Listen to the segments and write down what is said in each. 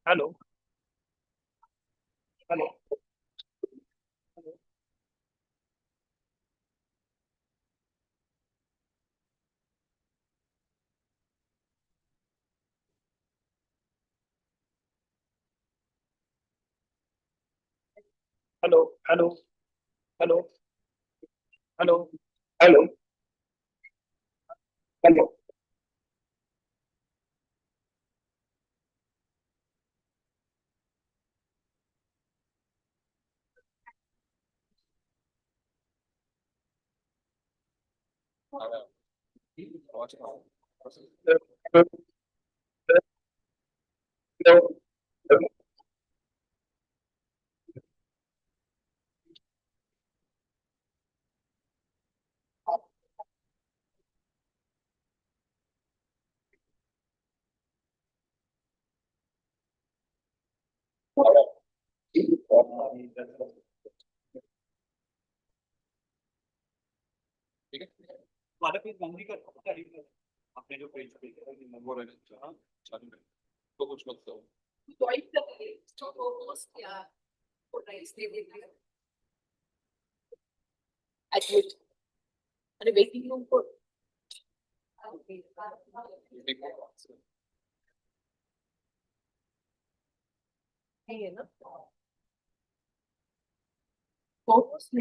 Hello. Hello. Hello. Hello. Hello. Hello. Hello. Hello. आपने जो page पे वो रहा चालू है तो कुछ मत करो तो आई तो पोस्ट या राइट्स दे देते हैं एडमिट अरे वेटिंग रूम को है ना पोस्ट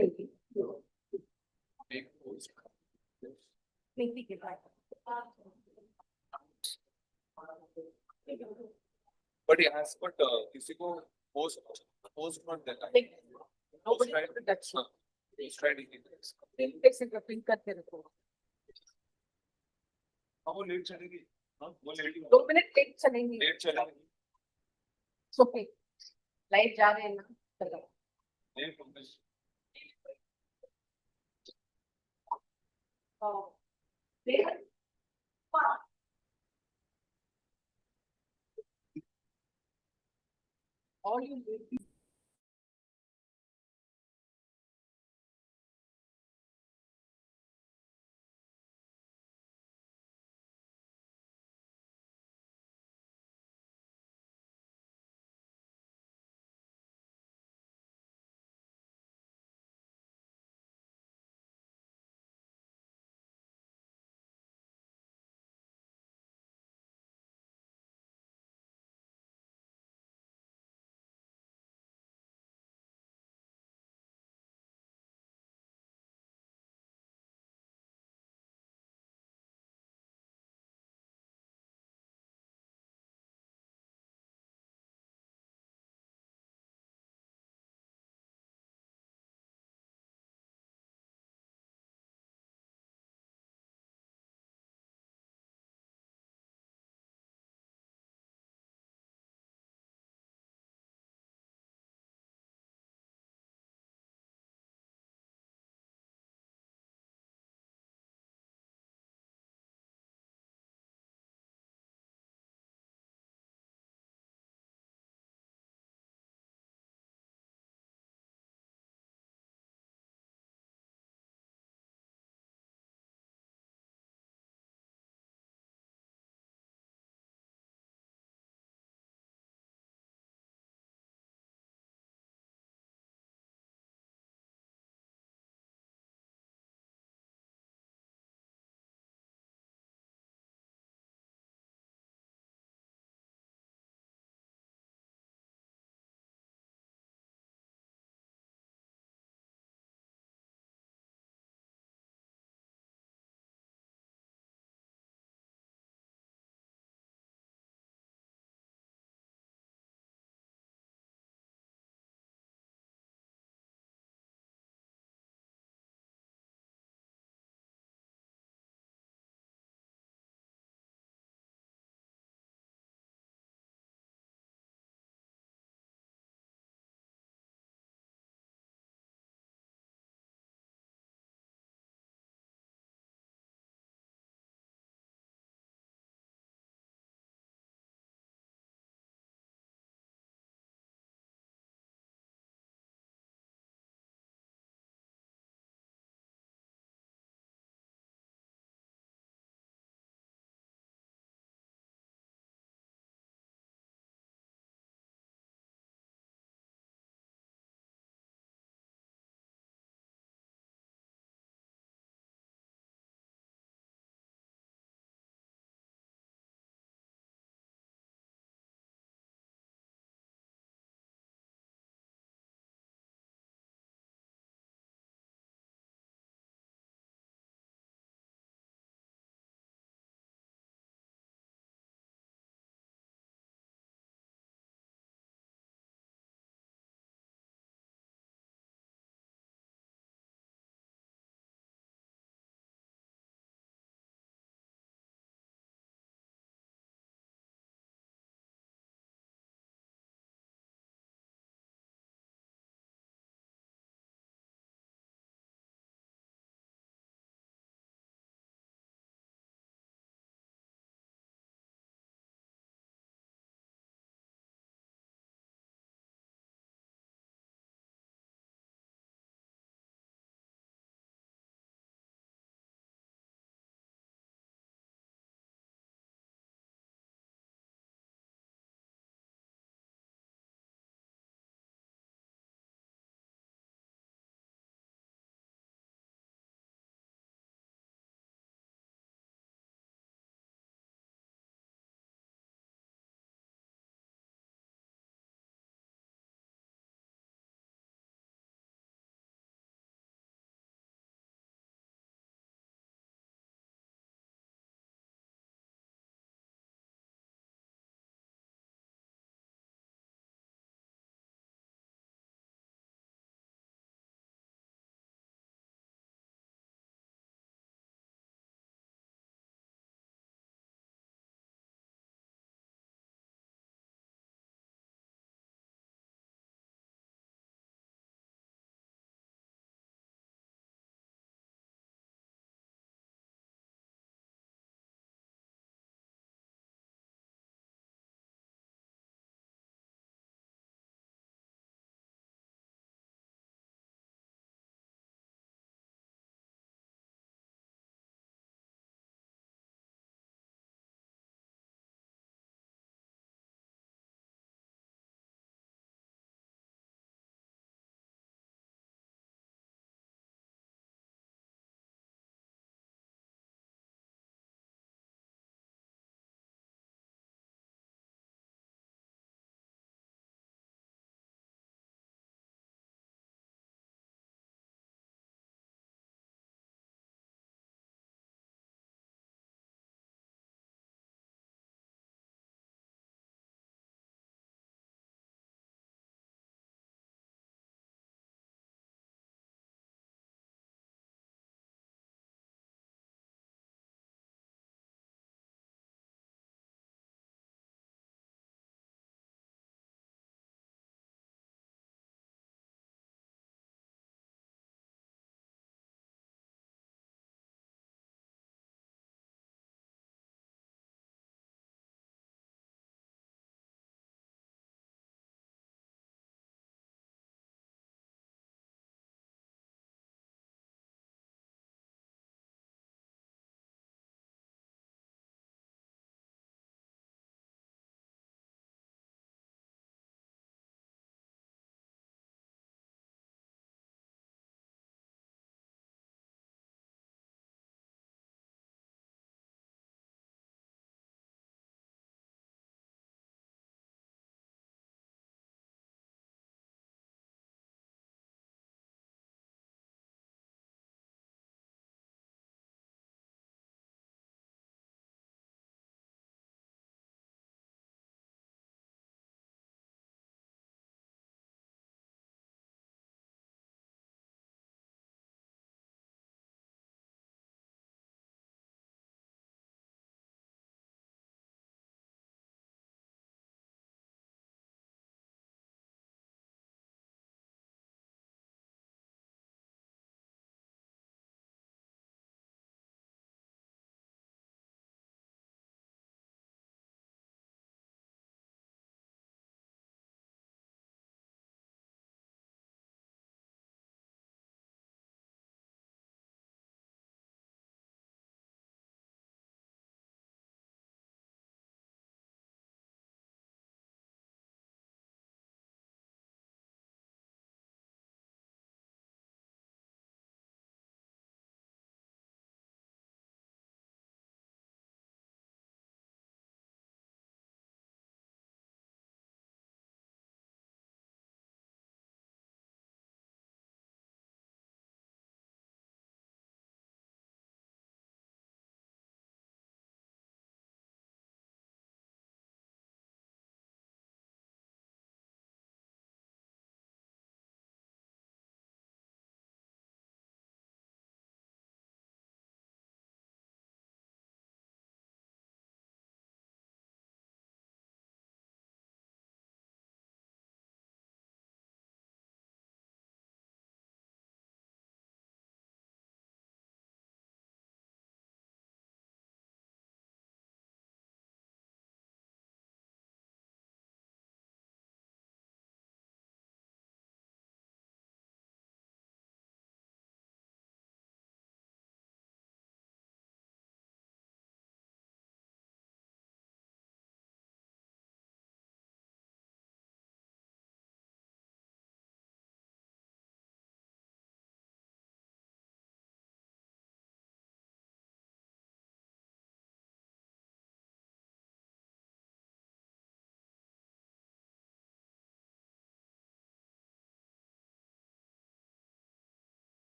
नहीं के बाद but he has but किसी को post not देना nobody that's he's trying to get से प्रिंट करके रखो अब वो लेट चलेगी वो लेट 2 मिनट लेट चलेंगी ओके लाइट जा रहे हैं ना चलो all you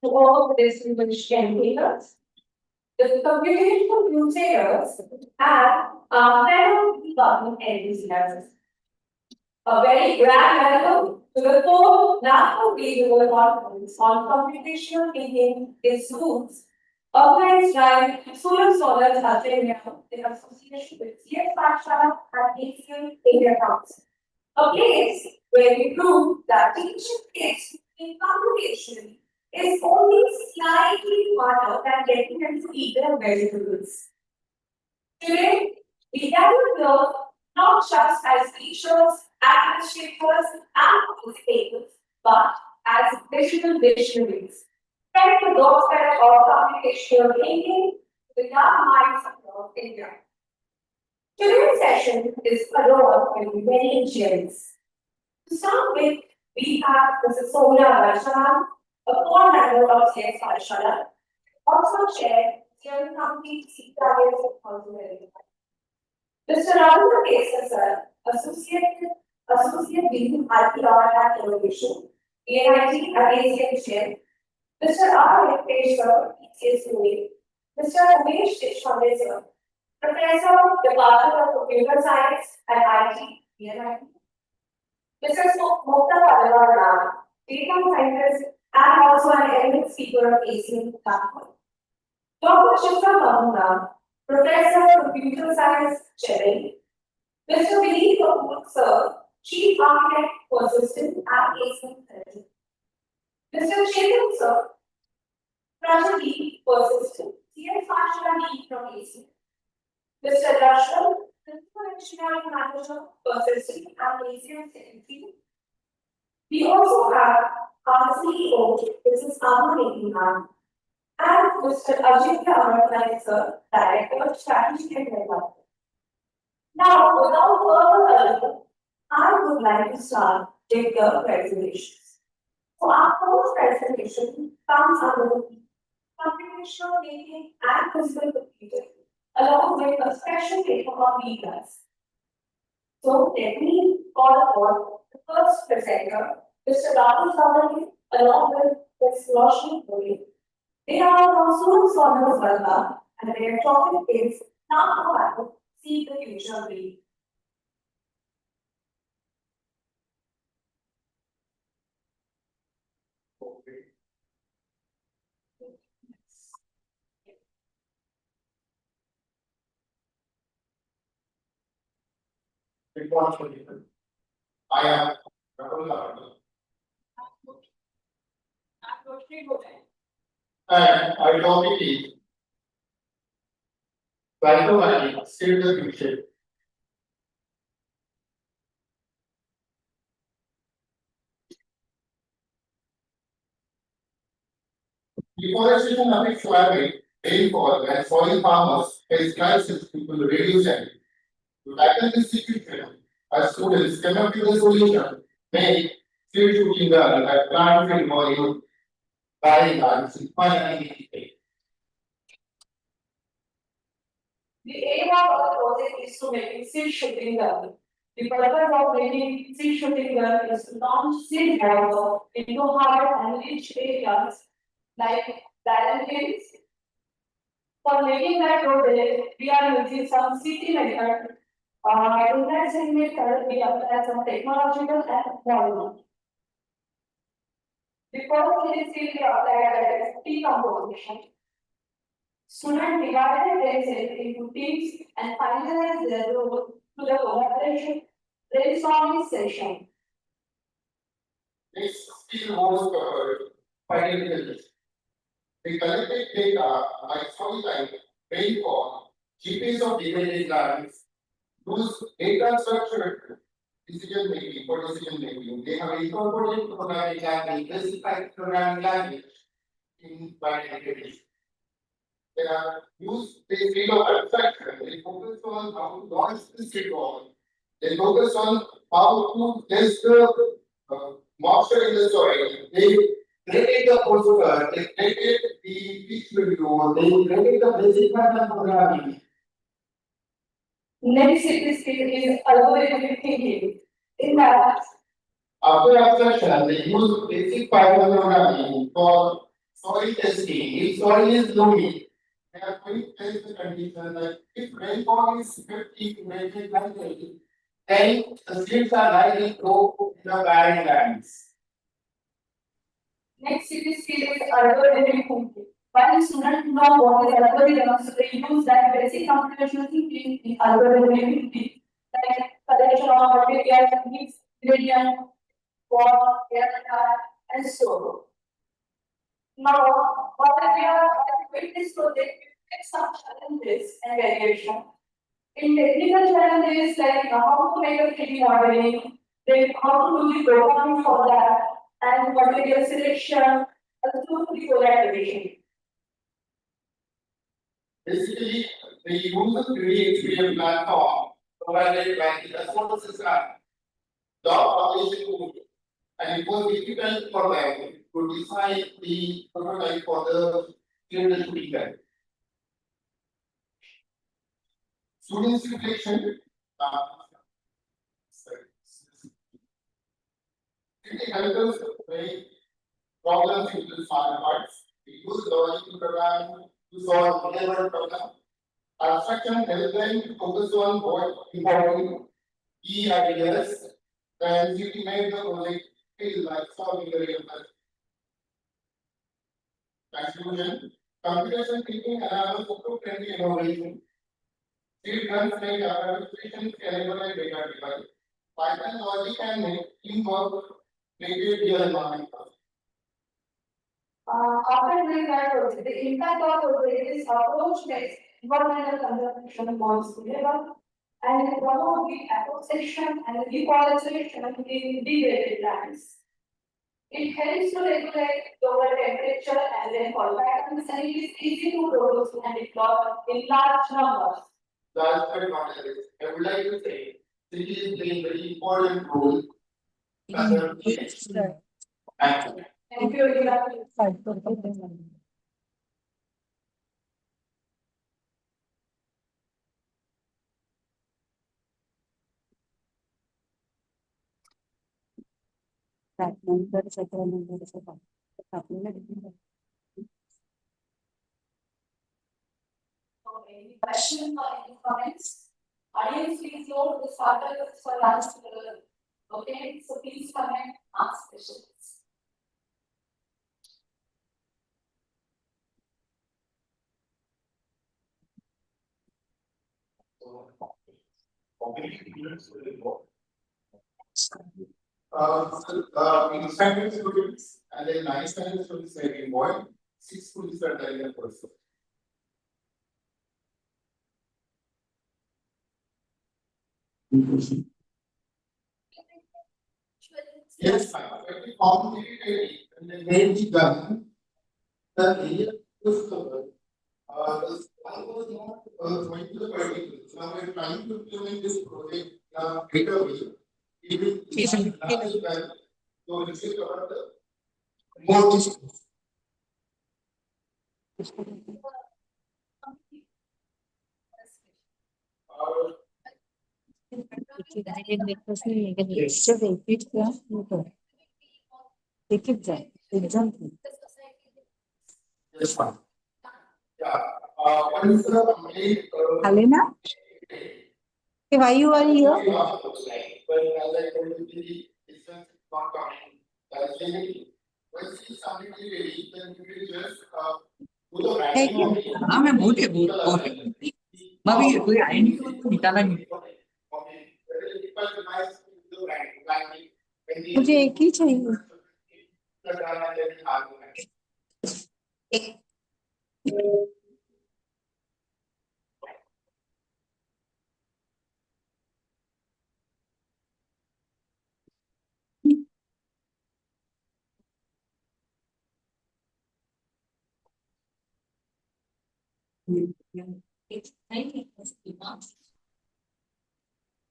to all the distinguished campaigners, the computational crusaders, and fellow government enthusiasts. A very grand welcome to the fourth Nagpur Regional Conference on Computational Thinking is Roots, organized by Solar Azim in association with CS Pathshala and ACL India Council. A place where we prove that teaching kids in computation is only slightly harder than getting them to eat their vegetables. Today, we gather here not just as teachers, administrators, and participators, but as visual visionaries, trying to doorstep of computational thinking to the young minds of India. Today's session is adored by many gems. To start with, we have Mrs. Sonia, a core member of CS Pathshala, also chair steering committee Geeta of Governmental. Mr. Ramanujam, sir, Associate Dean IPR and Innovation, ANIT and ACM Chair, Mr. R. Venktesh, sir, ECS Mr. Umesh Deshpande, sir, Professor, Department of Computer Science and IT, ANIT, Mr. Mukta Padawara, data scientist and also an eminent speaker of ACM Nagpur. Dr. Shifra Mahuna, Professor of Computer Science, Chennai. Mr. Vinith Kapoor, sir, Chief Architect, Persistent at ACM Premji. Mr. Chetan, sir, Project Lead, Persistent, CS Pathshala Lead from ACM. Mr. Darshal, Principal Engineering Manager, Persistent at ACM Secretary. We also have our CEO, Mrs. Abha, and Mr. Azim, sir, Director, Strategy and Development. Now, without further ado, I would like to start with the presentations. So, our first presentation comes under the computational thinking and physical computing, along with a special paper on Vegas. So, let me call for the first presenter, Mr. Rahul, along with Ms. Roshni. They are from Sonia, and their topic is now how to see the future way. I am Rahul and our topic is Reimagining, save the future. Deforestation affects climate, rainfall, and soil farmers face crisis due to reduced energy. To tackle this situation, our students came up with a solution, make field shooting gun at plant field volume by guns in 1988. The aim of the project is to make seed shooting gun. The purpose of making seed shooting gun is to launch seed driver into hard and rich areas like barren fields. For making that project, we are using some city method. In that same method, we apply some technological and modeling. The first is we apply that is decomposition. Students divided themselves into teams and finalized their role to the collaboration brainstorming session. This skill was covered finally. We collected data like soil type, rainfall, GPS of degraded lands, use data structured decision making for decision making. They have incorporated programming language, specified programming language in binary. They are used the field of abstraction. They focus on how to launch the signal. They focus on how to test the moisture in the soil. They created the postcard, they created the pitch video, they created the basic pattern programming. Next skill is algorithmic thinking. In that, after abstraction, they use basic Python programming for soil testing. If soil is loamy, we are going to test the condition that if rainfall is 50 to 120, then the seeds are likely to grow in the barren lands. Next, it is algorithm thinking. While students know what is algorithm, so they use that basic computational thinking in algorithm thinking, like collection of materials, mix, gradient, what, and so on. Now, what we are with this project, we take some challenges and variation. In technical challenges like how to make a 3D modeling, then how to do the programming for that, and material selection, also the collaboration. Basically, they use the 3D HPM platform provided by the resources are job publishing tool, and it was difficult for them to design the prototype for the student to be done. Students reflection. It helps us break problems into smaller parts. We use logic to program to solve real-world problems. Abstraction helps them to focus on what important key ideas and we make the project feel like solving the real world. Conclusion: Computational thinking allows eco-friendly innovation. It runs like administration, scalable and data driven. Python logic and teamwork make it real environment. After doing that project, the impact of this approach makes environmental conservation more sustainable and promote the association and the deforestation in degraded lands. It helps to regulate global temperature and rainfall patterns, and it is easy to produce and deploy in large numbers. That's very important. I would like to say city is playing a very important role. Thank you. Any questions or any comments? Audience, please note the starter is for last. Okay, so please come and ask questions. In standard students and then 9 standard students are in boy, 6 students are there in a person. Yes, but the complicated and then when we done the area was covered. The I was not going to the particulars. Now we're trying to implement this project data way. It will be so this will cover the more distance. Yes, fine. Yeah. What is the main? Alena? Okay, why you are here? But as I told you, the distance is not coming. That's the once you submit the ready, then you will just do the ranking. हाँ मैं बोल मैं भी कोई आई नहीं तो निकाला नहीं मुझे एक ही चाहिए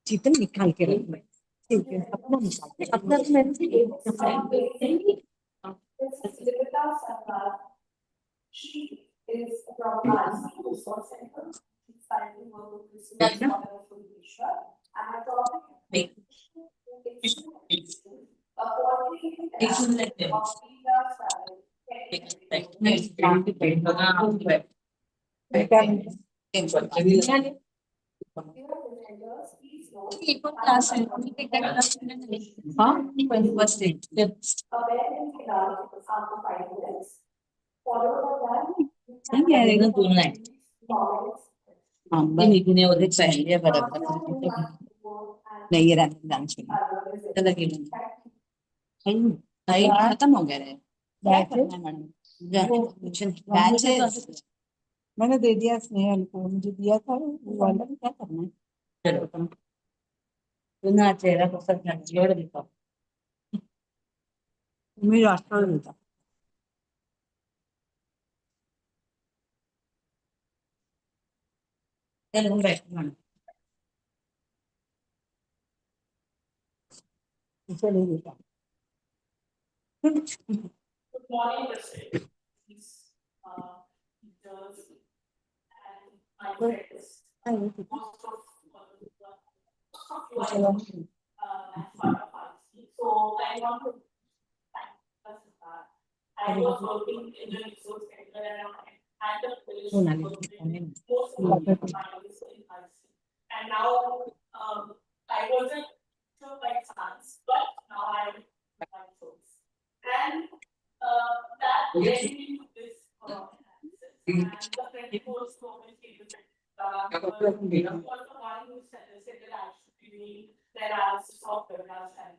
चित्र निकाल के रख मैं अपना निकाल के अपना मैंने She is from Azim Resource Center. She's currently working with the model from Asia. And her topic is a quality of travel, Class and we take that class in first day. A very large after 5 minutes. Followed by नहीं आएगा बोलना है comments. नहीं लिखने वाले पहले बराबर नहीं रहने डांस में तो लगे नहीं खत्म हो गया है क्या करना है मैडम बैचेस मैंने दे दिया स्नेहल को मुझे दिया था वो वाला क्या करना है चलो तुम ना चेहरा को सब जोड़ देता मेरी रास्ता देता चलो हम बैठते हैं चलो देता Good morning, teachers, teachers, and my friends. Most of you are as part of our team. So I want to thank us for that. I was working in the resource center and I had the privilege to work with most of the finalists in IC. And now I wasn't sure by chance, but now I'm by choice. And that led me to this analysis. And the friend was commentated was the one who said that I should be doing the analysis of webinars and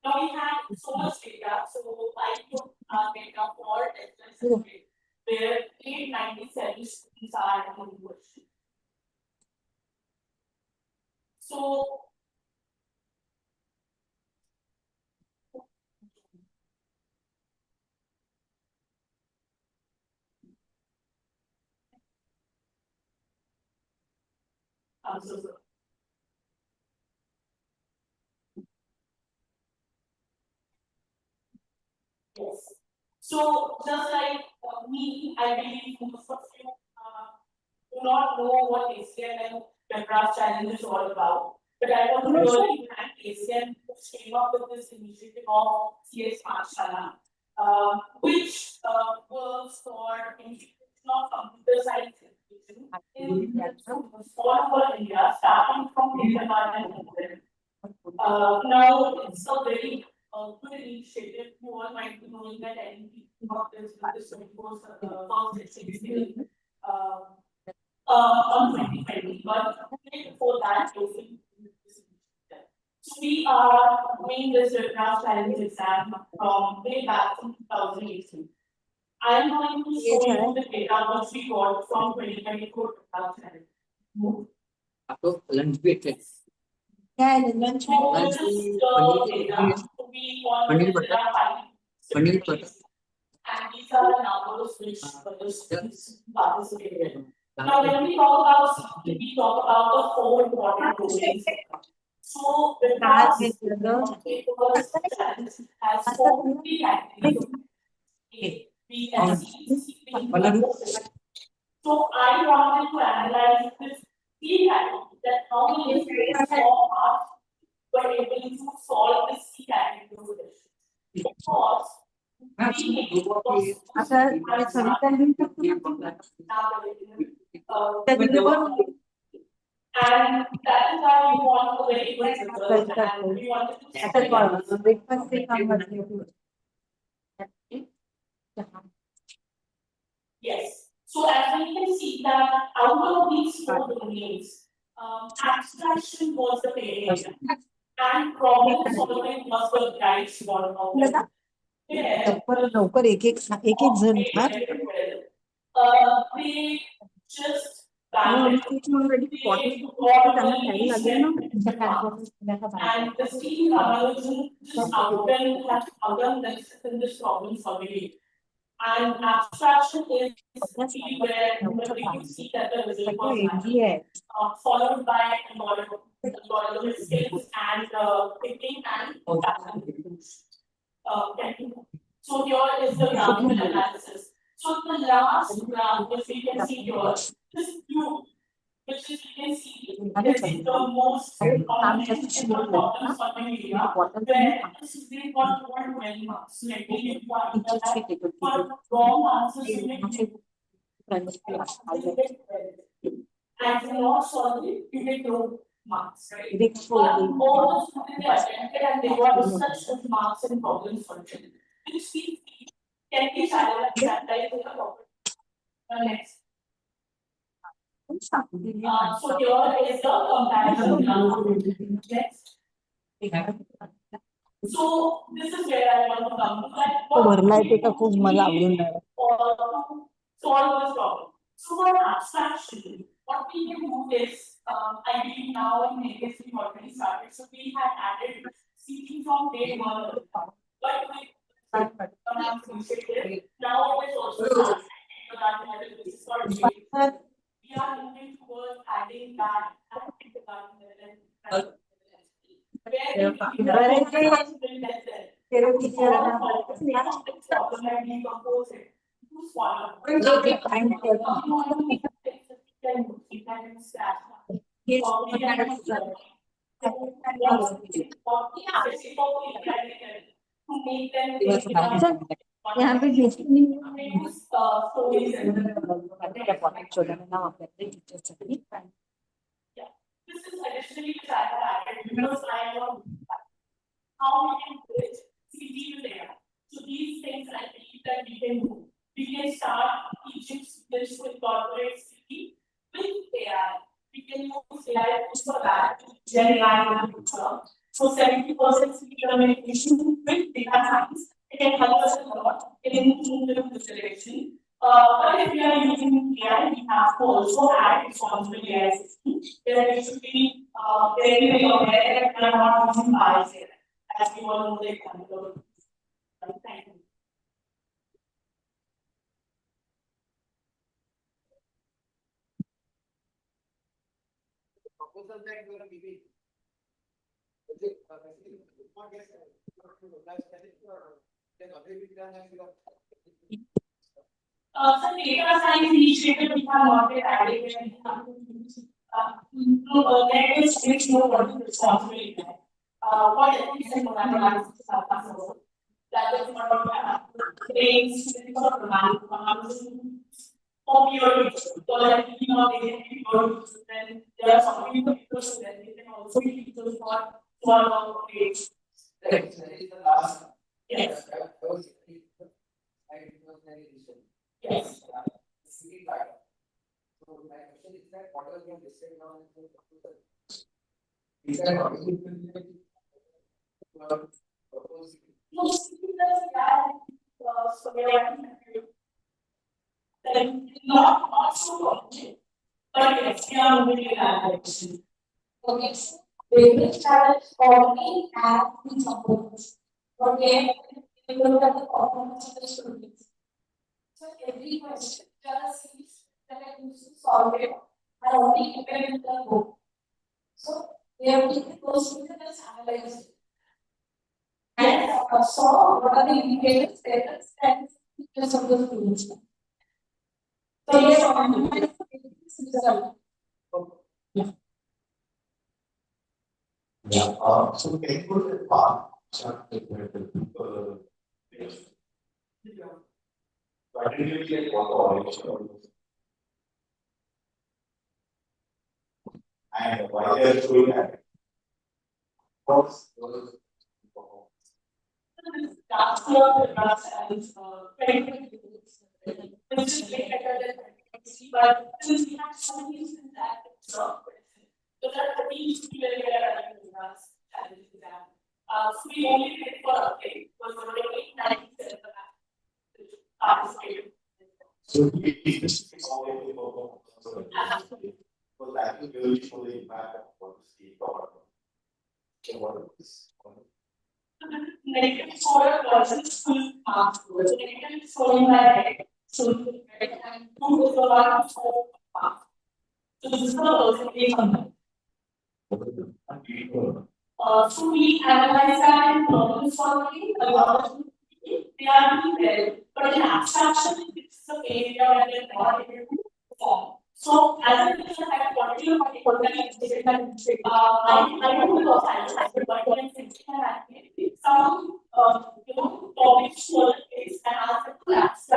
now we had so much data, so I took data for SS where 897 students are in question. So I'm so sorry. Yes. So just like me, I believe most of you do not know what ACM and webinars challenge is all about. But I want to really thank ACM who came up with this initiative of CS Pathshala, which works for integration of computer science education in all over India, starting from Hyderabad and Mumbai. Now it's a very good initiative. You all might be knowing that NP of this 24th first session on 2020, but before that, so we are doing this webinar challenge exam from way back from 2018. I am going to show you the data which we got from 2024 challenge. आपको lunch भी थे lunch paneer butter and these are the numbers which the students participated. Now, when we talk about CP, we talk about the four important domains. So, the class challenge has 4 key categories. A, B, and C. So, I wanted to analyze this key category that how many small parts were able to solve this key category. Because and that is why we want a very good result and we want to yes. So as we can see that out of these 4 domains, abstraction was the parent and problem solving was the bright spot of them. लवकर एक जण they just and the Steve Ramanujam just outdone this in this problem solving. And abstraction is where we can see that the result was followed by embodiment skills and thinking and so here is the graphical analysis. So the last graph, which we can see here, this blue, which is you can see It's the most common problem solving area where they got 120 marks. So like if you are for wrong answers, you get and if you not solve it, you get no marks, right? But all the students they attempted and they got such good marks in problem solving. Which we can be challenged with a problem. Next. So here is the comparison. Next. So this is where I want to come to that. Solve this problem. So for abstraction, what we can do is, I believe now in Meghe we already started. So we had added CT from day one, but now it is also started. So that this is called day. We are moving towards adding that at kindergarten level and where this is additionally which I have added because I know how we can bridge CT to there. So these things I believe that we can do. We can start teaching students to incorporate CT with AI. We can use AI for that to generate the so 70% CT communication with data science. It can help us a lot in moving this direction. But if we are using AI, we have to also add responsible AI system. There we should be very aware that we are not using bias here, as we all know the example. Thank you. Proposal that you are giving. So data science initiative we have not yet added where we have to use let us switch more what is responsibility. What ethics and analysis are possible. That is what we have trains for analysis for peer so that they can be peer then there are some people so that they can also be people for small grades. That is the last. Yes. Yes. So my question is that what are you listed now? Is that what you propose? No, so not so object, but yes, we are moving in that direction. Okay, so we will challenge only have the supports. Okay, we look at the performance of the students. So every question just sees that I used to solve it and only implement the book. So we have taken those students and analyzed it. And saw what are the indicators, status, and features of the students. So yes, optimize this result. Yeah. Yeah. So can you put the path but it will be like what and why they are showing that? Last year, the class has which is way better than but since we have so many students that it's not so that we used to be very good at the class challenge exam. So we only did for update was only 90% of the participate. So it's all so that will really show the impact of what is the product. So what is Negative score versus full marks. So negative scoring by so and 2 is the 1 4 marks. So this is the percentage on that. So we analyze that in problem solving, a lot of they are doing well, but in abstraction, it's the area where they are not able to perform. So, as a teacher, I have already I don't know what I but what I'm thinking some topics for is and ask the class.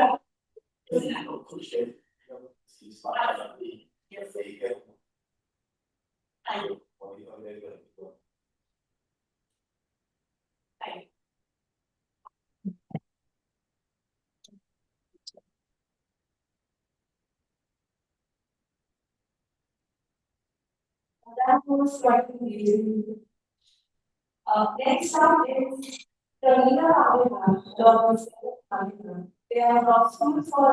That was quite amazing. Next up is the leader Abha. They are from school for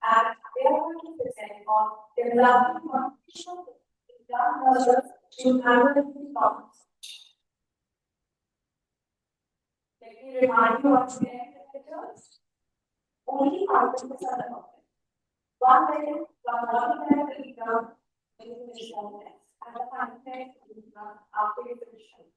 and they are going to present on developing computational to handle the problems. Let me remind you of the indicators. Only participants are allowed. 1 minute, 1 minute will be done when you finish one test, and the final test will be done after you finish one.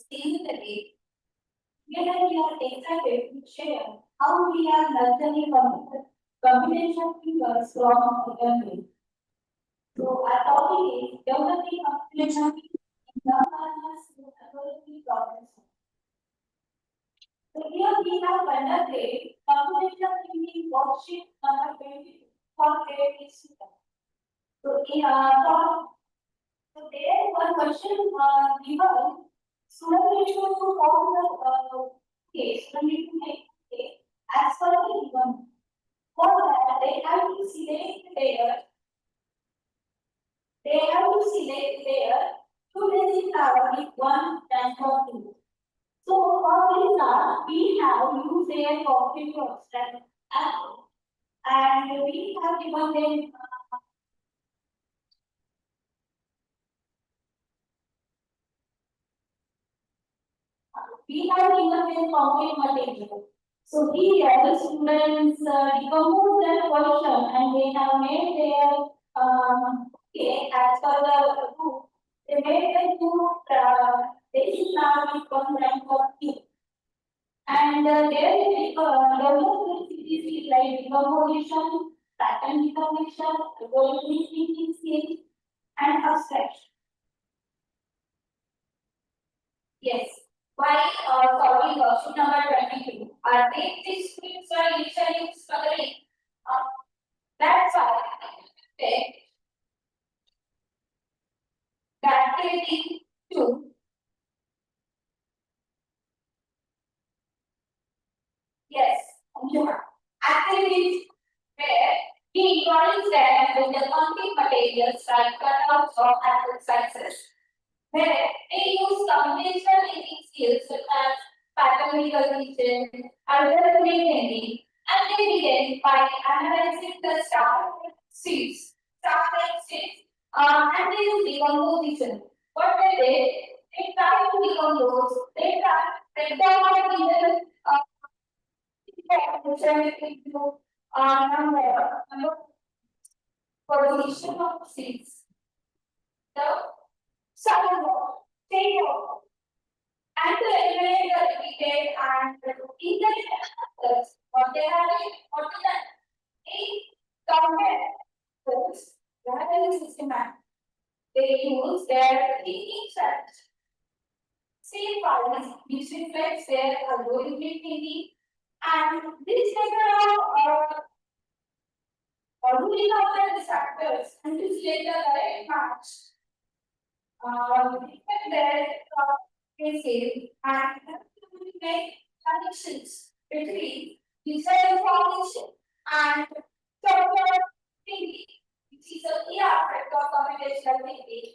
Staying in the day, we are excited to share how we are nurturing combination fingers from learning. So our topic is developing combination in non-learners with ability problems. So here we have conducted computational thinking worksheet number 22 for grade 6. So so there one question given. Student need to solve the case. Student need to make case as per the given. For that, they have to select their two basic with one transfer two. So for this we have used their cognitive abstract and we have given them concrete material. So here the students decompose their question and they have made their as per the group. They made the two basic with one rank of two. And there is development is like decomposition, pattern recognition, algorithmic thinking skills, and abstraction. Yes. Why solving option number 22? Are these scripts are initially struggling? That's why the activity 2. Yes, activities where we encourage them with the concrete materials like cutouts or exercises, where they use computational thinking skills such as pattern recognition, algorithmic thinking, and they begin by analyzing the start seeds, and they use decomposition. What they try to decompose, they try break down into number position of seeds. The second one, table, and the elevator repeated and the others, what they have what is that? Compare those rather systematic. They use their thinking strategy. Same files which reflects their algorithmic thinking, and this method of ruling out the distractors and this later the match. Their cases and make connections between visual information and software thinking, which is a key aspect of computational thinking,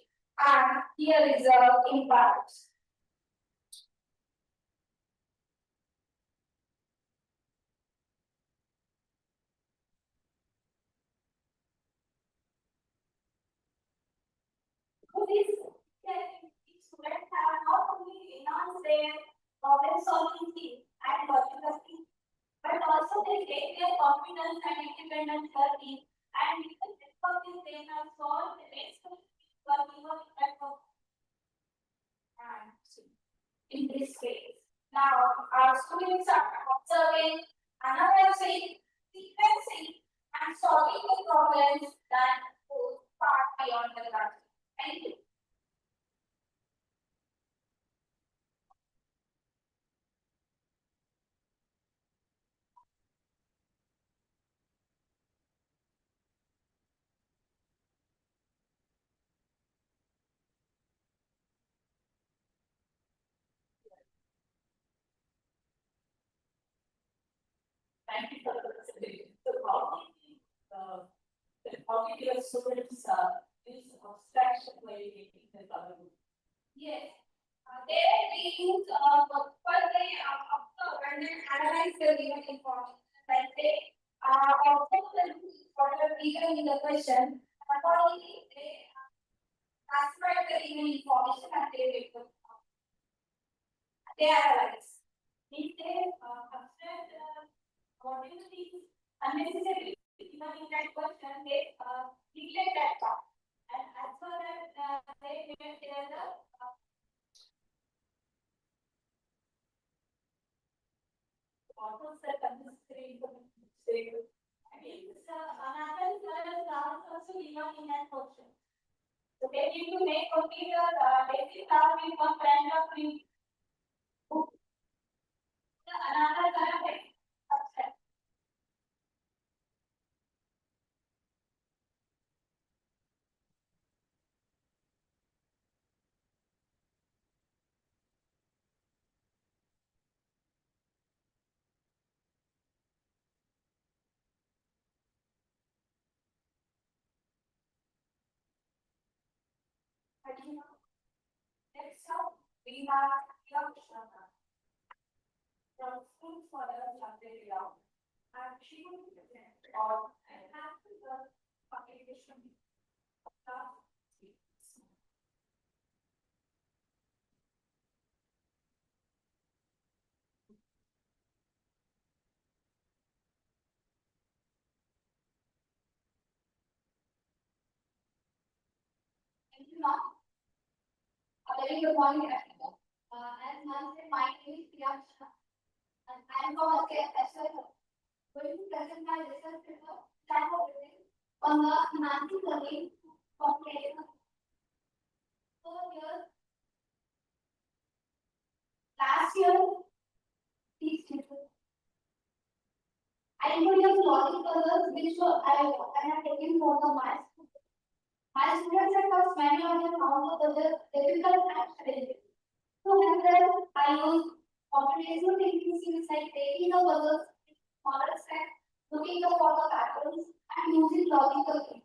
and here is the impact. this can students have not only enhanced their problem solving skills and logical skills, but also they gain their confidence and independence learning, and because of this they have solved the next working on that and in this case. Now our students are observing, analyzing, sequencing, and solving the problems that go far beyond the classroom. Thank you. Thank you for the presentation. So how did your students use abstraction while making the color book? Yes. They use first they observe and then analyze the given information. Like they observe the whatever given in the question. Accordingly, they classify the given information and they report. They analyze. If they abstract what do you think unnecessary given in that question, they neglect that part. And as far as they made the auto set unnecessary information. I mean, another is also given in that question. So they need to make only the basic task with one kind of thing. Another kind of abstract. Next up, we have Garcha from School for the Champion, and she will present on enhancing the communication of Thank you, ma'am. A very good morning, everyone. As ma'am said, my name is Garcha, and I am from SL. Going to present my research paper that was written on the enhancing learning computational. So here, last year, these people, I introduced logic puzzles which I have taken for the maths. My students at first many of them found the puzzles difficult and challenging. So then I use computational thinking skills like taking the puzzles in smaller steps, looking for the patterns, and using logical thinking.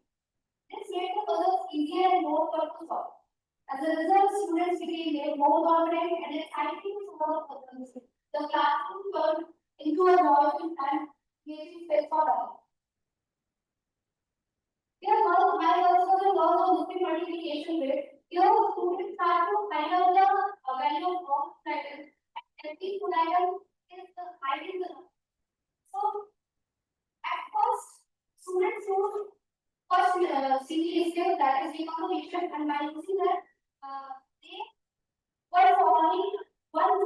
This made the puzzles easier and more fun to solve. As a result, students became more confident and excited to solve puzzles. The classroom turned into a joyful and creative space for all. Here, my also was on different multiplication rate. Here, students start to find out the value of box item, and every food item is the hiding the number. So, at first, students use first single skill, that is decoding, and by using that, they were following one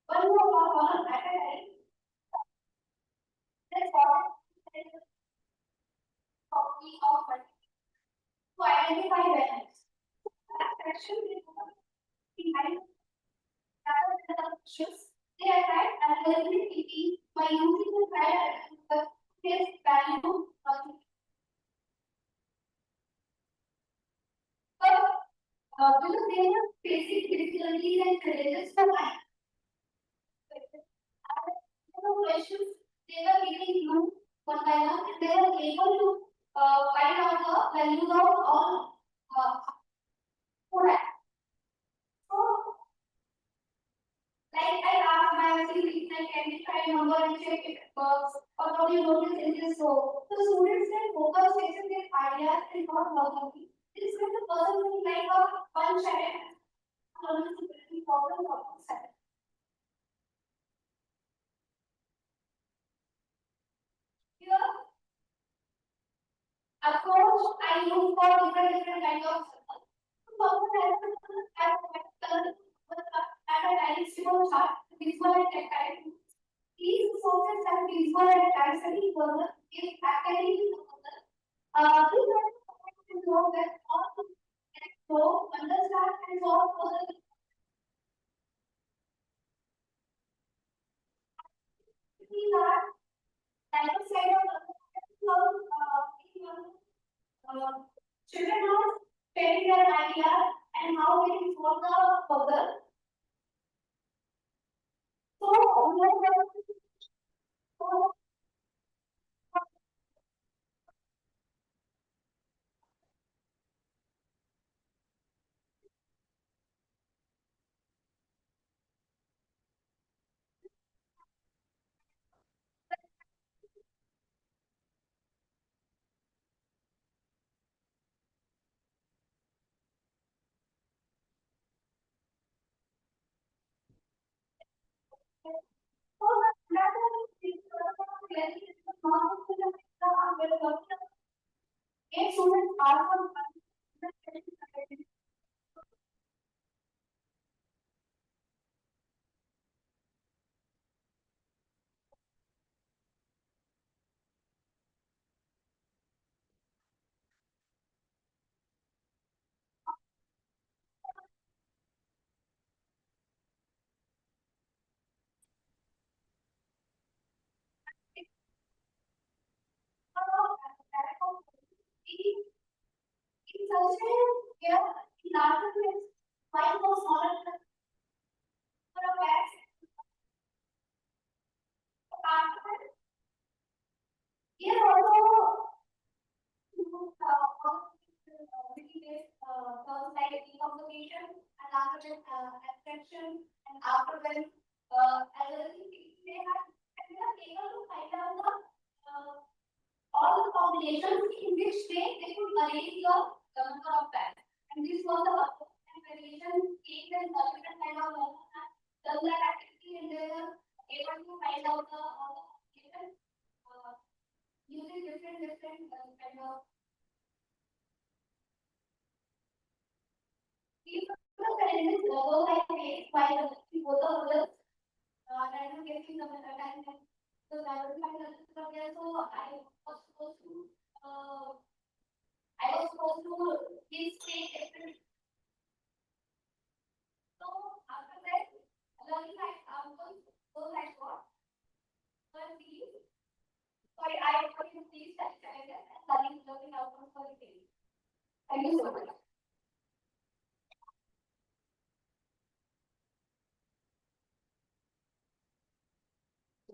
more column at a time. This column is copy of to identify values. Abstraction behind the they attack analytically thinking by using the prior face value logic. Because they are facing difficulties and challenges for life. Questions they were getting through one by one, and they were able to find out the values of all food items. So, like I asked my activity, like can we try a number and check if it works, or how do you notice in this row? So students can focus fixing their ideas and not logically, This is when the person will be like a one shadow. Problem of the set. Here, approach I use for different kind of circles. At a diagonal chart, visual and tactile. These sources have visual and tactile further is academic further. These are to know that all so understand and solve further. These are diagonal side of children are sharing their ideas and how they can solve the further. So, students are from here also terms like decomposition and after abstraction and after when they have able to find out the all the combinations in which they could arrange your number of bands. And this was the variation came in a different kind of done that activity and they were able to find out the all the combinations using different kind of these are the challenges those I faced while both of us random guessing the time. So that was my there. So I was supposed to this take different. So after that, learning those like what? Learn these. Sorry, I put in these challenges and learning outcomes for the thing. Thank you so much.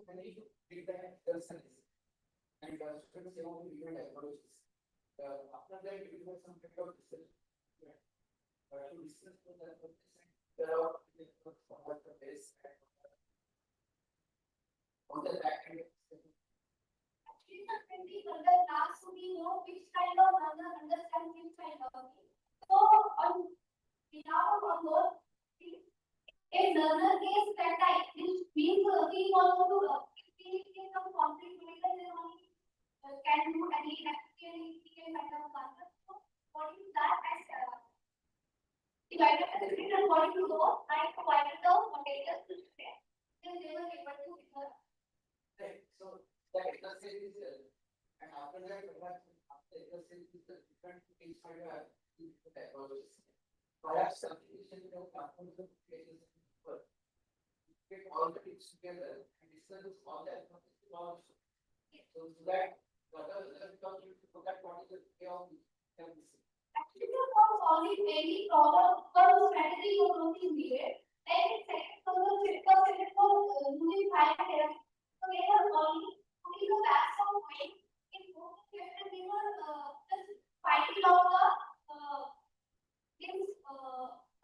When you feedback person and students say only different approaches. After that, you have some kind of research. To discuss the approaches and there are what the base on the back end. Actually, the 20 further tasks to be know which kind of understand which kind of. So on behalf of those, a learner is that type, which means he wants to in some conflict because they only can do any activity he can kind of answer. So what is that as divided as a different according to those I provided the materials to share. Then they were able to figure. Right. So the exercise is and after that, after exercise is the different things for your approaches. Perhaps application of platforms of cases get all the things together and discuss all the approaches also. So that whatever comes to look at what is the payoff everything. Actually, for solving any problem, one strategy or something needed. Then second for using file therapy. So they were only the backs of mind in both and they were just finding out the things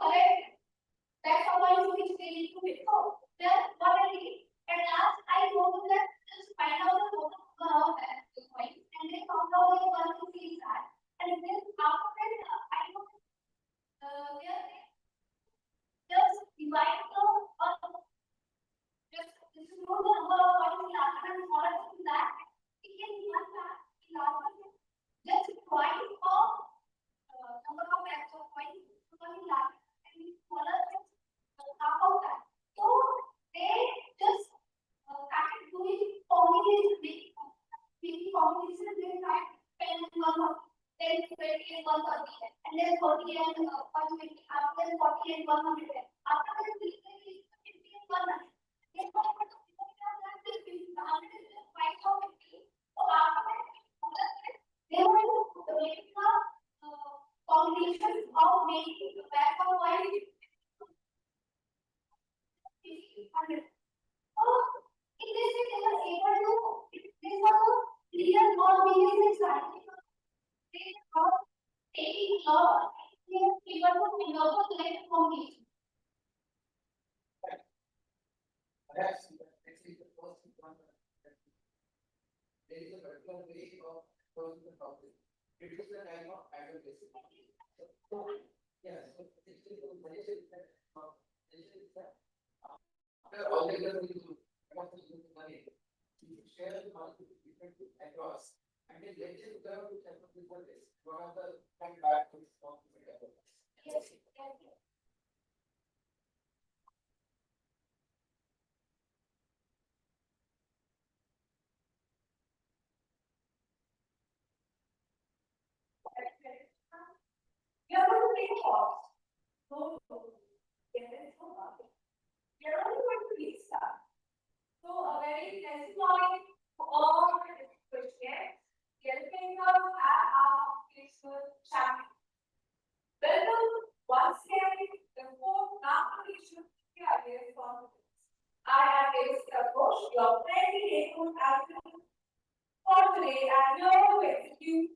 correct. That's how I which they need to fix. So then what I did at last I told them that just find out the total number of point and they found out they want to see that. And then after that and 130, and then 30 and 120, after that 40 and 100. After that, 50 and 100. Then what about the 100 is just 5 or 50. So after that, they want to make the combination of making the back of white 100. So in this way, they were able to, this was a clear combination strategy. They are taking law, they are able to figure out the right combination. Perhaps actually the first one. There is a particular way of closing the topic. Reduce the time of advocacy. So, yes, so actually the suggestion is that after all the years we do, money, you should share the knowledge with different people across. And then let's just observe which type of people is. What are the back to of the developers? Yes, yes. We are going to take a pause. So, there is no market. We are only going to restart. So, a very pleasant morning to all the questions. Welcome at our Facebook channel. Welcome once again to the fourth Nagpur Regional Conference. I am Devika, your friendly neighborhood advocate for today, and we are going to execute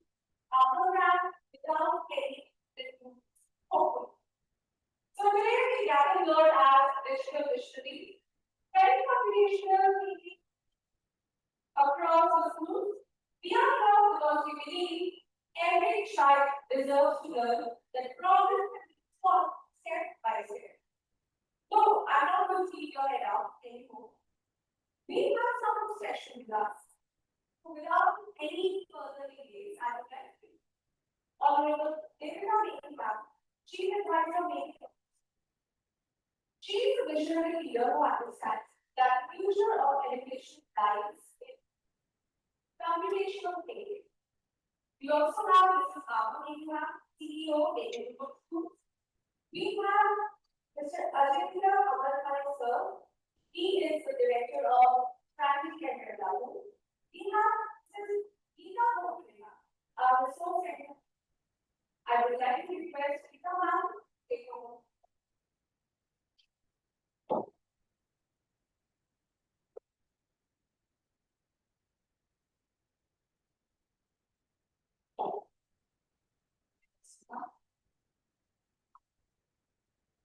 our program without any hopeful. So today we gather here as digital missionary, studying computational thinking across the schools. We are proud because we believe every child deserves to learn that progress can be solved step by step. So I'm not going to keep your head out anymore. We have some session with us. So without any further delays, I would like to Honorable Devika, Chief Advisor Meghe. She is a visionary leader who understands that the future of education lies in computational thinking. We also have Mrs. Abha, CEO of Nagpur Schools. We have Mr. Azim, sir. He is the director of Strategy and Development. We have Mrs. Geeta, resource center. I would like to request Geeta ma'am to take over.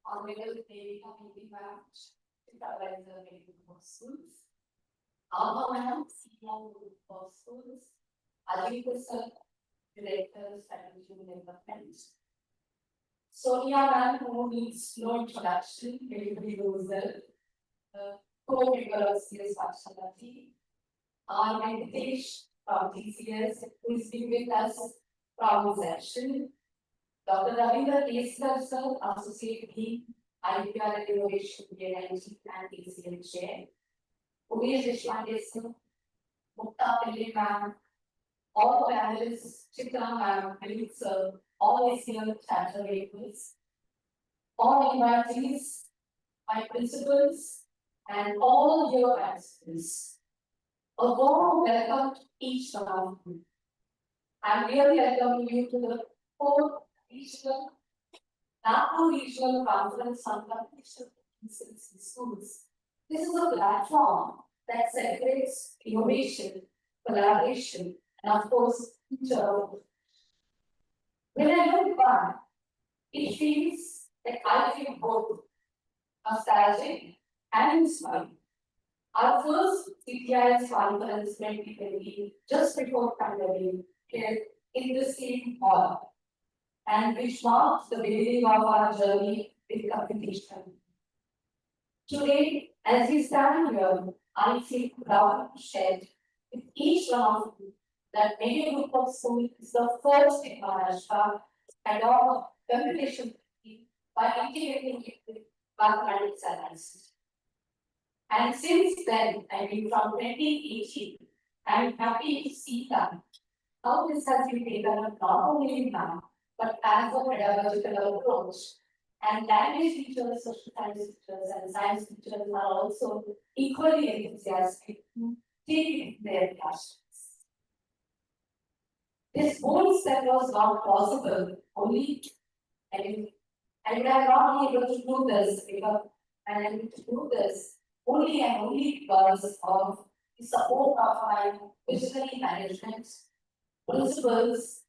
Honorable Devika ma'am, Supervisor Nagpur Schools, Abha ma'am, CEO of Schools, Azim sir, Director Strategy and Development, Sonia ma'am, who needs no introduction, everybody knows her, co-member of CS Pathshala team, our Meghe from TCS, who is been with us from inception, Dr. Ramanujam, sir, Associate Dean, IPR and Innovation, DNIT and TCL Chair, Mukta Pillai ma'am, all panelists, Chitra ma'am, Amit sir, all is here, chapter vehicles, all invitees, my principals, and all your participants. A warm welcome to each one of you. I really welcome you to the fourth Nagpur Regional Conference on Computational Thinking in Schools. This is a platform that celebrates innovation, collaboration, and of course, future. When I look back, it feels like I feel both nostalgic and inspired. Our first CTIS conference 2020, just before pandemic, here in the same hall, and which marks the beginning of our journey with computation. Today, as we stand here, I feel proud to share with each one of you that Meghe Group of Schools is the first in Maharashtra to adopt computation thinking by integrating it with mathematics science. And since then, I mean from 2018, I am happy to see that how this has been taken up not only now, but as a pedagogical approach. And language teachers, social science teachers, and science teachers are also equally enthusiastic to take it in their classrooms. This whole step was not possible only, I would have not been able to do this because I am able to do this only and only because of the support of my visionary management, principals,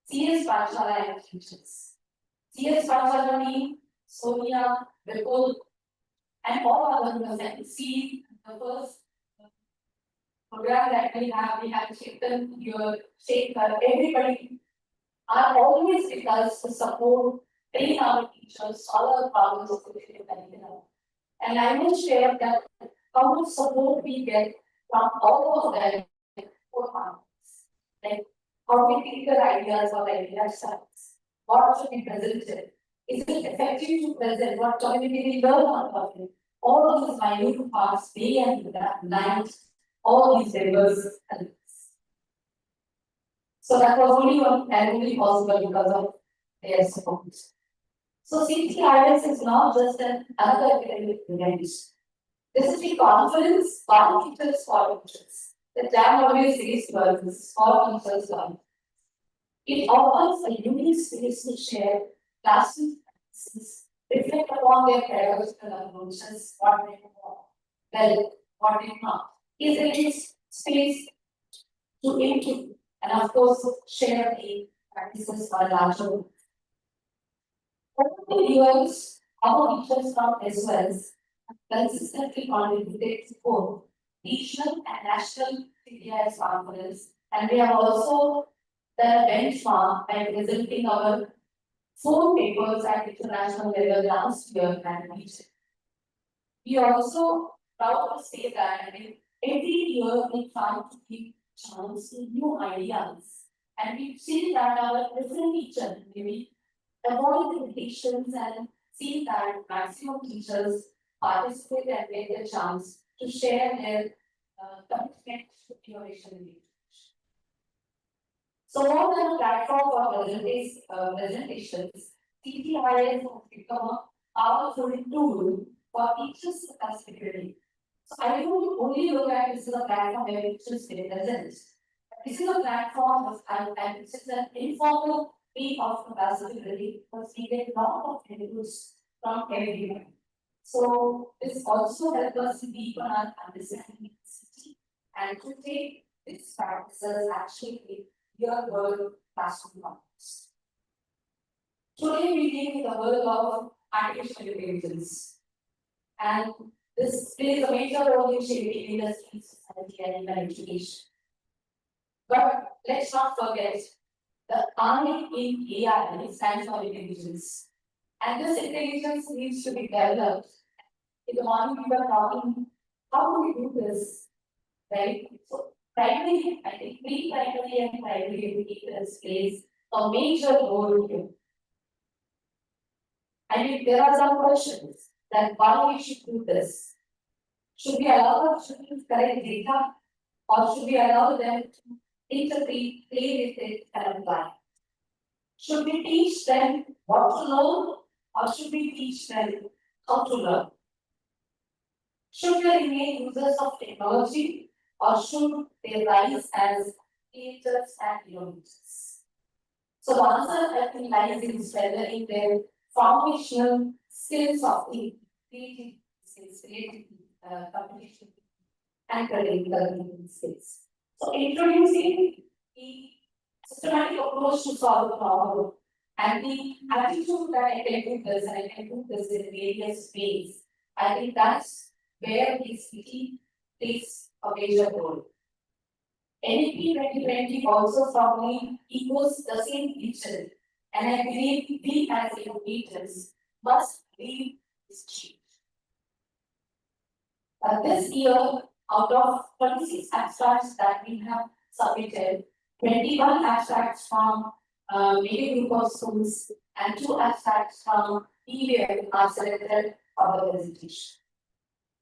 CS Pathshala and teachers. CS Pathshala team, Sonia, Vipul, and all other members. See the first program that we have Chetan, your Shekhar, everybody are always with us to support, train our teachers, solve our problems of the. And I will share that how much support we get from all of them for farmers. Like how we think the ideas or idea sets, what should be presented. Is it effective to present? What community we learn about it? All of these minute parts, day and night, all these diverse elements. So that was only possible because of their support. So CTIS is not just another academic event. This is the conference for teachers for teachers. The term always says words for teachers for. It offers a unique space to share classroom practices, reflect upon their pedagogical approaches, what they know, well, what they not. Is a space to input and of course share the practices for a larger group. Over the years, our teachers from SOS have consistently contributed to both regional and national CTIS conference, and we have also done a benchmark by presenting our 4 papers at international level last year and region. We are also proud to say that every year we try to give chance to new ideas, and we've seen that our present teacher maybe avoid the limitations and see that maximum teachers participate and get the chance to share their commitment to innovation in education. So more than a platform for presentations, CTIS has become a powerful tool for teachers capacity. So I don't only look at this as a platform where teachers get present. This is a platform and this is an informal way of capacity building because we get a lot of inputs from everyone. So this also helps us deepen our understanding of city and to take these practices actually in real world classroom context. Today we live in the world of artificial intelligence, and this plays a major role in shaping industry, society, and even education. But let's not forget the I in AI stands for intelligence. And this intelligence needs to be developed. In the morning we were talking, how do we do this? Right? So primary, I think pre-primary and primary educators plays a major role here. I mean, there are some questions that why we should do this. Should we allow our children to collect data, or should we allow them to interpret, play with it, and apply? Should we teach them what to learn, or should we teach them how to learn? Should they remain users of technology, or should they rise as creators and innovators? So the answer I think lies in strengthening their foundational skills of creativity, communication, and critical skills. So introducing the systematic approach to solve the problem and the attitude that I can do this and I can do this in various ways. I think that's where the city plays a major role. NEP 2020 also strongly echoes the same vision, and I believe we as innovators must lead this change. This year, out of 26 abstracts that we have submitted, 21 abstracts from Meghe group of schools and 2 abstracts from EVM are selected for the presentation.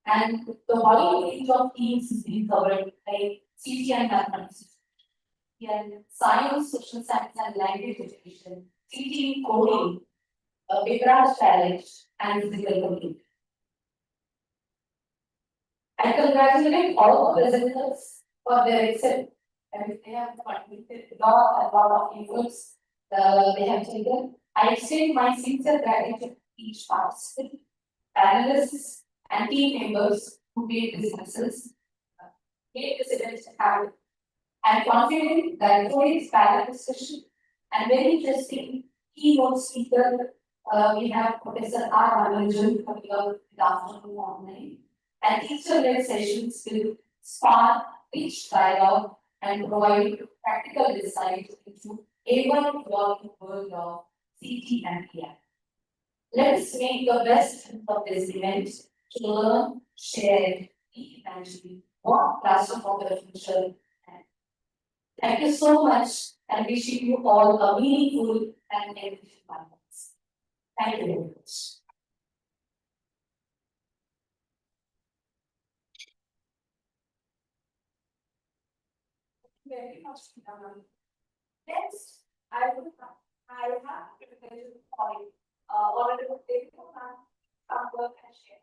And the wide range of themes is being covered by CT and mathematics, and science, social science, and language education, CT coding, Vikrant challenge, and physical coding. I congratulate all the presenters for their excellent, and they have contributed a lot of efforts they have taken. I extend my sincere gratitude to each participant, panelists, and team members who made this success. Made this event happen. I'm confident that today's panel discussion and very interesting keynote speaker, we have Professor Ramanujam coming up this afternoon online. And teacher-led sessions will spark rich dialogue and provide practical insight into ever-evolving world of CT and AI. Let's make the best of this event to learn, share, reimagine what classroom of the future. Thank you so much and wishing you all a meaningful and enriching conference. Thank you very much. Very much. Next, I have the pleasure of calling Honorable Devika come work and share.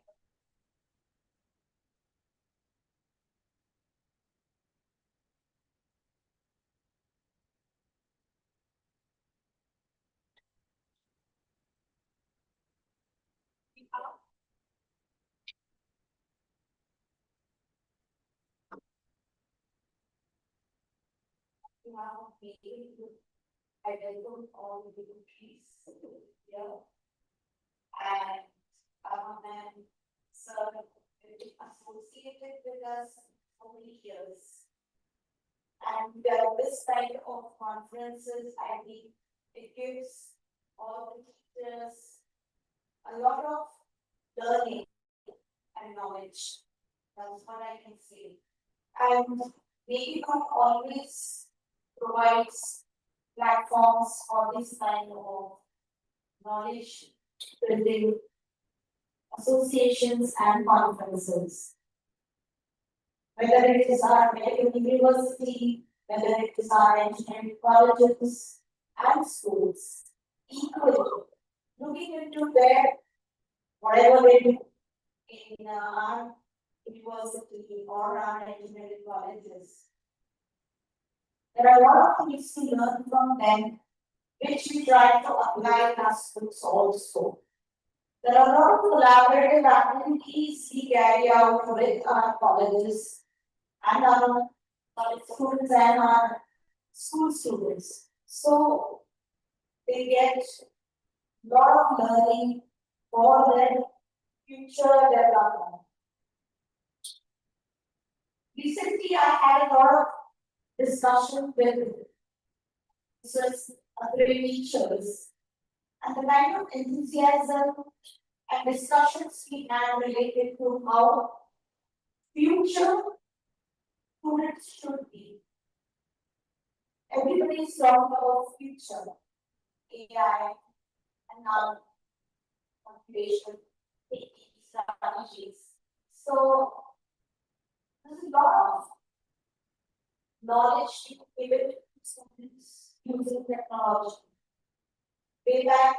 Now, I welcome all the dignitaries here and and sir associated with us for many years. And this kind of conferences, I think it gives all the teachers a lot of learning and knowledge. That's what I can say. And maybe not always provides platforms for this kind of knowledge building associations and conferences. Whether it is our medical university, whether it is our engineering colleges and schools, equally looking into their whatever they do in our university or our engineering colleges. There are a lot of things to learn from them, which we try to apply in our schools also. There are a lot of collaborative activities we carry out with our colleges and our college students and our school students. So they get a lot of learning for their future development. Recently, I had a lot of discussion with teachers and the kind of enthusiasm and discussions we had related to how future students should be. Everybody is talking about future, AI, and now computational thinking strategies. So there's a lot of knowledge to give it to students using technology. Way back,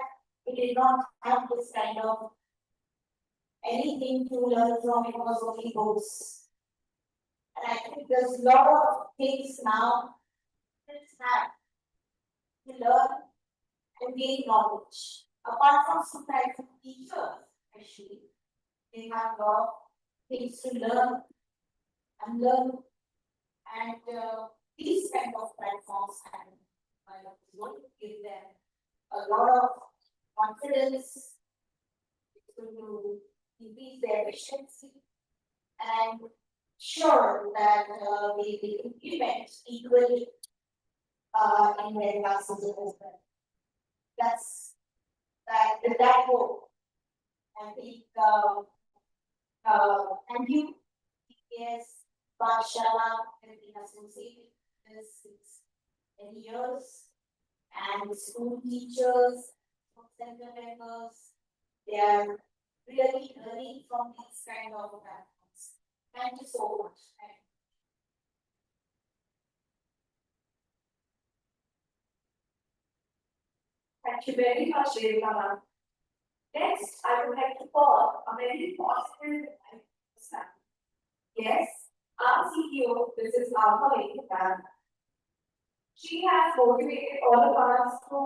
we did not have this kind of anything to learn from, it was only books. And I think there's a lot of things now students have to learn and gain knowledge. Apart from some types of teachers, actually, they have a lot of things to learn. And these kind of platforms will give them a lot of confidence to increase their efficiency and sure that they will implement equally in their classes as well. That's that goal. I think thank you. Yes, Pathshala has been associated with this since many years, and school teachers, center members, they are really learning from these kind of platforms. Thank you so much. Thank you very much, Devika. Next, I would like to call a very positive person. Yes, our CEO, Mrs. Abha. She has motivated all of us to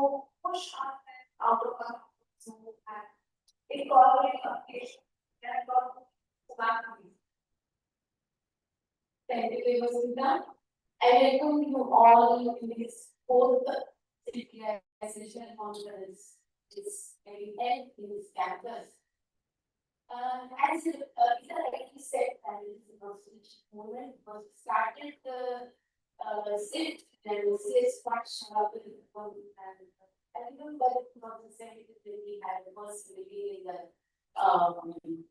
push ourselves out of our comfort zone and incorporate application and boundaries. Thank you, Geeta. I welcome you all in this fourth digitalization conference. It's very held in this campus. As Geeta rightly said, that it is a constitution movement because we started the SIT and Pathshala and I remember in 2017 we had the first meeting in the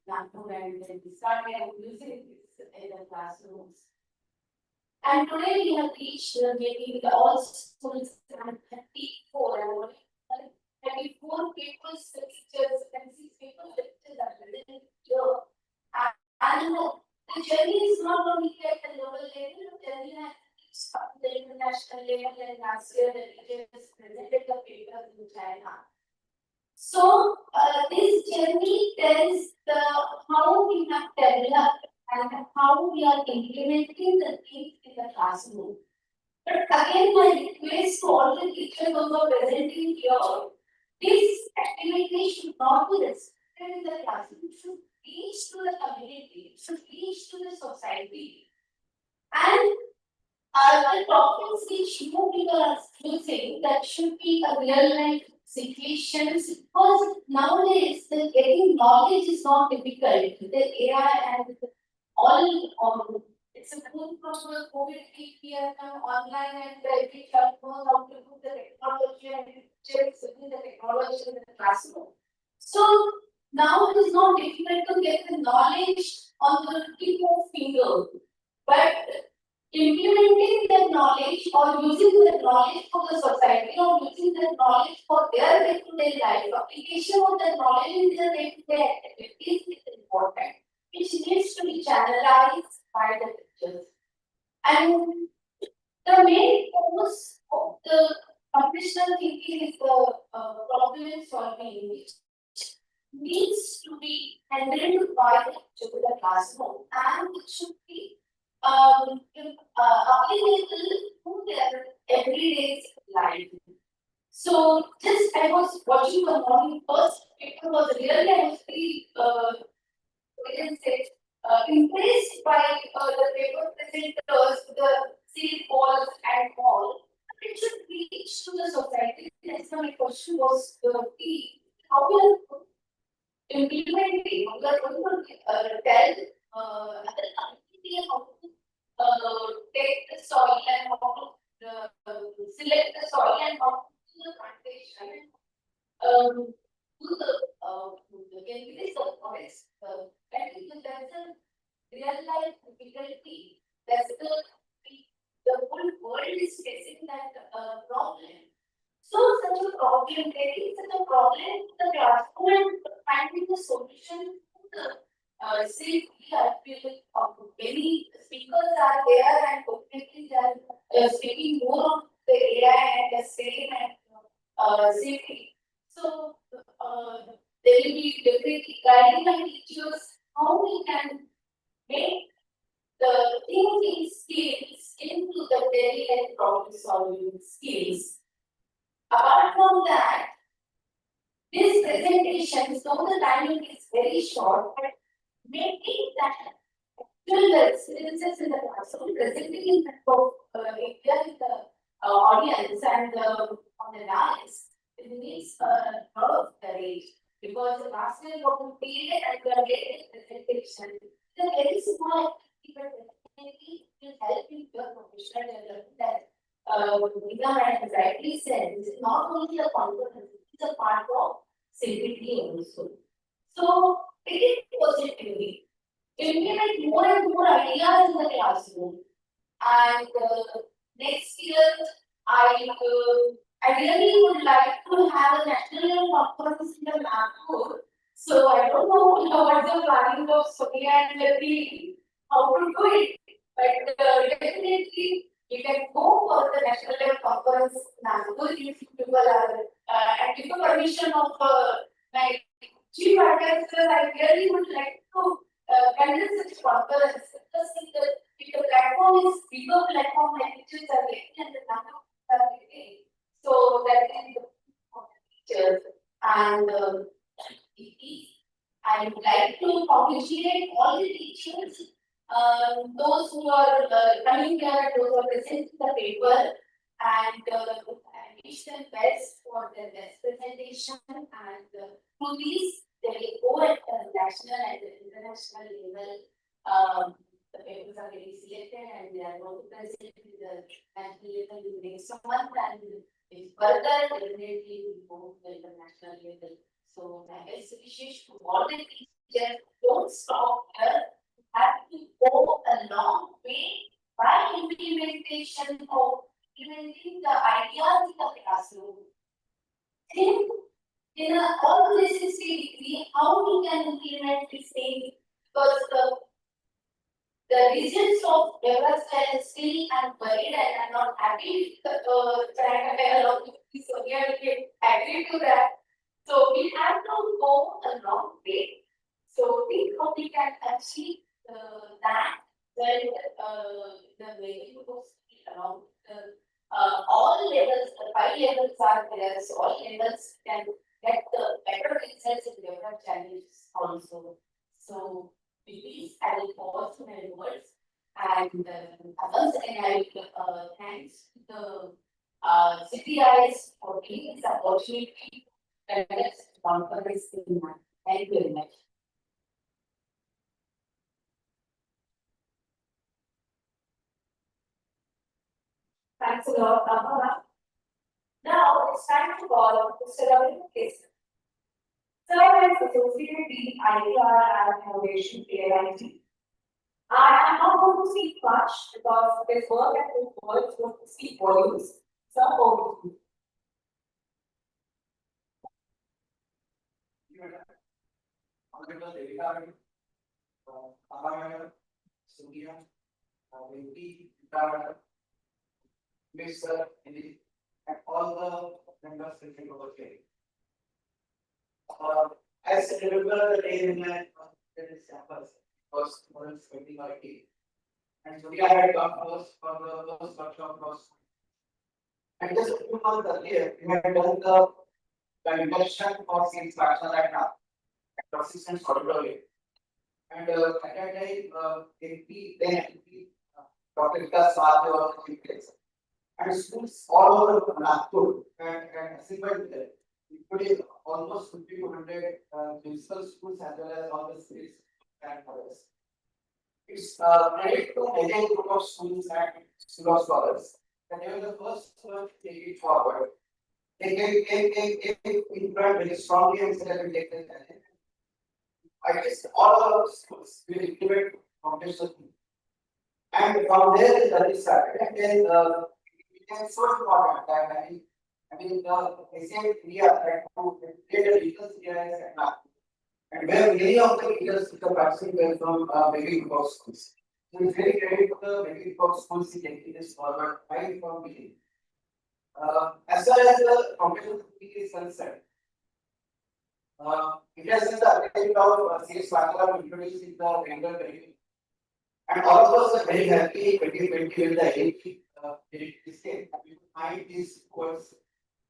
Nagpur and then we started using this in the classrooms. And today we have reached maybe with all students and 34 and 34 people, teachers, and 6 people lectures are present here. And the journey is not only at the local level, the journey has reached up to the international level, and last year the teachers presented the paper in China. So this journey tells the how we have developed and how we are implementing the things in the classroom. But again, my request to all the teachers who are presenting here, this activity should not be restricted in the classroom. It should reach to the community, it should reach to the society. And the topics which you people are using, that should be a real life situations, because nowadays the getting knowledge is not difficult. The AI and all it's a good from the COVID we are now online and every child knows how to do the technology and checks in the technology in the classroom. So now it is not difficult to get the knowledge on the tip of finger, but implementing the knowledge or using the knowledge for the society or using the knowledge for their day-to-day life, application of the knowledge in their day-to-day activities is important, which needs to be channelized by the teachers. And the main focus of the computational thinking is the problem solving, which needs to be handled by the teacher in the classroom, and it should be applicable to their everyday life. So, just I was watching the morning first paper was really I was very impressed by the paper presenters, the seed balls and all. It should reach to the society. That's my question was how we are implementing, we are going to tell other community how to take the soil and how to select the soil and how to do the plantation. Do the calculate the forest. And because that's a real life difficulty. That's the whole world is facing that problem. So such a problem, getting such a problem to the classroom and finding the solution to the say we are feeling many speakers are there and definitely they are speaking more on the AI and the same and safety. So they will be definitely guiding the teachers how we can make the thinking skills into the daily life problem solving skills. Apart from that, this presentation, though the timing is very short, but making that actual experiences in the classroom, presenting in front of the audience and on the dance, it needs a lot of courage because the last year of the period and we are getting presentation. It's a very small activity, but definitely will help in your professional development. Geeta has rightly said, this is not only a component, it's a part of safety also. So, take it positively. Implement more and more ideas in the classroom. And next year, I really would like to have a national conference in the Nagpur. So, I don't know what's the planning of Sonia and Devika, how to do it. But definitely, you can go for the national level conference Nagpur if people are and with the permission of my chief advisor, I really would like to conduct such conference because if the platform is bigger platform like teachers are getting and the number are getting, so that is the teachers and I would like to congratulate all the teachers, those who are coming here, those who are presenting the paper, and I wish them best for their best presentation. And through these, they will go at the national and the international level. The papers are getting selected, and they are going to present in the national level in the next month, and if further, definitely will go to the international level. So my best wishes to all the teachers, don't stop here. You have to go a long way by implementation of implementing the ideas in the classroom. Think in all 360 degree how we can implement this thing, because the results of development are still unburied, and I'm not happy with a lot of Sonia will agree to that. So we have to go a long way. So think how we can achieve that when the way to go around all levels, the 5 levels are there, so all levels can get the better results in different challenges also. So with this, I will pause my words, and once again I will thanks to the CTIs for giving this opportunity. Next conference in mind. Thank you very much. Thanks a lot, Abha. Now it's time to call Mr. Ramanujam. Sir is Associate Dean IR and Innovation AIT. I am not going to speak much because his work and his words will speak volumes. So over to you. Honorable Devika, Abha, Sonia, Geeta, Mr. and all the members sitting over here. As I remember the day when my campus was 2019, and Sonia had come first for the first workshop was. And just a few months earlier, we had done the induction for sales Pathshala and assistant auditorium. And at that time, Dr. Geeta was the place. And schools all over Nagpur and Azim, including almost 50 to 100 municipal schools as well as all the states and others. It's credit to Meghe group of schools and school of scholars. And they were the first to take it forward. They came in front very strongly and said that we take the challenge. I guess all our schools will implement computational thinking. And from there the journey started. And then it became so important that they said we are trying to create a regional CIS at Nagpur. And where many of the leaders took the vaccine were from Meghe group of schools. So it's very credit to the Meghe group of schools in taking this forward right from beginning. As far as the computational thinking is concerned, it has been the attempt of CS Pathshala introduced in the regular curriculum. And all of us are very happy 2020 with the this came. We find these words,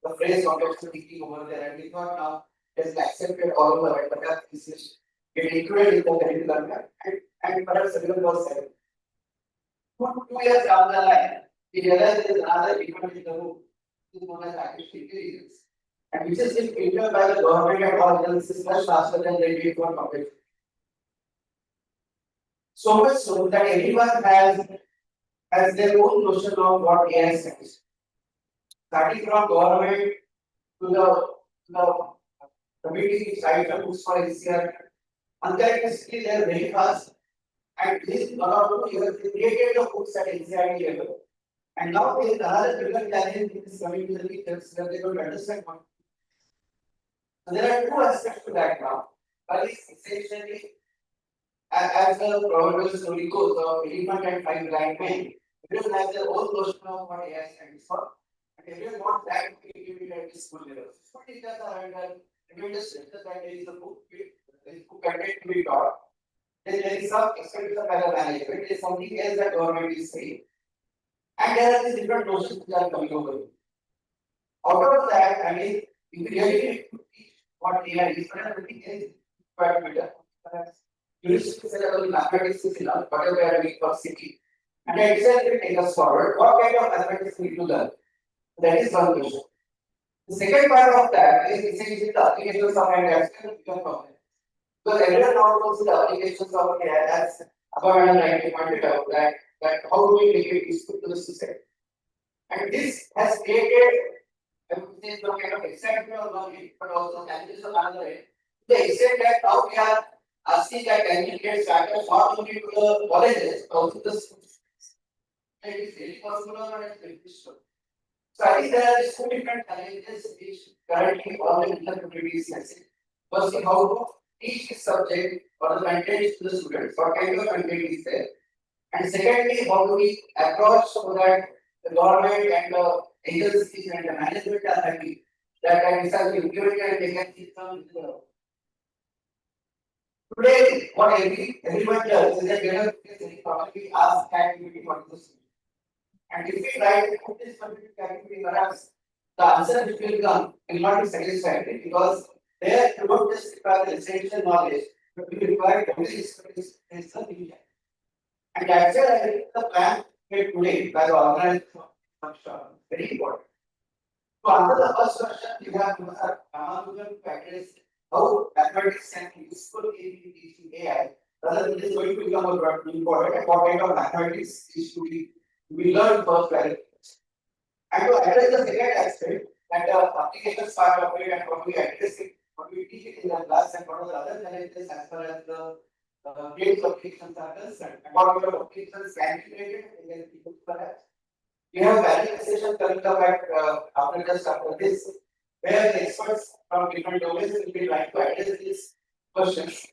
the phrase computational thinking over there, and we thought now it is accepted all over, but that this is included in the curriculum and perhaps everyone was said. 2 years down the line, we realized there is another event in the room, which is known as artificial intelligence. And which is implemented by the government and all agencies much faster than they do for public. So much so that everyone has their own notion of what AI is. Starting from government to the community side of books for NCR, uncharacteristically they are very fast. And this 1 or 2 years they created the books at NCR level. And now there is another bigger challenge which is coming to the teachers that they don't understand what. So there are 2 aspects to that now. One is essentially, as the proverbial story goes, the elephant and 5 blind men, everyone has their own notion of what AI stands for. And everyone wants that to be given at the school level. School teachers are under tremendous stress that there is a book content to be taught. Then there is some expectation by the management. There is something else that government is saying. And there are these different notions which are coming over. Out of that, I mean, if you really need to teach what AI is, but everything is quite better. You need to say that mathematics is enough, whatever we are doing for city. And I decided to take us forward. What kind of mathematics we need to learn? That is one question. The second part of that is essentially the applications of AI that's going to become problem. Because everyone now knows the applications of AI as Abha and rightly pointed out that how do we make it useful to the society? And this has created, I would say, some kind of excitement of learning, but also challenges of another end. To the extent that now we are asking that candidates factors not only to the colleges, but also the schools. And it is very possible or it is very difficult. So I think there are two different challenges which currently all the communities are facing. Firstly, how to teach this subject or the content to the students, what kind of content is there? And secondly, how do we approach so that the government and the agencies and the management are happy that I decided to implement and they can see some. Today, what everyone does is that whenever there is any problem, we ask activity for the student. And if we try to put this particular activity, perhaps the answer which will come will not be satisfactory because there you don't just require the essential knowledge, but we require domain expertise and something. And that's why I think the plan made today by the organization of very important. To answer the first question, we have Ramanujam to address how mathematics can be useful in teaching AI, rather than just going to become a important and what kind of mathematics is to be learned first. And to address the second aspect, that the applications part of it and how we address it, what we teach it in the class, and what are the other challenges as far as the games applications are concerned, and what kind of applications can be created and people perhaps. We have value session coming up at after this, where the experts from different domains will be trying to address these questions.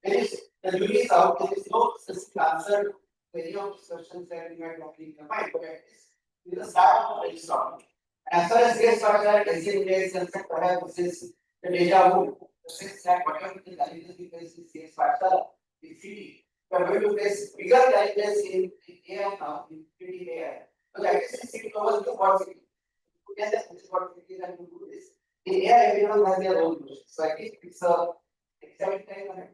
There is the jury is out, there is no specific answer to any of these questions that we might not be in mind, but at least this is the start of the brainstorming. As far as case starts are Azim is concerned, perhaps this is the deja vu, the sense that whatever the challenges we face in CS Pathshala, in CD, we are going to face bigger challenges in AI now, in 3D AI. So that is the city covers the what city. Yes, this is what cities are going to do this. In AI, everyone has their own rules. So I think it's a exciting time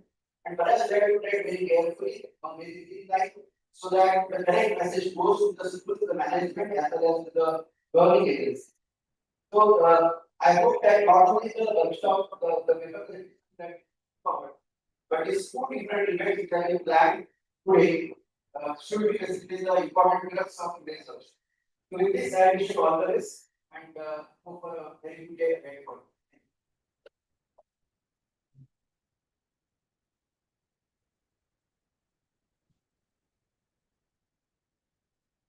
and perhaps they have to tread very carefully on very like so that the correct message goes to the management as well as to the governing agency. So I hope that not only the workshop, the paper that forward, but these two different events that you plan today should be basically the important pillars of research. So with this, I wish you all the best and hope for a very good day ahead for you.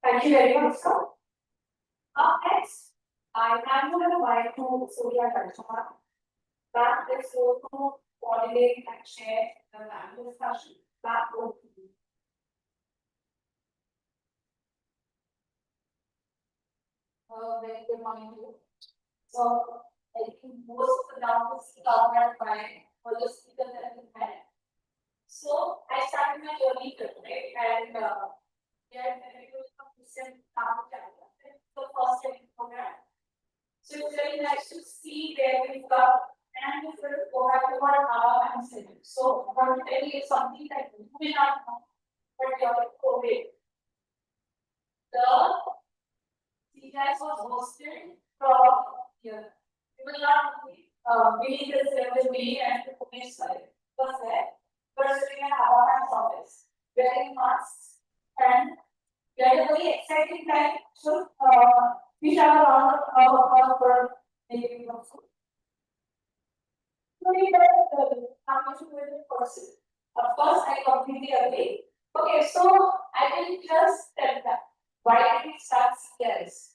Thank you very much, sir. Up next, I hand over the mic to Sonia Garcha. That is so to coordinate and share the panel discussion. That will be. Very good morning to you. So, I think most of the doubts covered by all the speakers that we had. So, I started my journey today and we are very good consistent the first training program. So, it's very nice to see where we've got and we will go back to our Abha and Azim. So, I want to tell you something that you may not know, but you're COVID. The CTAS was hosted from here. You will not believe this with me and the police side. Was there? First, we have Abha's office, wearing masks, and we had a very exciting time. So, we have a lot of for making of food. So, we were how much we were the person. Of course, I completely agree. Okay, so I will just tell that. Why did we start CTAS?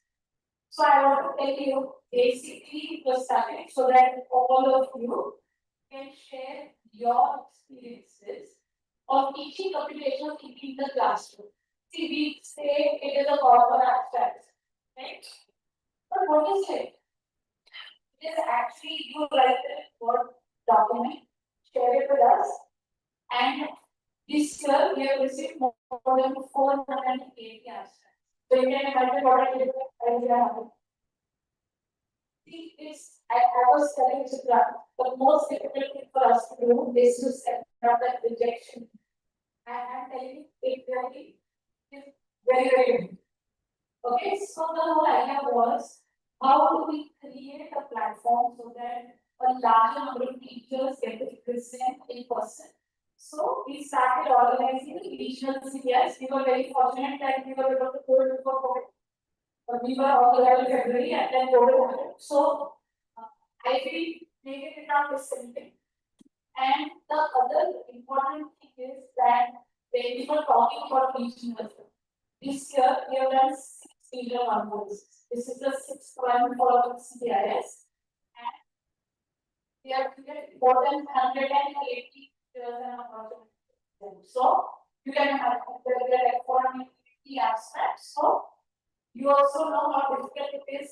So I want to tell you basically the starting so that all of you can share your experiences of teaching computational thinking in the classroom. See, we say it is a corporate abstract, right? But what is it? It is actually you write the Word document, share it with us, and this year we have received more than 480 abstracts. So you can imagine what I did. See, it's, I was telling Chitra, the most difficult thing for us to do is to set up that rejection. And I'm telling you, it really is very, very good. Okay, so the whole idea was how do we create a platform so that a larger number of teachers get to present in person. So we started organizing the regional CBS. We were very fortunate that we were able to go before COVID. But we were all together in February and then COVID happened. So I feel make it not the same thing. And the other important thing is that when we were talking about regional, this year we have done 6 regional conferences. This is the 6th one for CBIS. And we have created more than 180 so you can have like 480 abstracts. So you also know how difficult it is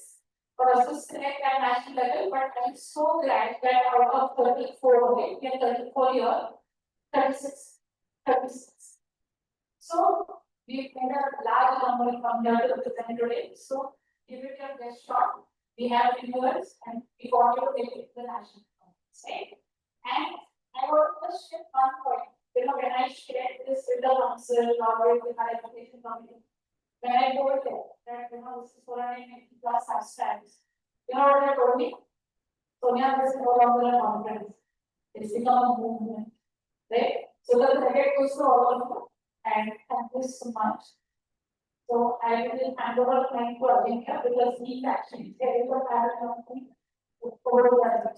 for us to select at national level, but I'm so glad that out of 34 of it, we have 34 here, 36. So we made a large number from here to present today. So give it your best shot. We have reviewers and we want you to take it to the national conference, right? And I want to shift one point. You know, when I shared this with the council or with my education committee, when I told them that this is 480 plus abstracts, you know what they told me? Sonia, this is no longer a conference. It's become a movement. Right? So the credit goes to all of you and thank you so much. So I will hand over the mic to Azim because he's actually able to have something over the other.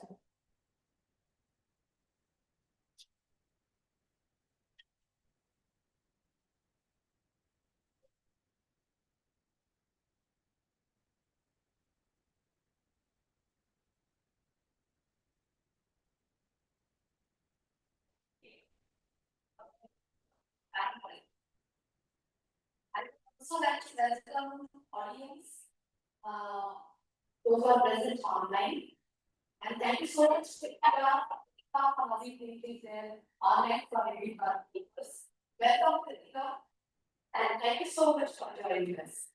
So like to welcome audience, those who are present online, and thank you so much to Devika from Azim is there online for everyone. Welcome Devika, and thank you so much for joining us.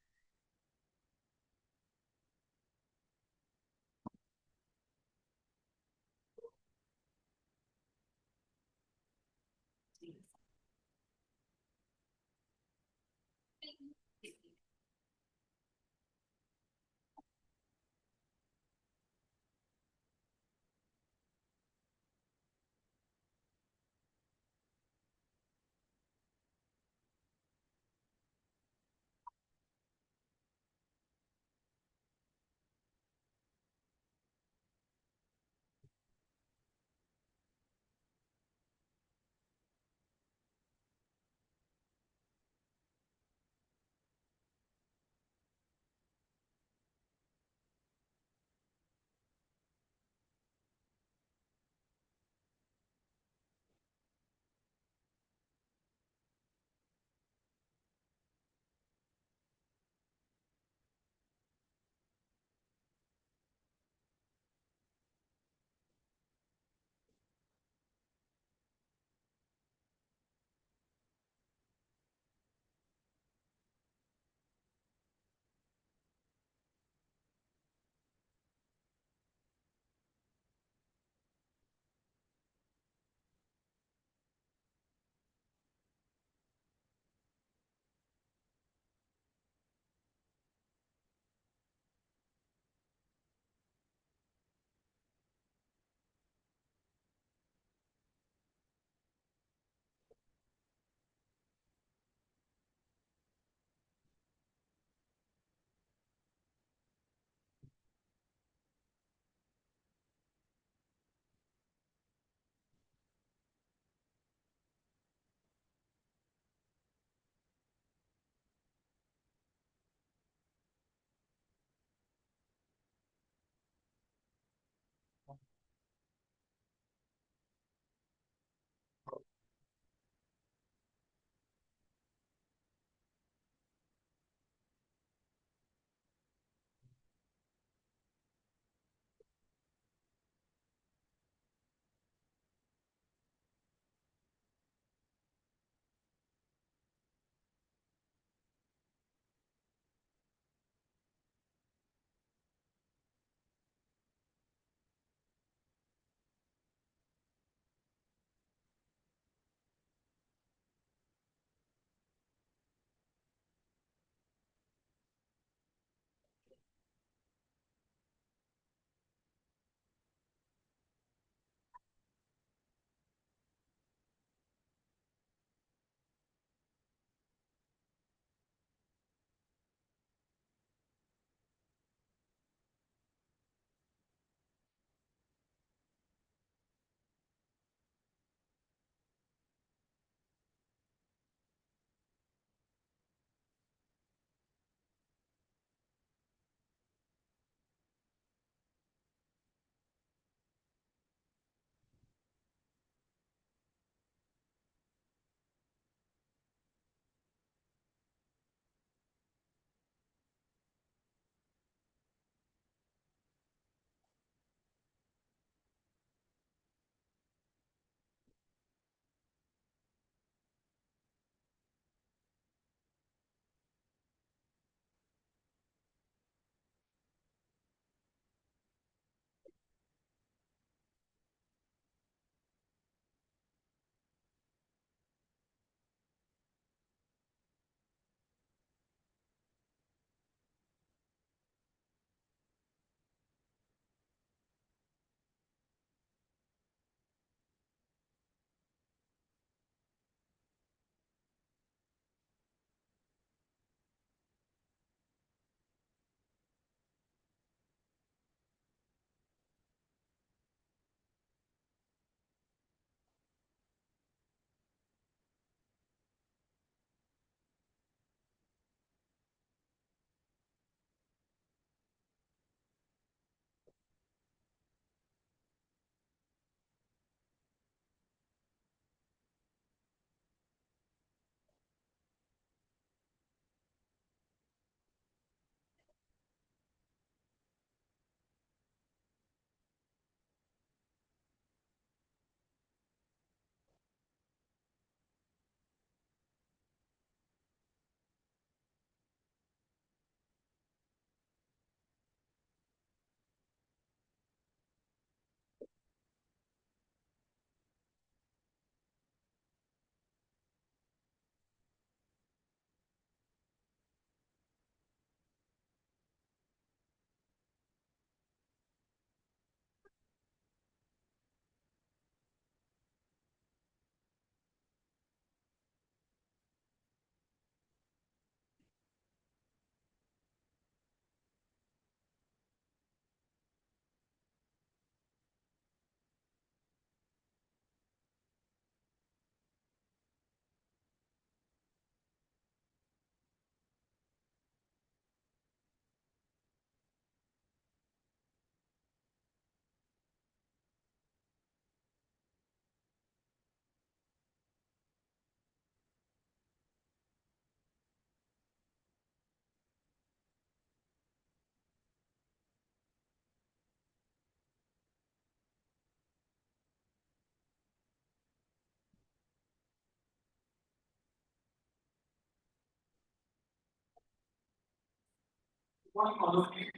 One follow me.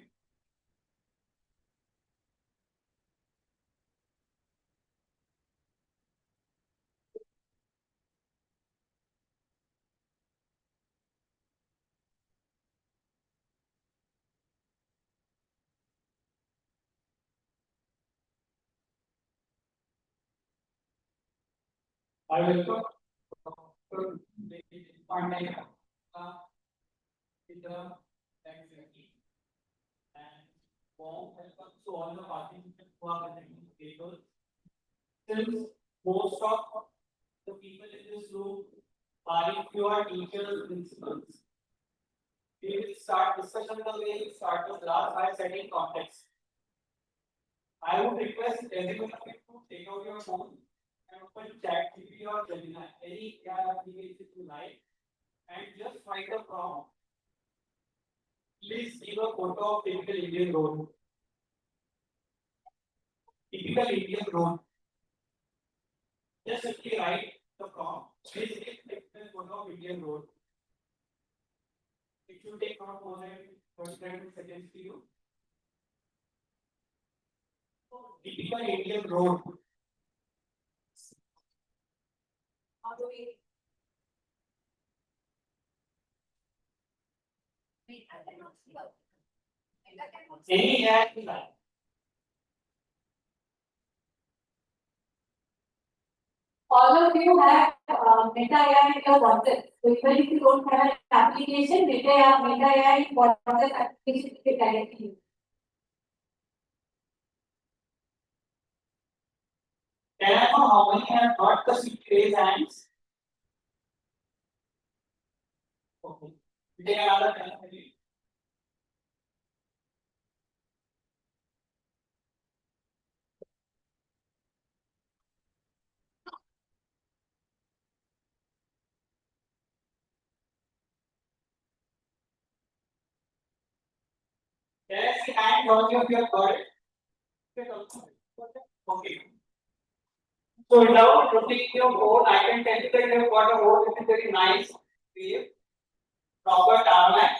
I welcome Dr. Pandey in the activity and warm welcome to all the participants who are attending the paper. Since most of the people in this room are if you are teachers, principals, we will start discussion the way we start the class by setting context. I would request everyone of you to take out your phone and open ChatGPT or Gemini, any AI application you like, and just write a prompt. Please give a photo of typical Indian road. Typical Indian road. Just simply write the prompt. Please take a typical photo of Indian road. It should take not more than 45 seconds to you. Typical Indian road. How do we? Any AI you like. All of you have Meta AI in your WhatsApp. So even if you don't have an application, Meta AI WhatsApp application will directly use. Can I know how many have got the six raise hands? Okay. We take another 10 minutes. Can I see hand how many of you have got it? Okay. So without looking your board, I can tell you that you have got a board which is very nice, clear, proper timeline,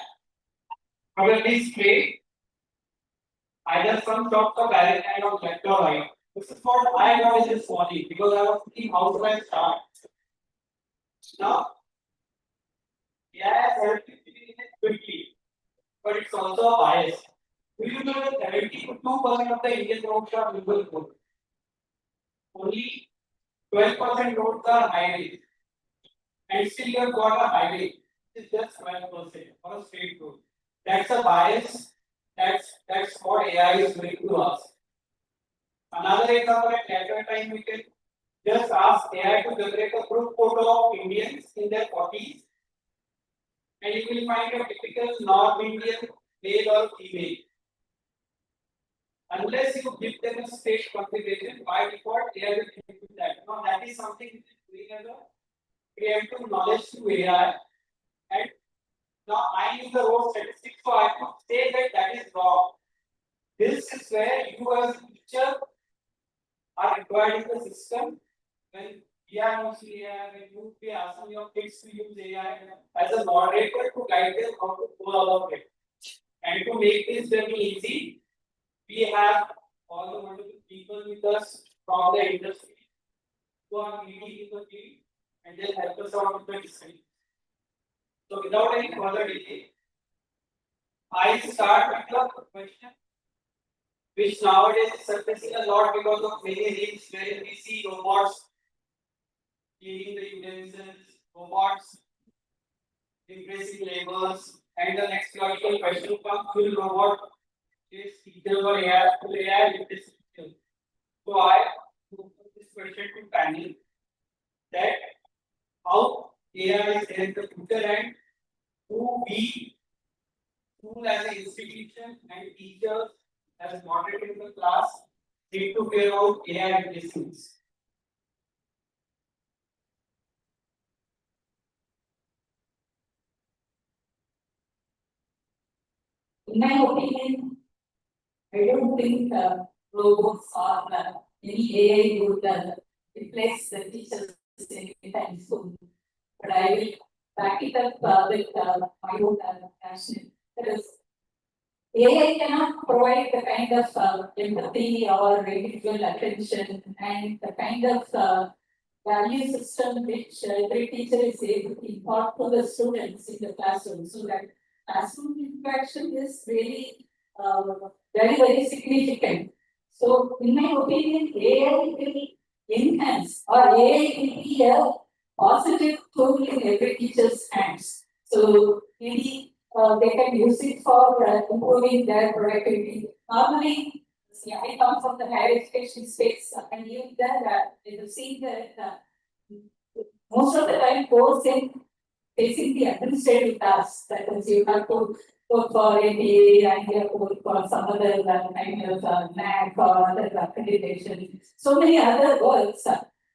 probably straight, either some sort of direct line or left or right. This is what I got in this morning because I was thinking how do I start. Now, yes, everything is quickly, but it's also a bias. Do you know that 72% of the Indian roads are rural roads? Only 12% roads are highways. And still you have got a highway. It's just 12% or a straight road. That's a bias. That's what AI is doing to us. Another example at later time we can just ask AI to generate a group photo of Indians in their 40s, and you will find a typical North Indian male or female. Unless you give them a state configuration, by default AI will give you that. Now that is something which is doing as a preemptive knowledge to AI. And now I use the road statistics, so I could say that that is wrong. This is where you as a teacher are required in the system. When we are using AI, when you be asking your kids to use AI as a moderator to guide them how to go about it. And to make this very easy, we have all the wonderful people with us from the industry who are leading in the field and they'll help us out with the discussion. So without any further delay, I start with the question, which nowadays is surfacing a lot because of many reels where we see robots cleaning the utensils, robots replacing labors, and the next logical question comes: will robot is teacher or AI? Will AI replace teacher? So I put this question to panel that how AI is in the future and who we, school as an institution and teachers as moderator in the class need to figure out AI replacements. In my opinion, I don't think robots or any AI would replace the teachers anytime soon. But I will back it up with my own passion. That is, AI cannot provide the kind of empathy or individual attention and the kind of value system which every teacher is able to impart to the students in the classroom. So that classroom interaction is really very, very significant. So in my opinion, AI will enhance or AI will be a positive tool in every teacher's hands. So maybe they can use it for improving their productivity. Normally, see, I come from the higher education space, and you that you see that most of the time goes in facing the administrative tasks. That is, you have to go for APA and you have to go for some other kind of NAC or other accreditation. So many other works.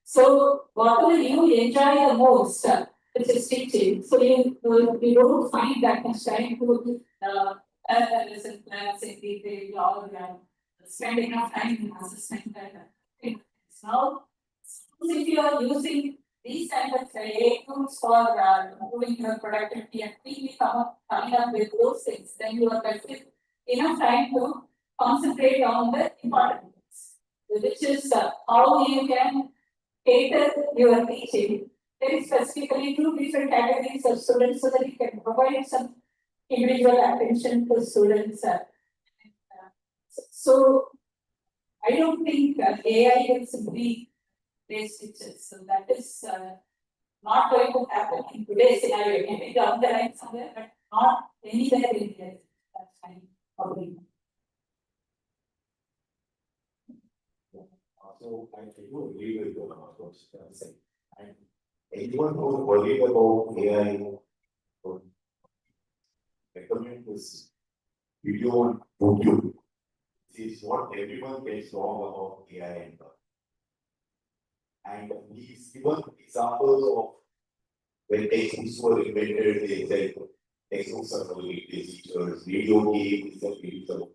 So whatever you enjoy the most, which is teaching, so you don't find that much time to have a lesson plans in detail or spend enough time in assessment and things. Now, if you are using these kind of AI tools for improving your productivity and quickly coming up with those things, then you are left with enough time to concentrate on the important things, which is how you can cater your teaching very specifically to different categories of students so that you can provide some individual attention to students. So I don't think AI will simply replace teachers. So that is not going to happen in today's scenario. Maybe down the line somewhere, but not anywhere in here. That's fine. Okay. So I do agree with what was saying. And anyone who is worried about AI would recommend this video on YouTube. This is what everyone gets wrong about AI and he's given examples of when textbooks were invented, they said textbooks are for teachers, video game is a field of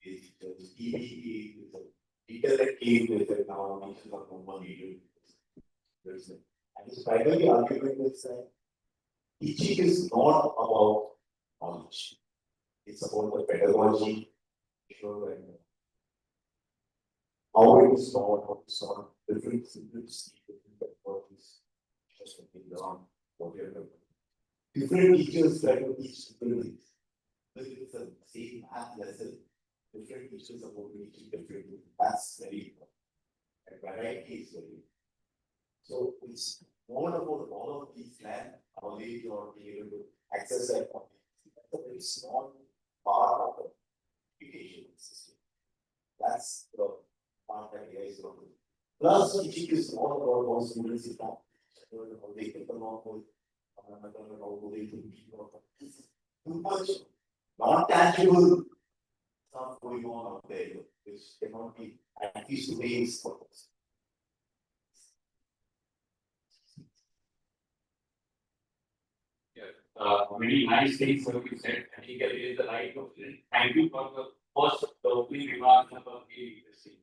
teachers, TV game is a internet game is a now teachers are no more needed. And his primary argument is that teaching is not about knowledge. It's about the pedagogy, and how it is taught, how it's taught, different pedagogies, just on whatever. Different teachers try to teach different things. But it's the same math lesson. Different teachers are going to teach different things. That's very important. And variety is very important. So it's more about all of these land knowledge or being able to access that knowledge. That's a very small part of the education system. That's the part that AI is going to do. Plus, teaching is all about how students is not how they get along with how they think too much non-tangible stuff going on out there, which cannot be at least today's purpose. Very nice things that you said. I think it is the right question. Thank you for the first opening remarks about the literacy.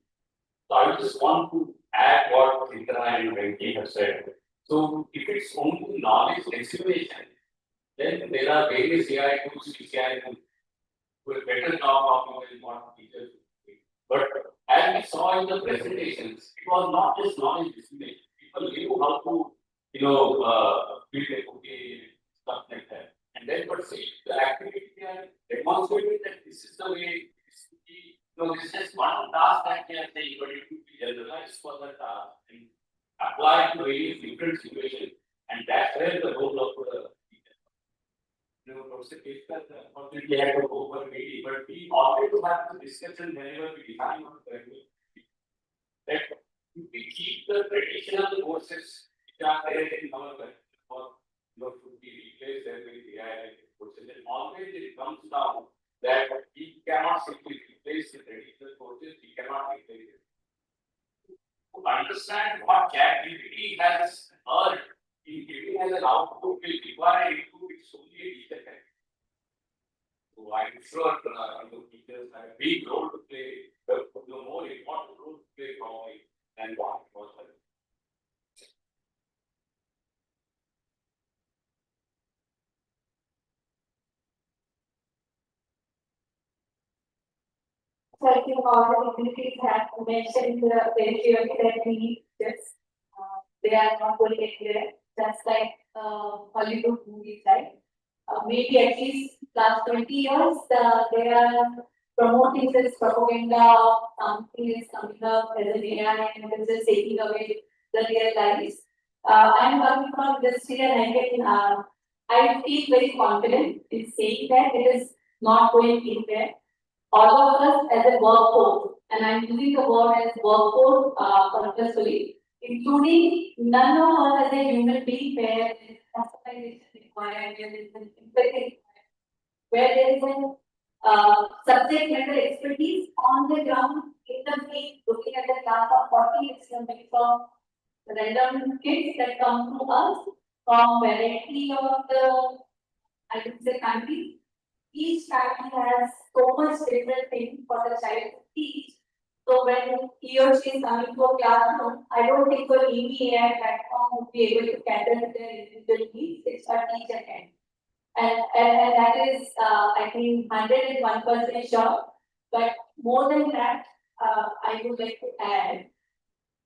So I just want to add what Geeta and Premji have said. So if it's only knowledge excavation, then there are various AI tools which can do a better job of what teachers do. But as we saw in the presentations, it was not just knowledge excavation. People knew how to, build a cookie, stuff like that. And then, but see, the activity they are demonstrating that this is the way this could be, this is just one task that they are saying, but it could be generalized for the task and applied to various different situations. And that's where the role of the teacher. Unfortunately, I had to go over maybe, but we always have this discussion whenever we define on curriculum. That we keep the traditional courses which are there in our curriculum or should be replaced with AI courses. And always it comes down that we cannot simply replace the traditional courses, we cannot replace it. To understand what ChatGPT has earned in giving as an output will require input, it's only a teacher can. So I'm sure the teachers have a big role to play, the more important role to play probably than what it was. So I think all the communities have mentioned very clearly that we need this. They are not going anywhere, just like Hollywood movies, right? Maybe at least last 20 years, they are promoting this propaganda of something is coming up as an AI and it is just taking away the real lives. I'm coming from this year and I feel very confident in saying that it is not going anywhere. All of us as a workforce, and I'm using the word as workforce purposefully, including none of us as a human being where there is customization required, where there is an empathy required, where there is a subject matter expertise on the ground in the field, looking at the class of 40 it's coming from random kids that come to us from variety of the, I would say, countries. Each family has so much different things for the child to teach. So when he or she is coming to a classroom, I don't think so any AI platform would be able to cater to their individual needs. It's a teacher can. And that is, I think, 101% sure. But more than that, I would like to add,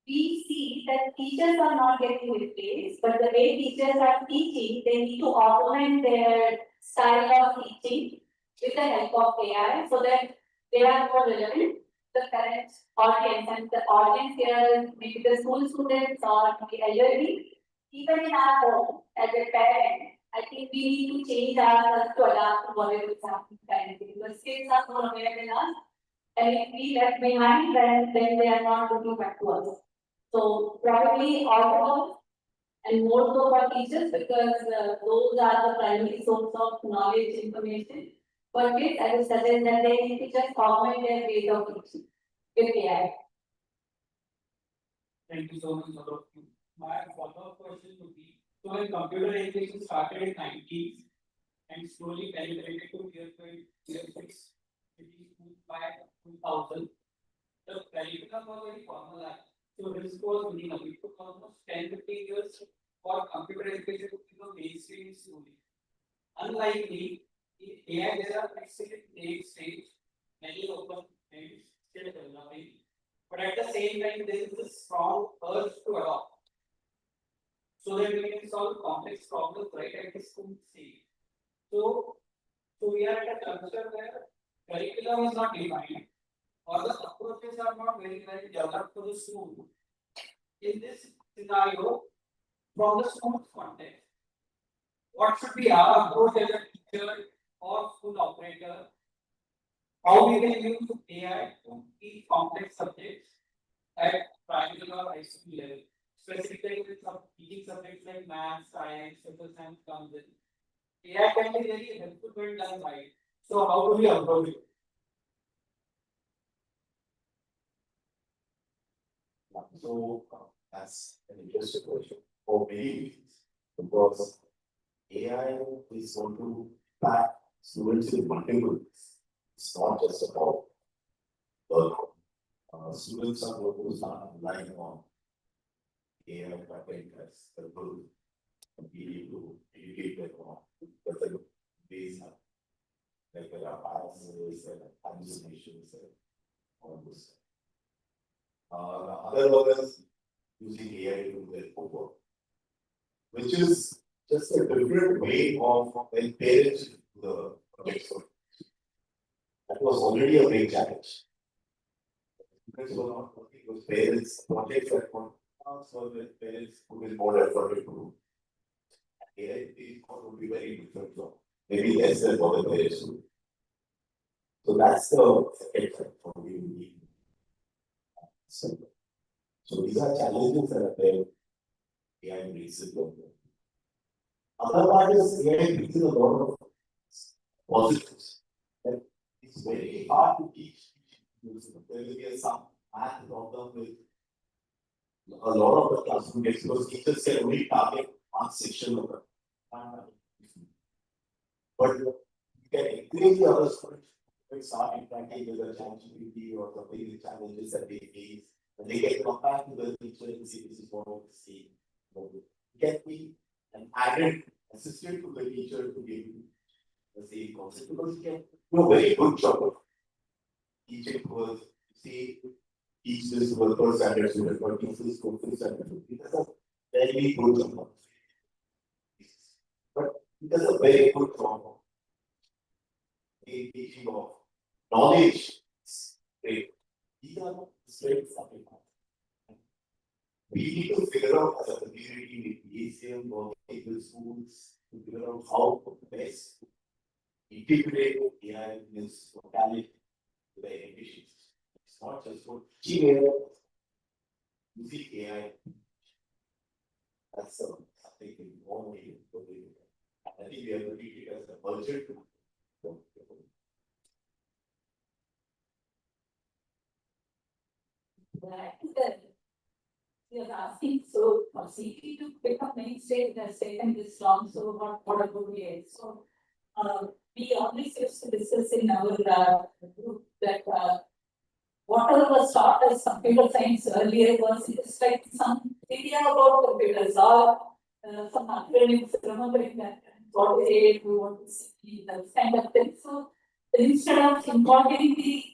we see that teachers are not getting replaced, but the way teachers are teaching, they need to augment their style of teaching with the help of AI so that they are more relevant to the current audience. And the audience here, maybe the school students or maybe elderly, even in our home as a parent, I think we need to change ourselves to adapt to whatever is happening currently. Because kids are more aware than us. And if we left behind, then they are not looking back to us. So probably all of us and more so for teachers because those are the primary source of knowledge information. For kids, I would suggest that they need to just augment their ways of teaching with AI. Thank you so much, Gaurav. My follow-up question would be, so when computer education started in 90s and slowly penetrated to year 6, by 2000, the curriculum was very formalized. So this was within it took almost 10-15 years for computer education to become mainstream slowly. Unlikely, in AI there are excellent late stage, many open ends still developing, but at the same time there is a strong urge to adopt. So that we can solve complex problems right at the school stage. So we are at a juncture where curriculum is not defined or the approaches are not very well developed for the school. In this scenario, from the school's context, what should be our approach as a teacher or school operator? How we can use AI to teach complex subjects at primary or high school level, specifically with some teaching subjects like math, science, social science comes in. AI can be very helpful when done right. So how do we approach it? So that's an interesting question for many reasons. Because AI is going to impact students in multiple ways. It's not just about the students are going to start relying on AI pattern as the tool and be able to educate them on the ways like there are biases and hallucinations and all this. Other one is using AI to do their homework, which is just a different way of when parents do the projects. That was already a big challenge. Because were not working with parents, projects that were so that parents put in more effort into. AI would be very different from maybe less than what the parents do. So that's the second thing for me. So these are challenges that are there. AI brings it over. Other part is AI brings in a lot of positives. That it's very hard to teach. There will be some math problem with a lot of the classroom gets because teachers can only target one section of it. But you can encourage the other students to start interacting with the ChatGPT or the challenges that they face. And they can come back to the teacher and see this is what I see. It can be an added assistant to the teacher to be able to the same concept because he can do a very good job of each it was, say, each this worker standard student or teach this worker standard student. It has a very good job. But it has a very good job. A teaching of knowledge. Great. These are straight something. We need to figure out as a community with ACM or able schools to figure out how to best integrate AI in this locality to the education system. It's not just for using AI. That's something we all need to do. I think we have to treat it as a budget. You're asking, so for CT to become mainstream, it has taken this long, so what about it? So, we always used to discuss in our group that whatever was taught as computer science earlier was just like some idea about computers or some acronyms, remembering that what is it, we want to see, that kind of thing. So instead of importing the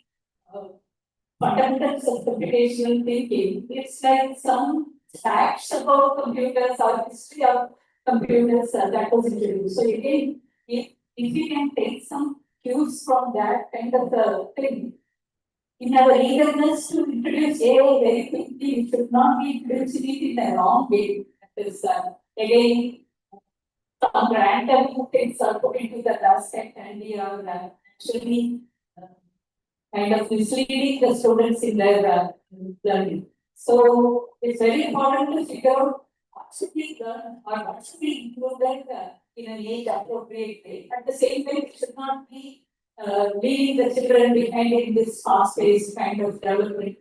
fundamentals of computational thinking, it's like some facts about computers or history of computers that was introduced. So again, if we can take some cues from that kind of thing, in our eagerness to introduce AI very quickly, we should not be introducing it in the wrong way. Because again, some random things are put into the basket and we are actually kind of misleading the students in their learning. So it's very important to figure out what should be done or what should be included in an age appropriate way. At the same time, it should not be leaving the children behind in this fast-paced kind of development.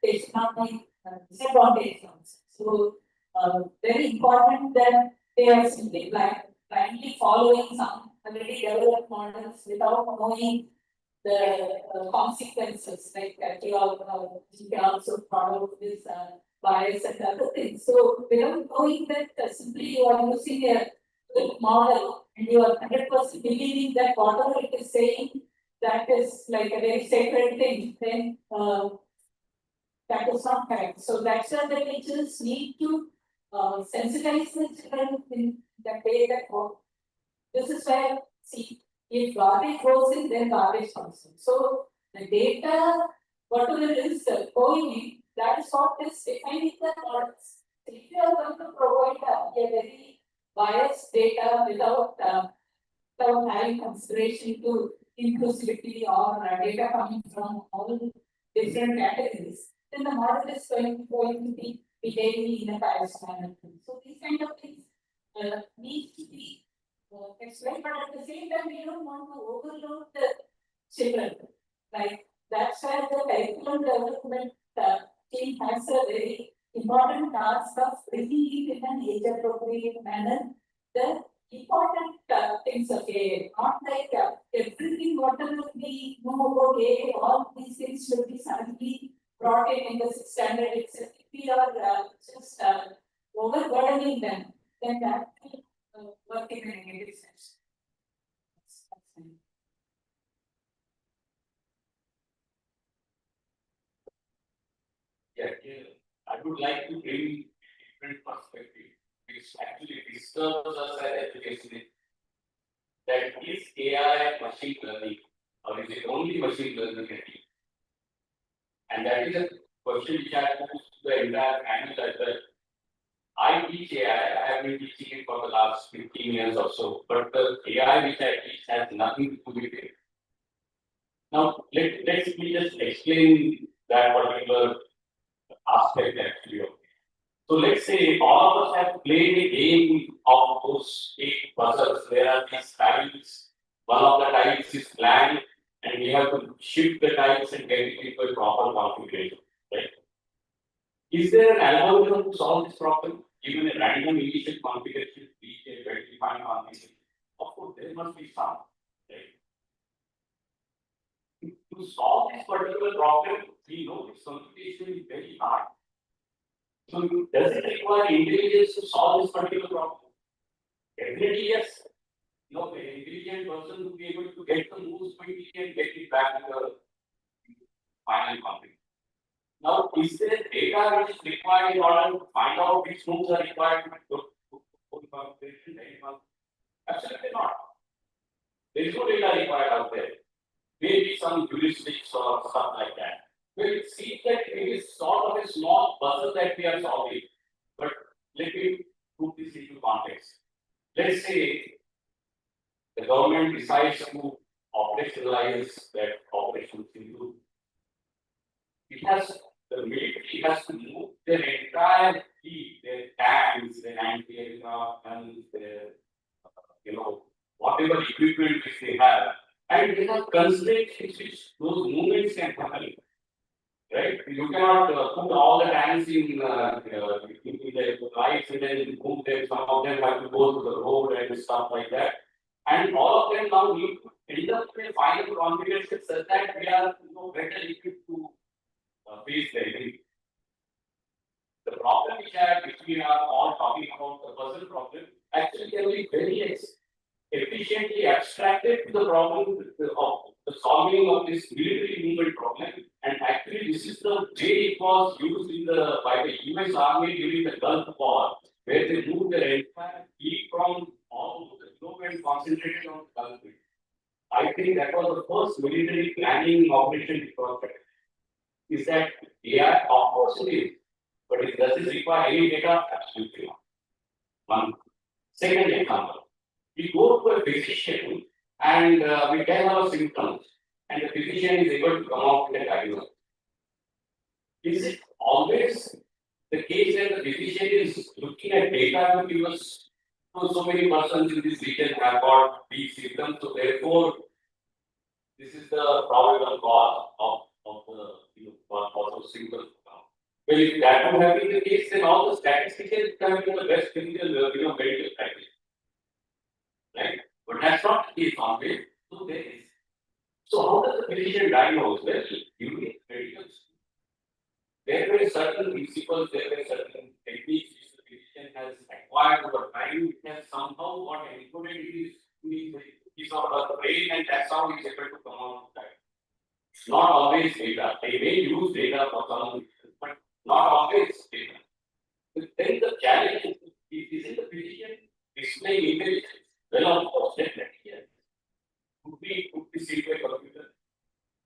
They should not be disadvantaged. So very important that they are simply blindly following some already developed models without knowing the consequences, like you can also follow this bias and other things. So without knowing that simply you are using a good model and you are 100% believing that whatever it is saying, that is like a very sacred thing, then that is not correct. So that's why the teachers need to sensitize the children in the way that this is where, see, if garbage goes in, then garbage comes in. So the data, whatever is going in, that is what is defining the models. If you are going to provide a very biased data without having consideration to inclusivity or data coming from all different categories, then the model is going to be behaving in a biased manner. So these kind of things need to be explained, but at the same time, we don't want to overload the children. Like that's where the curriculum development team has a very important task of bringing it in an age-appropriate manner. The important things of AI, not like everything whatever we know about AI, all these things should be suddenly brought in the 6th standard itself. If we are just overburdening them, then that will work in a negative sense. Yeah, I would like to bring a different perspective, which actually disturbs us as educationists. That is AI machine learning, or is it only machine learning? And that is a question which I posed to the entire panel as well. I teach AI, I have been teaching it for the last 15 years or so, but the AI which I teach has nothing to do with it. Now, let me just explain that particular aspect actually of it. So let's say all of us have played a game of those 8 puzzles. There are these tiles. One of the tiles is blank, and we have to shift the tiles and get it into a proper configuration. Right? Is there an algorithm to solve this problem? Given a random initial configuration, reach a well-defined configuration. Of course, there must be some. Right? To solve this particular problem, we know this computation is very hard. So does it require intelligence to solve this particular problem? Definitely yes. You know, the intelligent person will be able to get the moves quickly and get it back to the final conflict. Now, is there data which is required in order to find out which moves are required to configuration? Absolutely not. There is no data required out there. Maybe some heuristics or stuff like that. Well, it seems that it is sort of a small puzzle that we are solving. But let me put this into context. Let's say the government decides to operationalize that operations into. It has the military has to move their entire fleet, their tanks, their anti-aircraft guns, their whatever equipment which they have, and there are constraints which those movements can happen. Right? You cannot put all the tanks in the lights and then move them. Some of them have to go to the road and stuff like that. And all of them now need to end up in a final configuration such that we are better equipped to face the enemy. The problem which we are all talking about, the puzzle problem, actually can be very efficiently abstracted to the problem of the solving of this military movement problem. And actually, this is the way it was used by the US Army during the Gulf War, where they moved their entire fleet from all over the globe and concentrated on the Gulf. I think that was the first military planning operation project. Is that AI? Of course it is. But does it require any data? Absolutely not. One. Second example. We go to a physician and we tell our symptoms, and the physician is able to come out with a diagnosis. Is it always the case that the physician is looking at data to give us so many persons in this region have got these symptoms, so therefore this is the probable cause of the those symptoms? Well, if that would have been the case, then all the statisticians can be the best clinical medical practice. Right? But that's not the case always. So there is. So how does the physician diagnose? Well, during medical school, there were certain principles, there were certain techniques which the physician has acquired over time, which has somehow got encoded in his or her brain, and that's how he's able to come out with that. It's not always data. They may use data for some reason, but not always data. But then the challenge is in the physician displaying intelligence. Well, of course, definitely, yes. Could we see to a computer?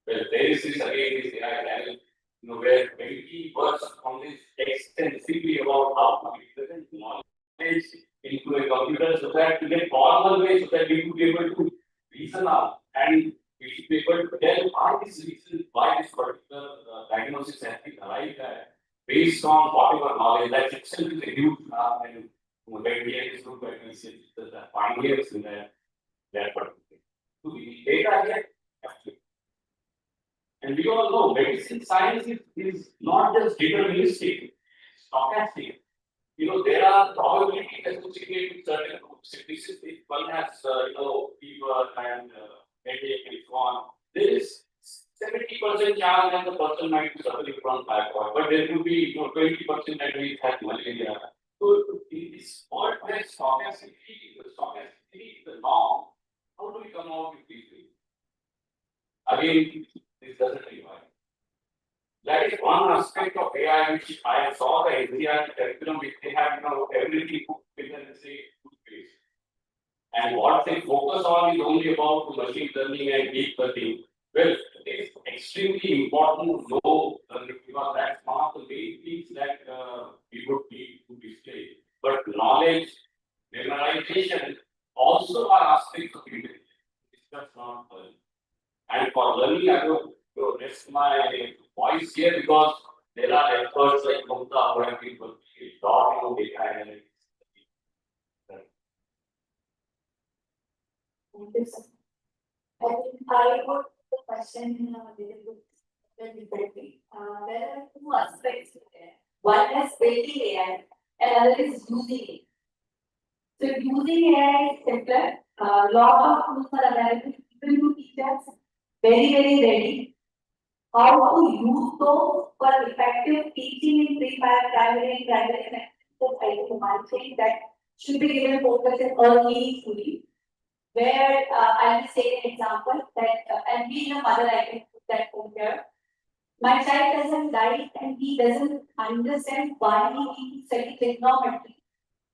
Well, there is this again, this AI challenge, where Premji works on this extensively about how to represent knowledge into a computer so that we get formal way so that we could be able to reason out and we should be able to tell why this particular diagnosis has been arrived at based on whatever knowledge. That itself is a huge and Premji is good at the pioneers in that particular thing. So the data here, absolutely. And we all know medicine science is not just deterministic, stochastic. There are probabilities associated with certain groups. If one has, fever and headache and so on, there is 70% chance that the person might be suffering from typhoid, but there could be 20% that he has malaria. So in this world where stochasticity is the norm, how do we come out with these things? Again, this doesn't require. That is one aspect of AI which I saw the NCERT curriculum which they have everything put within the same space. And what they focus on is only about machine learning and deep learning. Well, it is extremely important to know because that's one of the main things that we would need to display. But knowledge, memorization also are aspects of intelligence. It's just not learning. And for learning, I will rest my voice here because there are experts like Geeta who have been working on data analytics. Thank you, sir. I think I put the question in a little differently. There are two aspects there. One is building AI, and other is using it. So using AI is simpler. Lot of tools are available even to teachers. Very, very ready. How to use those for effective teaching in primary sector. I think one thing that should be given focus in early schooling. Where I will say an example that, and being a mother, I can put that over here. My child doesn't like and he doesn't understand why he needs to study trigonometry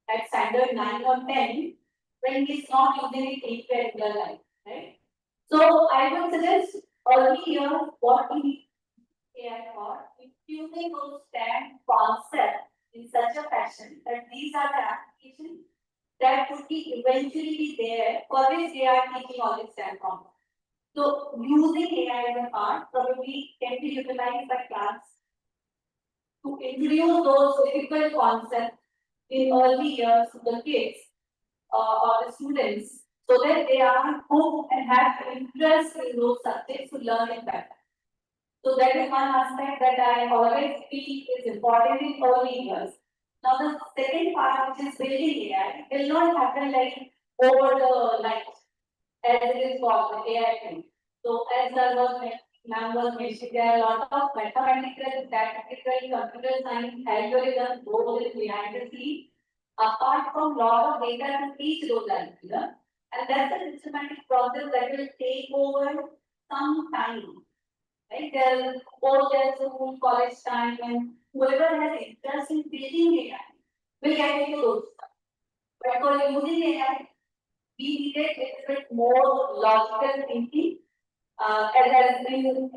at standard 9 or 10 when he's not using it in regular life, right? So I would suggest early years what we need for infusing those STEM concepts in such a fashion that these are the applications that would be eventually be there for which they are teaching all these STEM concepts. So using AI as a part probably can be utilized by class to introduce those difficult concepts in early years to the kids or the students so that they are hooked and have interest in those subjects to learn it better. So that is one aspect that I always feel is important in early years. Now the second part, which is building AI, will not happen like over the night, as it is called the AI thing. So as the ma'am was mentioning, there are a lot of mathematical, statistical, computer science, algorithms, those behind the scenes. Apart from lot of data to teach those algorithms, and that's a systematic process that will take over some time. Right? There's post their school, college time, and whoever has interest in building AI will get into those stuff. But for using AI, we needed a little bit more logical thinking. As in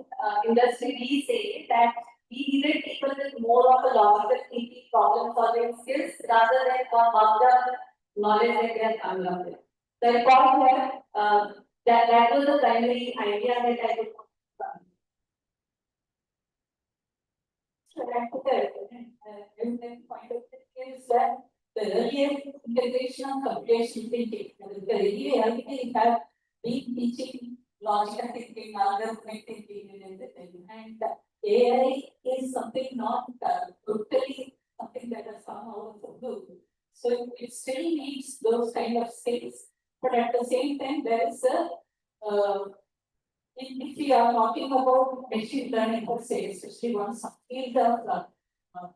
industry, we say that we needed people with more of a logical thinking, problem solving skills rather than the knowledge that they are coming up with. So I thought that was the primary idea that I would. So I put a point of view is that the earlier integration of computational thinking, the reality have been teaching logical thinking, algorithmic thinking, and everything. And AI is something not totally something that has come out of the blue. So it still needs those kind of skills, but at the same time, there is a if we are talking about machine learning per se, especially once field of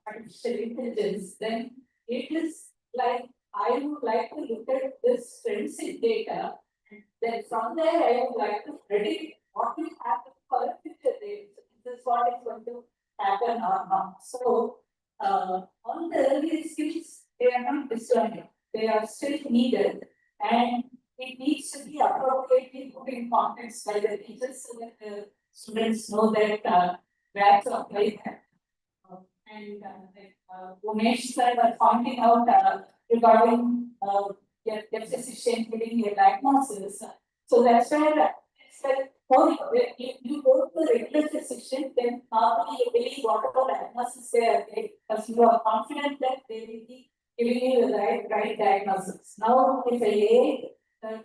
artificial intelligence, then it is like I would like to look at this forensic data, and then from there I would like to predict what will happen for a future day. This is what is going to happen or not. So all the early skills they are not discerning, they are still needed, and it needs to be appropriately put in context by the teachers so that the students know that where to apply that. And Umesh sir was pointing out regarding your physician giving a diagnosis. So that's where it's like, you go to the regular physician, then normally you believe whatever diagnosis they are giving, because you are confident that they will be giving you the right diagnosis. Now, if a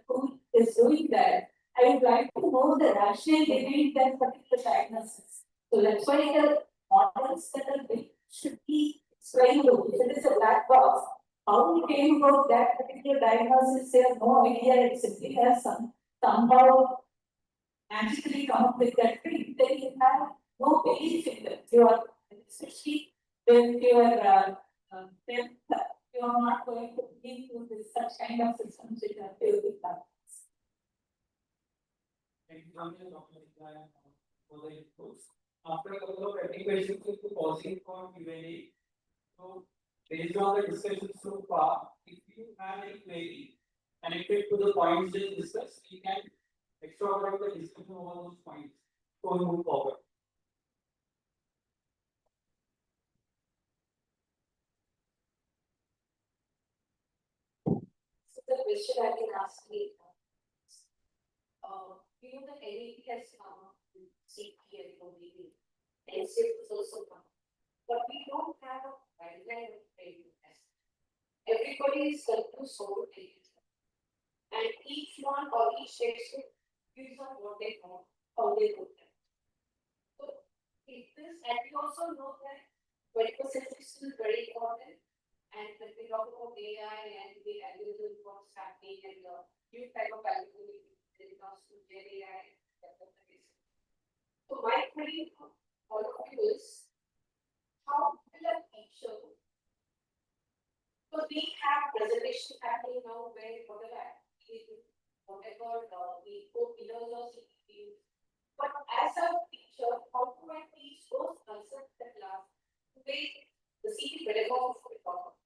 who is doing that, I would like to know the rationale behind that particular diagnosis. So that's why the models that are built should be explained. If it is a black box, how we came about that particular diagnosis, they have no idea. It simply has somehow magically come up with that thing. Then you have no belief in that. You are, especially when you are you are not going to give you this such kind of systems which are built with that. After a couple of questions, to pausing for Q&A. So, based on the discussion so far, if you have any query connected to the points just discussed, you can extrapolate the discussion over those points before we move forward. So the question I can ask me, you know, the NAP has come up with CP and ODB, and SIP has also come, but we don't have a guideline of training test. Everybody is confused so things, and each one or each section gives up what they want, how they put them. So if this, and we also know that 20% is still very important. And when we talk about AI and the algorithm, what's happening and the new type of algorithm when it comes to Gen AI, so my query for all of you is, how will a teacher, so we have presentation happening now where whatever we go pillars or CPUs, but as a teacher, how do I teach those way the CP pedagogy is taught.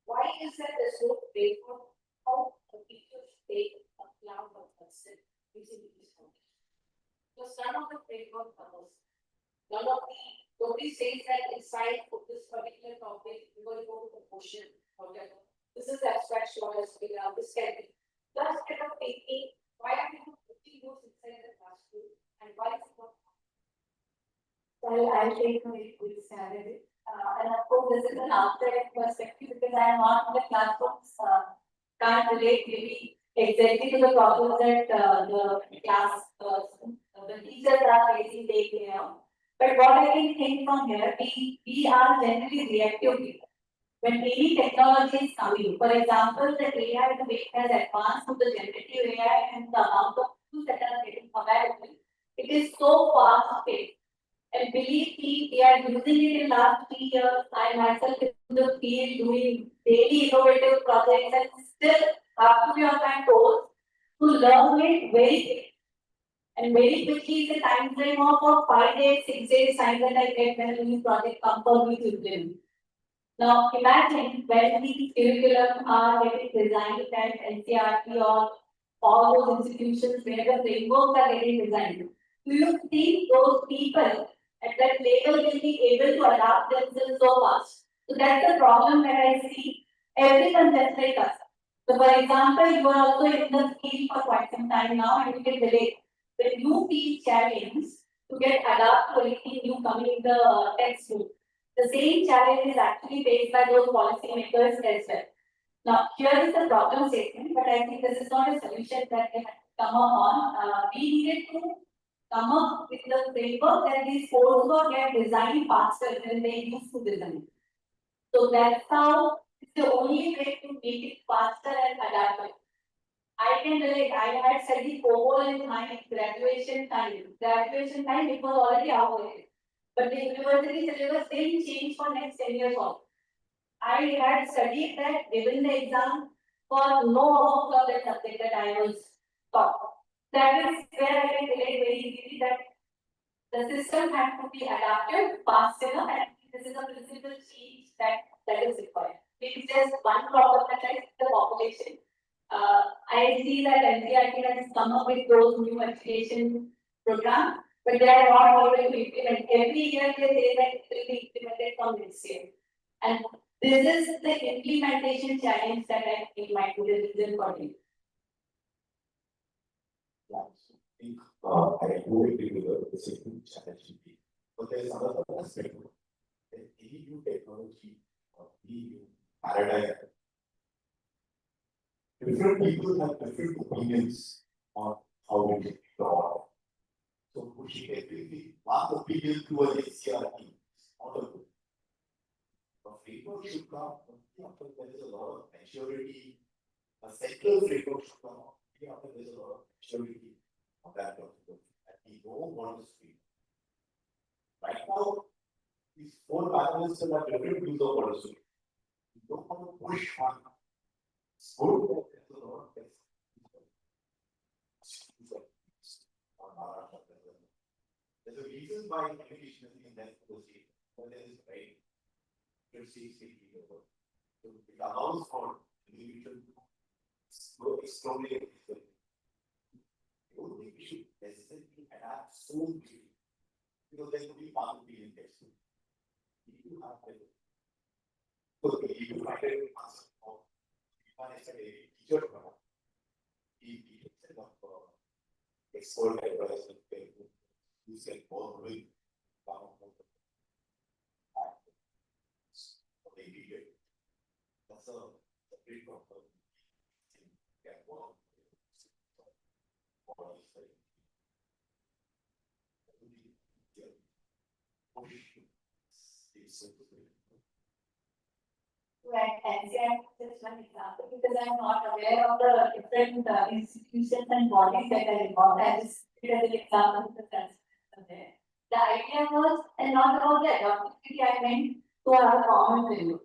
Why is that there's no framework how the teachers take a plan of consent using these conditions? Because none of the framework covers. Nobody says that inside of this particular topic, we're going to go to the question, whatever. This is abstract choice, this can be. Just kind of thinking, why are people putting those inside the classroom and why is it not? Well, I'll take a very quick stab at it. And of course, this is an outside perspective because I am not in the classrooms, can't relate maybe exactly to the problems that the class, the teachers are facing day in, day out. But what I can think from here, we are generally reactive people. When any technology is coming, for example, the AI, the way it has advanced to the generative AI and the amount of tools that are getting available, it is so fast paced. And believe me, we are using it in last 3 years. I myself in the field doing daily innovative projects and still have to be on my toes to learn it very quickly. And very quickly is a time frame of 5 days, 6 days time that I get when a new project comes for me to implement. Now imagine when these curriculum are getting designed at NCERT or all those institutions where the frameworks are getting designed. Do you think those people at that level will be able to adapt themselves so fast? So that's the problem that I see everyone just like us. So for example, you are also in the field for quite some time now and you can relate. When you feel challenge to get adapted to anything new coming in the textbook, the same challenge is actually faced by those policymakers as well. Now, here is the problem statement, but I think this is not a solution that they have to come up on. We needed to come up with the framework that these coursework get designed faster than they used to design. So that's how it's the only way to make it faster and adaptable. I can relate. I had studied COBOL in my graduation time. Graduation time, it was already outdated. But the university syllabus didn't change for next 10 years also. I had studied that given the exam for no amount of that subject that I was taught. That is where I can relate very easily that the system had to be adapted fast enough, and this is a principal change that is required. It's just one problem that I see the population. I see that NCERT has come up with those new education programs, but they are not able to implement. Every year they say that it will be implemented from next year. And this is the implementation challenge that I think might be the reason for it. I agree with the second challenge, but there is another aspect that any new technology or any new paradigm, different people have different opinions on how it should be taught. So pushing everything, one opinion to an NCERT is not a good. A framework should come after there is a lot of maturity. A central framework should come after there is a lot of maturity of that document. And we know what is free. Right now, these 4 panelists have different views of what is free. We don't want to push one. It's good that there's a lot of text. There's a reason why education is in that policy, but there is right. So it allows for individual to explore it. I don't think we should necessarily adapt so quickly because there could be one opinion text. You have to so you find a answer for one is a teacher he set up expert advisor who can formulate that's a big problem. Right, NCERT is one example because I am not aware of the different institutions and bodies that are involved. I just did as an example of the transcription there. The idea was, and not about the adaptability, I meant to have a common value.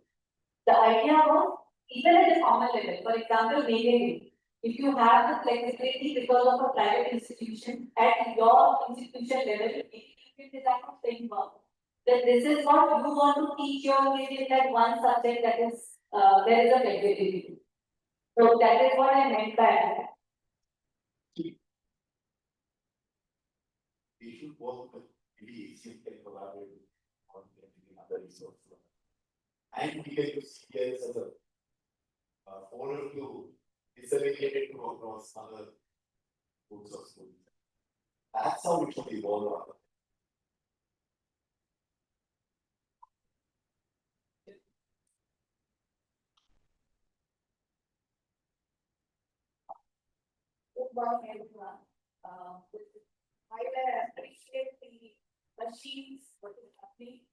The idea was, even at the common level, for example, Meghe, if you have the flexibility because of a private institution at your institution level, if you can design a framework that this is what you want to teach your kid in that one subject that is, there is a flexibility. So that is what I meant by that. We should work with maybe Azim can collaborate on getting other resources. And we can use CPS as a forum to disseminate it to across other groups of schools. That's how it should evolve. Good morning, everyone. I appreciate the machines, what is happening,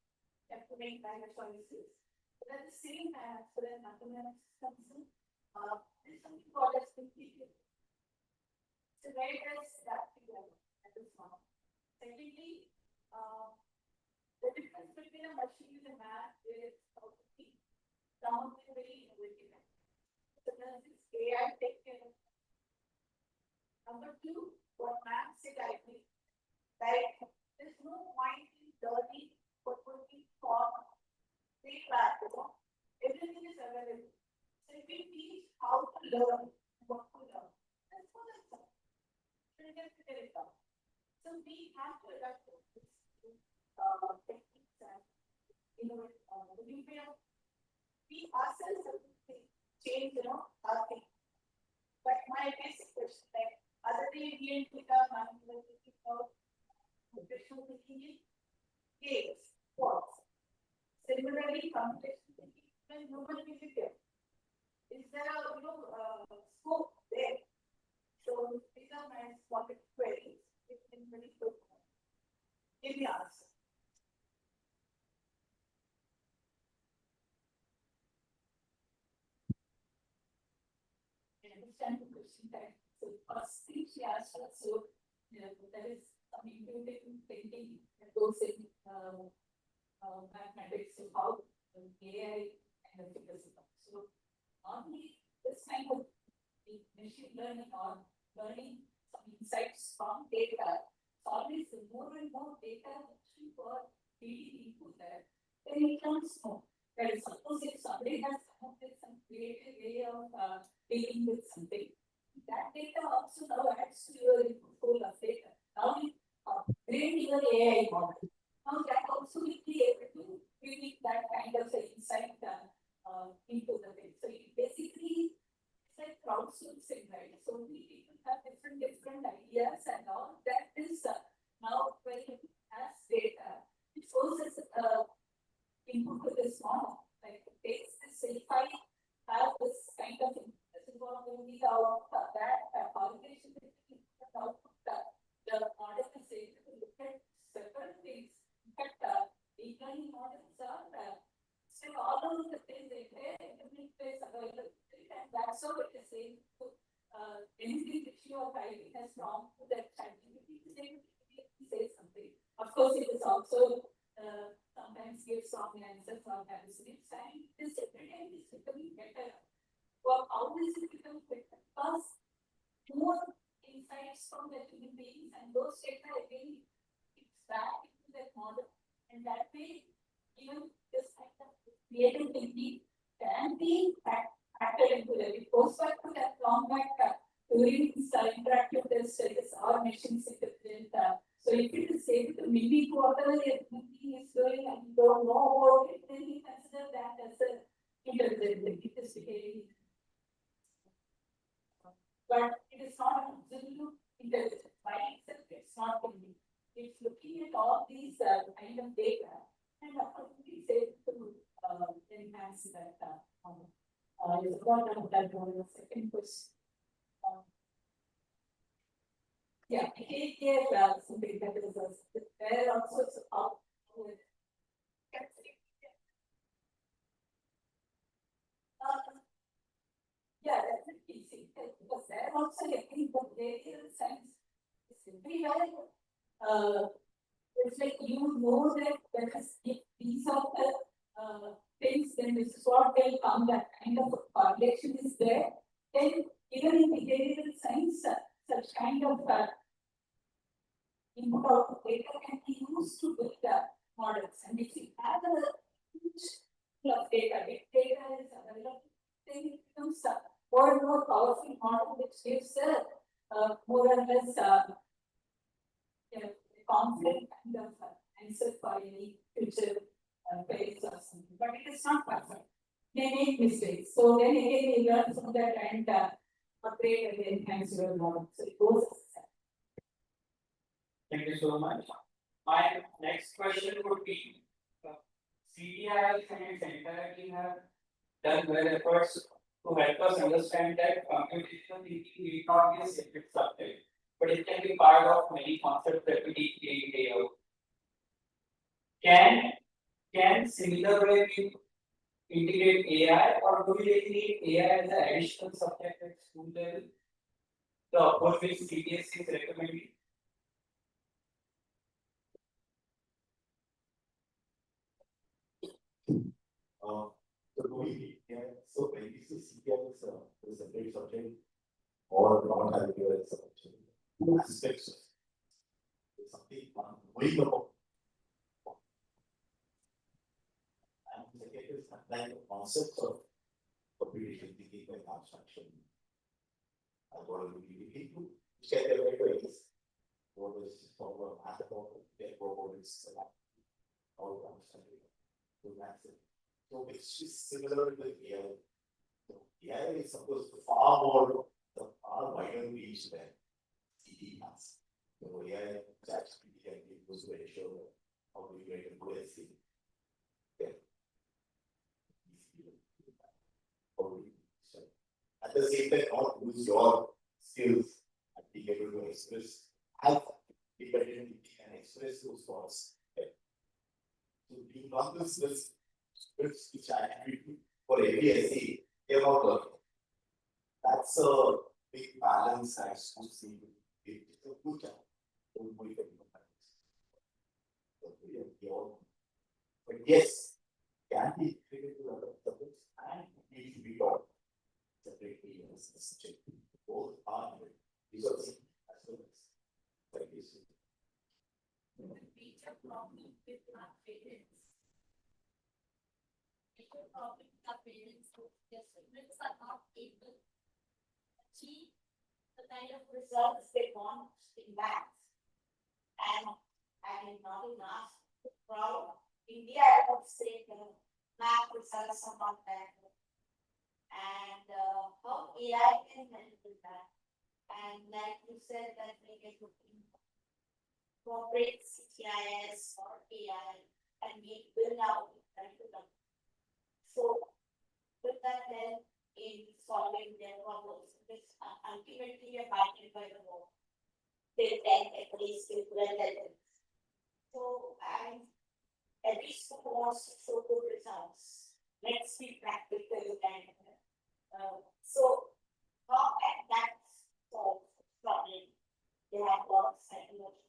have to make kind of choices. But at the same time, as far as mathematics is concerned, there's something called as thinking. So where does that together at this moment? Secondly, the difference between a machine and math is how to think. Some of them very innovative. So there's this AI take care of. Number two, what math said I think, right? There's no point in learning what would be called feedback, you know? Everything is available. So if we teach how to learn, what to learn, that's what it's about. So we have to adapt to this techniques and the new way of we ourselves have to change, you know, our thinking. But my basic question, like, other day we and Geeta, we were thinking about computational thinking in games, sports. Similarly, computational thinking in human behavior. Is there a scope there? So these are my spotted queries. It's been very good. Give me answer. I understand the question that so first thing she asked us, so there is some intuitive thinking that goes in mathematics, so how AI kind of figures it out. So normally this kind of machine learning or learning some insights from data, always more and more data actually for feeding into that, then it comes more. That is, suppose if somebody has come up with some creative way of dealing with something, that data also now adds to your pool of data. Now you upgrade your AI model. Now that also will be able to feed that kind of insight into the thing. So it basically it's like crowdsourcing, right? So we people have different ideas and all that is now when it has data, it shows us input to this model. Like it takes this, if I have this kind of this is what will be out that correlation between the output the model is able to look at several things. In fact, deep learning models are still all of the things they play in different ways available, and that's how it is able to anything which you are writing has gone to that ChatGPT is able to say something. Of course, it is also sometimes gives some answers, sometimes gives time. This every time is becoming better. Well, how is it become better? Because more insights from the human beings and those data again it's back into that model, and that way even this kind of creative thinking can be factored into it. It goes back to that long back during this interactive test studies or machines intelligent. So if it is able to mimic whatever your thinking is doing and you don't know about it, then you consider that as an intelligent thinking. It is behaving. But it is not an absolute intelligence. By itself, it's not thinking. It's looking at all these kind of data and accordingly it's able to enhance that. Is what that one the second question. Yeah, he gave something that is there also it's up with. Yeah, that's an easy because there also I think the behavioral science is very well. It's like you know that if these are the things, then this is what will come. That kind of correlation is there. Then even in behavioral science, such kind of input output data can be used to build models, and if confident kind of answer for any future phase or something, but it is not perfect. They make mistakes, so then again we learn from that and upgrade and enhance your model. So it goes as that. Thank you so much. My next question would be, CDIs and its entire team have done well efforts to help us understand that computational thinking need not be a separate subject, but it can be part of many concepts that we need day out. Can similar way we integrate AI, or do we really need AI as an additional subject at school level? The approach which CBSE is recommending. So when you see CPI is a separate subject or not having a subject, aspects of something going about. And the second is like the concepts of computation thinking and abstraction. Algorithm thinking, which can be very ways. What is called mathematical, it's all understanding. So that's it. So it's just similar to the AI. So AI is supposed to far wider reach than CD has. So AI actually can be used to ensure how we get into SC. At the same time, not use your skills and being able to express, have independently and express those thoughts. So you not this which I for APSC, about learning. That's a big balance I should see. It's a good job. But yes, can be integrated to other subjects and it should be taught separately as a subject. Both are resources as well as education. The major problem with our parents. Major problem with our parents is their students are not able to achieve the kind of results they want in maths. And not in us, proud India, I would say the math results are not that good. And how AI can help with that. And like you said, that we can incorporate CTIS or AI and make build out the curriculum. So with that help in solving their problems, which ultimately we are fighting by the war. They can at least implement it. So at least who wants to show good results. Let's be practical and so how can that solve the problem? They have a lot of psychological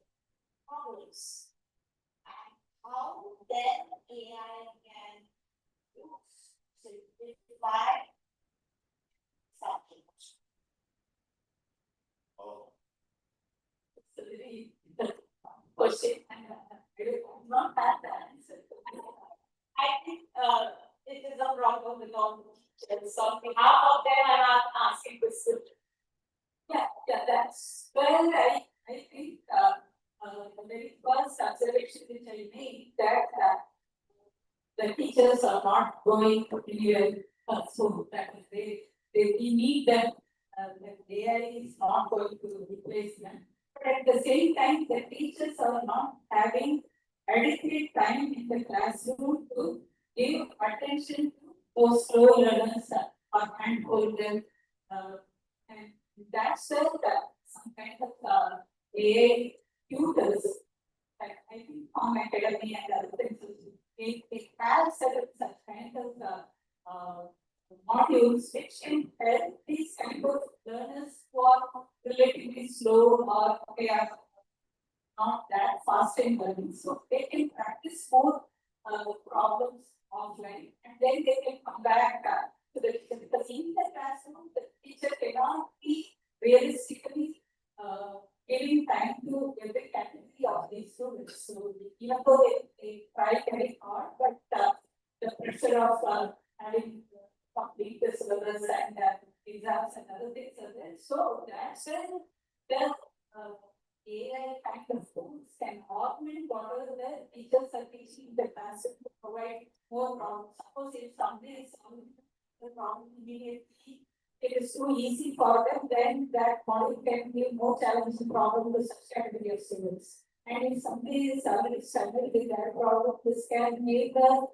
problems. And how then AI can use simplify subjects. It's a very question. Not that answer. I think it is a problem with all the teachers. So on behalf of them, I'm not asking questions. Yeah, that's well, I think the very first observation which I made that the teachers are not going to clear so that we need them. The AI is not going to replace them. But at the same time, the teachers are not having adequate time in the classroom to give attention to those slow learners or handhold them. And that's where some kind of AI tutors, like I think from academy and other things, they have set up such kind of modules which can help these kind of learners who are relatively slow or they are not that fast in learning. So they can practice more problems offline and then they can come back to the teacher. Because in the classroom, the teacher cannot be realistically giving time to every category of these students. So even though they try very hard, but the pressure of having complete the syllabus and exams and other things are there. So that's where the AI kind of tools can quarters where teachers are teaching the classes to provide more problems. Suppose if somebody is solving the problem immediately, it is too easy for them, then that model can give more challenging problem to such category of students. And if somebody is already struggling with that problem, this can make the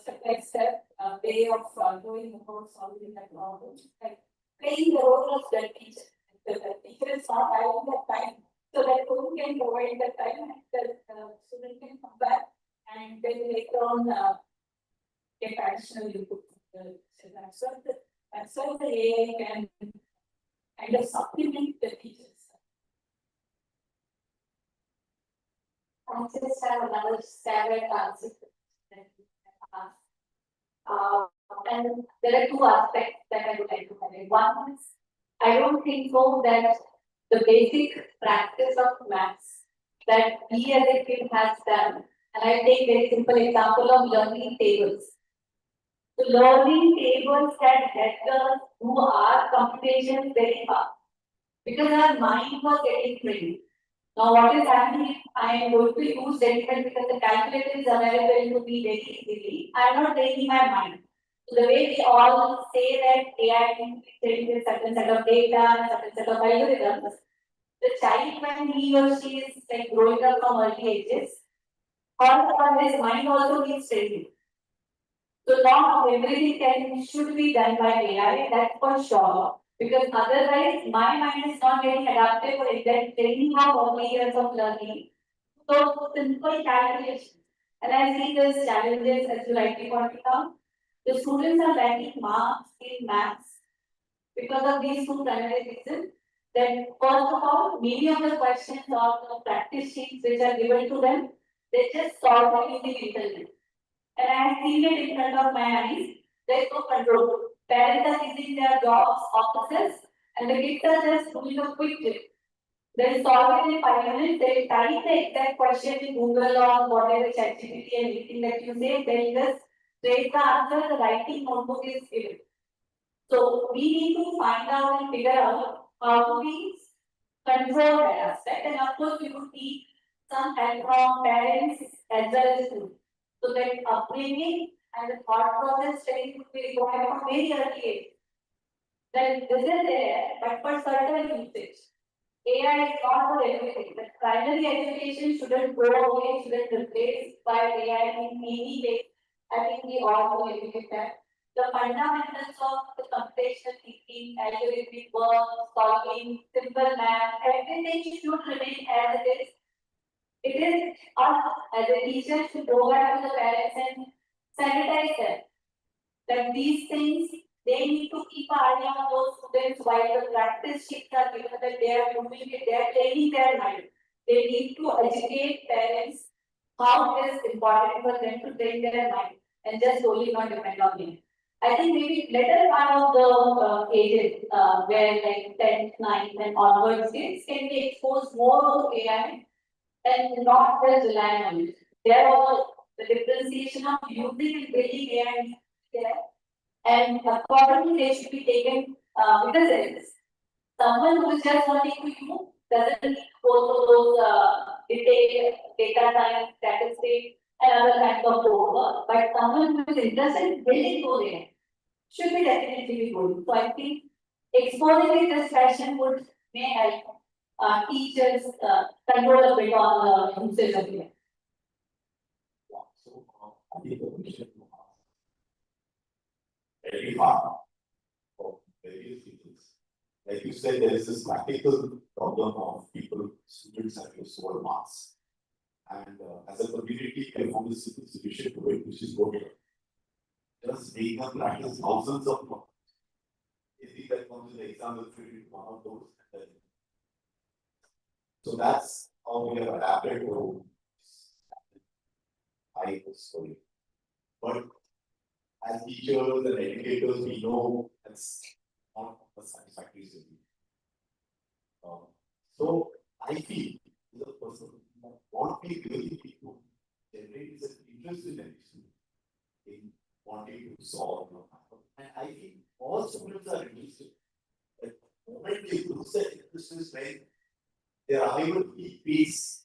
step-by-step way of going about solving that problem. Like playing the role of the teacher. The teacher is not having that time, so that who can provide the time and the student can come back and then later on get additional input. So that's what the AI can kind of supplement the teachers. I just have another standard answer. And there are two aspects that I would like to highlight. One is, I don't think so that the basic practice of maths that we as a kid has done, and I take very simple example of learning tables. The learning tables had helped us do our computations very fast because our mind was getting trained. Now, what is happening? I am going to use Devika because the calculator is available to me very easily. I am not training my mind. So the way we all say that AI can be trained with certain set of data, certain set of algorithms, the child when he or she is like growing up from early ages, his mind also needs training. So not everything should be done by AI, that's for sure. Because otherwise, my mind is not getting adapted for exact training of early years of learning. So simple calculation. And I see these challenges as you rightly pointed out. The students are lacking marks in maths because of these two primary reasons. Then first of all, many of the questions or the practice sheets which are given to them, they just solve it using internet. And I have seen it in front of my eyes. There is no control. Parents are using their jobs, offices, and the kids are just doing a quick tip. They solve it in 5 minutes. They type the exact question in Google or whatever ChatGPT and anything that you say. They just trace the answer. The writing notebook is given. So we need to find out and figure out how to we control that aspect. And of course, we would need some help from parents as well as students. So that upbringing and the thought process training would be required from very early age. Then this is there, but for certain usage. AI is not for everything. The primary education shouldn't go away, shouldn't replace by AI in any way. I think we all will agree with that. The fundamentals of the computational thinking, algorithmic work, solving, simple math, everything should remain as it is. It is us as a teacher should go back to the parents and sanitize them. That these things, they need to keep an eye on those students while the practice sheets are given that they are doing it, they are training their mind. They need to educate parents how it is important for them to train their mind and just solely not depend on them. I think maybe later part of the ages where like 10th, 9th and onwards kids can be exposed more to AI and not just rely on it. There was the differentiation of using and building AI there. And accordingly, they should be taken because there is someone who is just wanting to use doesn't need to go through those data science, statistics, and other kinds of work. But someone who is interested in building those AI should be definitely be good. So I think exposing in this fashion may help teachers control a bit on the usage of AI. So, I think the question very hard for various reasons. Like you said, there is this practical problem of people, students having so marks. And as a community, we found a simple solution to it, which is good. Just make them practice thousands of problems. If that comes in the exam, we'll treat one of those. So that's how we have adapted to high story. But as teachers and educators, we know that's not a satisfactory solution. So I feel as a person, what we really need to generate is an interest in education, in wanting to solve. And I think all students are interested. But the moment they lose that interest is when they are able to keep pace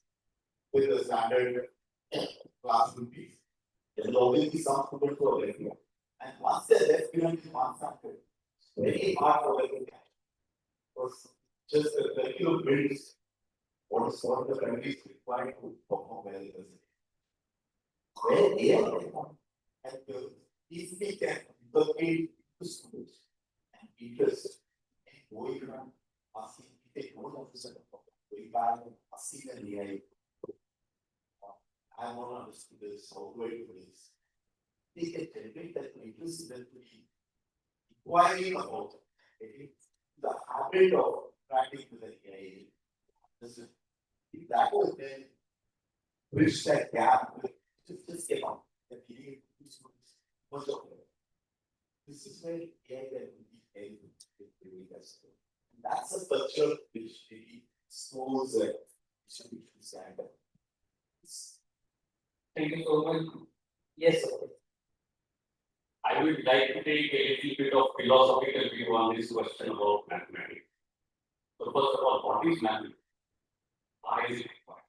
with the standard classroom piece. There will always be some students who are left behind. And once they're left behind in one factor, it's very hard for them to catch. Because just the curriculum builds what is what the country is required to perform well in the city. Where they are performing, and if we can inculcate to schools and teachers and going around asking, take note of this, going back and asking an AI, I want to understand this, how do I do this? They can generate that interest that we inquiring about it. The habit of practicing with the AI. This is, if that was then bridge that gap with just get on the feeling much of it. This is where AI can be able to doing this. And that's a culture which maybe schools and institutions stand up. Thank you so much. Yes, sir. I would like to take a little bit of philosophical view on this question about mathematics. So first of all, what is mathematics? Why is it required?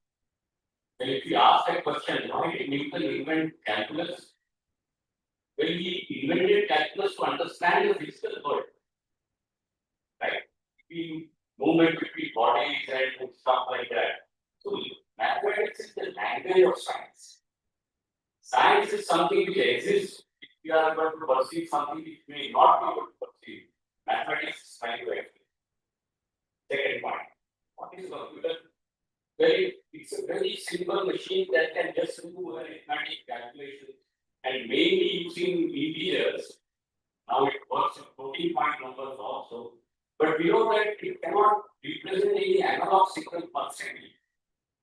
Well, if you ask that question, why did Newton invent calculus? Well, he invented calculus to understand the physical world. Right? Between movement between bodies and stuff like that. So mathematics is the language of science. Science is something which exists. If we are able to perceive something which may not be able to perceive, mathematics is trying to explain. Second point, what is a computer? Well, it's a very simple machine that can just do arithmetic calculations and mainly using integers. Now it works in floating point numbers also, but we know that it cannot represent any analog signal perfectly.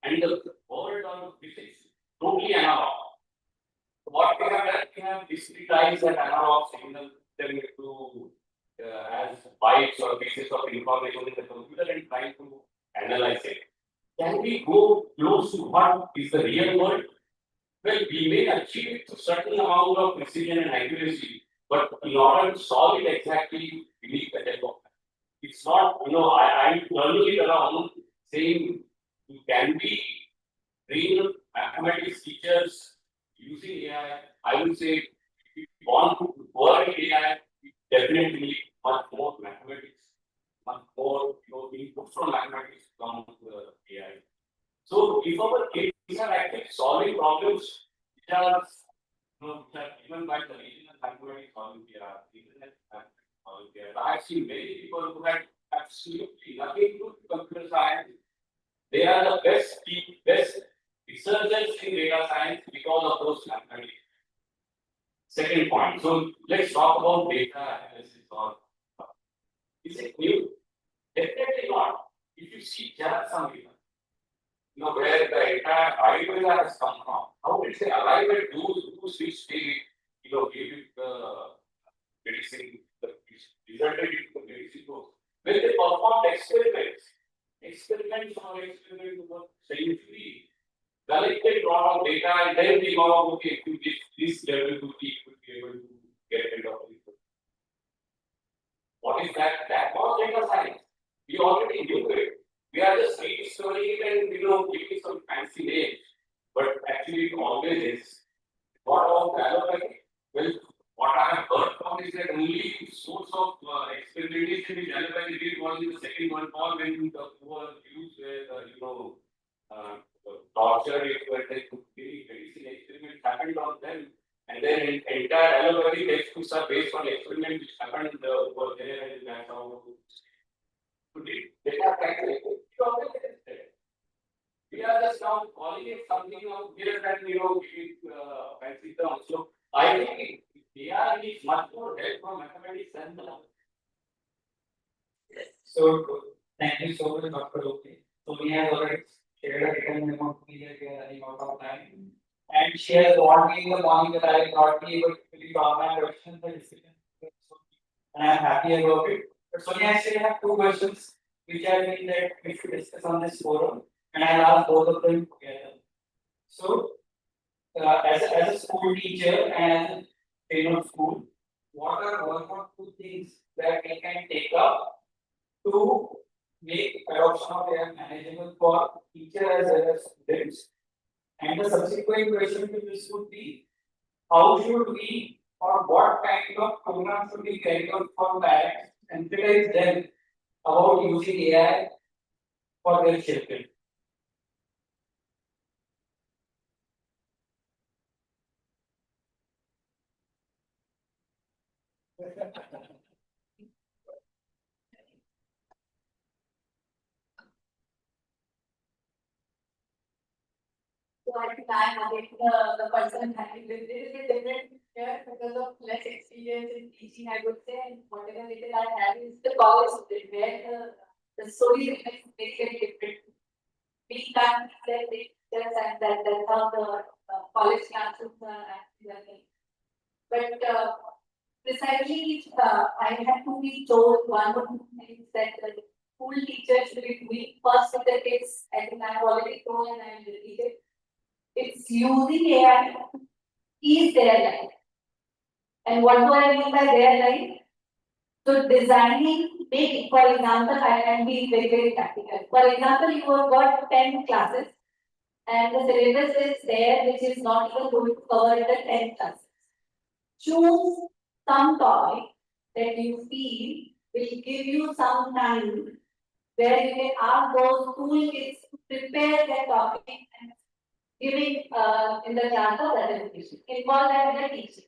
And the world of physics is totally analog. What we have done, we have discretized that analog signal them into as bytes or pieces of information in the computer and trying to analyze it. Can we go close to what is the real world? Well, we may achieve it to certain amount of precision and accuracy, but in order to solve it exactly, we need the help of that. It's not, I'm turning it around saying you can be trained mathematics teachers using AI. I would say if you want to work in AI, you definitely need much more mathematics, much more input from mathematics from the AI. So if our kids are actually solving problems which are, given by the regional mathematics Olympiad, I have seen many people who had absolutely nothing to do with computer science. They are the best researchers in data science because of those mathematics. Second point. So let's talk about data analysis. Is it new? Definitely not. If you see just some people, where the entire idea has come from, how did they arrive at those which they, gave it the medicine, resulted in the medicine dose? When they performed experiments over centuries, collected a lot of data, and then they go, okay, to this level to be able to get rid of it. What is that? That was data science. We already knew it. We are just rediscovering it and giving some fancy names, but actually it always is. What about allopathy? Well, what I have heard from is that only source of experimentation with allopathy did was in the Second World War when the poor Jews were, torture it, where they could be medicine experiments happened on them, and then entire allopathy textbooks are based on experiments which happened over there, and that's how. We are just now calling it something here that fancy terms. So I think AI needs much more help from mathematics than the. So thank you so much, Dr. Loki. Sonia has already shared a written memo to me that we are running out of time. And she has warned me in the morning that I will not be able to fully draw my questions and decision. And I am happy about it. But Sonia, I still have two questions which I think that we should discuss on this forum, and I'll ask both of them together. So, as a school teacher and as a trainer of school, what are one or two things that we can take up to make adoption of AI manageable for teachers as well as students? And the subsequent question to this would be, how should we or what kind of program should we carry out for parents and sensitize them about using AI for their children? So I think I'm again the person handling this. This is a different here because of less experience in teaching, I would say, and whatever little I have is the college student where the story is very, very different. We can't say teachers and that's how the college classrooms are actually running. But precisely, I had to be told one or two things that the school teachers should be doing first with the kids. I think I've already told and I will repeat it. It's using AI is their life. And what do I mean by their life? So designing big, for example, I can be very, very practical. For example, you have got 10 classes and the syllabus is there which is not even going to cover the 10 classes. Choose some topic that you feel will give you some time where you can ask those toolkits to prepare that topic and giving in the class of presentation. Involve that in the teaching.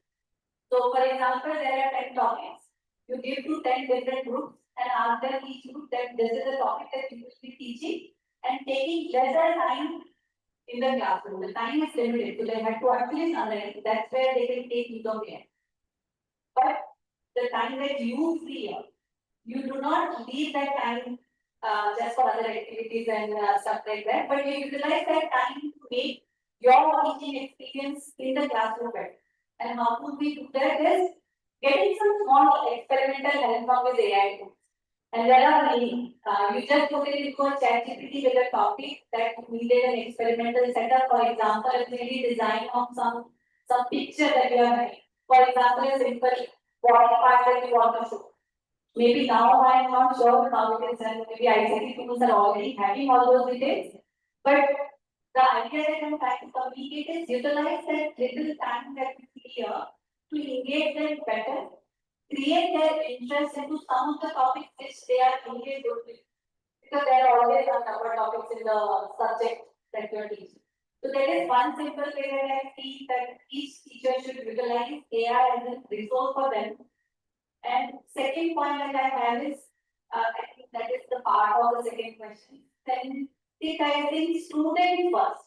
So, for example, there are 10 topics. You give to 10 different groups and ask them each group that this is a topic that you will be teaching and taking lesser time in the classroom. The time is limited, so they have to actually summarize. That's where they can take use of AI. But the time that you free up, you do not leave that time just for other activities and stuff like that, but you utilize that time to make your teaching experience in the classroom better. And how could we do that is getting some small experimental help from with AI tools. And there are many. You just put it into a chat GPT with a topic that needed an experimental setup. For example, a 3D design of some picture that you are making. For example, a simple body part that you want to show. Maybe now I am not sure how it is done. Maybe ICT tools are already having all those details. But the idea that I'm trying to communicate is utilize that little time that we see here to engage them better, create their interest into some of the topics which they are engaged with. Because there are always a number of topics in the subject that you are teaching. So there is one simple way that I see that each teacher should utilize AI as a resource for them. And second point that I have is, I think that is the part of the second question. Then sensitizing students first.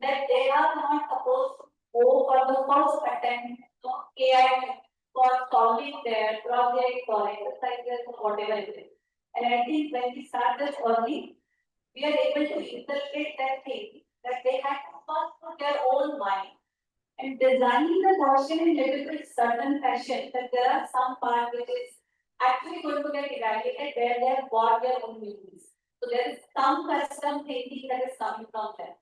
That they are not supposed to go for the first attempt of AI for solving their project or exercises or whatever it is. And I think when we start this early, we are able to interpret that thing that they have to first put their own mind and designing the question in a little bit certain fashion that there are some part which is actually going to get evaluated where they have got their own meanings. So there is some custom thinking that is coming from them.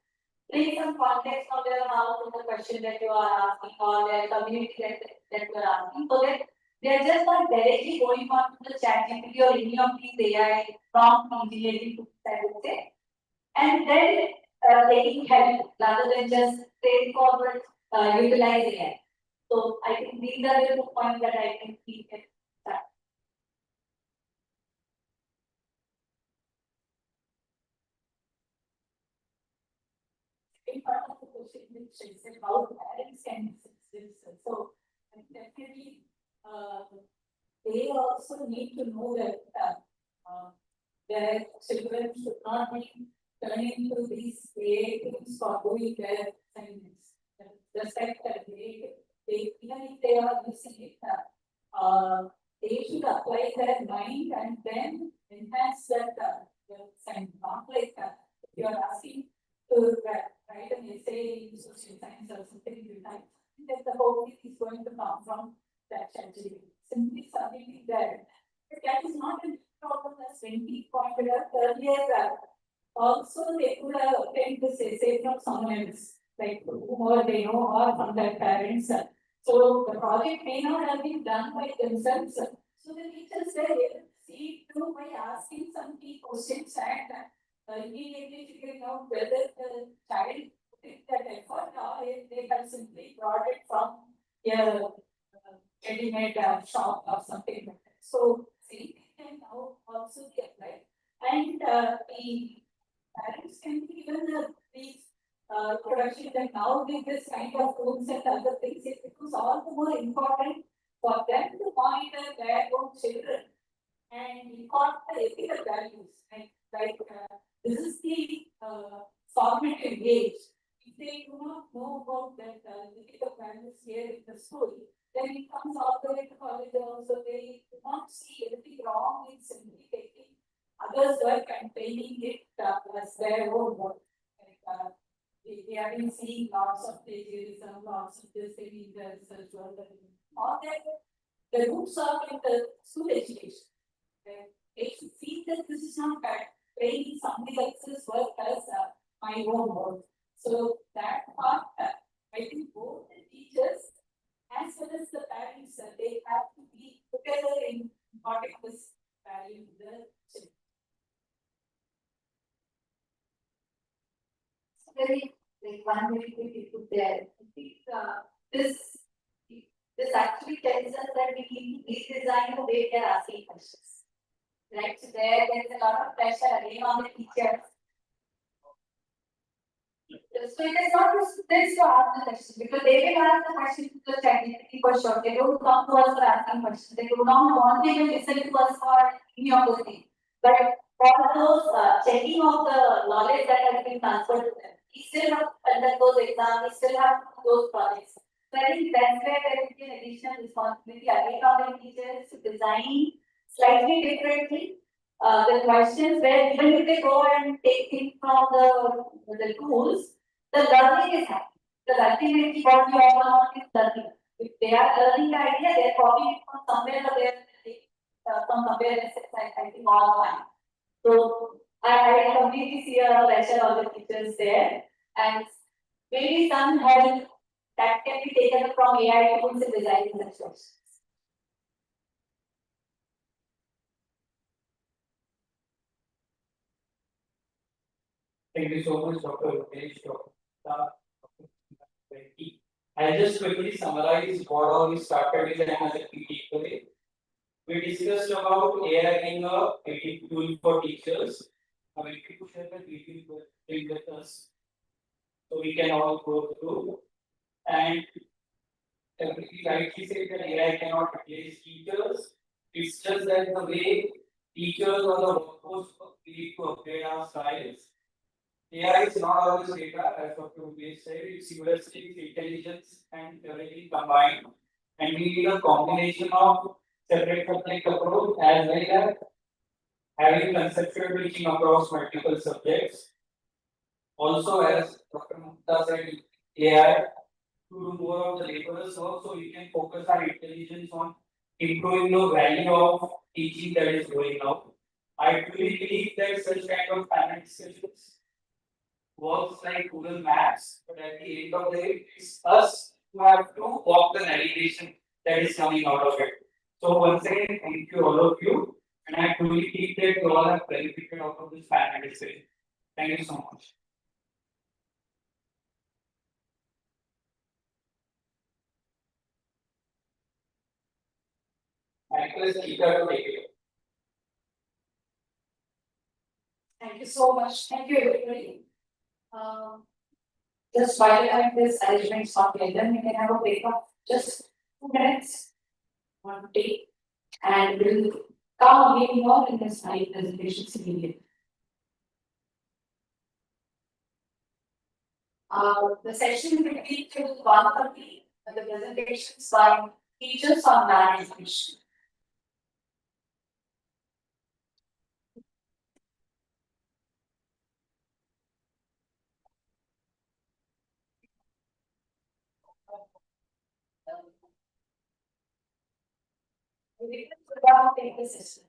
Bring some context of their house to the question that you are asking or their community that you are asking, so that they are just not directly going on to the chat GPT or any of these AI prompt engineering tools, I would say, and then taking help rather than just straightforward utilizing it. So I think these are the 2 points that I can keep in that. In part of the question which is how parents can assist this. So definitely they also need to know that their children should not be turning into these creatives for doing their assignments. Just like that they even if they are using it, they should apply their mind and then enhance that assignment. Not like if you are asking to write an essay in social science or something like that the whole thing is going to come from that strategy. Simply something there. But that is not a problem as when we pointed out earlier. Also, they could have obtained this essay from someone else, like whoever they know or from their parents. So the project may not have been done by themselves. So the teachers were able to see it through by asking some key questions and immediately figuring out whether the child brought it from a ready-made shop or something like that. So same thing can now also be applied. And the parents can be given these production that now with this kind of tools and other things, it becomes all the more important for them to monitor their own children and record the ethical values. This is the formative age. If they do not know about that ethical values here in the school, then it comes all the way to college also. They do not see anything wrong in simply taking others' work and painting it as their own work. We have been seeing lots of plagiarism, lots of this in the research world, all that. The roots are in the school education. They should feel that this is not bad. Playing somebody else's work as my own work. So that part, I think both the teachers as well as the parents, they have to be together in imparting this value to the children. Very, like one very quick input there. I think this actually tells us that we need to redesign the way we are asking questions. Right? So there's a lot of pressure again on the teachers. So it is not just this to ask the question because they will ask the question to the ChatGPT for sure. They don't come to us for asking questions. They do not want to even listen to us for any of those things. But for those checking of the knowledge that has been transferred to them, we still have to conduct those exams, we still have to do those projects. So I think that's where there will be an additional responsibility again on the teachers to design slightly differently the questions where even if they go and take things from the tools, the learning is happening. The ultimately what we all want is learning. If they are learning the idea, they are copying it from somewhere or they are from somewhere else. I think all fine. So I completely see a pressure on the teachers there, and maybe some help that can be taken from AI tools in designing such questions. Thank you so much, Dr. Rupesh, Dr. Venki. I'll just quickly summarize what all we started with another key takeaway. We discussed about AI being a creative tool for teachers. I will share the video with us so we can all go through. And everybody rightly said that AI cannot replace teachers. It's just that the way teachers or the workforce need to upgrade our styles. AI is not always data, as Dr. Rupesh said, it's heuristic, intelligence, and everything combined. And we need a combination of separate subject approach as well as having conceptual teaching across multiple subjects. Also, as Dr. Mukta said, AI to do more of the laborers work, so we can focus our intelligence on improving the value of teaching that is going out. I truly believe that such kind of panel discussions works like Google Maps, but at the end of the day, it's us who have to walk the navigation that is coming out of it. So once again, thank you all of you, and I truly believe that you all have benefited out of this panel discussion. Thank you so much. I request Geeta to take it. Thank you so much. Thank you, everybody. Just while I have this arrangement software, then we can have a break of just 2 minutes, one take, and we'll come again more in this slide presentation immediately. The session will be till 1:30, and the presentations by teachers on management. We will take the system.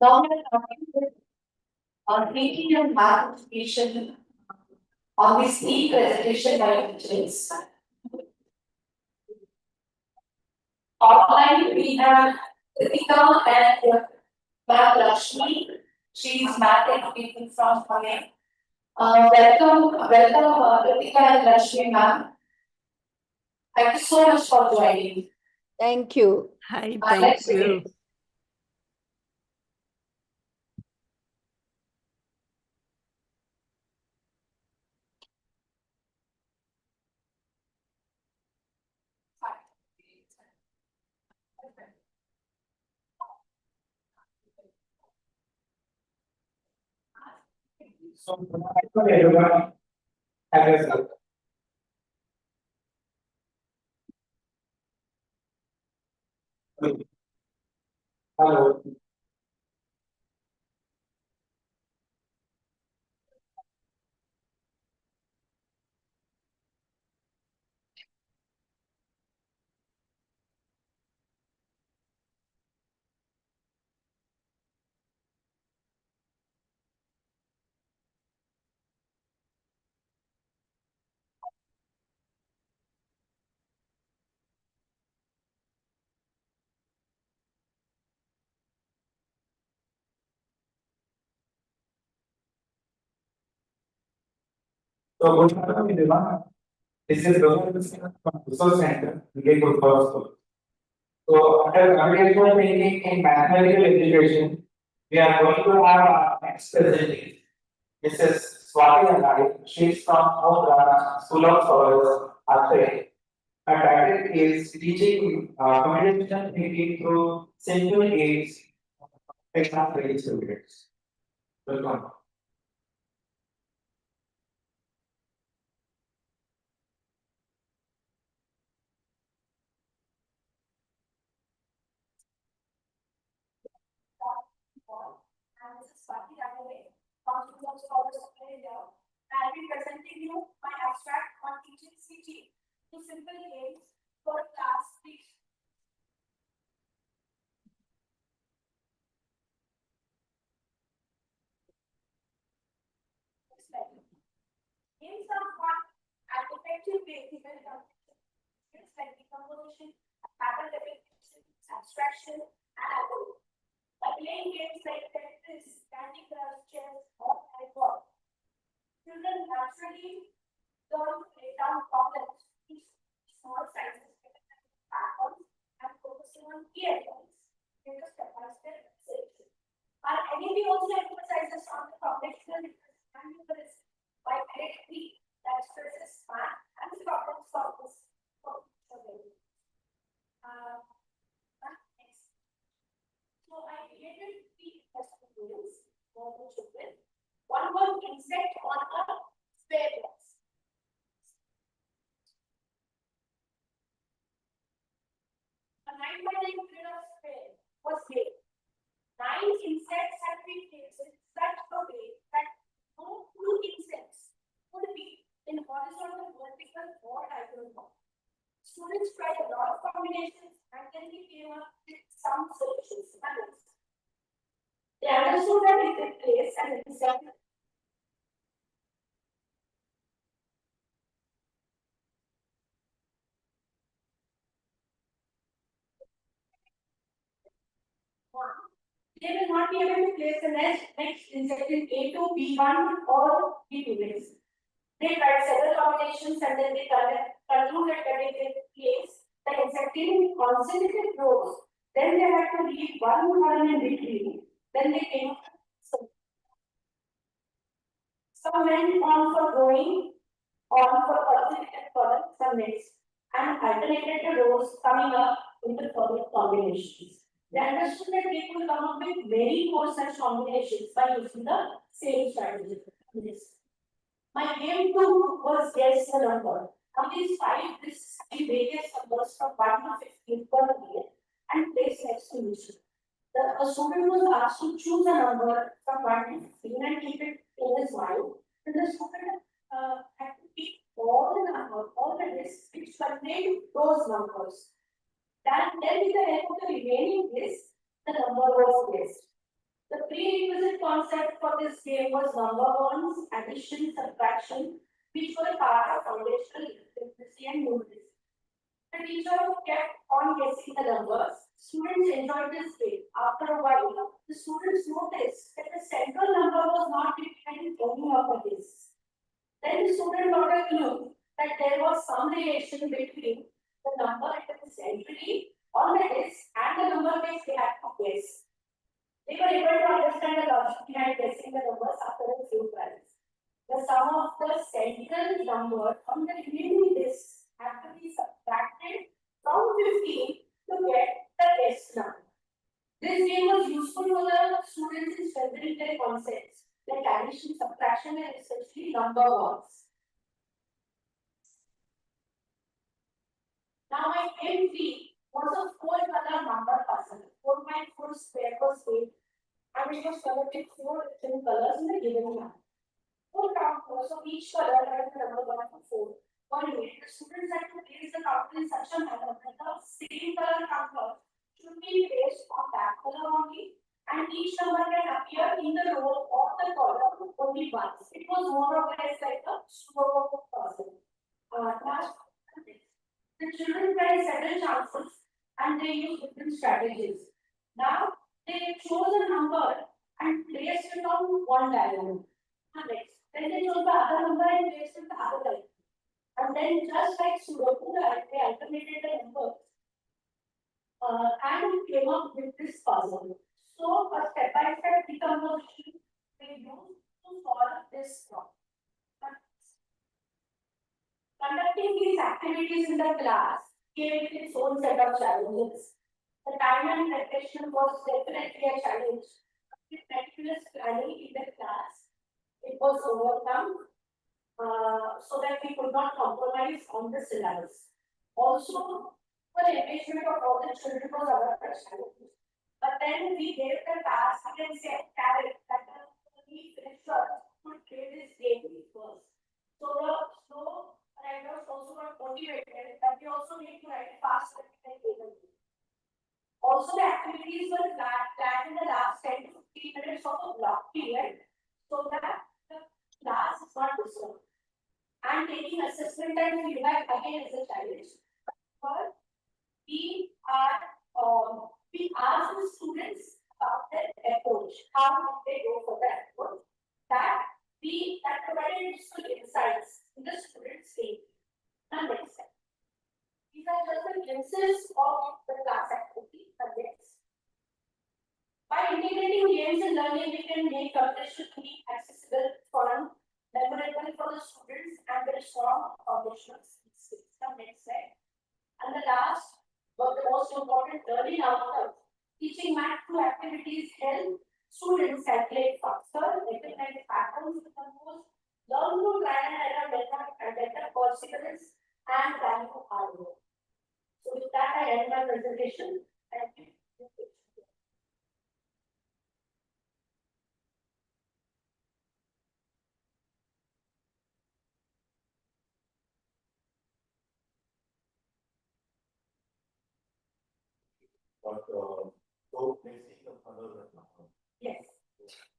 Now we are talking on thinking and mathematician on this e-presentation by teachers. Online we have Devika and Ma'am Lakshmi. She is math educator from Pune. Welcome, Devika and Lakshmi ma'am. Thank you so much for joining. Thank you. Hi, Let's begin. So, everyone, have yourself. Hello. So, good morning, everyone. This is Governmental Resource Center, Nagpur School. So, after computational thinking in mathematical education, we are going to have our next presenting. Mrs. Swati Anari. She is from Home School of Scholars, Athare. Her title is Teaching Computational Thinking through Simple Games, Example Students. Welcome. And this is Swati Anari from School of Scholars of India. I'll be presenting you my abstract on teaching CT to simple games for class 3. Games are fun and effective ways to build skills like decomposition, pattern recognition, abstraction, and algorithm. By playing games like Tetris, Candy Crush, chess, or handball, children naturally learn to break down problems into small sizes, patterns, and focusing on key elements in a step-by-step solution. Our NEP also emphasizes on the foundational understanding of the risk by directly that stresses math and problem solvers for next. So I created 3 test tutorials for the children. One was insect on a square box. A 9x9 grid of square was made. 9 insects had been placed in such a way that no 2 insects would be in horizontal, vertical, or diagonal. Students tried a lot of combinations and then we came up with some solutions. They understood that if they place an insect they will not be able to place the next insect in A2, B1 or B2 next. They tried several combinations and then they concluded that if they place the insect in consecutive rows, then they had to leave one in between. Then they came up with some went on for growing, on for consecutive columns, some next, and alternated the rows coming up with the further combinations. They understood that they could come up with many more such combinations by using the same strategy. My game 2 was guess the number. Now these 5 various numbers from 1 to 15 per year and place next to each other. A student was asked to choose a number from 1 to 15 and keep it in his mind. And the student had to pick all the numbers, all the lists which contained those numbers. Then with the help of the remaining list, the number was guessed. game was number bonds, addition, subtraction, which were part of foundational literacy and numeracy. The teacher kept on guessing the numbers. Students enjoyed this game. After a while, the students noticed that the central number was not behind any of the guesses. Then the student got a clue that there was some relation between the number that was centrally on the disk and the number which they had to guess. They were able to understand the logic behind guessing the numbers after a few tries. The sum of the central number from the remaining disks had to be subtracted from 15 to get the guess number. This game was useful for the students in strengthening their concepts like addition, subtraction, and essentially number words. Now my M3 was a 4-color number puzzle. 4 by 4 square was made and it was colored with 4 different colors in the given number. 4 counters of each color had the number 1 to 4. One way, the students had to place the counter in such a manner that the same color counter should be placed on that color only, and each number can appear in the row of the column only once. It was more or less like a stroke of puzzle. The children tried several chances and they used different strategies. Now they chose a number and placed it on one diagonal. Next, then they chose the other number and placed it on the other diagonal. And then just like Sudoku, they alternated the numbers and came up with this puzzle. So a step-by-step decomposition they used to solve this problem. Conducting these activities in the class came with its own set of challenges. The time and preparation was definitely a challenge. With meticulous planning in the class, it was overcome so that we could not compromise on the syllabus. Also, the engagement of all the children was another challenge. But then we gave the task and said that we freshers could play this game first. So the slow writers also got motivated that we also need to write fast and able to. Also, the activities were planned in the last 10 to 15 minutes of a block period so that the class is not disturbed. And taking assessment and feedback again is a challenge. But we ask the students about their approach, how did they go for that approach. That provided useful insights in the students' thinking. And next step. These are just the glimpses of the class activity. By integrating games in learning, we can make competition accessible, fun, memorable for the students, and very strong foundational skills. Next slide. And the last, but the most important learning outcome, teaching math through activities help students calculate faster, recognize patterns with the most, learn to try and error better consequences, and value hard work. So with that, I end my presentation. Thank you. But so let's take another example. Yes.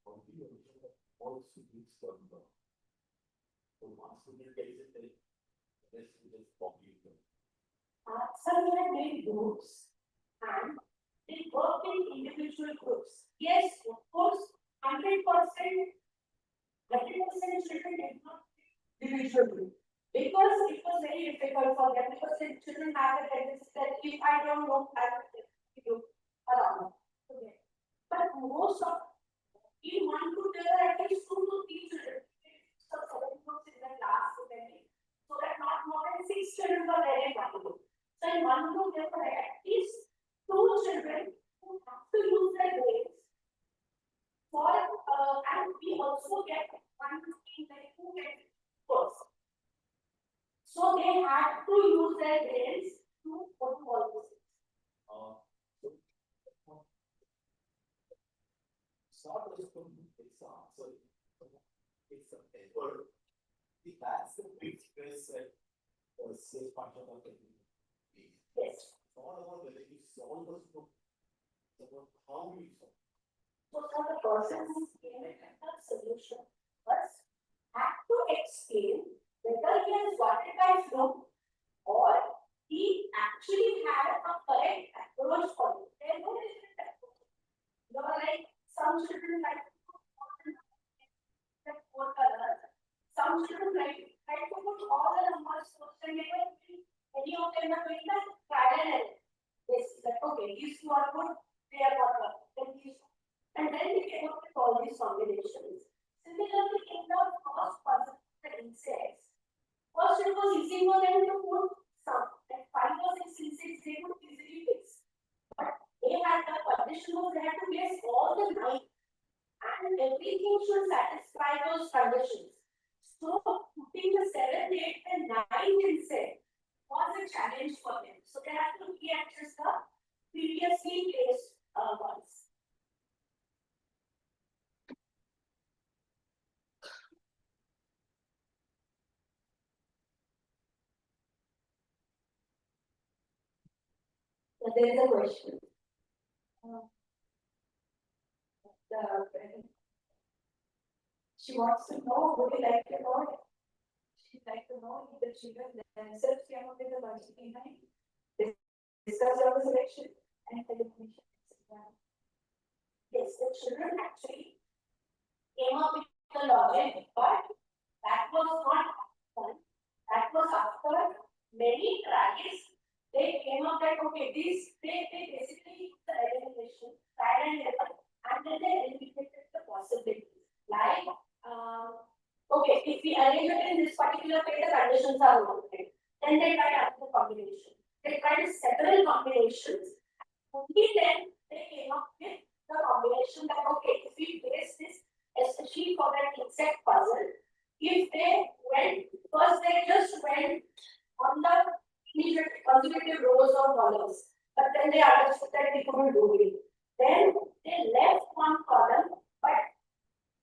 From the original of all students from the so one student gets it, the rest students copy it. Some are made groups and they work in individual groups. Yes, of course, 100% children did not individual group because it was very difficult for them because the children have a tendency that if I don't know, I will do around. Okay. But most of in one group there are at least 2 to 3 children. So 7 groups in the class, so that not more than 6 children were there in one group. So in one group there were at least 2 children who have to use their brains for and we also get one in like who get first. So they had to use their brains to do all this. It's not just from exam, so it's a paper. That's the big stress at safe function of technique. Yes. It's all about whether you solve those books, about how you solve. So the person who came with the solution first had to explain whether he has got it by flow or he actually had a correct approach for it. There are no different approach. You know, like some children like to put four colors. Some children like to put all the numbers first and they will any of them are doing the trial and error. Yes, like okay, these two are good, they are not good. Then these two. And then we came up with all these combinations. Similarly, in the first puzzle, the insects. First, it was easy for them to put some, like 5 or 6 insects they could easily fix. But they had the condition was they had to place all the 9, and everything should satisfy those conditions. So, putting the 7th, 8th, and 9th insect was a challenge for them. So, they had to readjust the previously placed ones. So there is a question. She wants to know, would you like to know? She'd like to know if the children themselves came up with the logic behind, discuss on the selection and elimination. Yes, the children actually came up with the logic, but that was not fun. That was after many tries. They came up that okay, these they basically the elimination, trial and error, and then they eliminated the possibilities. Like okay, if we arrange it in this particular way, the conditions are not right. Then they tried another combination. They tried several combinations. Only then they came up with the combination that okay, if we place this, especially for that insect puzzle, if they went first, they just went on the immediate consecutive rows or columns, but then they understood that they couldn't do it. Then they left one column, but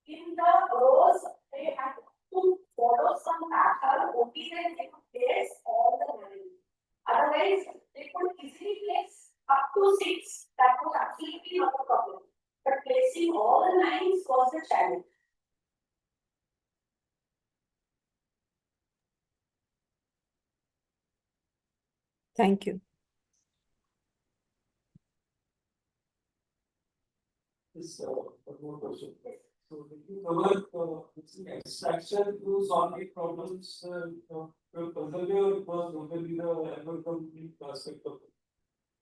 in the rows they had to follow some pattern. Only then they could place all the 9. Otherwise, they could easily place up to 6. That was absolutely not a problem. But placing all the 9s was the challenge. Thank you. One more question. So, if you cover extraction to solve the problems, puzzle was only the algorithm aspect of it.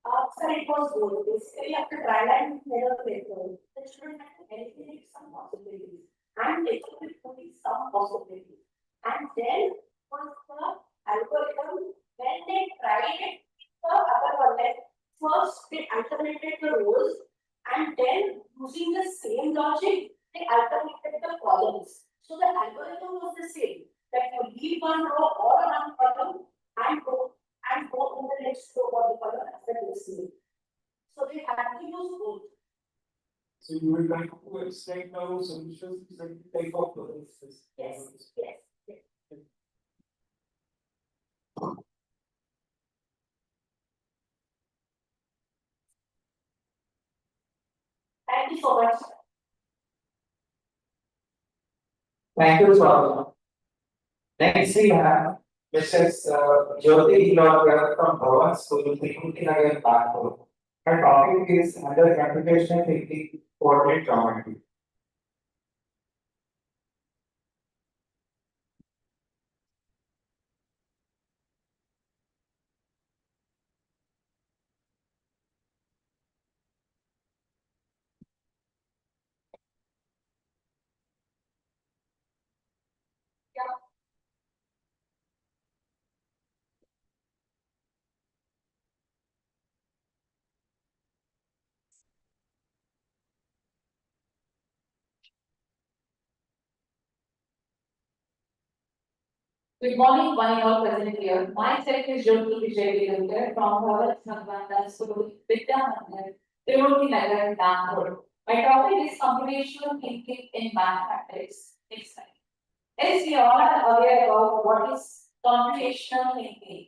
So it was good. Basically, after trial and error method, the children had to eliminate some possibilities and execute only some possibilities. And then was the algorithm, when they tried it, the other one, like first they alternated the rows and then using the same logic, they alternated the columns. So the algorithm was the same. That you leave one row or one column and go in the next row or the column as the listening. So they had to use both. So you will try to extract our solutions to certain type of problems. Yes. Thank you so much. Thank you, Sonia. Next we have Mrs. Jyoti Logger from Bhavan School, Nagpur, Nagpur. Her topic is under computational thinking coordinate geometry. Good morning, one and all present here. Myself is Jyoti Devika from Governmental School, Vidyamandir, Nagar, Nagpur. My topic is computational thinking in mathematics. Next slide. As we all are aware about what is computational thinking.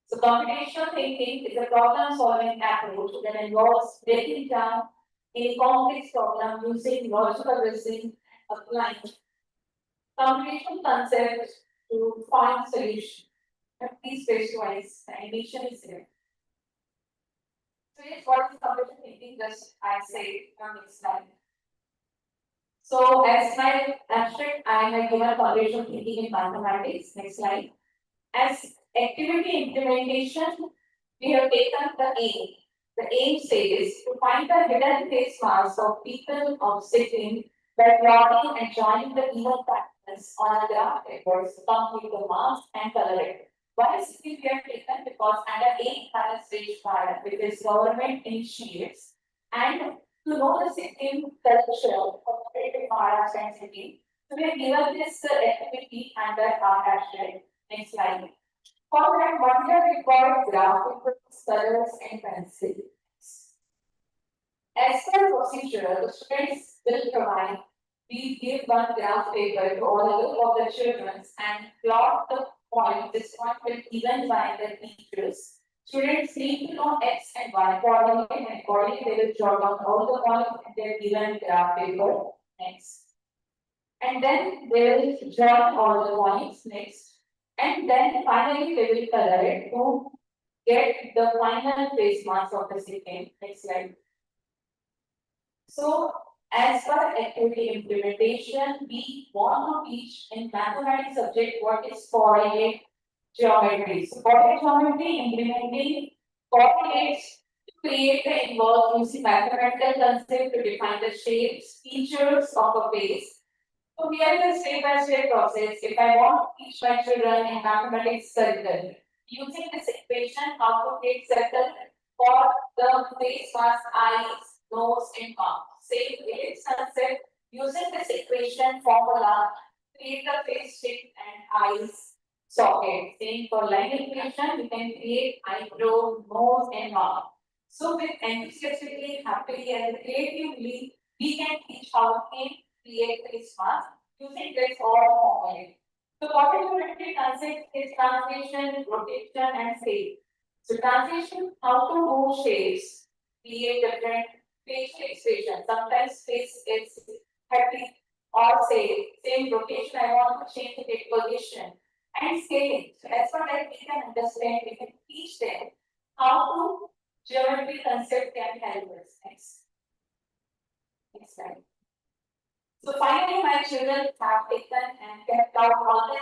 So computational thinking is a problem-solving approach that involves breaking down in complex problem using logical reasoning, applying computational concepts to find solution. And please visualize the animation is here. So yes, what is computational thinking? Just I say on this slide. So as my abstract, I have given computational thinking in mathematics. Next slide. As activity implementation, we have taken the aim. The aim says to find the hidden face masks of people observing by plotting and joining the even patterns on a graph paper to complete the mask and color it. Why is it we have taken? Because under 8 stage pattern, which is government initiates, and to know the Sikkim culture of cooperative Maharashtra and Sikkim, so we have given this activity under our abstract. Next slide. For that, what we have required graph papers, colors, and pencils. As per procedure, the students will provide, we give one graph paper to all of the children and plot the point. This point will given by the teachers. Students need to know X and Y coordinate, and accordingly they will jot down all the points in their given graph paper. Next. And then they will jot all the points. Next. And then finally they will color it to get the final face mask of the Sikkim. Next slide. So as per activity implementation, we want to teach in mathematics subject what is coordinate geometry. So coordinate geometry implementing coordinates to create the involved using mathematical concept to define the shapes, features of a face. So here is a step-by-step process. If I want to teach my children in mathematics circle, using this equation, how to create circle for the face mask, eyes, nose, and mouth. Same ellipse concept. Using this equation formula, create the face shape and eyes socket. Same for line equation, we can create eyebrow, nose, and mouth. So with enthusiastically, happily, and creatively, we can teach how to create face mask using this all formula. So coordinate concept is translation, rotation, and shape. So translation, how to move shapes, create different facial expression. Sometimes face is happy or say same rotation. I want to change the position and scaling. So as far as we can understand, we can teach them how to geometry concept can help us. Next slide. So finally, my children have taken and kept out all the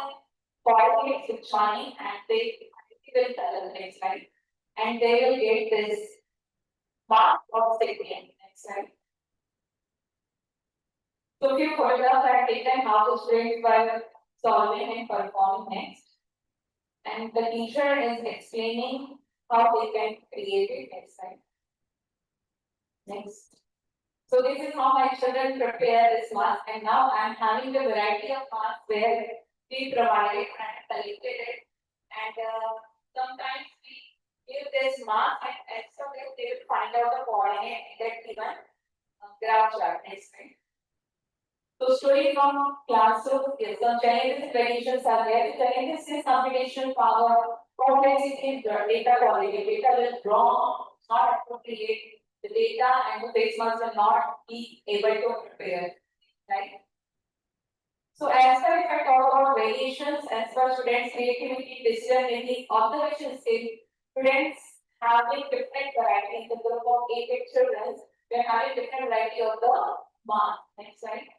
coordinates with joining and they will color. Next slide. And they will get this mark of Sikkim. Next slide. So few photographs are taken how the students were solving and performing next. And the teacher is explaining how they can create it. Next slide. Next. So this is how my children prepare this mask, and now I am having a variety of masks where we provided and collected it, and sometimes we give this mask and so that they will find out the coordinate in that given graph chart. Next slide. So story from classroom, yes, some challenges and variations are there. The challenges is computational power, complexity, data quality, data will wrong, not appropriate. The data and the face masks will not be able to prepare, right? So as per if I talk about variations, as per students' creativity, decision making, observation skill, students having different variety in the group of 8 children, we are having different variety of the mask. Next slide.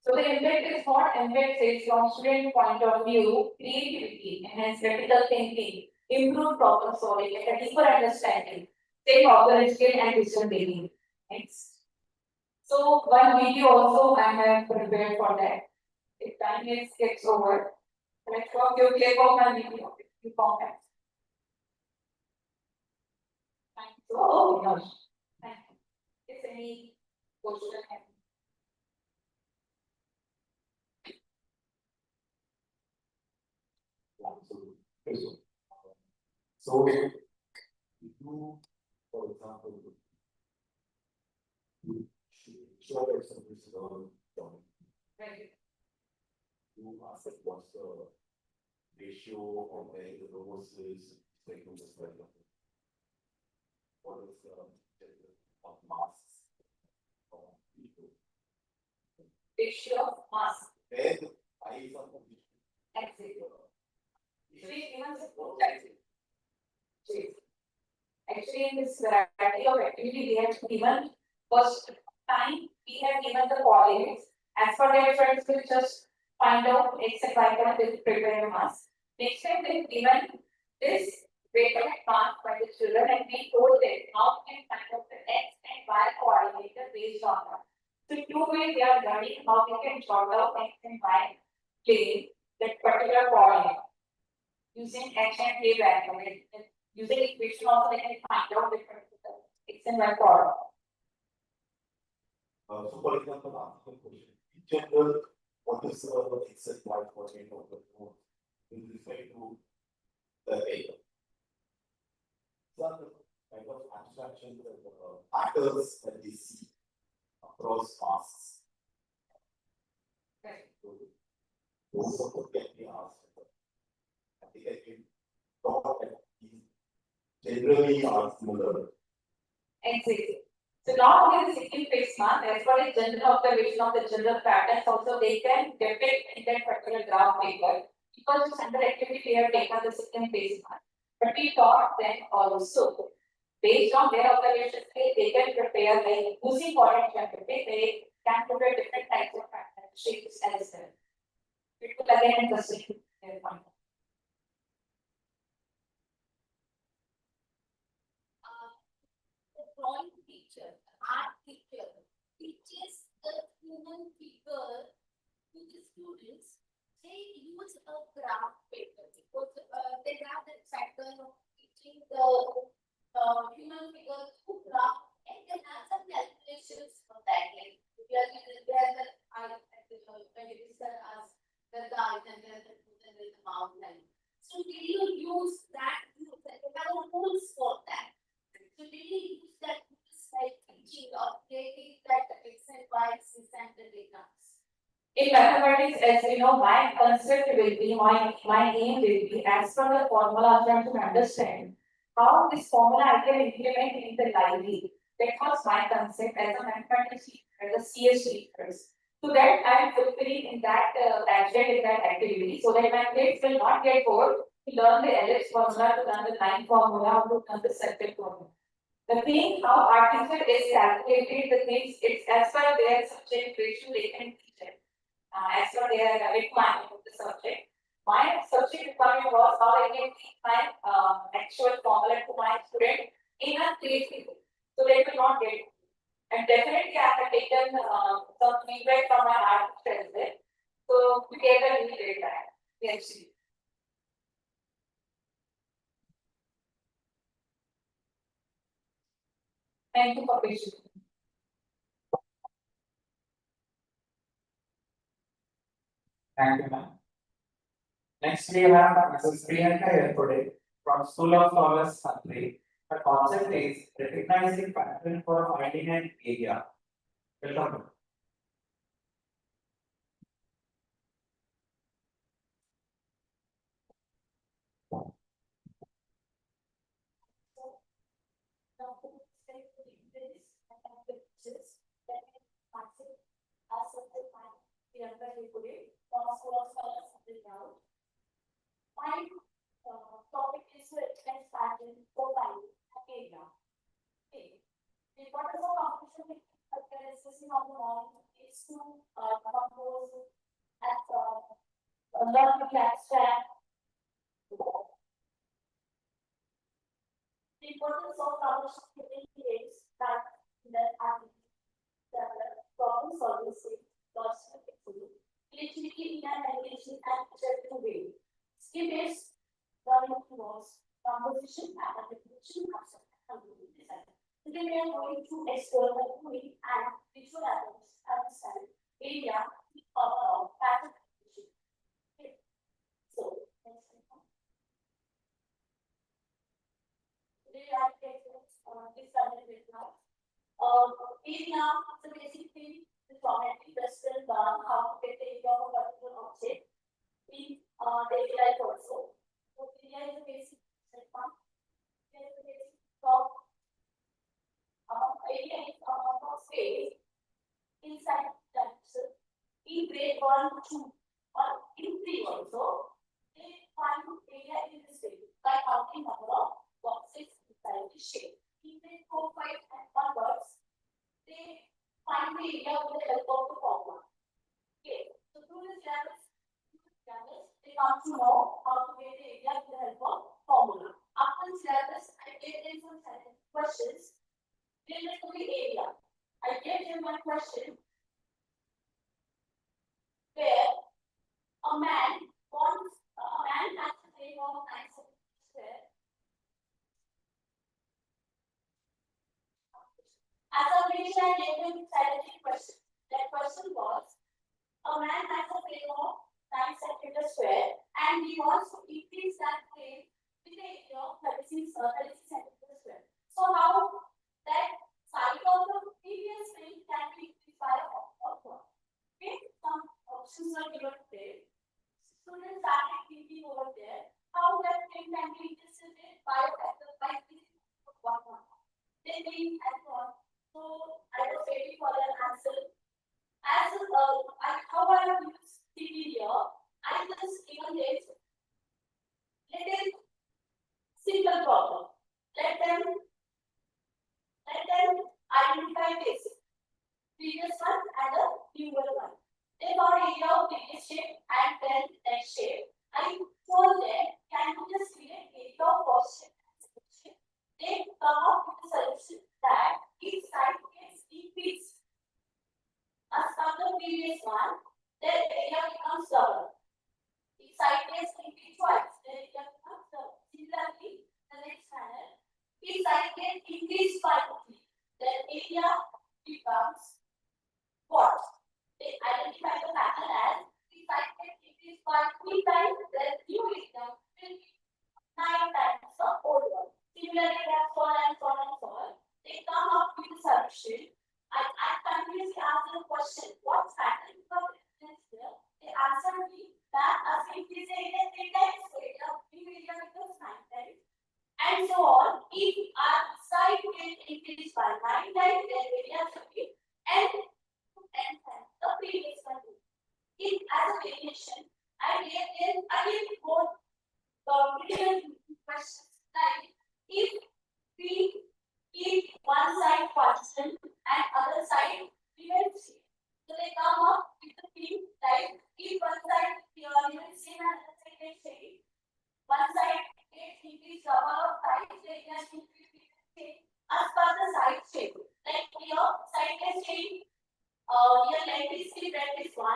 So the impact is what? Impact is from student point of view, creativity, enhance critical thinking, improve problem solving, and a deeper understanding. Take organic skill and decision making. Next. So one video also I have prepared for that. If time is gets over, let's go. You click on my video. You comment. Thank you. Oh gosh. Thank you. Is any question? So if you, for example, you show that something is on Right. you ask it what's the ratio of where the versus taking this right. What is the of masks. Ratio of mass. Where the eyes are the Exactly. So we given support actually. Actually, in this variety of activity, they have given first time we have given the coordinates. As per their friends, will just find out x and y coordinate will prepare a mass. Next time they've given this weighted mass by the children and we told them how we can find out the x and y coordinate based on that. So two ways we are learning how we can jot down x and y plane that particular coordinate using x and y value. Using equation also they can find out the x and y coordinate. So for example, asking a question, in general, what is the x and y coordinate of the node with respect to the data? Some kind of abstraction that patterns that we see across masks. Right. Those of them can be asked. I think I can talk at these generally are similar. Exactly. So not only the second phase math, as well as general observation of the general patterns, also they can depict in that particular graph paper. Because it's under activity, they have taken the second phase math. But we taught them also, based on their observations, they can prepare like using coordinate geometry, they can prepare different types of pattern shapes as well. It will again interesting point. The drawing teacher, art teacher, teaches the human figure to the students. They use a graph paper because they have the pattern of teaching the human figure to graph and they have some calculations for that. Like we are using there the when it is as the guide and then the foot and then the mouth line. So do you use that? They have rules for that. So do you use that like teaching or creating that x and y axis and the data? In mathematics, as you know, my concept will be, my aim will be as per the formula, I'm trying to understand how this formula I can implement in the library. That was my concept as a mathematics teacher, as a CS teacher. So that I am fulfilling in that aspect in that activity, so that my kids will not get bored to learn the ellipse formula, to learn the line formula, to learn the circle formula. The thing how our teacher is calculated, the things it's as per their subject ratio they can teach it. As per their requirement of the subject. My subject requirement was how I can teach my actual formula to my student in a creative way. So they will not get it. And definitely I have taken some feedback from my art teacher as well. So together we did that. Yes. Thank you for patience. Thank you, ma'am. Next, we have Mrs. Priyanka here today from School of Flowers, Satri. The concept is recognizing pattern for finding an area. Welcome. My topic is to explain pattern profiling area. Okay. The importance of computational analysis of the model is to compose as learn to abstract. The importance of computational is that the problem solving skill, creativity in an animation and interactive way. Skill based learning involves composition and application concept and design. Today we are going to explore the movie and visual items understand area of pattern recognition. Okay. So next one. Today we are going to this subject now. Area, so basically the geometry question how to get the area of a particular object. In daily life also. So area is a basic one. There is a basic of area grade 1, 2, or in 3 also, they find area in this way by counting number of boxes inside the shape. In grade 4, 5, and onwards, they find the area with the help of the formula. Okay, so through this they come to know how to get the area with the help of formula. After this syllabus, I gave them some questions related to the area. I gave them one question where a man has to say of 9 centimeters square. As a relation, I gave them scientific question. That question was, a man has a frame of 9 centimeters square and he wants to increase that frame with the area of 36 centimeters square. So how that side of the previous frame can be increased by a factor. Okay, some options are given there. Students started thinking over there how that frame can be increased by a factor by 1. They think and so on. So I was waiting for their answer. As how I have used TV here, I just given this little simple problem. Let them identify this previous one and the newer one. They found area of previous shape and then next shape. I told them, can you just create area of first shape and second shape? They come up with a solution that each side gets increased. As from the previous one, their area becomes double. Each side gets increased twice, their area becomes double. Similarly, the next panel, each side gets increased by 3. Their area becomes what? They identify the pattern as each side gets increased by 3 times, their new area will be 9 times the old one. Similarly, they have so on and so on and so on. They come up with a solution. I continuously ask them a question, what pattern for this here? They answer me that as if this area 3 times, so new area becomes 9 times. And so on. If our side gets increased by 9 times, their area should be n to 10 times the previous one. If as a variation, I gave them again more questions like if we keep one side constant and other side remains same. So they come up with the thing like if one side remains same and other side remains same, one side gets increased double of size, they can increase same as per the side shape. Like here, side gets same, here length is 3, breadth is 1.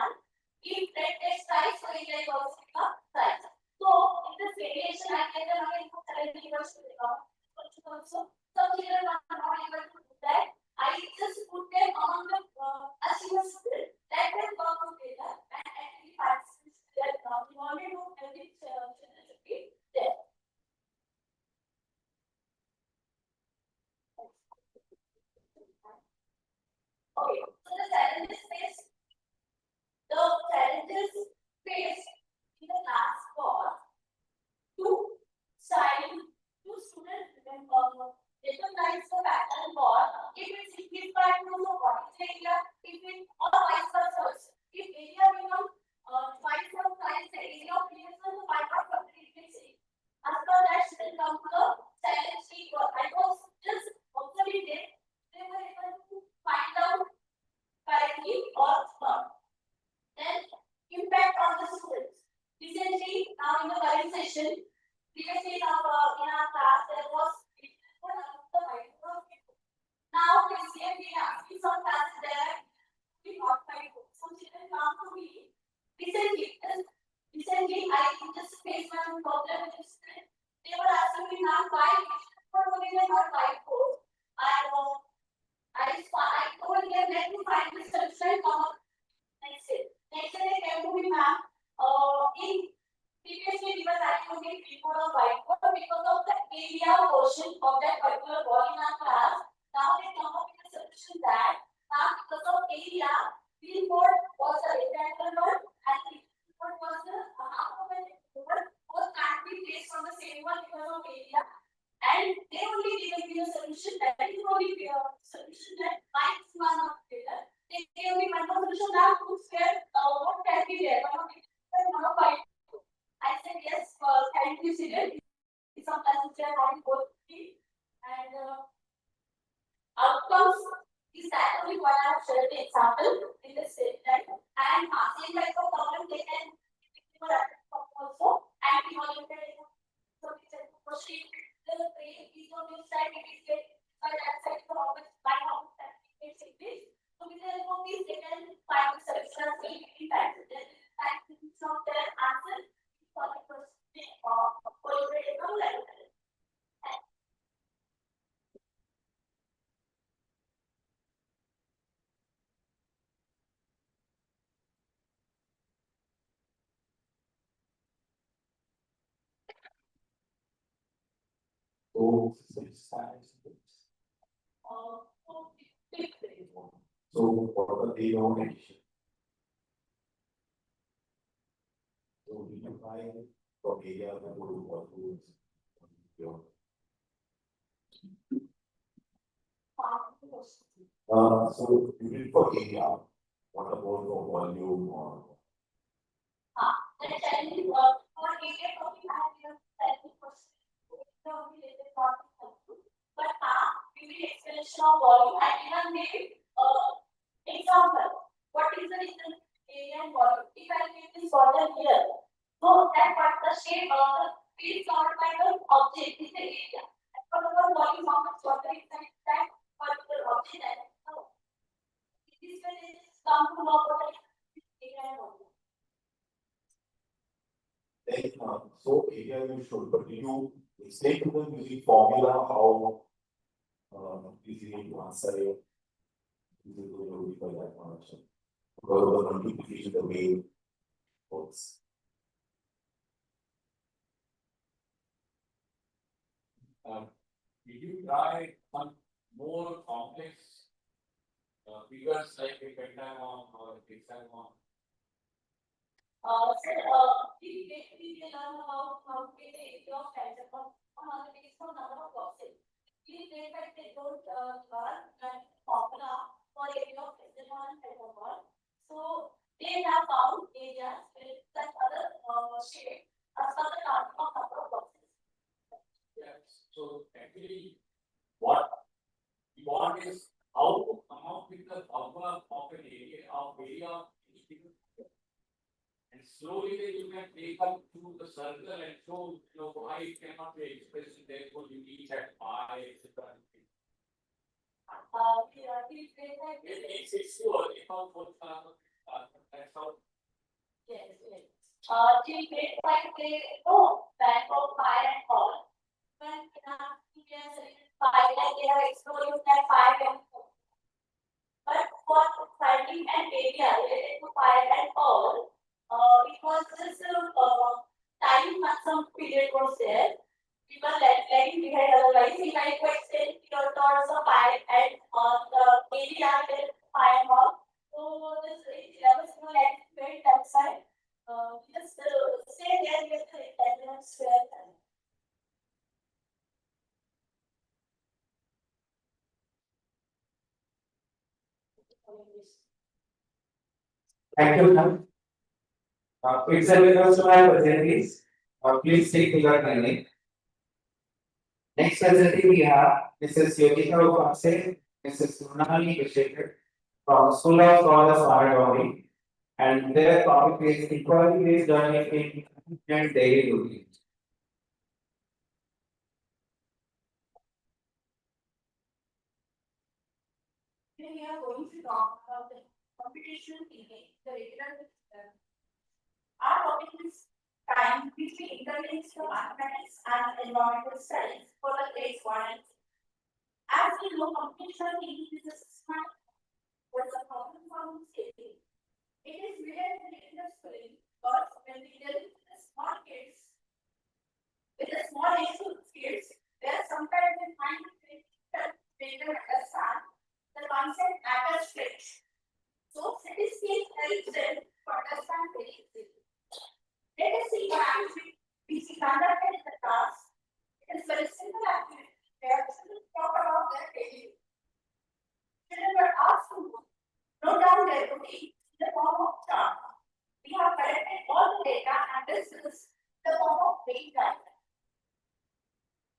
If breadth gets size, so it like also become size. So in this variation, I get them again for 70 to become also. Some children are not able to do that. I just put them on the assume student. Let them work together and actually participate that we only do every children should be there. Okay, so the challenges faced in the class for two students recognize the pattern for if it's increased by 2, so what is the area? If it or vice versa. If area becomes twice of size, the area of previous one, so 5 of the same. As per that, students come to the challenge sheet. I was just observing it. They were able to find out correctly or not. Then impact on the students. Recently, now in the current session, previously in our class there was now this year we have some classes there we not find some children come to me recently I just faced one problem with this. They were asking me now why for only not whiteboard. I told them let me find the solution come up next day they came to me ma'am in previously we were writing only keyboard or whiteboard because of the area portion of that particular ball in our class. Now they come up with a solution that because of area, keyboard was the rectangle one and keyboard was the half of an keyboard. Both can't be placed on the same one because of area. And they only gave me a solution that is only solution that minus 1 of data. They gave me one more solution that 2 square what row systems size. So what are they on addition? So we apply from area to what rules. So you did for area, what about for volume or? The challenge for area topic I have 70%. But we will explanation of volume and even give example. What is the reason area and volume? If I give this water here, so that what the shape of the field covered by the object is the area. And for the volume of the water inside that particular object and so this way they just come to know what is area and volume. Then, so area you should, but you explain to them using formula how easy to answer it. This is going to be for that much. Because of the multiplication, the way it works. Did you try some more complex figures like a pentagon or a hexagon? We learn about how to get the area of pentagon on the basis of number of boxes. We did that they don't learn that formula for area of pentagon and pentagon. So they have found areas with such other shape as per the number of boxes. Yes. So actually, what we want is how to come up with the Abha of an area of each given figure. And slowly then you can take up to the circle and show why it cannot be expressed, therefore you each at pi, etc. It's too early for that's how. Yes, yes. Till grade 5, they bank of fire and all. When we can select 5 and they have explored that 5 and 4. But for studying an area related to fire and all, it was just time some period was there. We were lagging behind, otherwise we might extend your thoughts of fire and the area related to fire and all. So this syllabus will activate that side. Just stay there with the attendance square. Thank you, ma'am. It's a request to my presentaries. Please take your kindly. Next presentee we have Mrs. Devika, Mrs. Sonali from School of Scholars Paradory, and their topic is equality based learning in daily routine. Today we are going to talk about the computational thinking, the regular system. Our topic is time between interlinks to mathematics and environmental studies for the grades 1 and 2. As we know, computational thinking is a systematic with a problem solving skill. It is very interesting because when we deal with the small kids, with the small age kids, there sometimes we find it better understand the concept at a stretch. So statistics helps them to understand very easily. Let us see one activity which is conducted in the class. It is very simple activity where students talk about their daily. Children were asked to note down their routine in the form of chart. We have collected all the data and this is the form of weight diagram.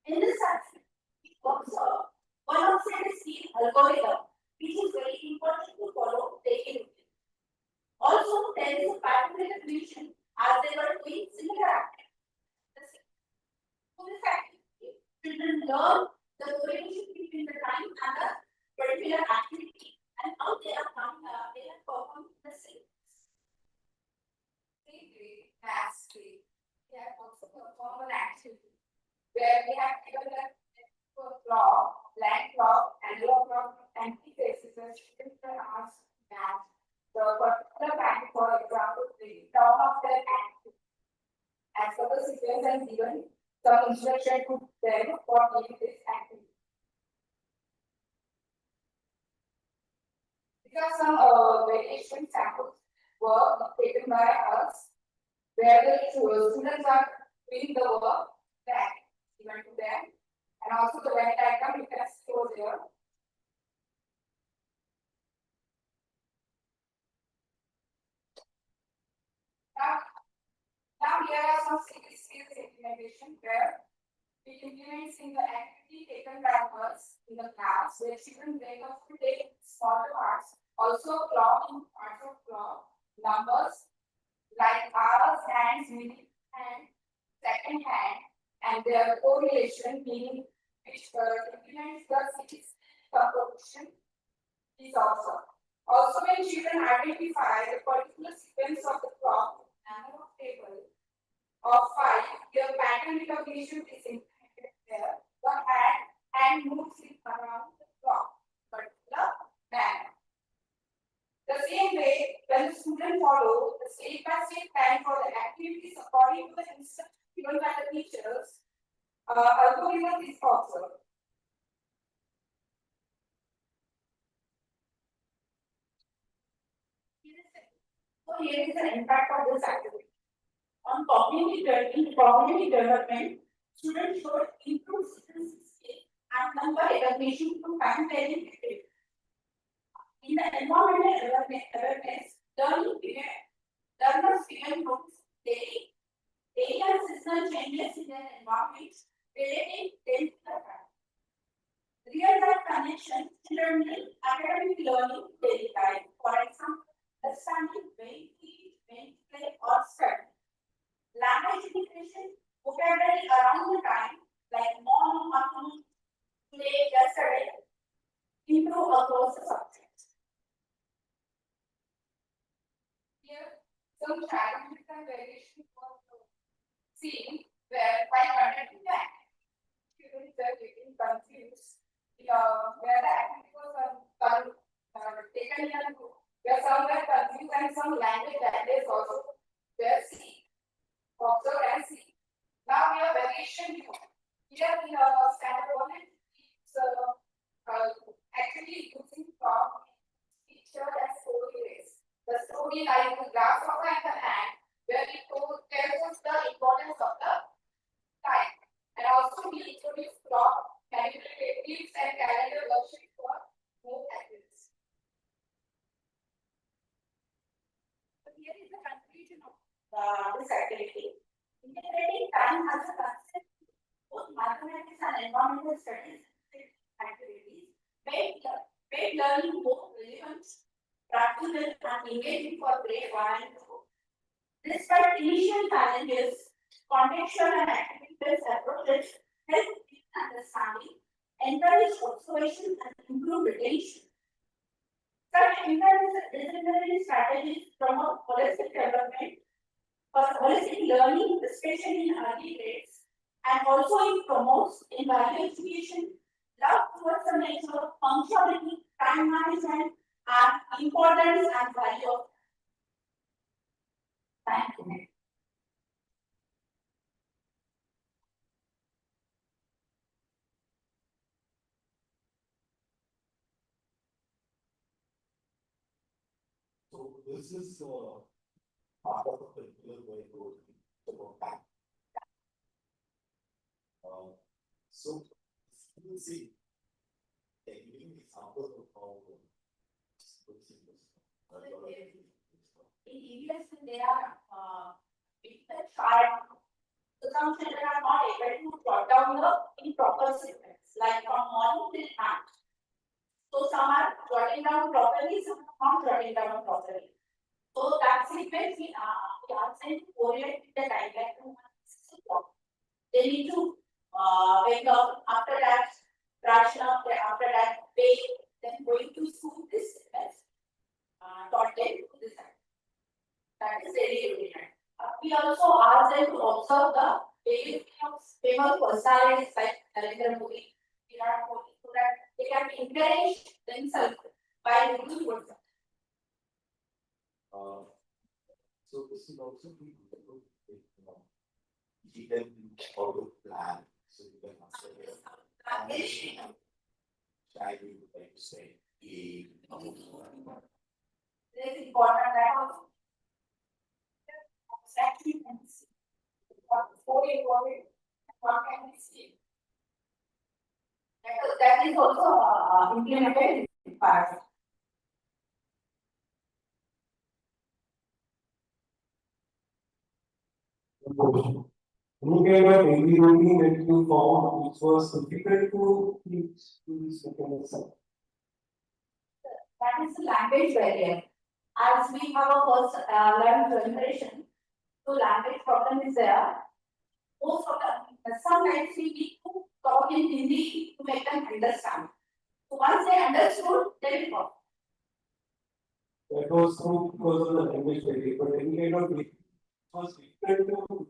In this activity, we observe one of statistics algorithm which is very important to follow daily routine. Also, there is a pattern recognition as they were doing similar activities. So this activity, children learn the correlation between the time and the particular activity and how they are performing the same. Last week, we have also performed an activity where we have given a clock, blank clock, analog clock, and key faces where students were asked that the particular time, for example, the term of their activity. As per the sequence and given, some instruction to them for doing this activity. These are some variation samples work taken by us, where the students are doing the work that given to them, and also the Venn diagram you can see over there. Now here are some skills implementation where we implement single activity taken by us in the class, where children break up to take smaller parts, also clocking parts of clock, numbers like hours, hands, minute, hand, second hand, and their correlation, meaning which implements the six composition is also. Also, when children identify the particular sequence of the clock, number of table of 5, your pattern recognition is implemented there. The hand moves it around the clock, particular manner. The same way, when the student follow the step-by-step plan for the activities according to the instructions given by the teachers, algorithm is observed. So here is the impact of this activity. On cognitive development, students should improve citizenship skills and number recognition to time telling activity. In the environmental awareness, learners begin notice daily and seasonal changes in their environment relating them to the time. Real-time connection, children need academic learning daily life. For example, understanding when to eat, when to play or study. Language integration, vocabulary around the time, like morning, afternoon, today, yesterday, improve across the subject. Here, some challenges and variations were seen where by conducting the activity, students were getting confused. Where the activity was taken in a group, where some were confused and some language barriers also were seen. Observe and see. Now we have variation here. Here we have a standard one. Actually using from picture and story ways. The story like the grasshopper and the ant, where it tells us the importance of the time. And also we introduce clock, calculatives and calendar worksheet for more activities. So here is the conclusion of this activity. Integrating time as a concept, both mathematics and environmental studies activities made learning more relevant, practical, and engaging for grade 1 and 2. Despite initial challenges, contextual and activity-based approaches help deep understanding, encourage observation, and improve retention. Such interdisciplinary strategies promote holistic development for holistic learning, especially in early grades, and also it promotes in value education, love towards the nature of functionality, time management, and importance and value of. Thank you. So this is part of a particular way to about time. So you will see giving examples of how In areas when they are sharp, so some children are not able to jot down the improper sequence, like from morning till night. So some are jotting down properly, some are not jotting down properly. So that sequence we are sent to correlate with the time, like 2 months. They need to wake up, after that, brush up, after that, bathe, then going to school, this sequence, taught them to this time. That is daily routine. We also ask them to observe the daily of famous personalities like Narendra Modi, Virat Kohli, so that they can encourage themselves by doing good. So this is also be able to keep them out of plan. So you can answer it. I would like to say the. It is important that also. Exactly, and see what for important, what can we see. That is also implemented in part. Look at a daily routine that you found which was difficult to teach to this mechanism. That is the language barrier. As we have a first learned generation, so language problem is there. Most of the sometimes we need to talk in Hindi to make them understand. So once they understood, they will talk. That was true because of the language barrier, but any kind of it was difficult to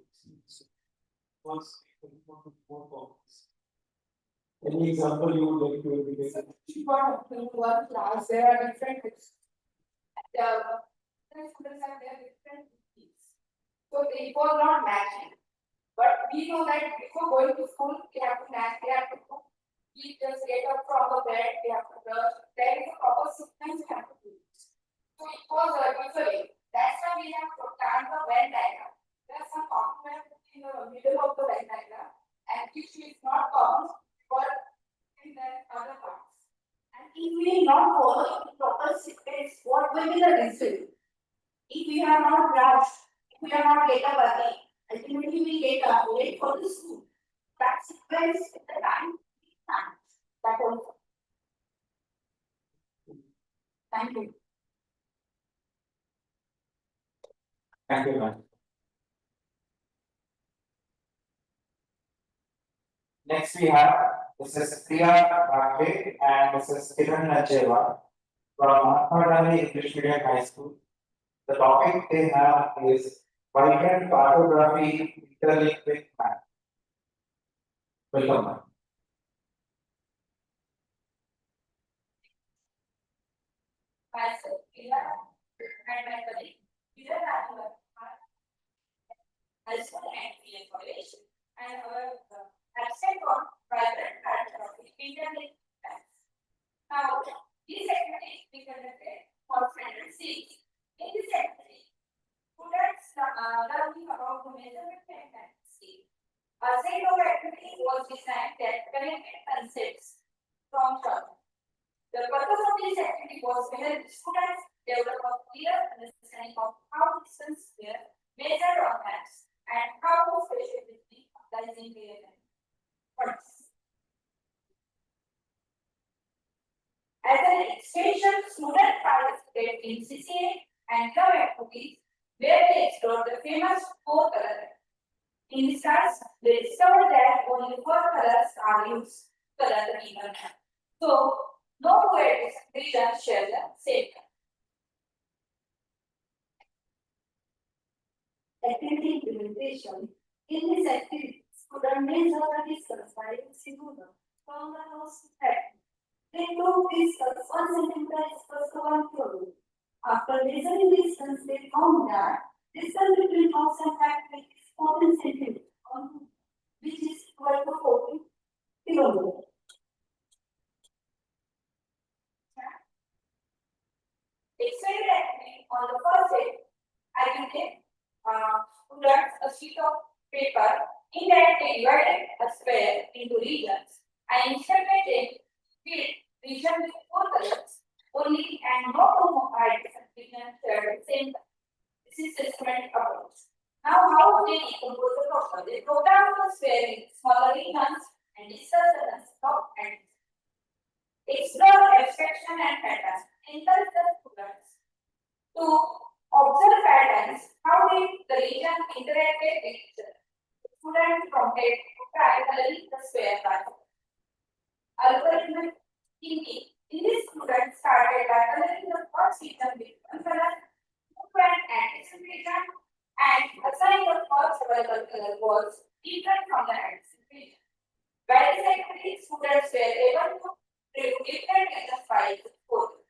was more complex. Any example you would like to indicate? One class, there are different students have their different needs. So it was not matching. But we know that before going to school, we have to match, we have to we just get up from the bed, we have to brush, there is a proper sequence we have to do. So it was usually, that's why we have to plan the Venn diagram. There are some components in the middle of the Venn diagram, and which is not common for in the other parts. And if we not follow the proper sequence, what will be the result? If we are not rushed, if we are not get up early, ultimately we get up late for the school. That sequence at the time, that also. Thank you. Thank you, ma'am. Next we have Mrs. Priya Meghe and Mrs. Kiran Nacheva from Mahatma English Medium High School. The topic they have is vibrant cartography interlinked with math. Welcome, ma'am. Myself, Geeta, and my colleague, Geeta as well as the information and our absent on vibrant cartography interlinked maths. Now, this activity we conducted for standard 6. In this activity, students learning about the measurement and scale. A set of activities was designed that connected concepts from chart. The purpose of this activity was to help students develop a clear understanding of how distance were measured on maps and how specificity applies in real life. As an extension, students participated in CCA and club activities where they explored the famous 4 colors. In this class, they discovered that only 4 colors are used to color the given map. So, no two regions share the same color. Activity implementation. In this activity, students measure the distance by using ruler from the house to factory. They took distance 1 centimeter is equal to 1 kilometer. After measuring distance, they found that distance between house and factory is 14 centimeters, which is equal to 14 kilometers. Extended activity on the first day, I will give students a sheet of paper in that they divided a square into regions and inserted a field region with 4 colors only and no two regions share the same color. This is systematic approach. Now, how they decompose the problem? They program the square in smaller regions and discuss the concept of and explore abstraction and patterns. Encourage the students to observe patterns. How did the region interact with each other? Students prompted to try coloring the square pattern. Algorithmic thinking. In this, students started by coloring the first region with one color, move an adjacent region, and assign the first available color was different from the adjacent region. By this activity, students were able to prove different regions by 4.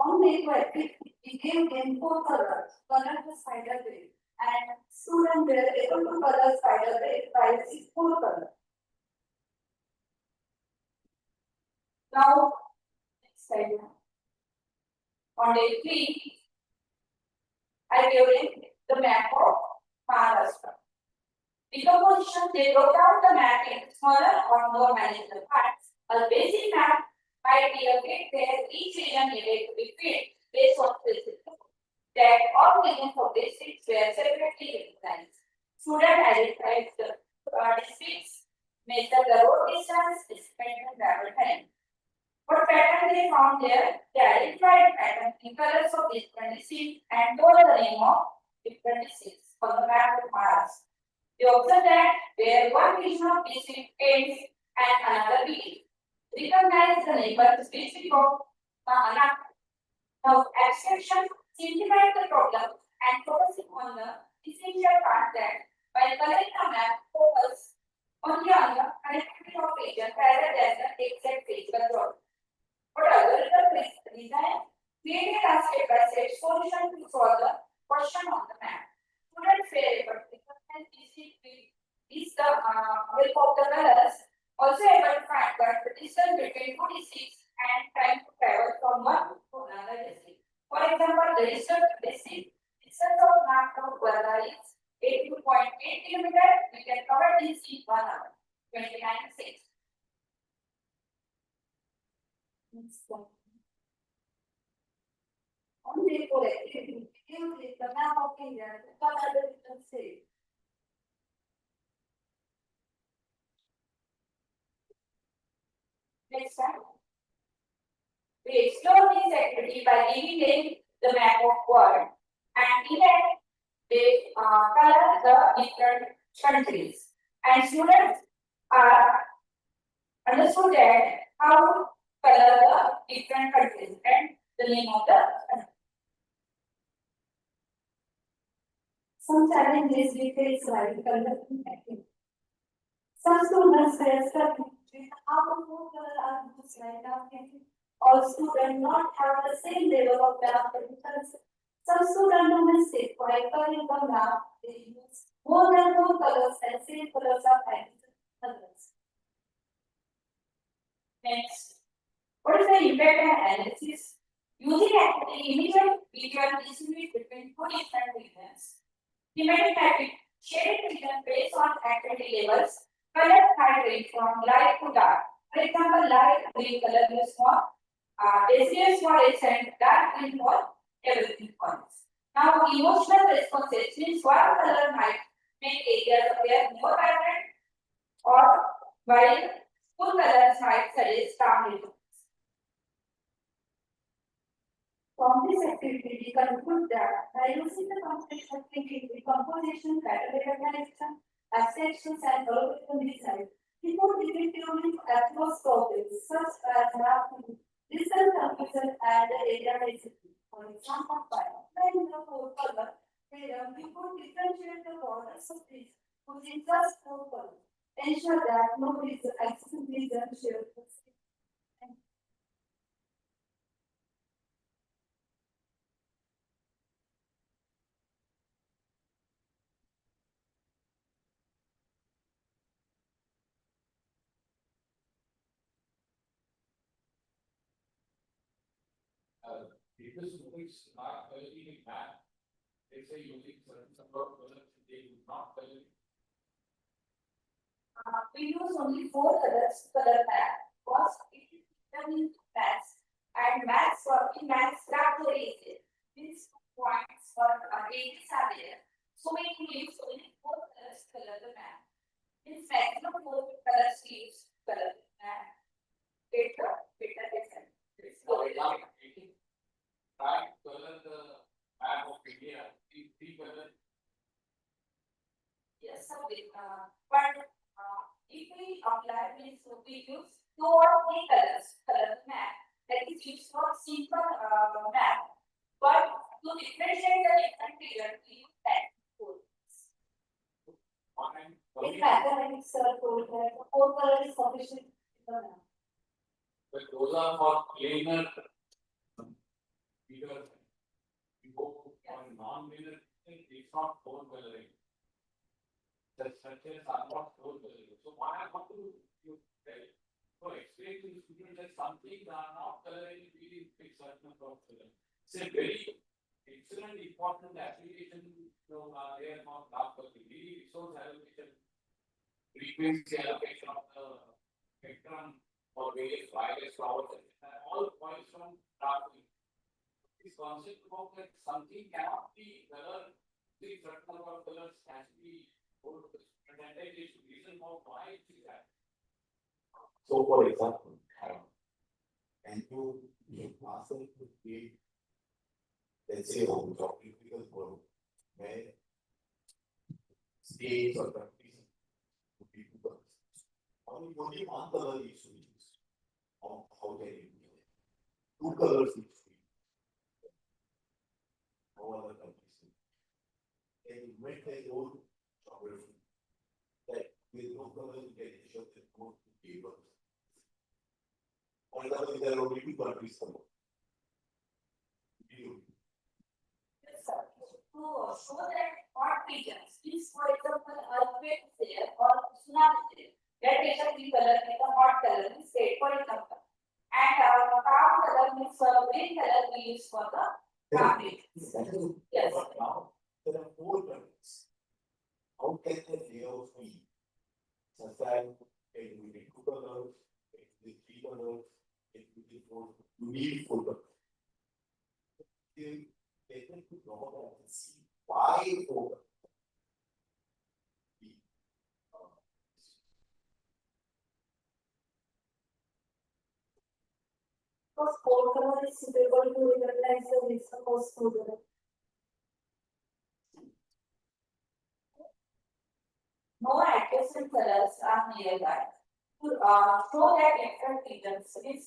On the activity, we gave them 4 colors, color the spider web, and students were able to color spider web by using 4 colors. Now, next slide. On day 3, I gave them the map of Maharashtra. Decomposition, they wrote out the map in smaller or more manageable parts. A basic map might be a bit where each region needed to be filled based on specific that all regions of districts were separately recognized. Student identified the districts, measure the road distance, estimate the travel time. What pattern they found there? They identified pattern in colors of different districts and told the name of different districts on the map of Mars. They observed that where one region of district ends and another begins. Recognize the neighbor district of Nagpur. Now, abstraction simplified the problem and focusing on the essential part that by coloring the map, focus only on the connectivity of region rather than the exact physical geography. What algorithm design created a step-by-step solution to solve the question on the map. Students were able to recognize district is the help of the colors, also able to find the distance between 2 districts and time to travel from one to another district. For example, the distance of Nagpur to Garcha is 82.8 km. We can cover this in 1 hour, 29.6. On day 4, the map of India, the color the different states. Next time, we explore this activity by giving them the map of world, and in that they color the different countries. And students understood that how to color the different countries and the name of the country. Some challenges we face while conducting activity. Some students face with how to move are used like that. All students not have the same level of math because some students do mistake while coloring the map. They use more than 4 colors and same colors are others. Next, what is the impact and analysis? Using activity immediate visual distinguish between 2 different regions. Thematic mapping, shaded region based on activity levels. Color might range from light to dark. For example, light green color is for SES for S and dark green for everything points. Now, emotional responses means one color might make areas appear more vibrant, or while full colors might suggest calm regions. From this activity, we conclude that by using the computational thinking, decomposition, pattern recognition, abstractions, and algorithm design, we could effectively approach problems such as mapping, distance computation, and the area density. For example, by applying the 4 color theorem, we could differentiate the borders of trees using just 4 colors. Ensure that no existing region shares the same. Because movies are coloring in map, they say using certain number of colors, they do not color. We use only 4 colors to color map because it is determined maths and maths for in maths categories. These points for ages are there. So we can use only 4 colors to color the map. In maximum 4 colors we use to color the map. Better different. Try to color the map of India in 3 colors. Yes, so but if we apply this, so we use 2 or 3 colors color the map. That is used for simple map. But to differentiate the different regions, we use that code. In mathematics, 4 colors is sufficient in the map. But those are for planar figures. non-linear thing, it's not four coloring. The structures are not four coloring. So what I want to tell, so explain to the student that some things are not coloring, really big certain of color. It's a very excellent, important application. They are not dark coloring. Really resource allocation, frequency allocation of the spectrum for various wireless towers, all points from dark coloring. This concept about that something cannot be colored, the certain number of colors has to be told to the student, and then they should reason for why it is that. So for example, and you ask them to create, let's say, a geographical world where states or countries would be two colors. Only one color needs to be used. How can you do it? Two colors need to be used. No other countries. They invent their own geography. That with no color you can ensure that no people. For example, there are only two countries covered. Yes, sir. To show that hot regions, if for example earthquake is there or tsunami is there, that region we color with a hot color is state for example. And calm color means green color we use for the calm regions. Yes. But now there are four countries. How can the layout be? Such that it will be two colors, it will be three colors, it will be four. You need four colors. They can draw that and see why four colors. Because four color is suitable to recognize the mix of color. No adjacent colors are nearby. To show that different regions is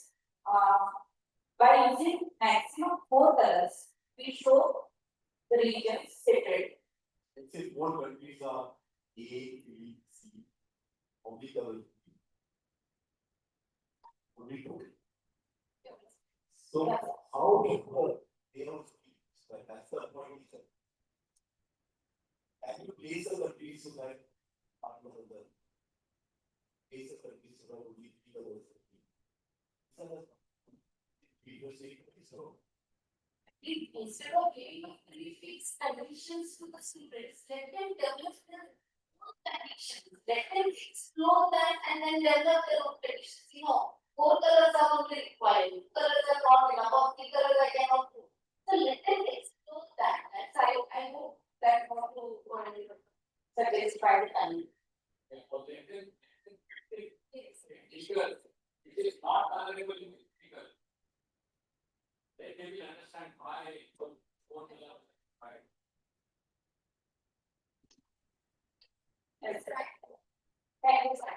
by using maximum 4 colors, we show the regions separate. Let's say four countries are A, B, C, only color. Only two. So Yes. how do they don't speak? That's the point. And you place a country so that part of the place a country so that only three colors. So Instead of giving a prefix conditions to the students, let them develop their own conditions, let them explore that and then develop their own conditions. You know, 4 colors are only required, 2 colors are not enough, or 3 colors I cannot do. So let them explore that. That's I hope that what to suggest by the time. And for the Indian, it is not available in speaker. They will understand why four colors, right? Yes, right. Thank you, sir.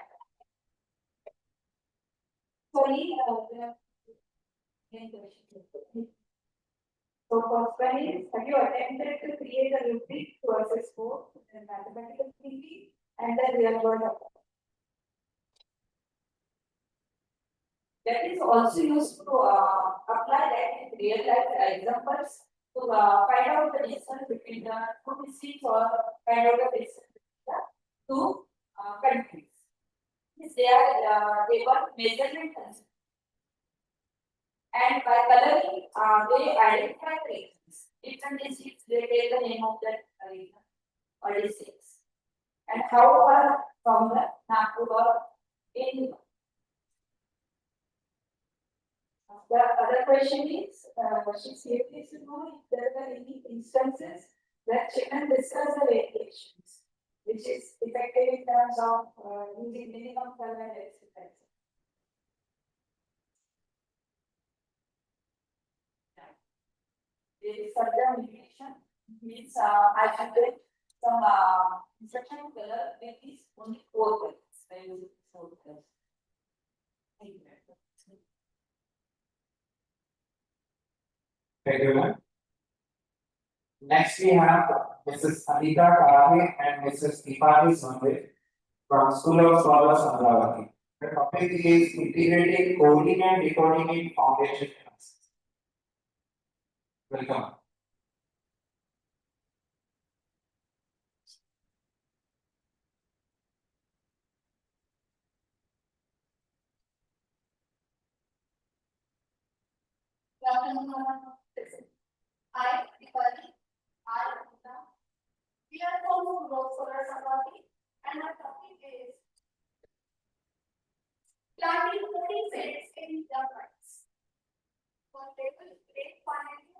Sorry, so first one is, have you attempted to create a rubric to assess both the mathematical thinking and the real world approach? That is also used to apply that in real life examples to find out the distance between the two districts or find out the distance between the two countries. Since they were measurement concepts. And by coloring, they identify the regions. Different districts, they take the name of that region or districts. And how far from the Nagpur or in. The other question is, she safely should know if there are any instances that children discuss the variations, which is effective in terms of using minimum color and etc. The further indication means I should get some instruction color with these only 4 colors. I use 4 colors. Thank you. Thank you, ma'am. Next, we have Mrs. Anita Karate and Mrs. Deepali Sunday from School of Scholars, Amravati. The topic is integrating coding and decoding in foundation classes. Welcome. I, Deepali, I, Geeta. We are from Solar Samvati, and our topic is planting coding seeds in the rice. For table 8.2.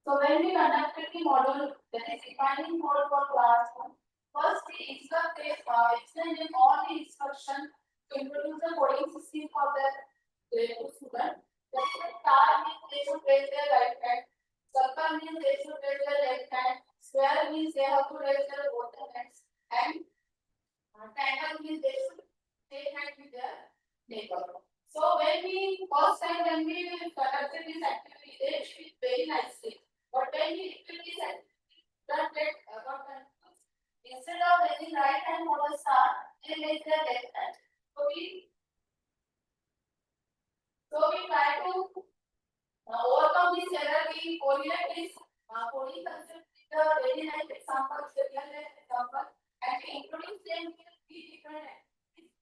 So when we conducted the module, that is defining code for class 1, first we explained all the instructions to introduce the coding system for the grade 2 student. Then star means they should raise their right hand, circle means they should raise their left hand, square means they have to raise their both hands, and triangle means they should take hand with their neighbor. So when we first time when we conducted this activity, they did very nicely. But when we repeat this activity, that got confused. Instead of raising right hand for the star, they raise their left hand. So we try to overcome this error. We correlate this coding concept with the very nice example, the real life example, and we introduce them with three different activities.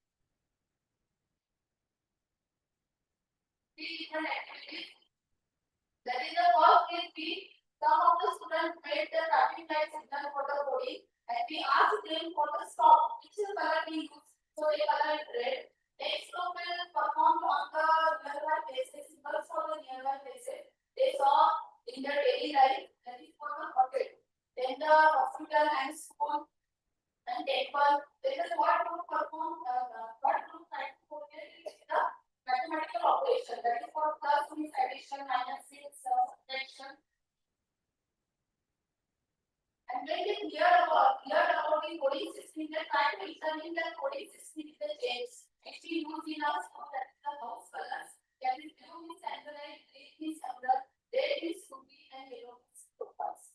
That is the first is some of the students made the traffic light signal for the coding, and we asked them for the stop, which is color we use. So they color it red. Next group will perform on the nearby places, symbols for the nearby places. They saw in their daily life, that is for the hotel. Then the hospital and school and temple. Then the what group perform, what group try to correlate is the mathematical operation. That is for plus means addition, minus means subtraction. And when they cleared about the coding system, they try to examine the coding system with the change. Actually, use in our school, that is the house colors. That is blue means angular, green means umbrella, red means ruby, and yellow means topaz.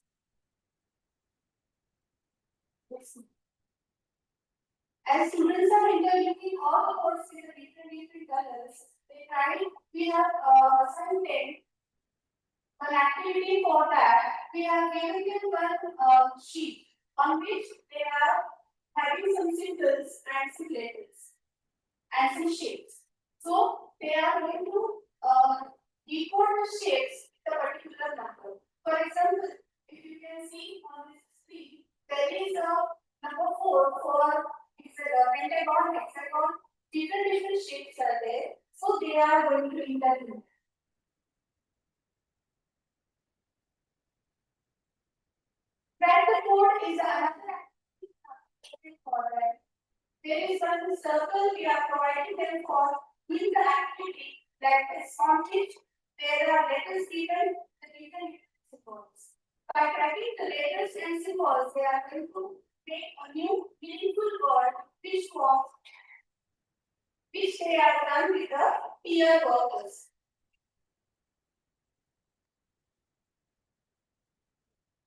As students are interviewing all the courses with the different colors, we have assigned an activity for that. We have given them one sheet on which they are having some symbols and some letters and some shapes. So they are going to decode the shapes with a particular number. For example, if you can see on this screen, there is a number 4 for pentagon, hexagon, different shapes are there. So they are going to interview. That the code is another activity for that. There is one circle we are providing them for in the activity that is on which there are letters given, the different symbols. By tracking the letters and symbols, they are going to make a new meaningful word which they are done with the peer workers.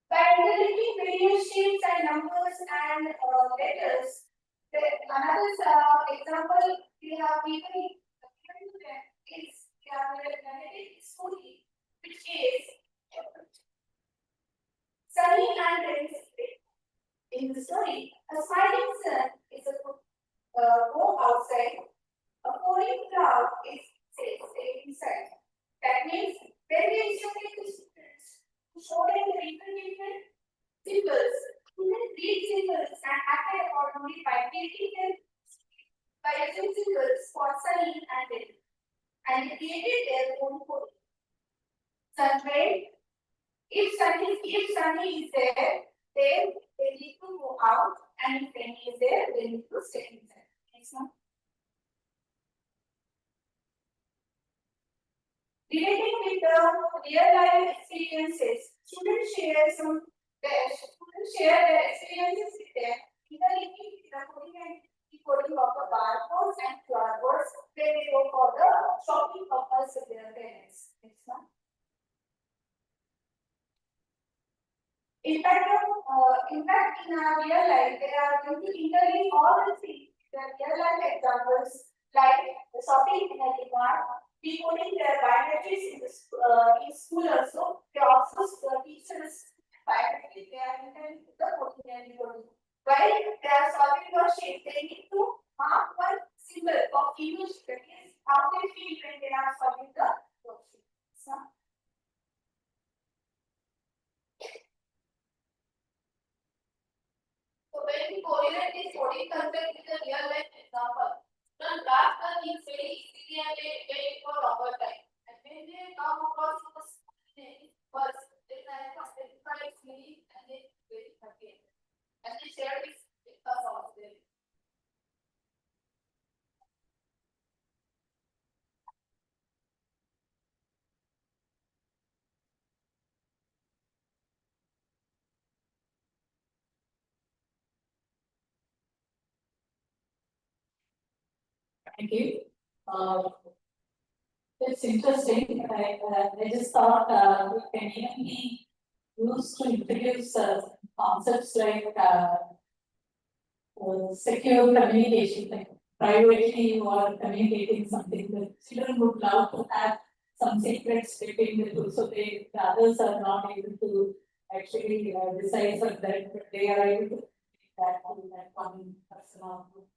By interlinking various shapes and numbers and letters, another example we have given to them is we have a story, which is sunny and rainy. In the story, a smiling sun is a go outside, a pouring cloud is stay inside. That means when we instruct the students to show them the different symbols, students read symbols and act accordingly by creating them by using symbols for sunny and rainy, and they created their own code. Sun rain. If sunny is there, then they need to go out, and if rainy is there, they need to stay inside. Next one. Relating with the real life experiences, students share their experiences with them, interlinking with the coding and decoding of the barcodes and QR codes when they go for the shopping purpose with their parents. Next one. Impact in our real life, they are going to interlink all the three the real life examples like the shopping in a demand, decoding their binaries in school also. They also teach us binary. They are interlinked with the coding and decoding. While they are solving shape, they need to mark one symbol of image that is how they feel when they are solving the worksheet. So, when we correlate this coding concept with a real life example, then that is very easy and very for longer time. And when they come across the first, they can identify its meaning and they very happy. And they share it with us also. Thank you. It's interesting. I just thought we can even be used to introduce concepts like secure communication, like privately you are communicating something. The children would love to have some secrets between the two, so the others are not able to actually decipher that, but they are able to make that to that one personal group.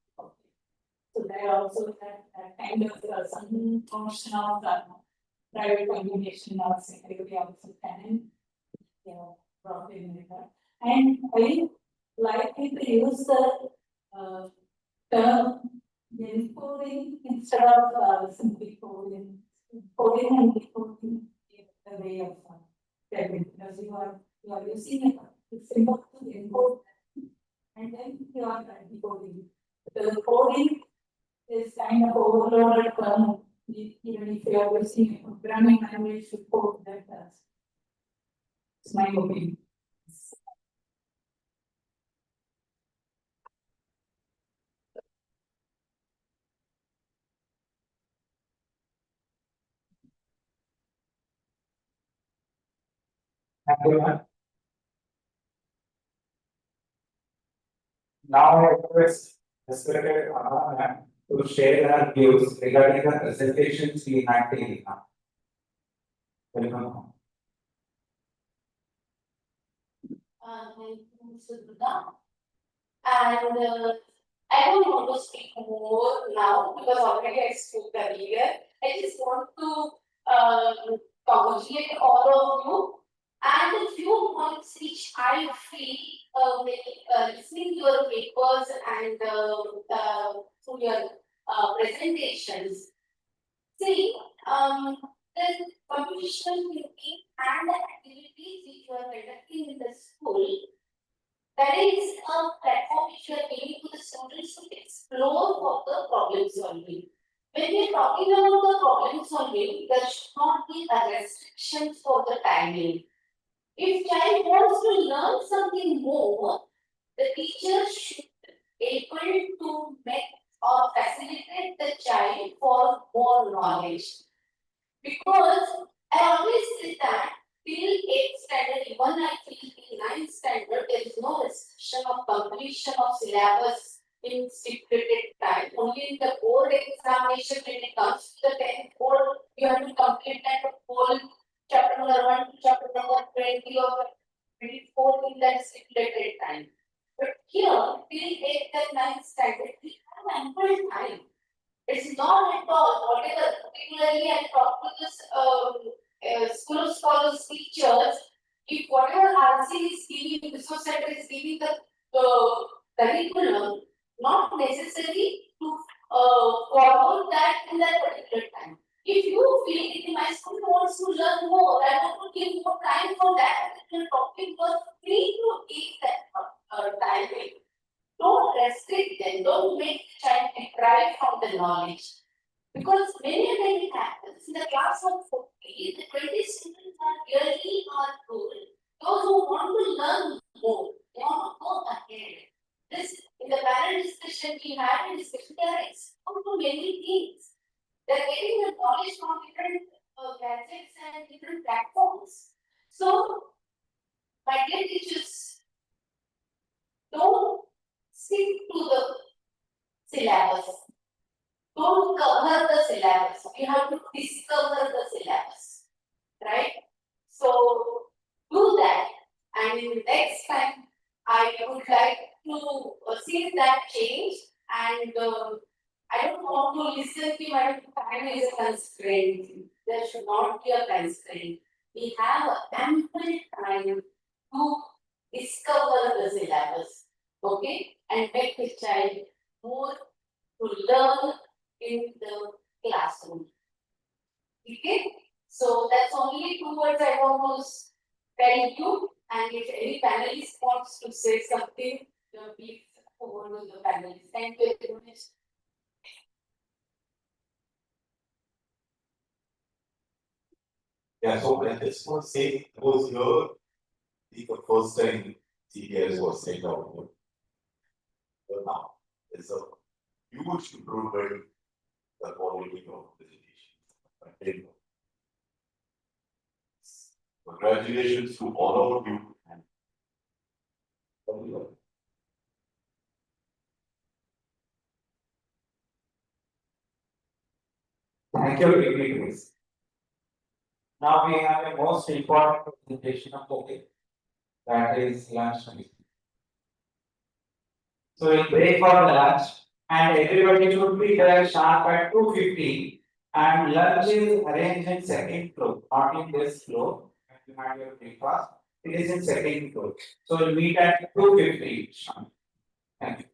So there also that kind of some function of private communication or security also can, brought in like that. And I like to use the term encoding instead of simply coding. Coding and decoding is the way of telling, because you are using a symbol to encode and then you are decoding. The coding is kind of overloaded term, even if you are using a programming language to code that. It's my opinion. Everyone. Now I request respected Abha to share her views regarding the presentations we had taken. Welcome. Thank you, Mr. Buddha. And I don't want to speak more now because already I spoke earlier. I just want to congratulate all of you and a few points which I feel listening to your papers and to your presentations. See, the computational thinking and the activities which you are conducting in the school, that is a platform which you are giving to the students to explore for the problem solving. When we are talking about the problem solving, there should not be a restriction for the timing. If child wants to learn something more, the teacher should be able to make or facilitate the child for more knowledge. Because I always say that till 8th standard, even I feel in 9th standard, there is no restriction of completion of syllabus in stipulated time. Only in the board examination, when it comes to the 10th board, you have to complete that whole chapter number 1 to chapter number 20 or 24 in that stipulated time. But here, till 8th and 9th standard, we have ample time. It's not at all, whatever, particularly I talk to this school scholars teachers, if whatever Azim is giving, resource center is giving the curriculum, not necessary to follow that in that particular time. If you feel in my school wants to learn more, I want to give more time for that particular topic, but free to give that timing. Don't restrict them, don't make the child deprived from the knowledge. Because many times it happens in the class of 40, the 20 students are really not good. Those who want to learn more, they want to go ahead. This, in the panel discussion we had a discussion, they are exposed to many things. They are getting the knowledge from different gadgets and different platforms. So, my dear teachers, don't stick to the syllabus. Don't cover the syllabus. You have to discover the syllabus. Right? So do that. And in the next time, I would like to see that change and I don't want to listen to my time is a constraint. There should not be a constraint. We have ample time to discover the syllabus, okay, and make the child more to learn in the classroom. Okay, so that's only two words I want to tell you. And if any panelist wants to say something, please over to the panelist. Thank you very much. Yeah, so I just want to say, I was here the first time CDS was sent out. But now, there's a huge improvement in the quality of education. Congratulations to all of you. Thank you, Devika. Now we have a most important presentation of the day, that is lunch. So we'll break for the lunch and everybody should be there sharp at 2:50 and lunch is arranged in second floor, not in this floor. You have your breakfast, it is in second floor. So we'll meet at 2:50 sharp. Thank you.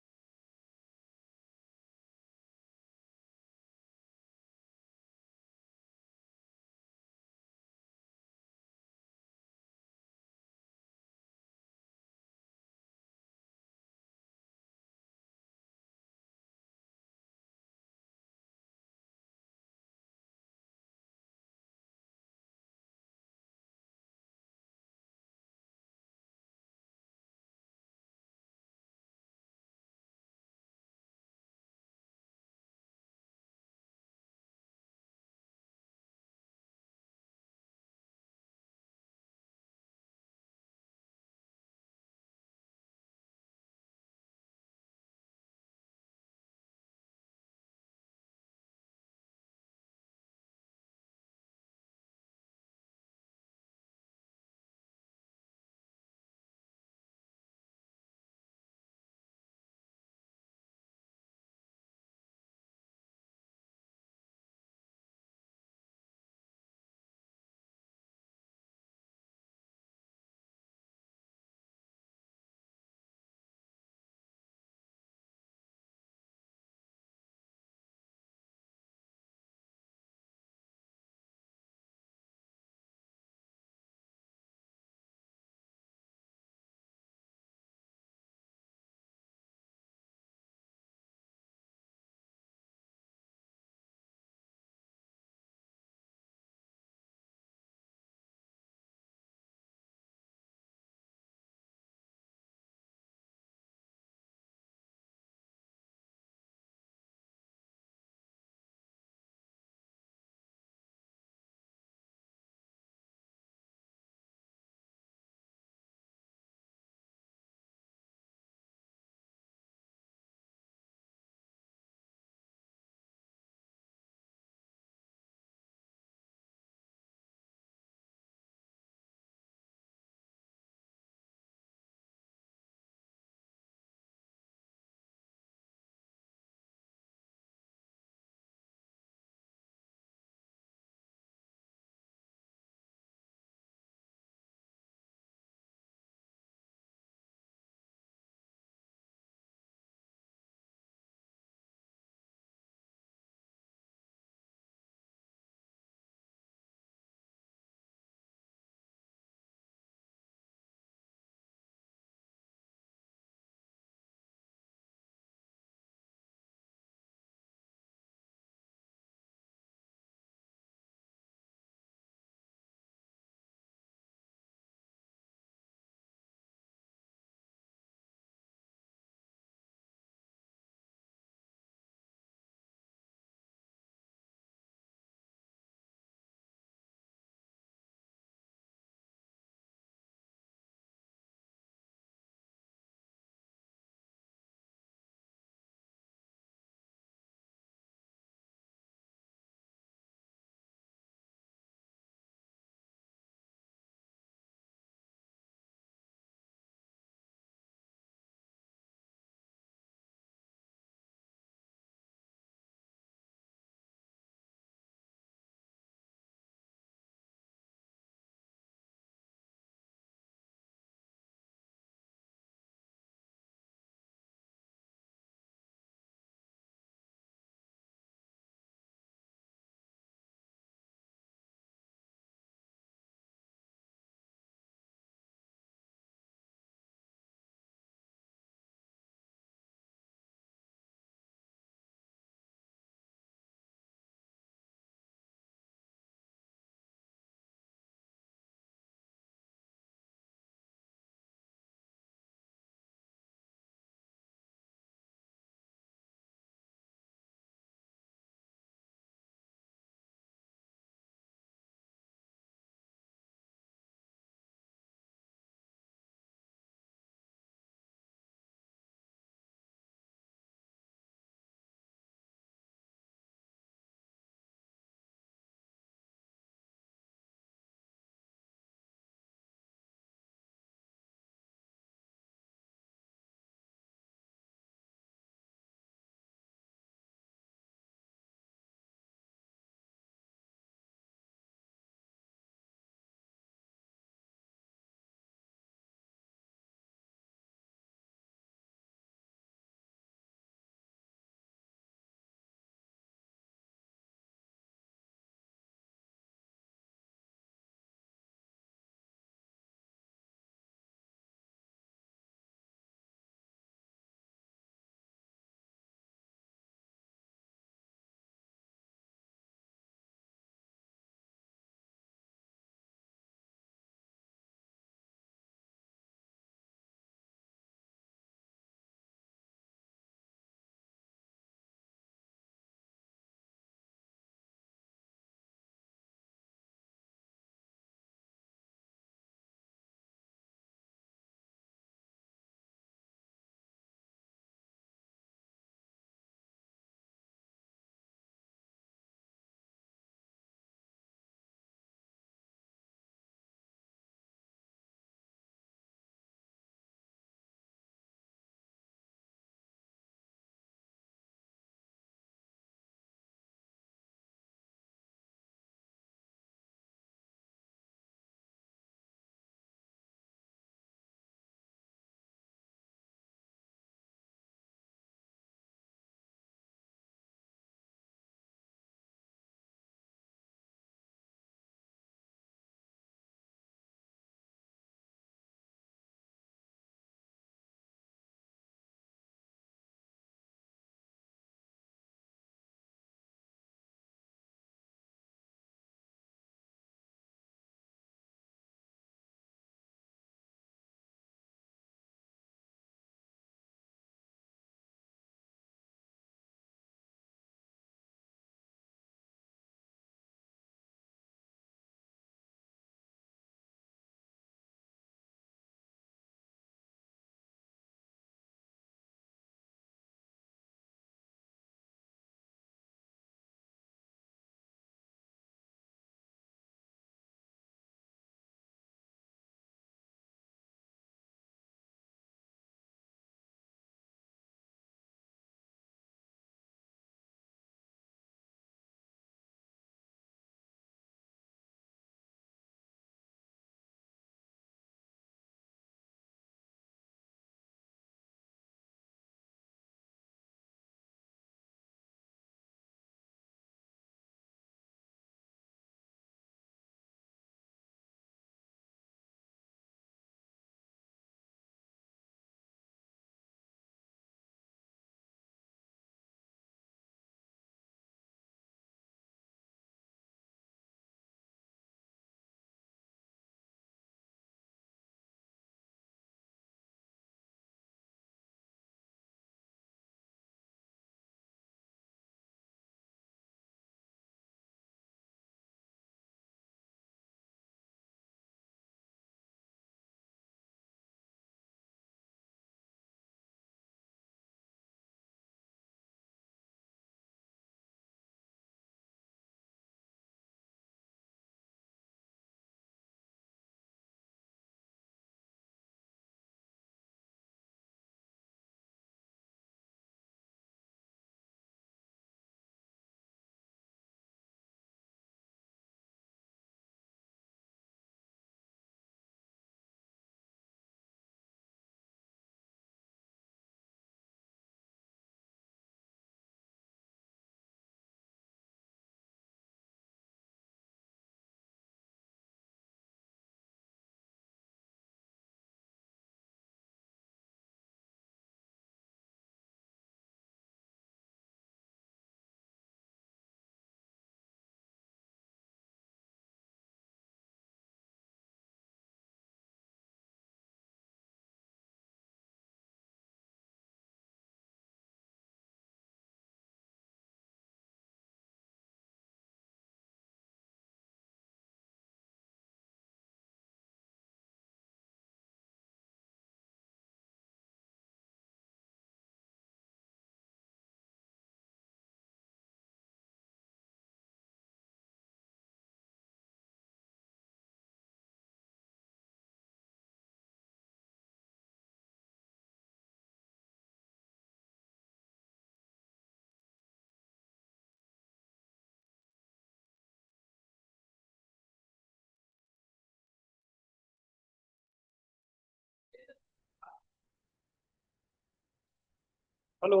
Hello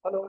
hello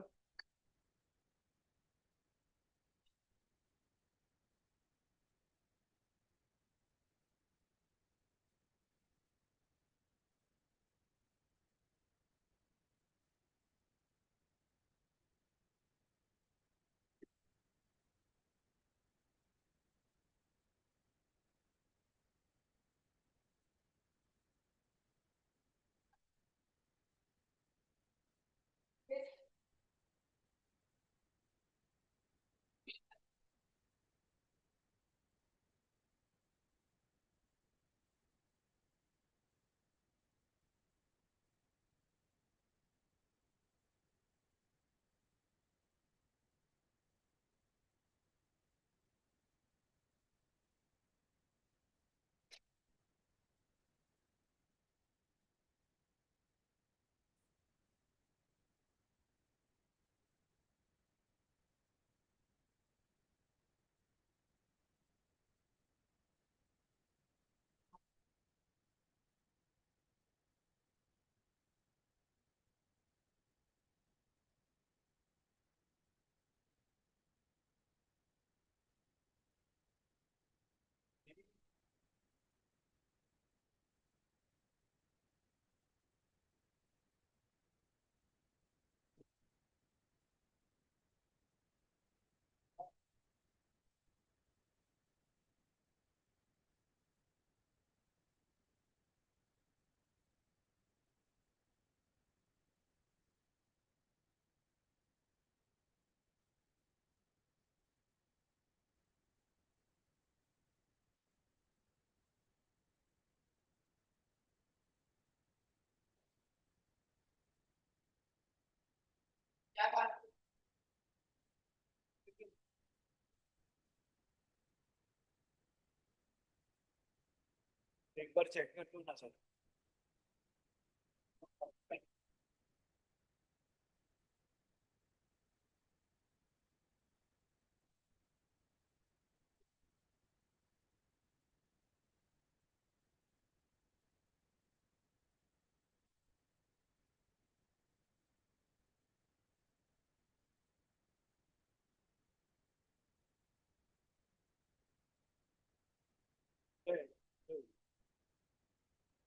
एक बार check कर लो ना sir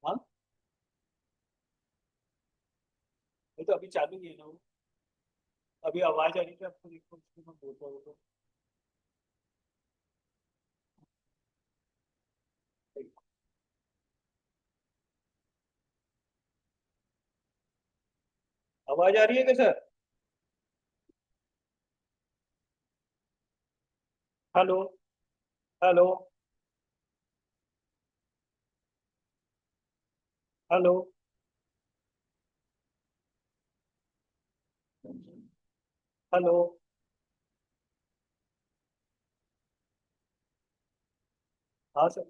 हाँ ये तो अभी चालू ही है ना वो अभी आवाज आ रही थी आपको देखो उसको मैं बोल रहा हूँ तो आवाज आ रही है क्या sir hello hello hello hello हाँ sir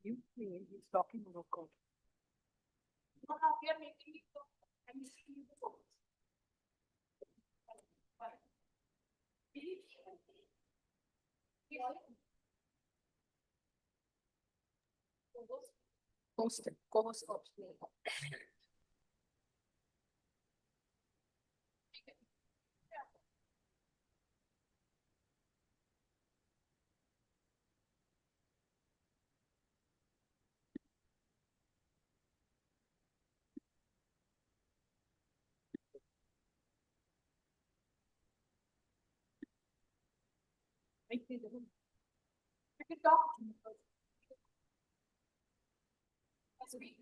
You mean he's talking about code. No, no, we are making it so I'm seeing the focus. Post it, co-host option. You can talk to me first. Yes, we.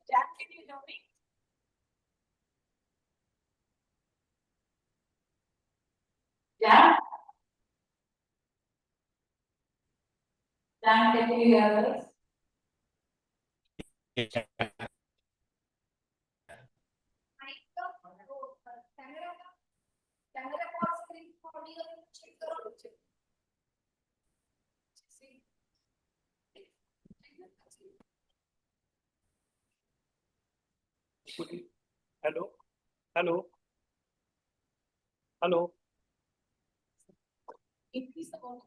Jack, can you hear me? Jack? Jack, can you hear us? Camera pause screen audio check करो Hello, hello, hello. increase the volume.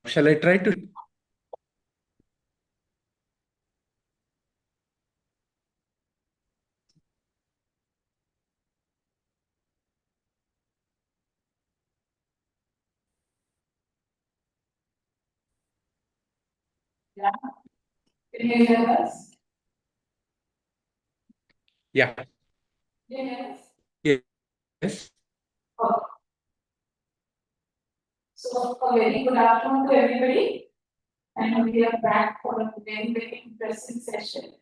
Shall I try to? Yeah. Can you hear us? Yeah. Yes. Yes. Okay. So a very good afternoon to everybody. And we are back for a very, very interesting session.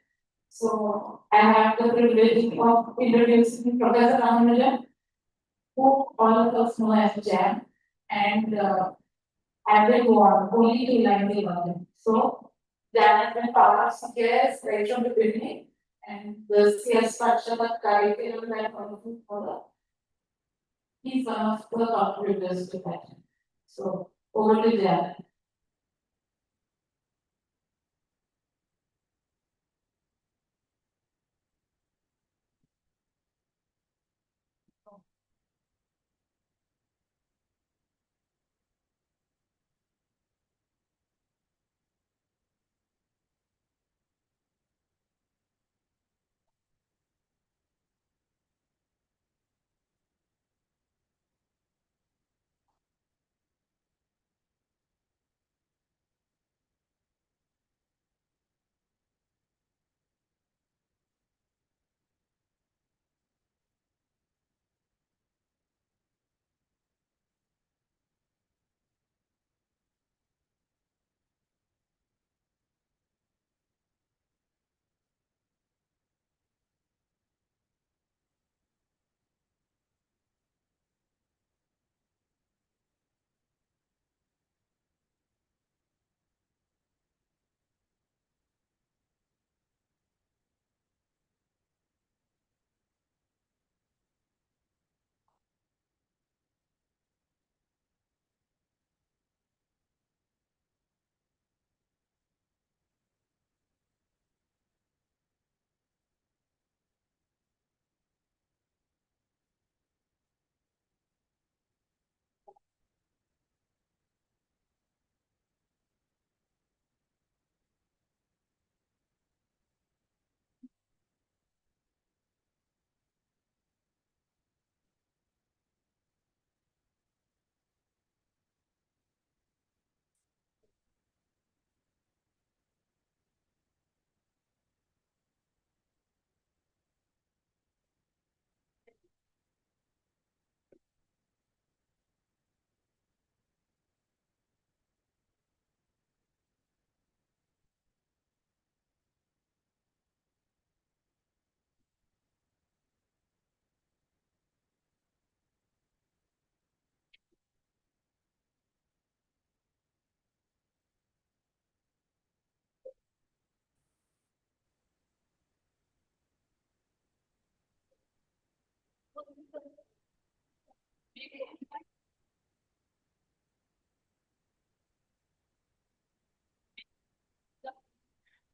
So I have the privilege of introducing Professor Ramanujam, who all of us know as Jam, and I will go on only to line the one. So Jam has been part of CKS right from the beginning, and the CS Pathshala curriculum and all of you follow. He's one of the contributors to that. So over to Jam.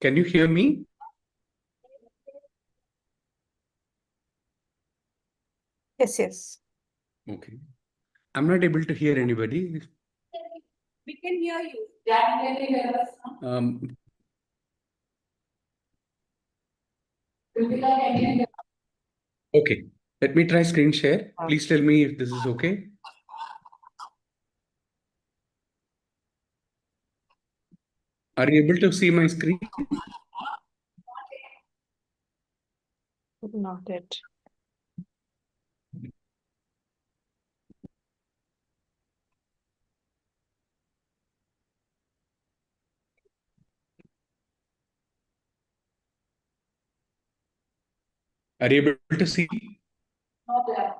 Can you hear me? Yes, yes. Okay. I'm not able to hear anybody. We can hear you. Jan, can you hear us now? Devika, can you hear? Okay. Let me try screen share. Please tell me if this is okay. Are you able to see my screen? Not it. Are you able to see? Not there.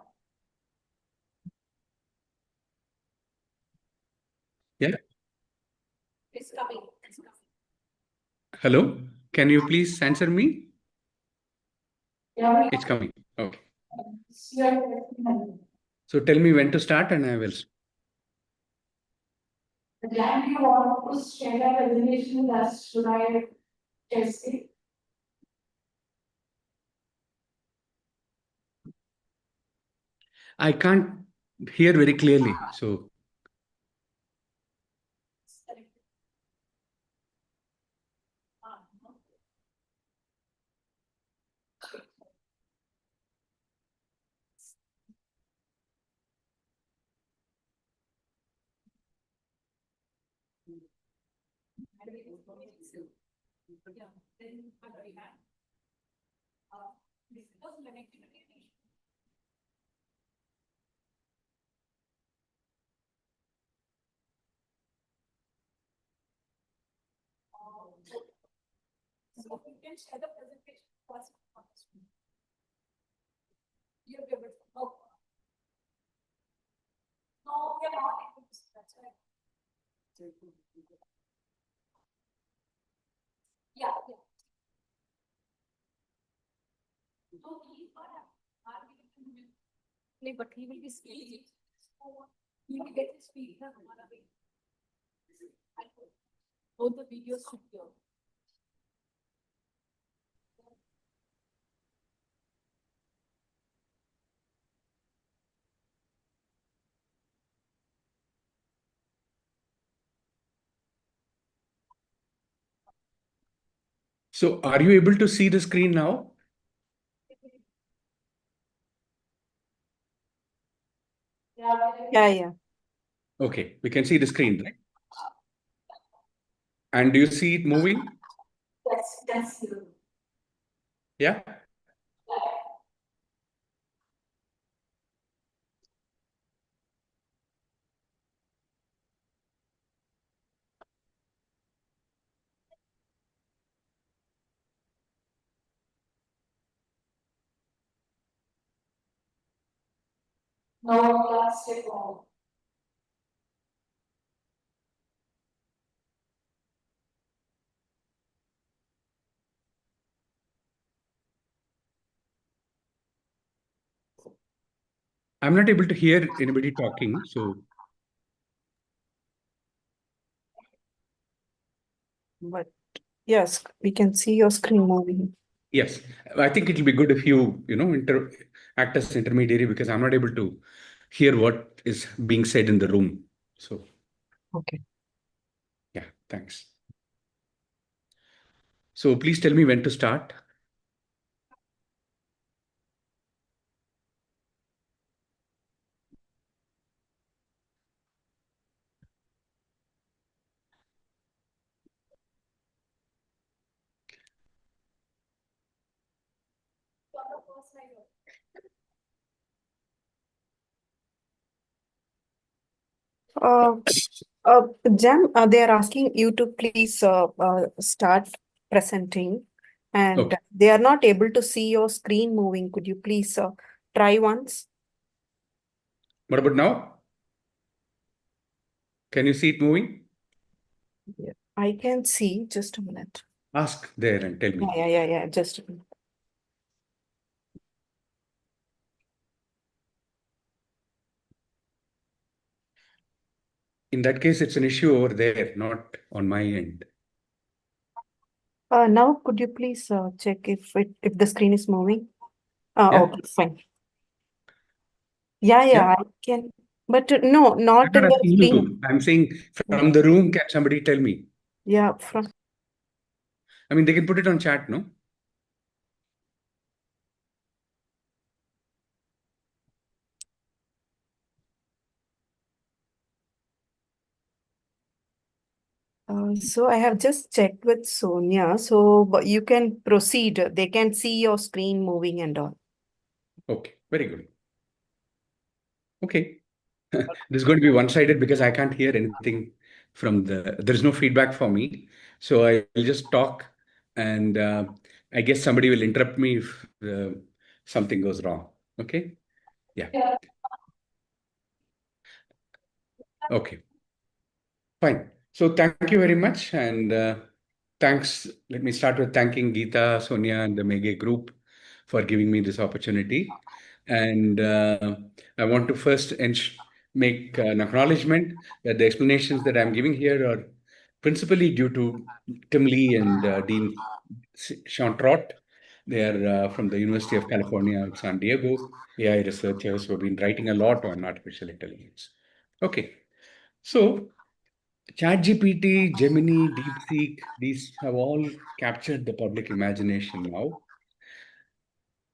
Yeah. It's coming. It's coming. Hello. Can you please answer me? Yeah, It's coming. Okay. yeah. So tell me when to start and I will. Jan, you want to share the presentation with us? Should I test it? I can't hear very clearly. So So you can share the presentation first. You'll be able to. Oh. No, we are not able to. That's right. Yeah, yeah. So he's not no, but he will be speaking. He will get his speaker. Both the videos should be on. So are you able to see the screen now? Yeah. Okay, we can see the screen, right? And do you see it moving? That's Yeah. no plastic on. I'm not able to hear anybody talking. So But yes, we can see your screen moving. yes, I think it'll be good if you, act as intermediary because I'm not able to hear what is being said in the room. So Okay. yeah, thanks. So please tell me when to start. Jan, they are asking you to please start presenting, and Okay. they are not able to see your screen moving. Could you please try once? What about now? Can you see it moving? Yeah, I can see. Just a minute. Ask there and tell me. Yeah. Just a minute. in that case, it's an issue over there, not on my end. Now could you please check if the screen is moving? Yeah. Okay, fine. Yeah, Yeah. I can. But no, not I'm in not the asking screen. you. I'm saying from the room, can somebody tell me? Yeah, from. I mean, they can put it on chat, no? So I have just checked with Sonia. So but you can proceed. They can see your screen moving and all. Okay, very good. Okay. This is going to be one-sided because I can't hear anything from there's no feedback for me. So I'll just talk and I guess somebody will interrupt me if something goes wrong. Okay? Yeah. Okay. Fine. So thank you very much. And thanks. Let me start with thanking Geeta, Sonia, and the Meghe group for giving me this opportunity. And I want to first make an acknowledgement that the explanations that I'm giving here are principally due to Tim Lee and Dean Chantrot. They are from the University of California, San Diego, AI researchers who have been writing a lot on artificial intelligence. Okay. So ChatGPT, Gemini, DeepSeek, these have all captured the public imagination now.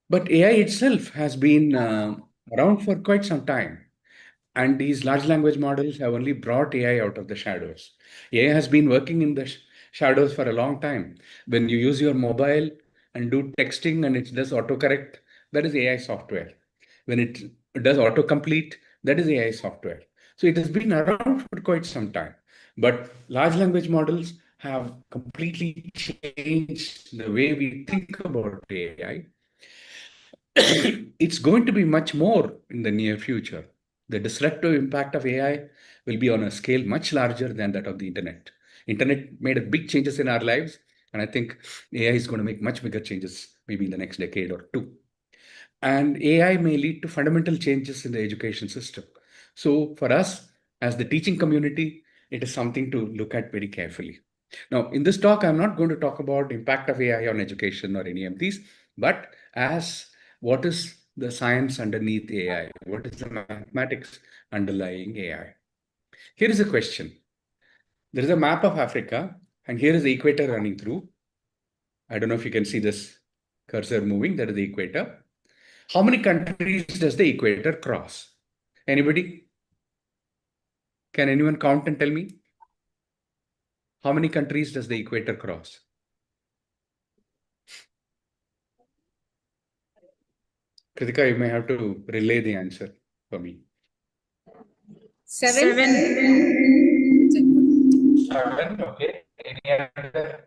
But AI itself has been around for quite some time. And these large language models have only brought AI out of the shadows. AI has been working in the shadows for a long time. When you use your mobile and do texting and it does autocorrect, that is AI software. When it does autocomplete, that is AI software. So it has been around for quite some time. But large language models have completely changed the way we think about AI. It's going to be much more in the near future. The disruptive impact of AI will be on a scale much larger than that of the internet. Internet made a big changes in our lives, and I think AI is going to make much bigger changes maybe in the next decade or two. And AI may lead to fundamental changes in the education system. So for us, as the teaching community, it is something to look at very carefully. Now, in this talk, I'm not going to talk about impact of AI on education or any of these, but as what is the science underneath AI? What is the mathematics underlying AI? Here is a question. There is a map of Africa, and here is the equator running through. I don't know if you can see this cursor moving. That is the equator. How many countries does the equator cross? Anybody? Can anyone count and tell me? How many countries does the equator cross? Kritika, you may have to relay the answer for me. 7. 7, okay. Any other?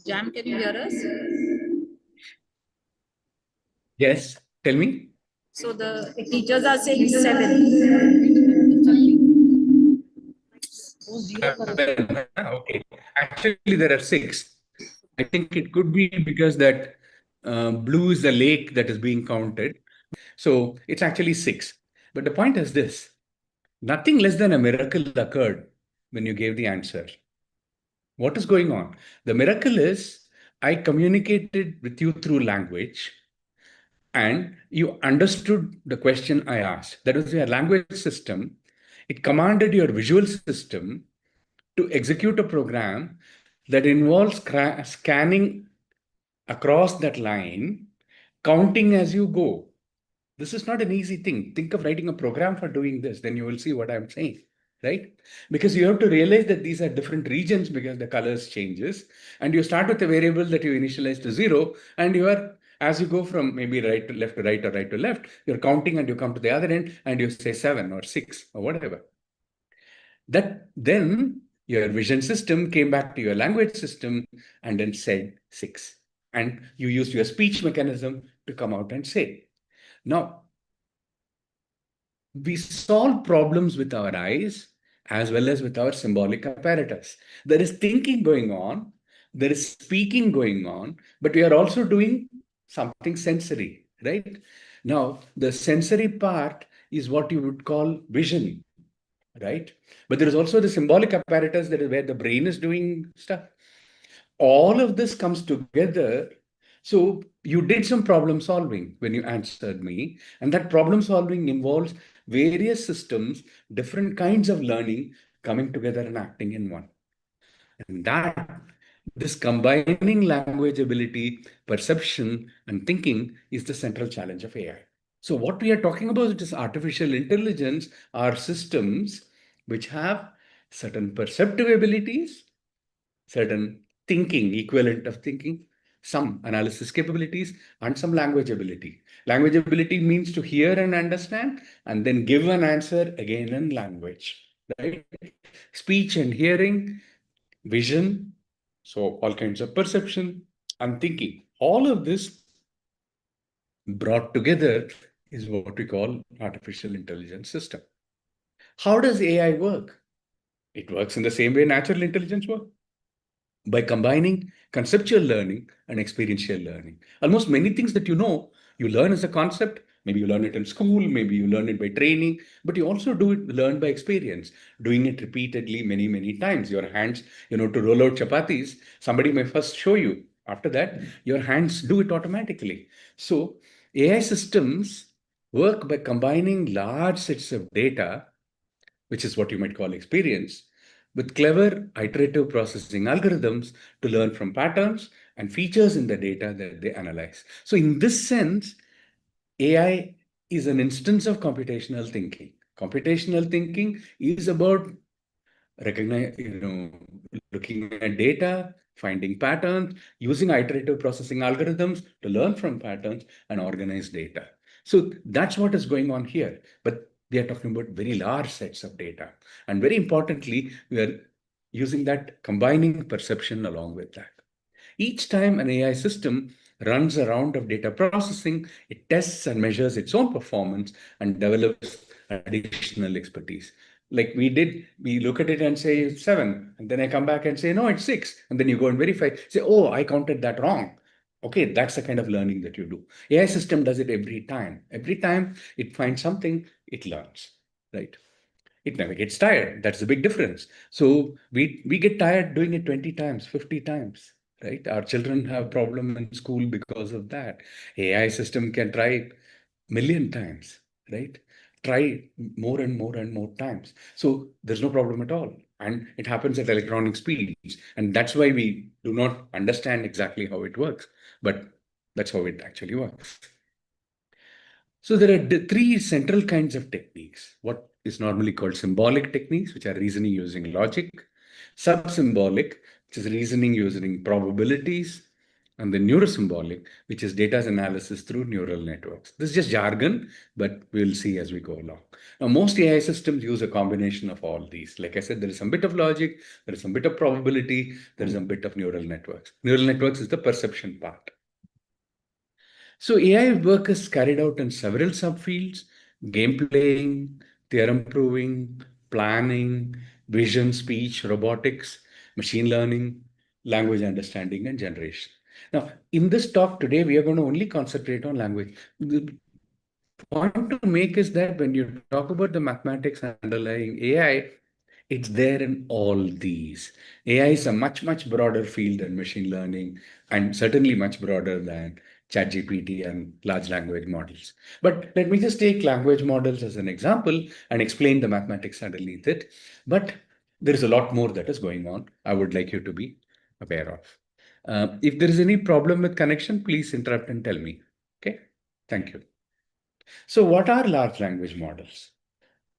Jam, can you hear us? Yes, tell me. So the teachers are saying 7. 7, okay. Actually, there are 6. I think it could be because that blue is the lake that is being counted. So it's actually 6. But the point is this. Nothing less than a miracle occurred when you gave the answer. What is going on? The miracle is I communicated with you through language and you understood the question I asked. That was your language system. It commanded your visual system to execute a program that involves scanning across that line, counting as you go. This is not an easy thing. Think of writing a program for doing this, then you will see what I'm saying, right? Because you have to realize that these are different regions because the colors changes. And you start with a variable that you initialize to 0, and you are, as you go from maybe right to left to right or right to left, you're counting and you come to the other end and you say 7 or 6 or whatever. That then your vision system came back to your language system and then said 6. And you used your speech mechanism to come out and say. Now, we solve problems with our eyes as well as with our symbolic apparatus. There is thinking going on, there is speaking going on, but we are also doing something sensory, right? Now, the sensory part is what you would call vision, right? But there is also the symbolic apparatus that is where the brain is doing stuff. All of this comes together. So you did some problem solving when you answered me, and that problem solving involves various systems, different kinds of learning coming together and acting in one. And that this combining language ability, perception, and thinking is the central challenge of AI. So what we are talking about is artificial intelligence are systems which have certain perceptive abilities, certain thinking, equivalent of thinking, some analysis capabilities, and some language ability. Language ability means to hear and understand, and then give an answer again in language, right? Speech and hearing, vision, so all kinds of perception and thinking. All of this brought together is what we call artificial intelligence system. How does AI work? It works in the same way natural intelligence works, by combining conceptual learning and experiential learning. Almost many things that you learn as a concept. Maybe you learn it in school, maybe you learn it by training, but you also learn by experience, doing it repeatedly many, many times. Your hands, to roll out chapatis, somebody may first show you. After that, your hands do it automatically. So AI systems work by combining large sets of data, which is what you might call experience, with clever iterative processing algorithms to learn from patterns and features in the data that they analyze. So in this sense, AI is an instance of computational thinking. Computational thinking is about looking at data, finding patterns, using iterative processing algorithms to learn from patterns and organize data. So that's what is going on here. But we are talking about very large sets of data. And very importantly, we are using that, combining perception along with that. Each time an AI system runs a round of data processing, it tests and measures its own performance and develops additional expertise. Like we look at it and say it's 7, and then I come back and say, no, it's 6. And then you go and verify, say, oh, I counted that wrong. Okay, that's the kind of learning that you do. AI system does it every time. Every time it finds something, it learns, right? It never gets tired. That's the big difference. So we get tired doing it 20 times, 50 times, right? Our children have problem in school because of that. AI system can try million times, right? Try more and more and more times. So there's no problem at all. And it happens at electronic speeds. And that's why we do not understand exactly how it works. But that's how it actually works. So there are three central kinds of techniques. What is normally called symbolic techniques, which are reasoning using logic, sub-symbolic, which is reasoning using probabilities, and the neurosymbolic, which is data analysis through neural networks. This is just jargon, but we'll see as we go along. Now, most AI systems use a combination of all these. Like I said, there is some bit of logic, there is some bit of probability, there is some bit of neural networks. Neural networks is the perception part. So AI work is carried out in several subfields: game playing, theorem proving, planning, vision, speech, robotics, machine learning, language understanding, and generation. Now, in this talk today, we are going to only concentrate on language. The point to make is that when you talk about the mathematics underlying AI, it's there in all these. AI is a much, much broader field than machine learning, and certainly much broader than ChatGPT and large language models. But let me just take language models as an example and explain the mathematics underneath it. But there is a lot more that is going on. I would like you to be aware of. If there is any problem with connection, please interrupt and tell me. Okay, thank you. So what are large language models?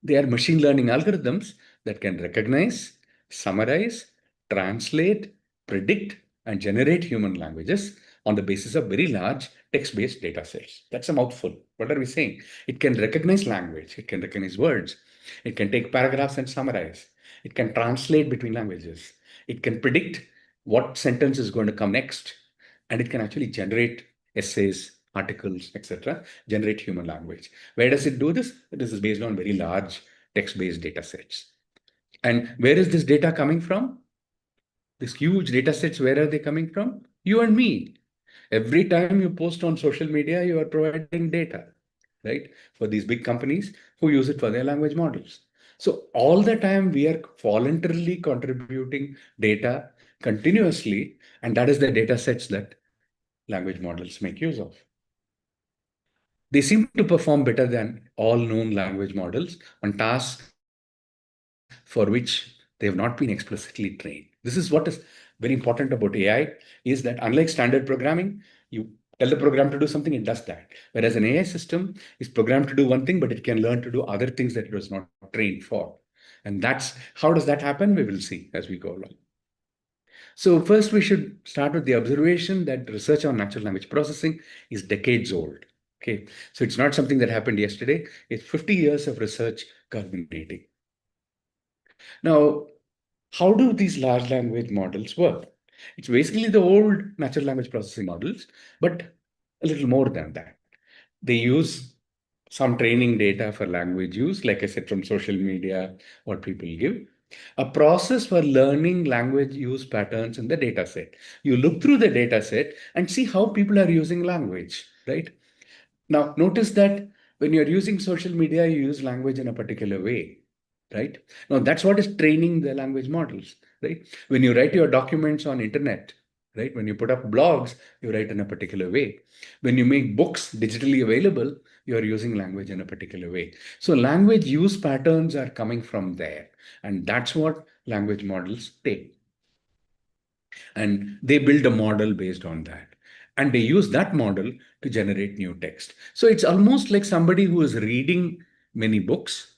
They are machine learning algorithms that can recognize, summarize, translate, predict, and generate human languages on the basis of very large text-based data sets. That's a mouthful. What are we saying? It can recognize language. It can recognize words. It can take paragraphs and summarize. It can translate between languages. It can predict what sentence is going to come next. And it can actually generate essays, articles, etc., generate human language. Where does it do this? This is based on very large text-based data sets. And where is this data coming from? These huge data sets, where are they coming from? You and me. Every time you post on social media, you are providing data, right? For these big companies who use it for their language models. So all the time we are voluntarily contributing data continuously, and that is the data sets that language models make use of. They seem to perform better than all known language models on tasks for which they have not been explicitly trained. This is what is very important about AI, is that unlike standard programming, you tell the program to do something, it does that. Whereas an AI system is programmed to do one thing, but it can learn to do other things that it was not trained for. And that's how does that happen? We will see as we go along. So first we should start with the observation that research on natural language processing is decades old. Okay, so it's not something that happened yesterday. It's 50 years of research culminating. Now, how do these large language models work? It's basically the old natural language processing models, but a little more than that. They use some training data for language use, like I said, from social media, what people give. A process for learning language use patterns in the data set. You look through the data set and see how people are using language, right? Now, notice that when you're using social media, you use language in a particular way, right? Now, that's what is training the language models, right? When you write your documents on internet, right? When you put up blogs, you write in a particular way. When you make books digitally available, you're using language in a particular way. So language use patterns are coming from there. And that's what language models take. And they build a model based on that. And they use that model to generate new text. So it's almost like somebody who is reading many books,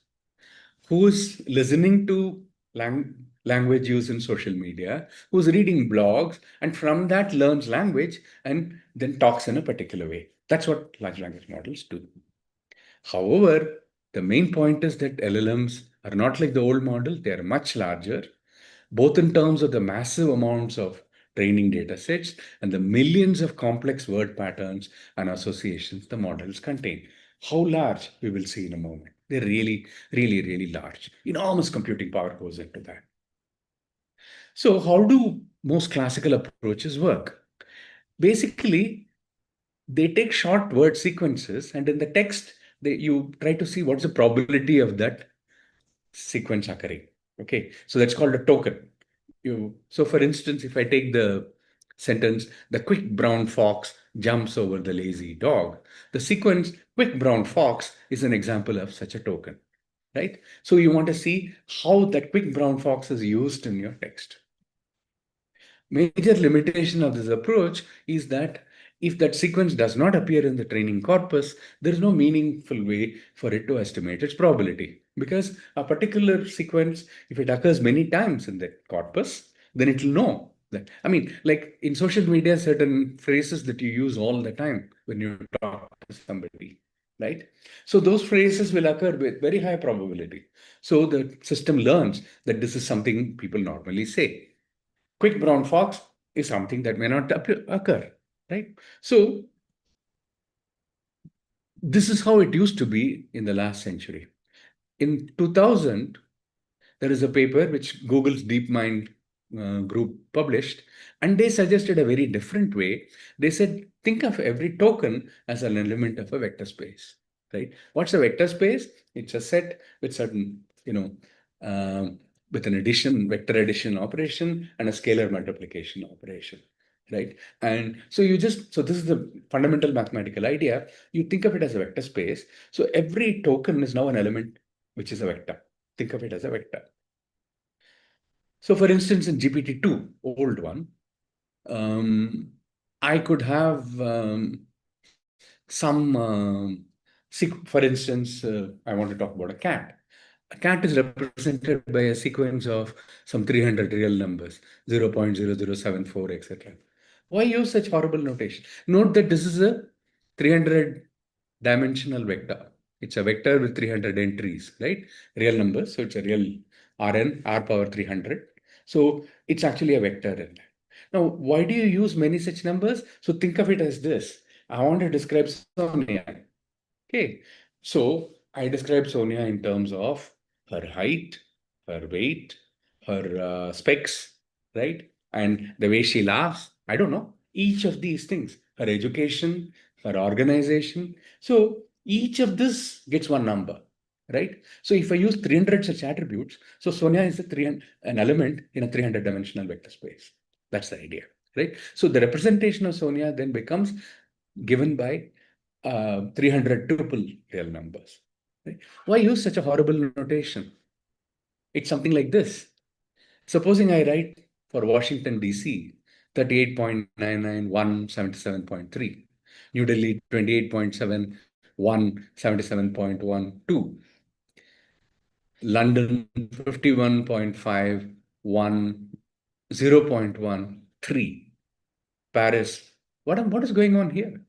who is listening to language use in social media, who's reading blogs, and from that learns language and then talks in a particular way. That's what large language models do. However, the main point is that LLMs are not like the old model. They are much larger, both in terms of the massive amounts of training data sets and the millions of complex word patterns and associations the models contain. How large, we will see in a moment. They're really, really, really large. Enormous computing power goes into that. So how do most classical approaches work? Basically, they take short word sequences, and in the text, you try to see what's the probability of that sequence occurring. Okay, so that's called a token. So for instance, if I take the sentence, the quick brown fox jumps over the lazy dog, the sequence quick brown fox is an example of such a token, right? So you want to see how that quick brown fox is used in your text. Major limitation of this approach is that if that sequence does not appear in the training corpus, there is no meaningful way for it to estimate its probability. Because a particular sequence, if it occurs many times in the corpus, then it will know that. I mean, like in social media, certain phrases that you use all the time when you talk to somebody, right? So those phrases will occur with very high probability. So the system learns that this is something people normally say. Quick brown fox is something that may not occur, right? So this is how it used to be in the last century. In 2000, there is a paper which Google's DeepMind group published, and they suggested a very different way. They said, think of every token as an element of a vector space, right? What's a vector space? It's a set with certain, with an vector addition operation and a scalar multiplication operation, right? And so so this is the fundamental mathematical idea. You think of it as a vector space. So every token is now an element which is a vector. Think of it as a vector. So for instance, in GPT-2, old one, I could have for instance, I want to talk about a cat. A cat is represented by a sequence of some 300 real numbers, 0.0074, etc. Why use such horrible notation? Note that this is a 300 dimensional vector. It's a vector with 300 entries, right? Real numbers. So it's a real Rn, R power 300. So it's actually a vector in that. Now, why do you use many such numbers? So think of it as this. I want to describe Sonia. Okay. So I describe Sonia in terms of her height, her weight, her specs, right? And the way she laughs. I don't know. Each of these things her education, her organization. So each of this gets one number, right? So if I use 300 such attributes, so Sonia is an element in a 300 dimensional vector space. That's the idea, right? So the representation of Sonia then becomes given by 300 tuple real numbers. Right? Why use such a horrible notation? It's something like this. Supposing I write for Washington, D.C., 38.99177.3, New Delhi, 28.7177.12, London, 51.51, 0.13, Paris. What is going on here?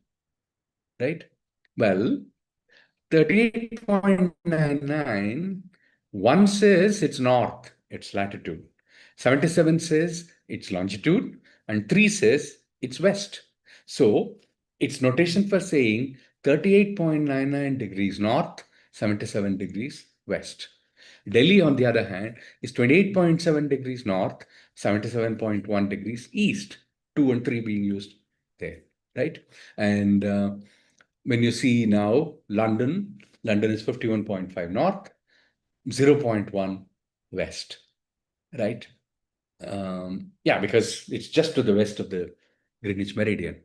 Right? Well, 38.99, one says it's north, it's latitude. 77 says it's longitude, and 3 says it's west. So it's notation for saying 38.99 degrees north, 77 degrees west. Delhi, on the other hand, is 28.7 degrees north, 77.1 degrees east, 2 and 3 being used there, right? And when you see now London is 51.5 north, 0.1 west, right? Yeah, because it's just to the west of the Greenwich Meridian.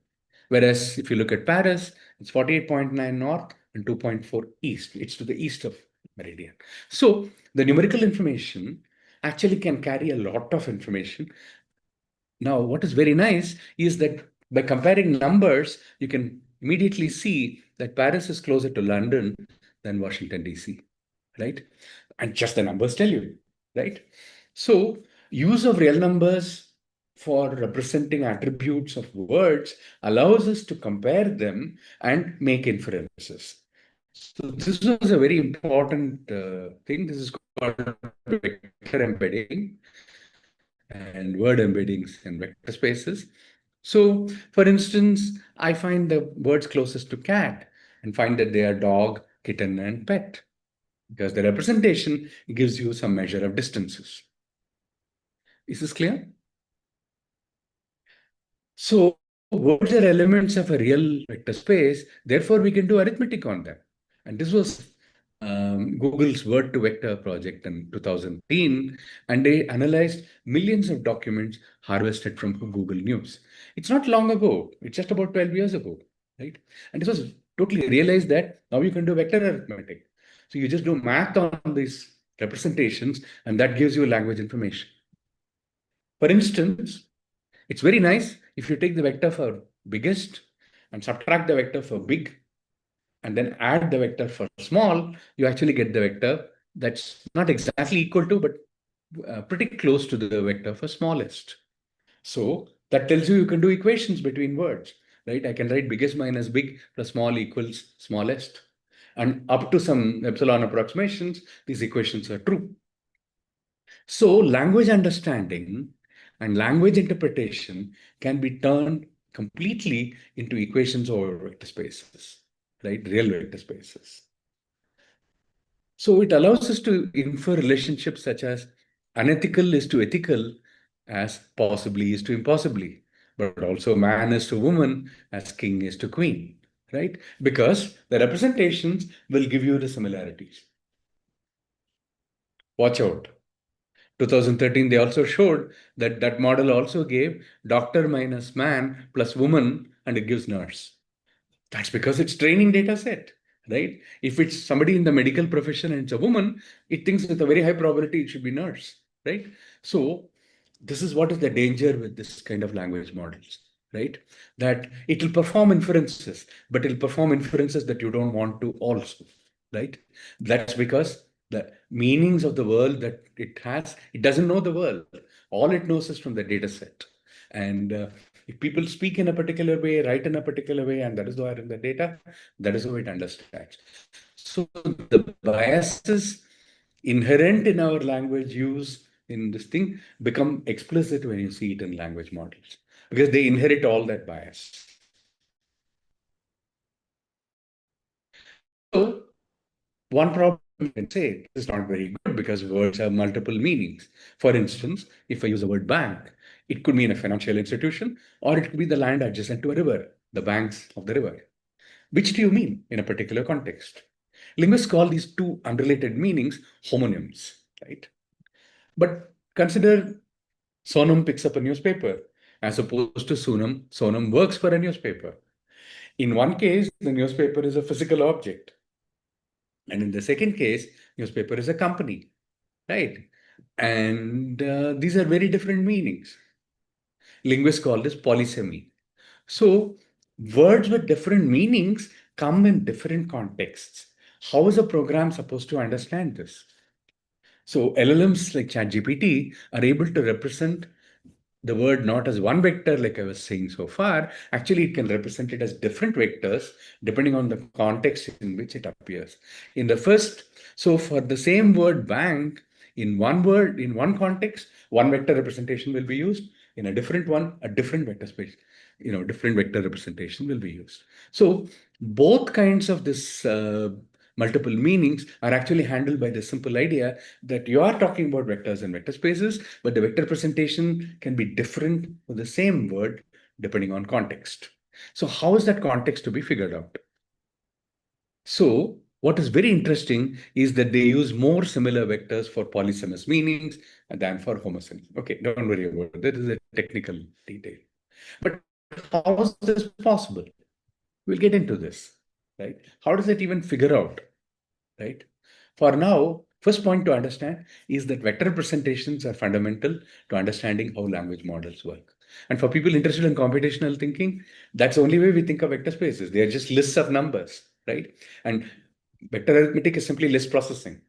Whereas if you look at Paris, it's 48.9 north and 2.4 east. It's to the east of Meridian. So the numerical information actually can carry a lot of information. Now, what is very nice is that by comparing numbers, you can immediately see that Paris is closer to London than Washington, D.C., right? And just the numbers tell you, right? So use of real numbers for representing attributes of words allows us to compare them and make inferences. So this was a very important thing. This is called vector embedding and word embeddings in vector spaces. So, for instance, I find the words closest to cat and find that they are dog, kitten, and pet, because the representation gives you some measure of distances. Is this clear? So, words are elements of a real vector space, therefore we can do arithmetic on them. And this was Google's word to vector project in 2010, and they analyzed millions of documents harvested from Google News. It's not long ago, it's just about 12 years ago, right? And this was totally realized that now you can do vector arithmetic. So you just do math on these representations, and that gives you language information. For instance, it's very nice if you take the vector for biggest and subtract the vector for big, and then add the vector for small, you actually get the vector that's not exactly equal to, but pretty close to the vector for smallest. So that tells you can do equations between words, right? I can write biggest minus big plus small equals smallest. And up to some epsilon approximations, these equations are true. So language understanding and language interpretation can be turned completely into equations over vector spaces, right? Real vector spaces. So it allows us to infer relationships such as unethical is to ethical as possibly is to impossibly, but also man is to woman as king is to queen, right? Because the representations will give you the similarities. Watch out. 2013, they also showed that that model also gave doctor minus man plus woman, and it gives nurse. That's because it's training data set, right? If it's somebody in the medical profession and it's a woman, it thinks with a very high probability it should be nurse, right? So this is what is the danger with this kind of language models, right? That it will perform inferences, but it'll perform inferences that you don't want to also, right? That's because the meanings of the world that it has, it doesn't know the world. All it knows is from the data set. And if people speak in a particular way, write in a particular way, and that is why in the data, that is how it understands. So the biases inherent in our language use in this thing become explicit when you see it in language models, because they inherit all that bias. So one problem you can say is not very good because words have multiple meanings. For instance, if I use the word bank, it could mean a financial institution or it could be the land adjacent to a river. the banks of the river. Which do you mean in a particular context? Linguists call these two unrelated meanings homonyms, right? But consider Sonam picks up a newspaper as opposed to Sonam works for a newspaper. In one case, the newspaper is a physical object. And in the second case, newspaper is a company, right? And these are very different meanings. Linguists call this polysemy. So words with different meanings come in different contexts. How is a program supposed to understand this? So LLMs like ChatGPT are able to represent the word not as one vector, like I was saying so far. Actually, it can represent it as different vectors depending on the context in which it appears. In the first, so for the same word bank, in one word, in one context, one vector representation will be used. In a different one, a different vector space, different vector representation will be used. So both kinds of this multiple meanings are actually handled by the simple idea that you are talking about vectors and vector spaces, but the vector representation can be different for the same word depending on context. So how is that context to be figured out? So what is very interesting is that they use more similar vectors for polysemous meanings than for homosemous. Okay, don't worry about it. That is a technical detail. But how is this possible? We'll get into this, right? How does it even figure out, right? For now, first point to understand is that vector representations are fundamental to understanding how language models work. And for people interested in computational thinking, that's the only way we think of vector spaces. They are just lists of numbers, right? And vector arithmetic is simply list processing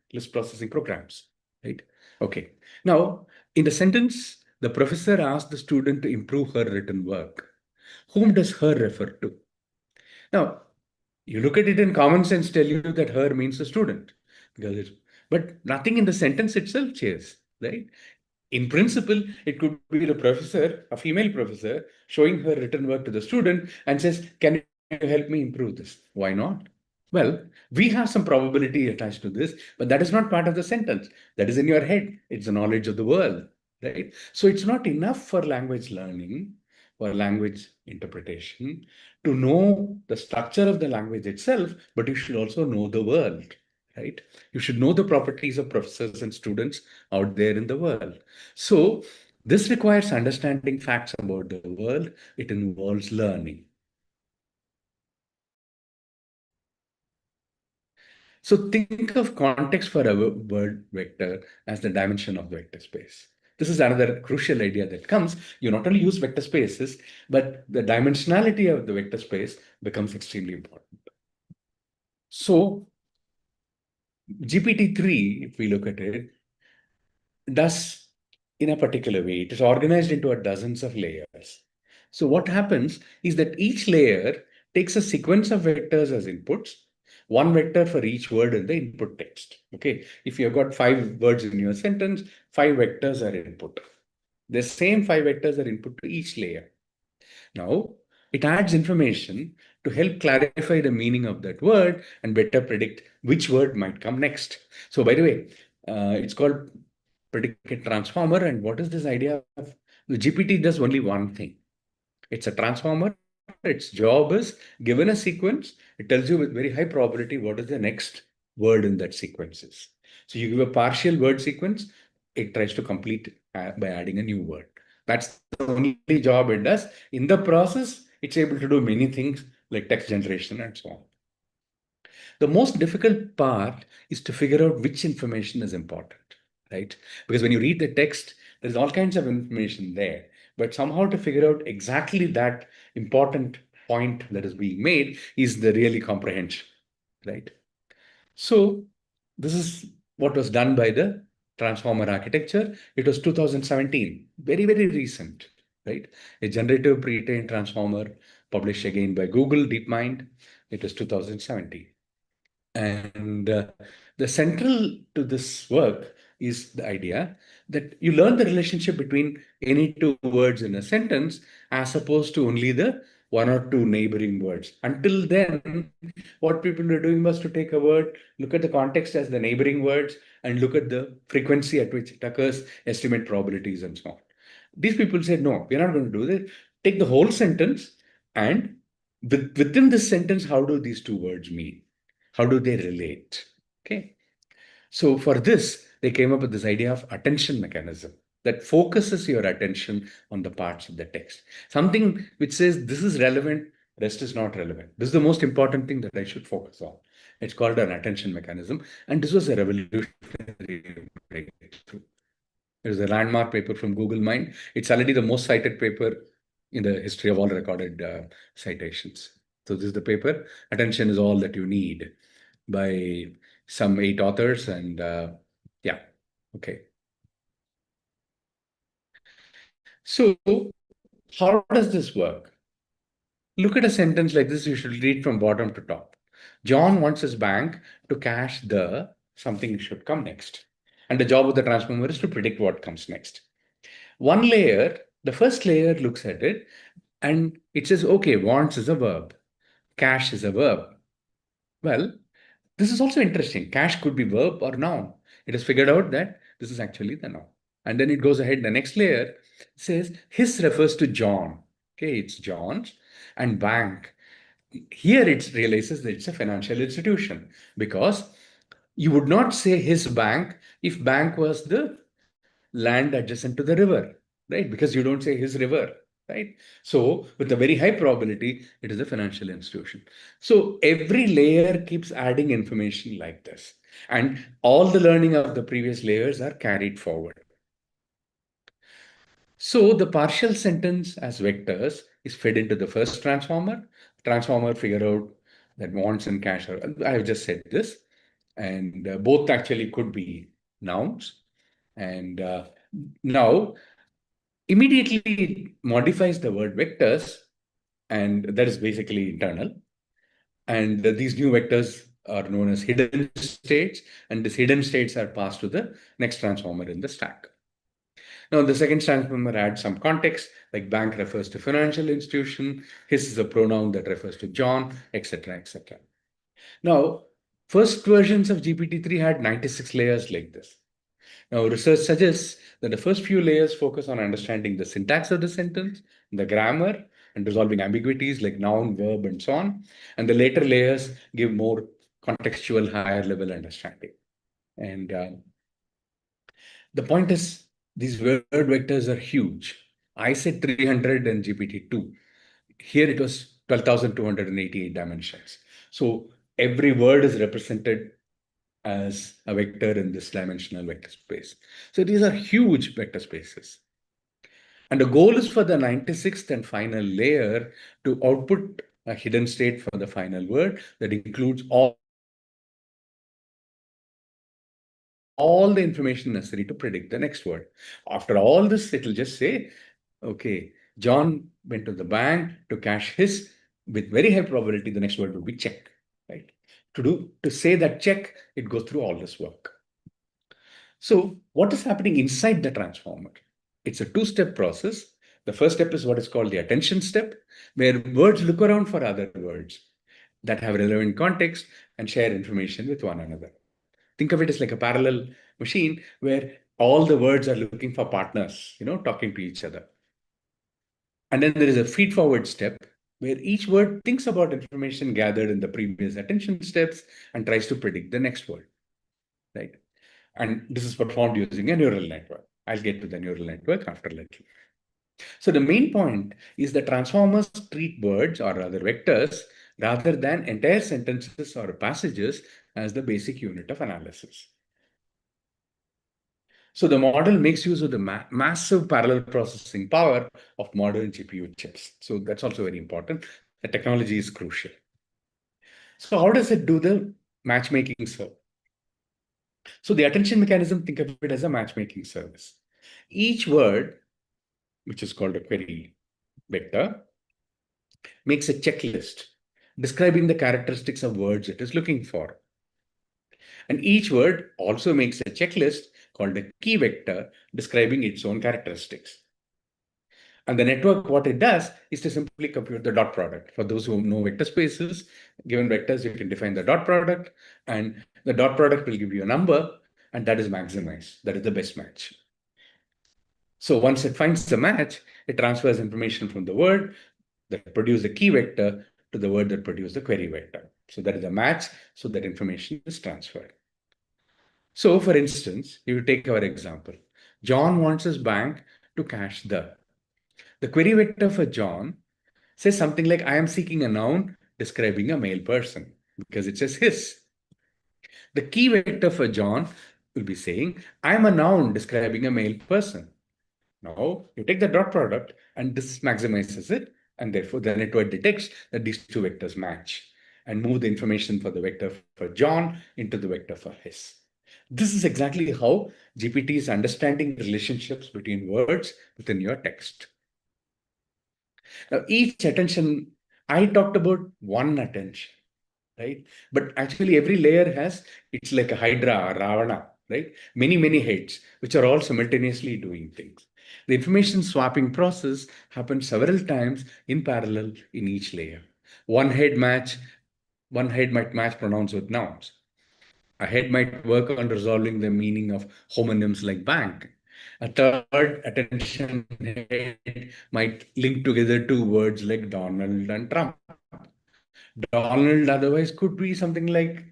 programs, right? Okay. Now, in the sentence, the professor asked the student to improve her written work. Whom does her refer to? Now, you look at it in common sense, tell you that her means the student. But nothing in the sentence itself changes, right? In principle, it could be the professor, a female professor, showing her written work to the student and says, can you help me improve this? Why not? Well, we have some probability attached to this, but that is not part of the sentence. That is in your head. It's the knowledge of the world, right? So it's not enough for language learning or language interpretation to know the structure of the language itself, but you should also know the world, right? You should know the properties of professors and students out there in the world. So this requires understanding facts about the world. It involves learning. So think of context for a word vector as the dimension of the vector space. This is another crucial idea that comes. You not only use vector spaces, but the dimensionality of the vector space becomes extremely important. So GPT-3, if we look at it, does in a particular way. It is organized into a dozens of layers. So what happens is that each layer takes a sequence of vectors as inputs, one vector for each word in the input text. Okay, if you've got 5 words in your sentence, 5 vectors are input. The same 5 vectors are input to each layer. Now, it adds information to help clarify the meaning of that word and better predict which word might come next. So by the way, it's called predicate transformer. And what is this idea of the GPT does only one thing. It's a transformer. Its job is given a sequence, it tells you with very high probability what is the next word in that sequence is. So you give a partial word sequence, it tries to complete by adding a new word. That's the only job it does. In the process, it's able to do many things like text generation and so on. The most difficult part is to figure out which information is important, right? Because when you read the text, there's all kinds of information there. But somehow to figure out exactly that important point that is being made is the really comprehension, right? So this is what was done by the transformer architecture. It was 2017, very, very recent, right? A generative pre-trained transformer published again by Google DeepMind. It was 2017. And the central to this work is the idea that you learn the relationship between any 2 words in a sentence as opposed to only the 1 or 2 neighboring words. Until then, what people were doing was to take a word, look at the context as the neighboring words, and look at the frequency at which it occurs, estimate probabilities, and so on. These people said, no, we're not going to do this. Take the whole sentence and within this sentence, how do these two words mean? How do they relate? Okay. So for this, they came up with this idea of attention mechanism that focuses your attention on the parts of the text. Something which says this is relevant, rest is not relevant. This is the most important thing that I should focus on. It's called an attention mechanism. And this was a revolutionary breakthrough. It is a landmark paper from Google Mind. It's already the most cited paper in the history of all recorded citations. So this is the paper. Attention is all that you need, by some 8 authors, and yeah, okay. So how does this work? Look at a sentence like this. You should read from bottom to top. John wants his bank to cash the something should come next. And the job of the transformer is to predict what comes next. One layer, the first layer looks at it and it says, okay, wants is a verb. Cash is a verb. Well, this is also interesting. Cash could be verb or noun. It has figured out that this is actually the noun. And then it goes ahead. The next layer says his refers to John. Okay, it's John's. And bank. Here it realizes that it's a financial institution, because you would not say his bank if bank was the land adjacent to the river, right? Because you don't say his river, right? So with a very high probability, it is a financial institution. So every layer keeps adding information like this. And all the learning of the previous layers are carried forward. So the partial sentence as vectors is fed into the first transformer. Transformer figure out that wants and cash are, I have just said this. And both actually could be nouns. And now immediately it modifies the word vectors, and that is basically internal. And these new vectors are known as hidden states, and these hidden states are passed to the next transformer in the stack. Now, the second transformer adds some context, like bank refers to financial institution, his is a pronoun that refers to John, etc., etc. Now, first versions of GPT-3 had 96 layers like this. Now, research suggests that the first few layers focus on understanding the syntax of the sentence, the grammar, and resolving ambiguities like noun, verb, and so on. And the later layers give more contextual, higher level understanding. And the point is, these word vectors are huge. I said 300 in GPT-2. Here it was 12,288 dimensions. So every word is represented as a vector in this dimensional vector space. So these are huge vector spaces. And the goal is for the 96th and final layer to output a hidden state for the final word that includes all the information necessary to predict the next word. After all this, it will just say, okay, John went to the bank to cash his, with very high probability, the next word will be check, right? To say that check, it goes through all this work. So what is happening inside the transformer? It's a two-step process. The first step is what is called the attention step, where words look around for other words that have relevant context and share information with one another. Think of it as like a parallel machine where all the words are looking for partners, talking to each other. And then there is a feed-forward step where each word thinks about information gathered in the previous attention steps and tries to predict the next word, right? And this is performed using a neural network. I'll get to the neural network after a little. So the main point is that transformers treat words or other vectors rather than entire sentences or passages as the basic unit of analysis. So the model makes use of the massive parallel processing power of modern GPU chips. So that's also very important. The technology is crucial. So how does it do the matchmaking service? So the attention mechanism, think of it as a matchmaking service. Each word, which is called a query vector, makes a checklist describing the characteristics of words it is looking for. And each word also makes a checklist called a key vector describing its own characteristics. And the network, what it does is to simply compute the dot product. For those who know vector spaces, given vectors, you can define the dot product, and the dot product will give you a number, and that is maximized. That is the best match. So once it finds the match, it transfers information from the word that produces a key vector to the word that produced the query vector. So there is a match, so that information is transferred. So for instance, if you take our example, John wants his bank to cash the query vector for John says something like, I am seeking a noun describing a male person, because it says his. The key vector for John will be saying, I am a noun describing a male person. Now, you take the dot product and this maximizes it, and therefore the network detects that these two vectors match and move the information for the vector for John into the vector for his. This is exactly how GPT is understanding relationships between words within your text. Now, each attention, I talked about one attention, right? But actually every layer has, it's like a Hydra or Ravana, right? Many heads, which are all simultaneously doing things. The information swapping process happens several times in parallel in each layer. One head might match pronouns with nouns. A head might work on resolving the meaning of homonyms like bank. A third attention head might link together two words like Donald and Trump. Donald otherwise could be something like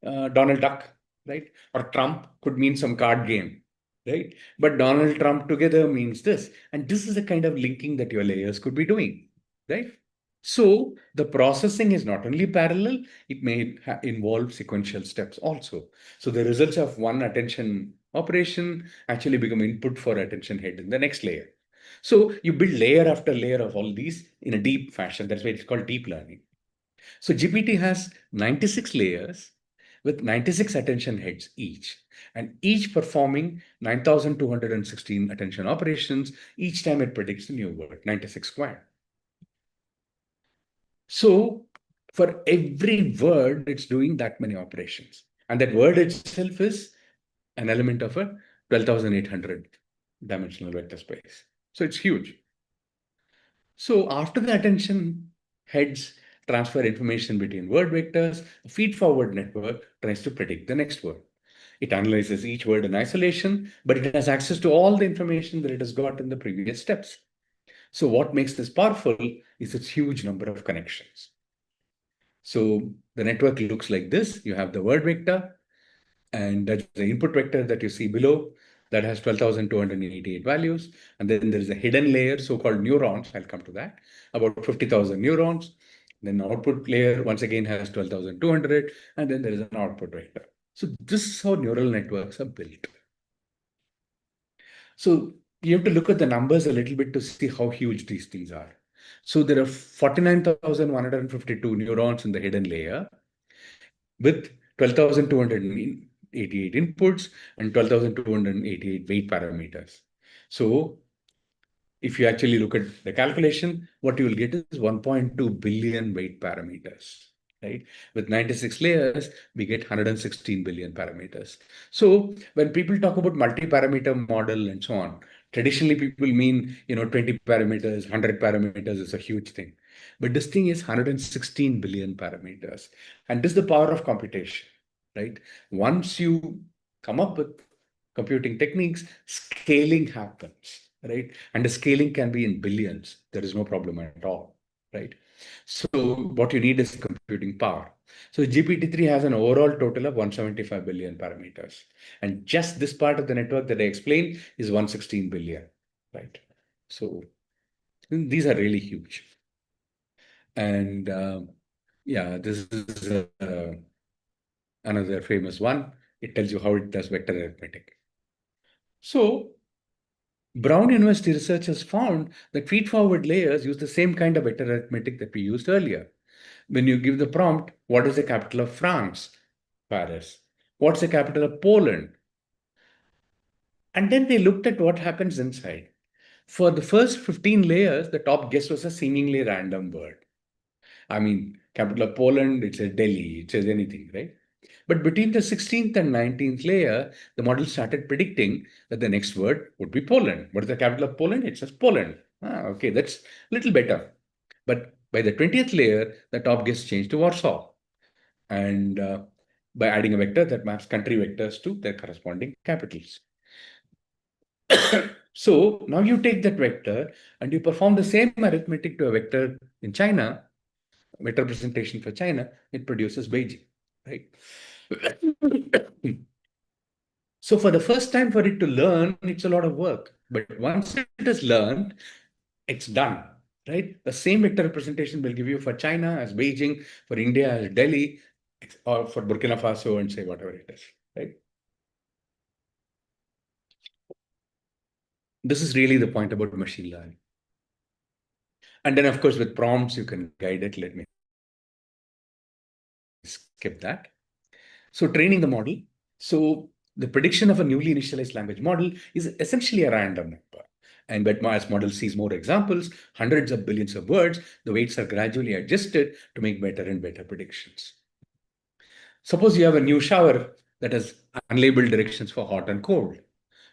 Donald Duck, right? Or Trump could mean some card game, right? But Donald Trump together means this. And this is the kind of linking that your layers could be doing, right? So the processing is not only parallel, it may involve sequential steps also. So the results of one attention operation actually become input for attention head in the next layer. So you build layer after layer of all these in a deep fashion. That's why it's called deep learning. So GPT has 96 layers with 96 attention heads each, and each performing 9,216 attention operations. Each time it predicts a new word, 96 squared. So for every word, it's doing that many operations. And that word itself is an element of a 12,800 dimensional vector space. So it's huge. So after the attention heads transfer information between word vectors, a feed-forward network tries to predict the next word. It analyzes each word in isolation, but it has access to all the information that it has got in the previous steps. So what makes this powerful is its huge number of connections. So the network looks like this. You have the word vector, and that's the input vector that you see below. That has 12,288 values. And then there is a hidden layer, so-called neurons. I'll come to that. About 50,000 neurons. Then the output layer, once again, has 12,200. And then there is an output vector. So this is how neural networks are built. So you have to look at the numbers a little bit to see how huge these things are. So there are 49,152 neurons in the hidden layer with 12,288 inputs and 12,288 weight parameters. So if you actually look at the calculation, what you will get is 1.2 billion weight parameters, right? With 96 layers, we get 116 billion parameters. So when people talk about multi-parameter model and so on, traditionally people mean, 20 parameters, 100 parameters is a huge thing. But this thing is 116 billion parameters. And this is the power of computation, right? Once you come up with computing techniques, scaling happens, right? And the scaling can be in billions. There is no problem at all, right? So what you need is computing power. So GPT-3 has an overall total of 175 billion parameters. And just this part of the network that I explained is 116 billion, right? So these are really huge. And yeah, this is another famous one. It tells you how it does vector arithmetic. So Brown University researchers found that feed-forward layers use the same kind of vector arithmetic that we used earlier. When you give the prompt, what is the capital of France? Paris. What's the capital of Poland? And then they looked at what happens inside. For the first 15 layers, the top guess was a seemingly random word. I mean, capital of Poland, it says Delhi, it says anything, right? But between the 16th and 19th layer, the model started predicting that the next word would be Poland. What is the capital of Poland? It says Poland. Okay, that's a little better. But by the 20th layer, the top guess changed to Warsaw. And by adding a vector that maps country vectors to their corresponding capitals. So now you take that vector and you perform the same arithmetic to a vector in China. vector representation for China, it produces Beijing, right? So for the first time for it to learn, it's a lot of work. But once it is learned, it's done, right? The same vector representation will give you for China as Beijing, for India as Delhi, or for Burkina Faso and say whatever it is, right? This is really the point about machine learning. And then, of course, with prompts, you can guide it. Let me skip that. So training the model. So the prediction of a newly initialized language model is essentially a random number. And as model sees more examples, hundreds of billions of words, the weights are gradually adjusted to make better and better predictions. Suppose you have a new shower that has unlabeled directions for hot and cold.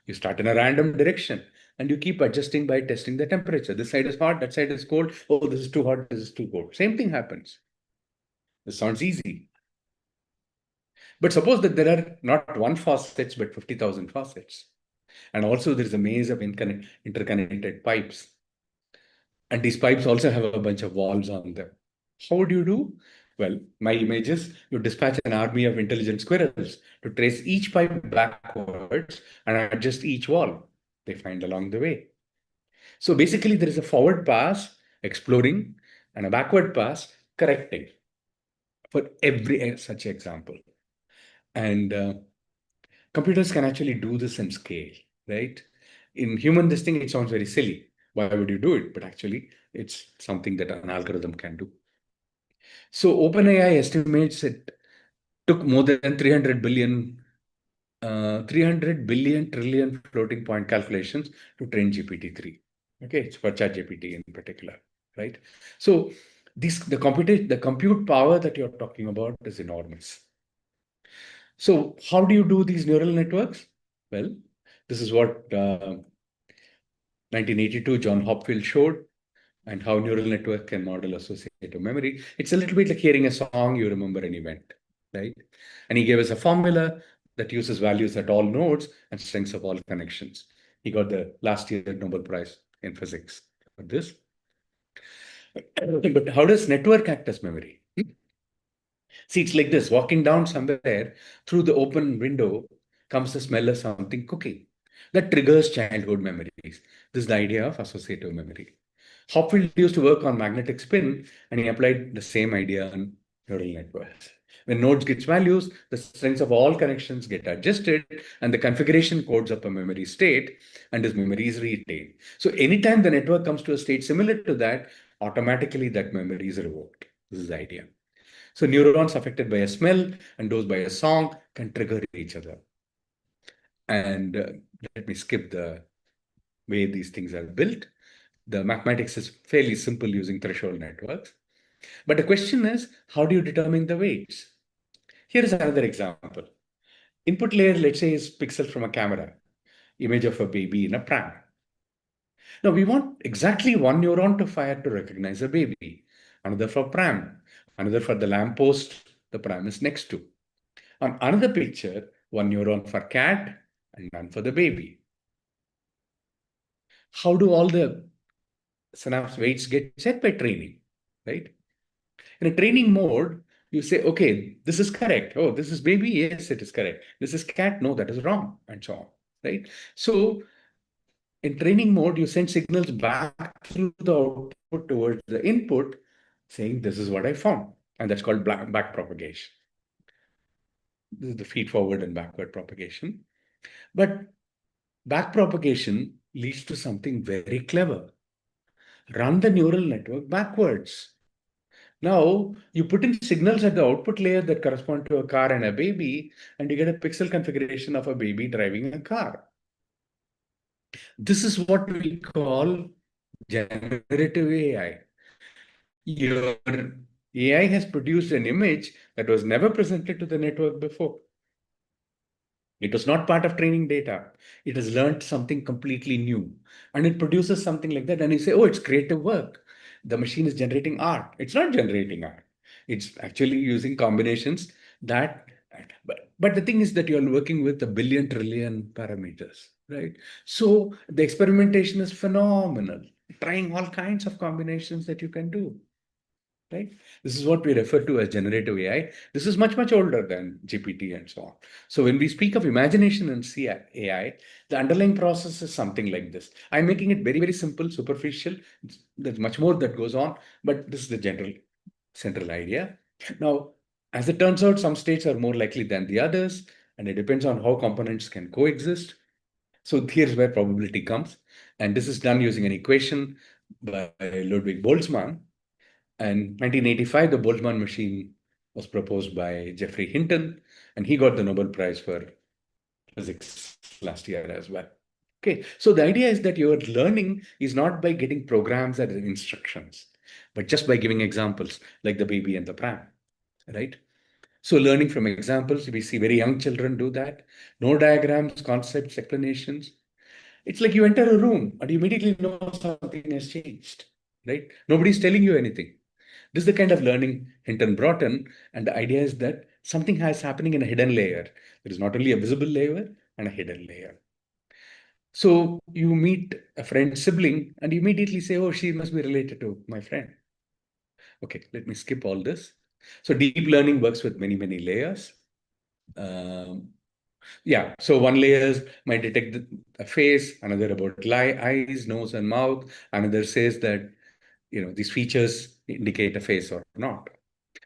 You start in a random direction and you keep adjusting by testing the temperature. This side is hot, that side is cold. Oh, this is too hot, this is too cold. Same thing happens. This sounds easy. But suppose that there are not one faucets, but 50,000 faucets. And also there is a maze of interconnected pipes. And these pipes also have a bunch of valves on them. How would you do? Well, my image is you dispatch an army of intelligent squirrels to trace each pipe backwards and adjust each valve they find along the way. So basically there is a forward pass, exploring, and a backward pass, correcting for every such example. And computers can actually do this in scale, right? In human testing, it sounds very silly. Why would you do it? But actually, it's something that an algorithm can do. So OpenAI estimates it took more than 300 billion trillion floating point calculations to train GPT-3. Okay, it's for ChatGPT in particular, right? So the compute power that you're talking about is enormous. So how do you do these neural networks? Well, this is what 1982 John Hopfield showed, and how neural network can model associative memory. It's a little bit like hearing a song, you remember an event, right? And he gave us a formula that uses values at all nodes and strengths of all connections. He got the last year Nobel Prize in physics for this. But how does network act as memory? See, it's like this, walking down somewhere, through the open window comes the smell of something cooking. That triggers childhood memories. This is the idea of associative memory. Hopfield used to work on magnetic spin, and he applied the same idea on neural networks. When nodes get values, the strengths of all connections get adjusted, and the configuration codes up a memory state, and this memory is retained. So anytime the network comes to a state similar to that, automatically that memory is revoked. This is the idea. So neurons affected by a smell and those by a song can trigger each other. And let me skip the way these things are built. The mathematics is fairly simple using threshold networks. But the question is, how do you determine the weights? Here is another example. Input layer, let's say, is pixel from a camera, image of a baby in a pram. Now we want exactly one neuron to fire to recognize a baby, another for pram, another for the lamppost the pram is next to. On another picture, one neuron for cat and none for the baby. How do all the synapse weights get set? By training, right? In a training mode, you say, okay, this is correct. Oh, this is baby. Yes, it is correct. This is cat. No, that is wrong, and so on, right? So in training mode, you send signals back through the output towards the input, saying this is what I found. And that's called back propagation. This is the feed forward and backward propagation. But back propagation leads to something very clever. Run the neural network backwards. Now, you put in signals at the output layer that correspond to a car and a baby, and you get a pixel configuration of a baby driving a car. This is what we call generative AI. Your AI has produced an image that was never presented to the network before. It was not part of training data. It has learned something completely new. And it produces something like that. And you say, oh, it's creative work. The machine is generating art. It's not generating art. It's actually using combinations that. But the thing is that you're working with a billion trillion parameters, right? So the experimentation is phenomenal. Trying all kinds of combinations that you can do. right? This is what we refer to as generative AI. This is much, much older than GPT and so on. So when we speak of imagination and AI, the underlying process is something like this. I'm making it very, very simple, superficial. There's much more that goes on, but this is the general central idea. Now, as it turns out, some states are more likely than the others, and it depends on how components can coexist. So here's where probability comes. And this is done using an equation by Ludwig Boltzmann. And 1985, the Boltzmann machine was proposed by Geoffrey Hinton, and he got the Nobel Prize for physics last year as well. Okay, so the idea is that your learning is not by getting programs as instructions, but just by giving examples like the baby and the pram, right? So learning from examples, we see very young children do that. No diagrams, concepts, explanations. It's like you enter a room and you immediately know something has changed, right? Nobody's telling you anything. This is the kind of learning Hinton brought in, and the idea is that something has happening in a hidden layer. There is not only a visible layer and a hidden layer. So you meet a friend's sibling and you immediately say, oh, she must be related to my friend. Okay, let me skip all this. So deep learning works with many, many layers. Yeah, so one layer might detect a face, another about eyes, nose, and mouth. Another says that these features indicate a face or not.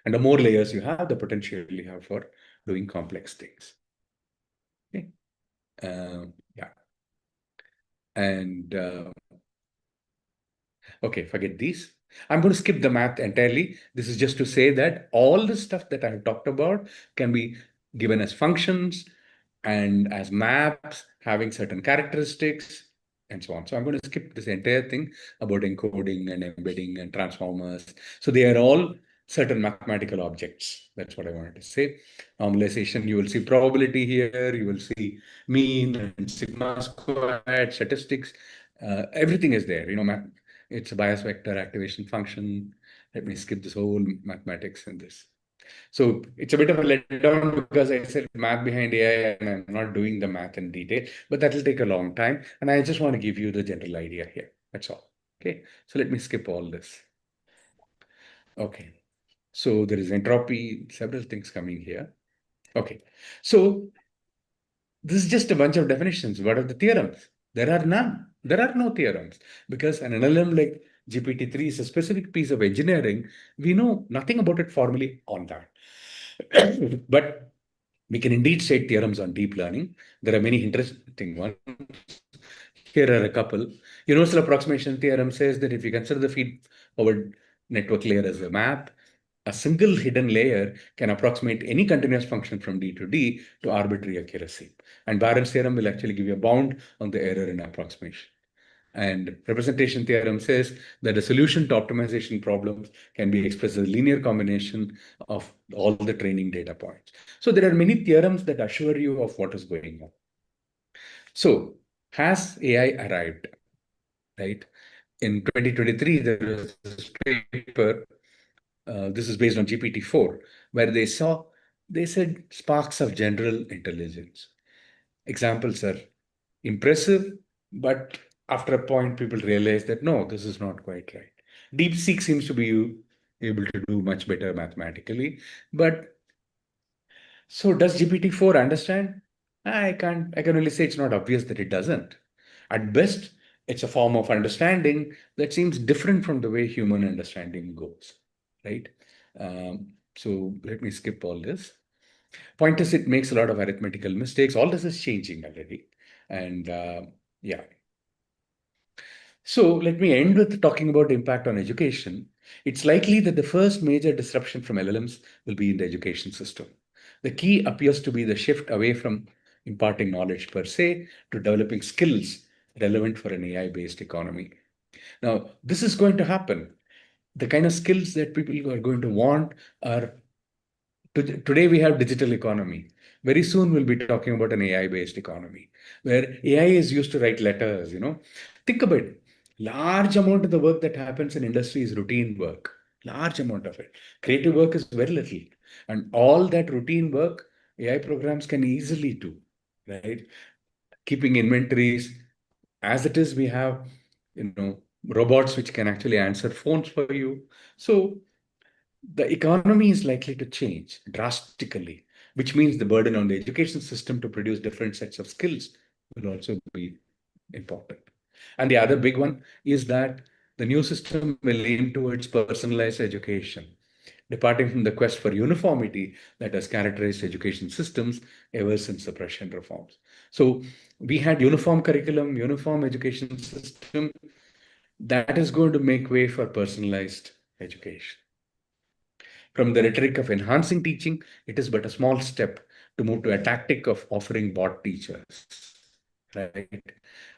And the more layers you have, the potential you have for doing complex things. Okay. Yeah. And okay, forget these. I'm going to skip the math entirely. This is just to say that all the stuff that I've talked about can be given as functions and as maps having certain characteristics and so on. So I'm going to skip this entire thing about encoding and embedding and transformers. So they are all certain mathematical objects. That's what I wanted to say. Normalization, you will see probability here, you will see mean and sigma squared, statistics. Everything is there. It's a bias vector activation function. Let me skip this whole mathematics in this. So it's a bit of a letdown because I said math behind AI and I'm not doing the math in detail, but that will take a long time. And I just want to give you the general idea here. That's all. Okay. So let me skip all this. Okay. So there is entropy, several things coming here. Okay. So this is just a bunch of definitions. What are the theorems? There are none. There are no theorems because an LLM like GPT-3 is a specific piece of engineering. We know nothing about it formally on that. But we can indeed state theorems on deep learning. There are many interesting ones. Here are a couple. Universal approximation theorem says that if you consider the feed-forward network layer as a map, a single hidden layer can approximate any continuous function from D to D to arbitrary accuracy. And Barron's theorem will actually give you a bound on the error in approximation. And representation theorem says that a solution to optimization problems can be expressed as a linear combination of all the training data points. So there are many theorems that assure you of what is going on. So has AI arrived, right? In 2023, there was this paper, this is based on GPT-4, where they said sparks of general intelligence. Examples are impressive, but after a point, people realize that no, this is not quite right. DeepSeek seems to be able to do much better mathematically, but so does GPT-4 understand? I can only say it's not obvious that it doesn't. At best, it's a form of understanding that seems different from the way human understanding goes, right? So let me skip all this. Point is, it makes a lot of arithmetical mistakes. All this is changing already. And yeah. So let me end with talking about impact on education. It's likely that the first major disruption from LLMs will be in the education system. The key appears to be the shift away from imparting knowledge per se to developing skills relevant for an AI-based economy. Now, this is going to happen. The kind of skills that people are going to want are today we have digital economy. Very soon we'll be talking about an AI-based economy where AI is used to write letters. Think about it. Large amount of the work that happens in industry is routine work. Large amount of it. Creative work is very little. And all that routine work, AI programs can easily do, right? Keeping inventories. As it is, we have, robots which can actually answer phones for you. So the economy is likely to change drastically, which means the burden on the education system to produce different sets of skills will also be important. And the other big one is that the new system will aim towards personalized education, departing from the quest for uniformity that has characterized education systems ever since the Prussian reforms. So we had uniform curriculum, uniform education system that is going to make way for personalized education. From the rhetoric of enhancing teaching, it is but a small step to move to a tactic of offering bot teachers. Right?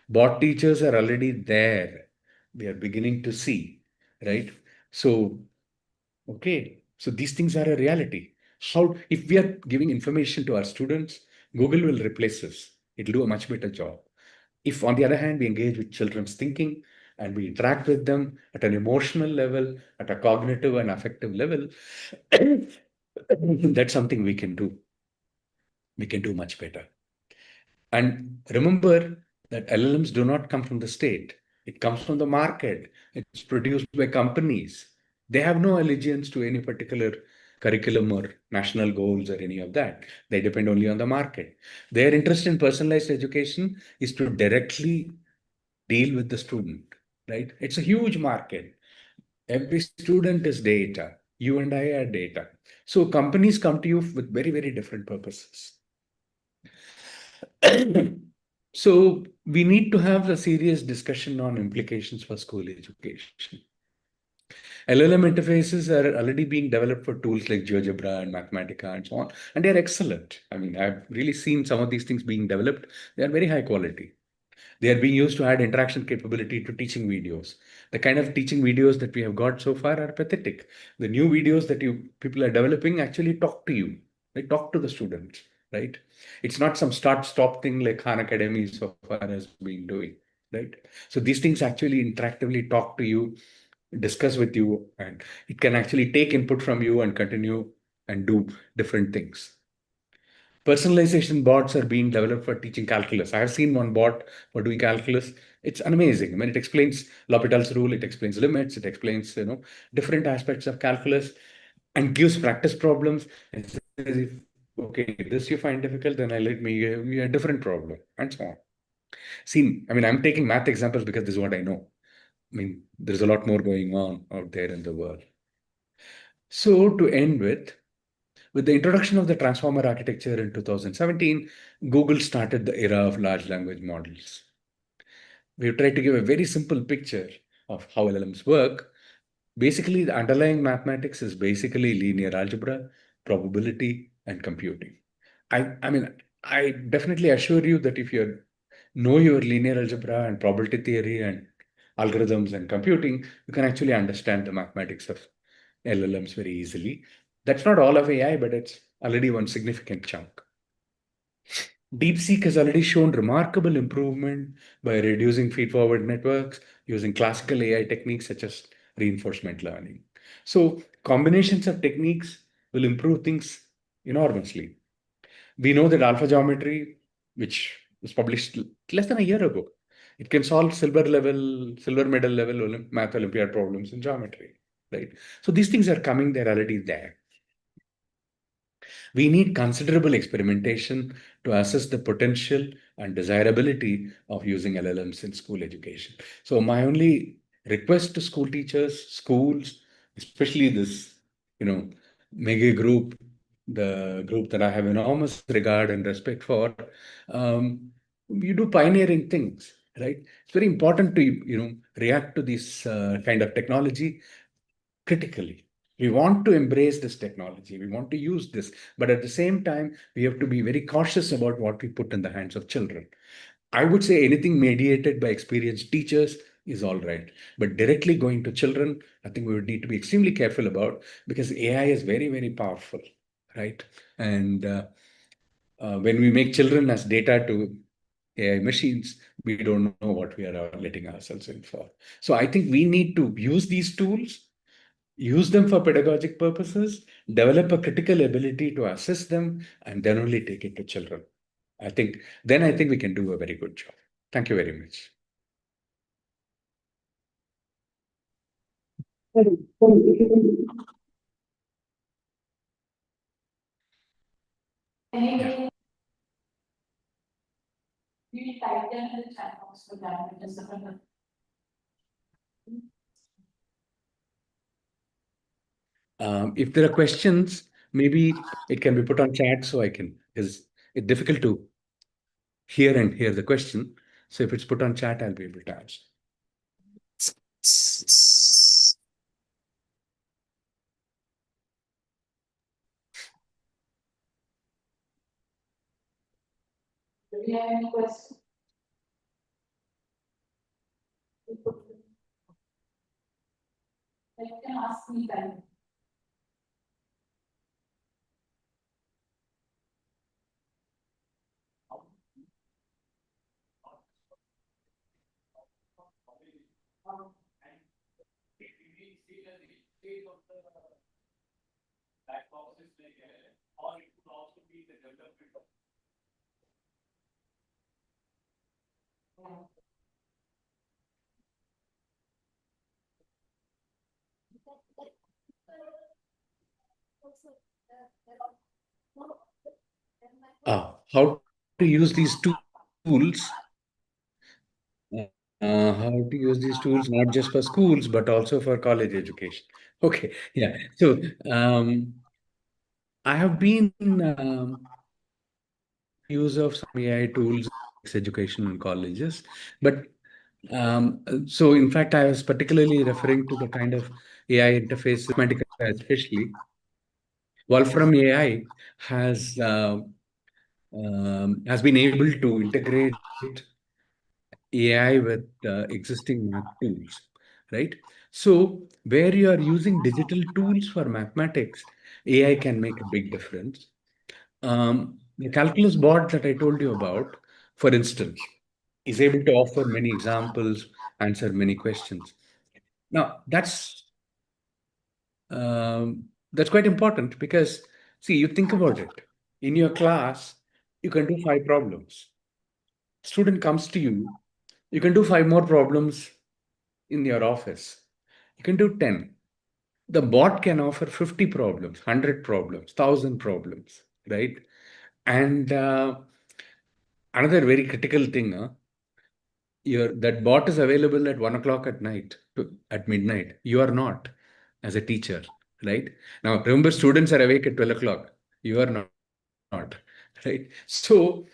Bot teachers are already there. We are beginning to see, right? So, okay, so these things are a reality. How, if we are giving information to our students, Google will replace us. It'll do a much better job. If, on the other hand, we engage with children's thinking and we interact with them at an emotional level, at a cognitive and affective level, that's something we can do. We can do much better. And remember that LLMs do not come from the state. It comes from the market. It's produced by companies. They have no allegiance to any particular curriculum or national goals or any of that. They depend only on the market. Their interest in personalized education is to directly deal with the student, right? It's a huge market. Every student is data. You and I are data. So companies come to you with very, very different purposes. So we need to have a serious discussion on implications for school education. LLM interfaces are already being developed for tools like GeoGebra and Mathematica and so on, and they're excellent. I mean, I've really seen some of these things being developed. They are very high quality. They are being used to add interaction capability to teaching videos. The kind of teaching videos that we have got so far are pathetic. The new videos that people are developing actually talk to you. They talk to the students, right? It's not some start-stop thing like Khan Academy so far has been doing, right? So these things actually interactively talk to you, discuss with you, and it can actually take input from you and continue and do different things. Personalization bots are being developed for teaching calculus. I have seen one bot for doing calculus. It's amazing. I mean, it explains L'Hopital's rule, it explains limits, it explains, different aspects of calculus and gives practice problems. And says, if, okay, this you find difficult, then I let me give you a different problem and so on. See, I mean, I'm taking math examples because this is what I know. I mean, there's a lot more going on out there in the world. So to end with the introduction of the transformer architecture in 2017, Google started the era of large language models. We've tried to give a very simple picture of how LLMs work. Basically, the underlying mathematics is basically linear algebra, probability, and computing. I mean, I definitely assure you that if you know your linear algebra and probability theory and algorithms and computing, you can actually understand the mathematics of LLMs very easily. That's not all of AI, but it's already one significant chunk. DeepSeek has already shown remarkable improvement by reducing feed-forward networks using classical AI techniques such as reinforcement learning. So combinations of techniques will improve things enormously. We know that alpha geometry, which was published less than a year ago, it can solve silver medal level math Olympiad problems in geometry, right? So these things are coming, they're already there. We need considerable experimentation to assess the potential and desirability of using LLMs in school education. So my only request to school teachers, schools, especially this, Meghe group, the group that I have enormous regard and respect for, you do pioneering things, right? It's very important to, react to this kind of technology critically. We want to embrace this technology. We want to use this. But at the same time, we have to be very cautious about what we put in the hands of children. I would say anything mediated by experienced teachers is all right. But directly going to children, I think we would need to be extremely careful about because AI is very, very powerful, right? And when we make children as data to AI machines, we don't know what we are letting ourselves in for. So I think we need to use these tools, use them for pedagogic purposes, develop a critical ability to assess them, and then only take it to children. I think we can do a very good job. Thank you very much. Any we type them in the chat box for that because of If there are questions, maybe it can be put on chat so I can, because it's difficult to hear and hear the question. So if it's put on chat, I'll be able to answer. Do we have any questions? You can ask me then. Or it could also be the development of How to use these tools? How to use these tools not just for schools but also for college education. Okay, yeah. So I have been use of some AI tools in education in colleges, but so in fact I was particularly referring to the kind of AI interface, Mathematica especially. Wolfram AI has been able to integrate AI with existing math tools, right? So where you are using digital tools for mathematics, AI can make a big difference. The calculus bot that I told you about, for instance, is able to offer many examples, answer many questions. Now, that's quite important because, see, you think about it. In your class, you can do 5 problems. Student comes to you, you can do 5 more problems in your office. You can do 10. The bot can offer 50 problems, 100 problems, 1,000 problems, right? And another very critical thing, that bot is available at 1 o'clock at night, at midnight. You are not as a teacher, right? Now, remember, students are awake at 12 o'clock. You are not, right? So,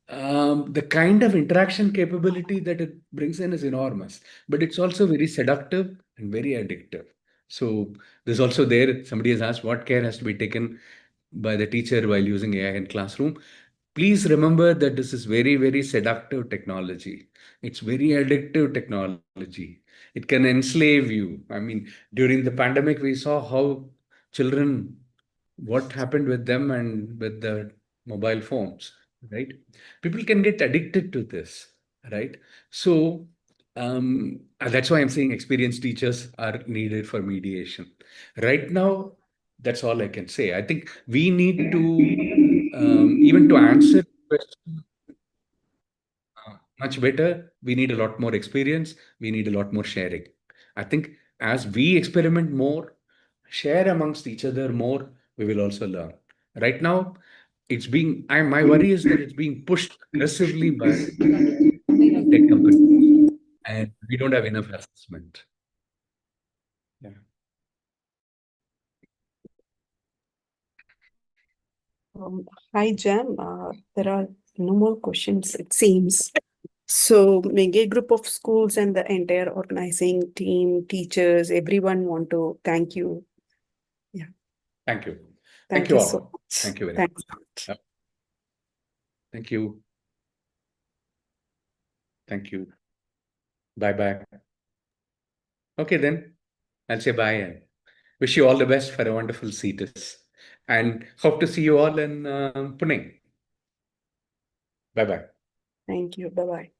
the kind of interaction capability that it brings in is enormous, but it's also very seductive and very addictive. So there's also there, somebody has asked what care has to be taken by the teacher while using AI in classroom. Please remember that this is very, very seductive technology. It's very addictive technology. It can enslave you. I mean, during the pandemic, we saw how children, what happened with them and with the mobile phones, right? People can get addicted to this, right? So that's why I'm saying experienced teachers are needed for mediation. Right now, that's all I can say. I think we need to, even to answer questions much better, we need a lot more experience, we need a lot more sharing. I think as we experiment more, share amongst each other more, we will also learn. Right now, my worry is that it's being pushed aggressively by tech companies, and we don't have enough assessment. Yeah. Hi, Jam. There are no more questions, it seems. So, Meghe group of schools and the entire organizing team, teachers, everyone want to thank you. Yeah. Thank you. Thank you you all. so much. Thank you very Thanks. much. Yep. Thank you. Thank you. Bye-bye. Okay, then I'll say bye and wish you all the best for a wonderful CETUS. And hope to see you all in Pune. Bye-bye. Thank you. Bye-bye.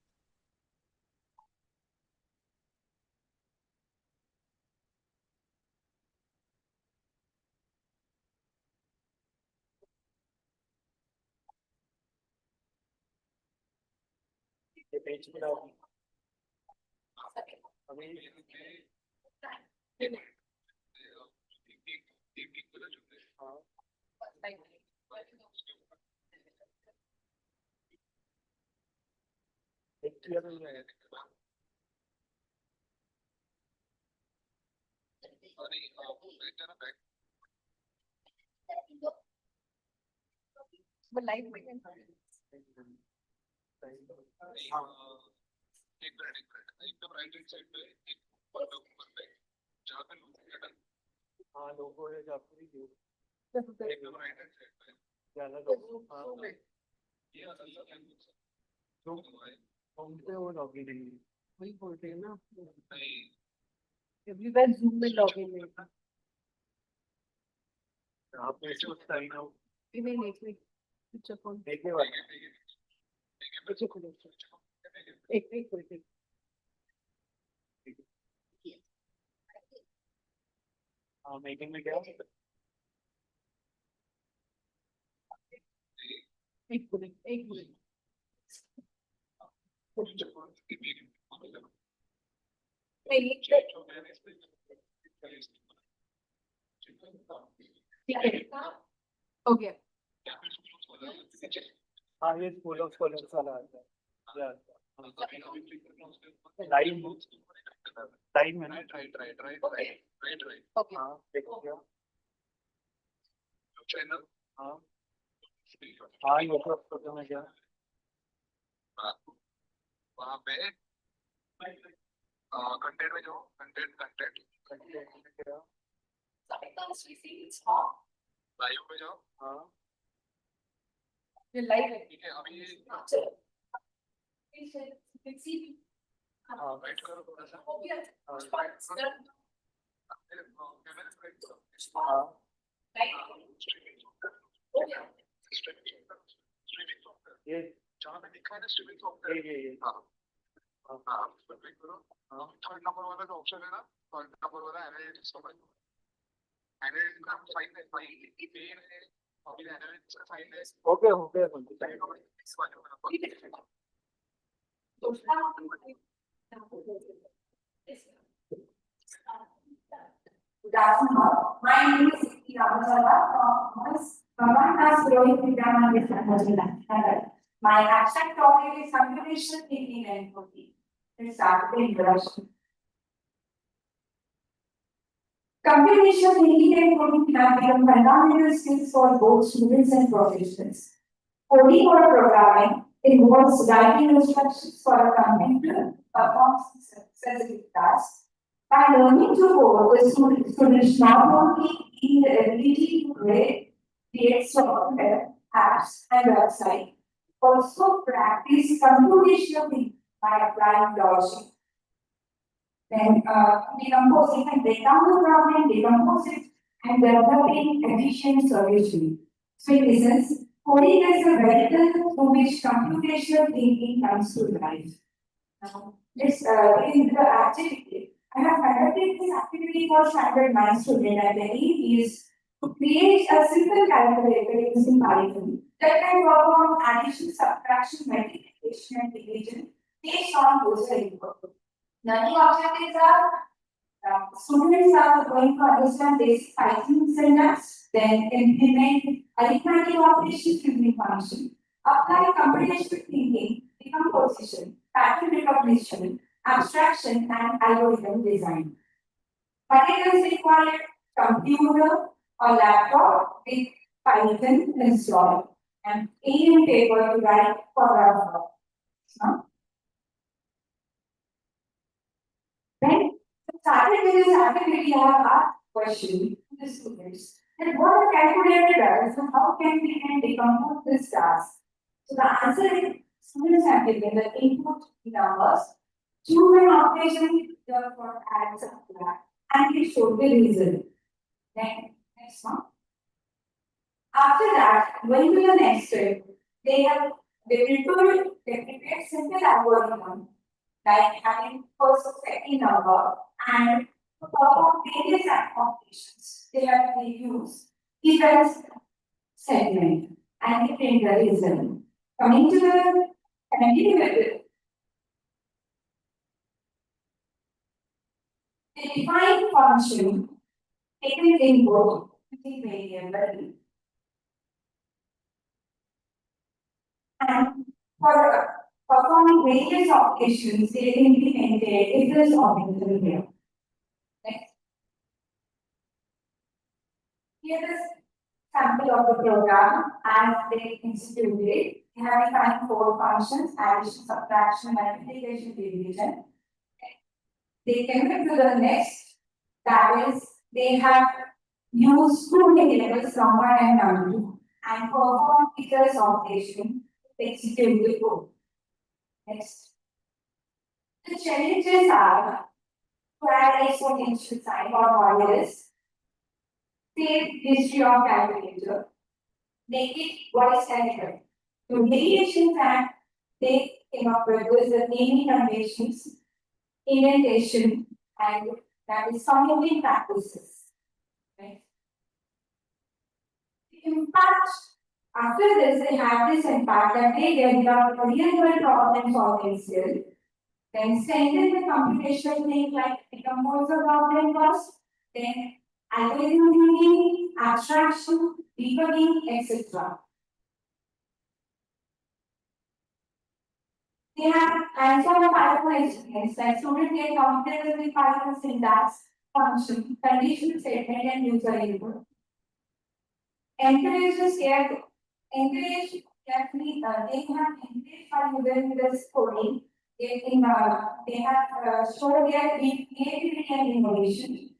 Okay. वहाँ पे content में जाओ content live पे जाओ ठीक है अभी wait करो थोड़ा सा जहाँ पे लिखा है ना स्ट्रीमिंग सॉफ्टवेयर हाँ उस पर क्लिक करो थर्ड नंबर वाला जो ऑप्शन है ना थर्ड नंबर वाला एनालिटिक्स का एनालिटिक्स का साइन है पेन है अभी एनालिटिक्स का साइन है okay Good afternoon. My name is Geeta from My abstract topic is computational thinking and coding. Let's start with the introduction. Computational thinking and coding have become fundamental skills for both students and professionals. Coding or programming involves writing instructions for a computer to perform specific tasks. By learning to code, the students not only gain the ability to create software, apps, and websites, also practice computational thinking by applying logic. Then decomposing and break down the problem, decompose it, and developing efficient solution. So in essence, coding is a vehicle through which computational thinking comes to life. Now, let's get into the activity. I have conducted this activity for standard 9 student and the aim is to create a simple calculator using Python that can work on addition, subtraction, multiplication, and division based on user input. Learning objectives are students are going to understand basic Python syntax, then implement arithmetic operations using function, apply computational thinking, decomposition, pattern recognition, abstraction, and algorithm design. Materials required computer or laptop with Python installed and pen and paper to write for our work. Then, starting with this activity, I have asked question to the students that what a calculator does and how can we decompose this task. So the answer is students have given the input numbers, choose an operation for add subtract, and it showed the result. Then next one. After that, going to the next step, they prepared simple algorithm like having first or second number and to perform various operations. They use events segment and they print the result. Coming to the continue with it. They define function, taken input using variable. And for performing various operations, they can be maintained if this orbital here. Next. Here is sample of the program as they instituted it. We have defined 4 functions: addition, subtraction, multiplication, division. They came to the next, that is, they have used 2 variables, number one and number 2, and perform Peters operation to execute the code. Next. The challenges are to add exponential sign or modulus, save history of calculator, make it voice elegant. The variations that they came up with is the naming conventions, indentation, and that is summative practices. Right? The impact after this, they have this impact that they develop a real world problem solving skill. Then strengthen the computational thing like decompose the problem first, then algorithm thinking, abstraction, debugging, etc. They have hands-on Python experience, like students get comfortable with Python syntax, function, conditional statement, and user input. Encourages care, encourage carefully, they have encouraged by using this coding. They have shown their creativity and innovation.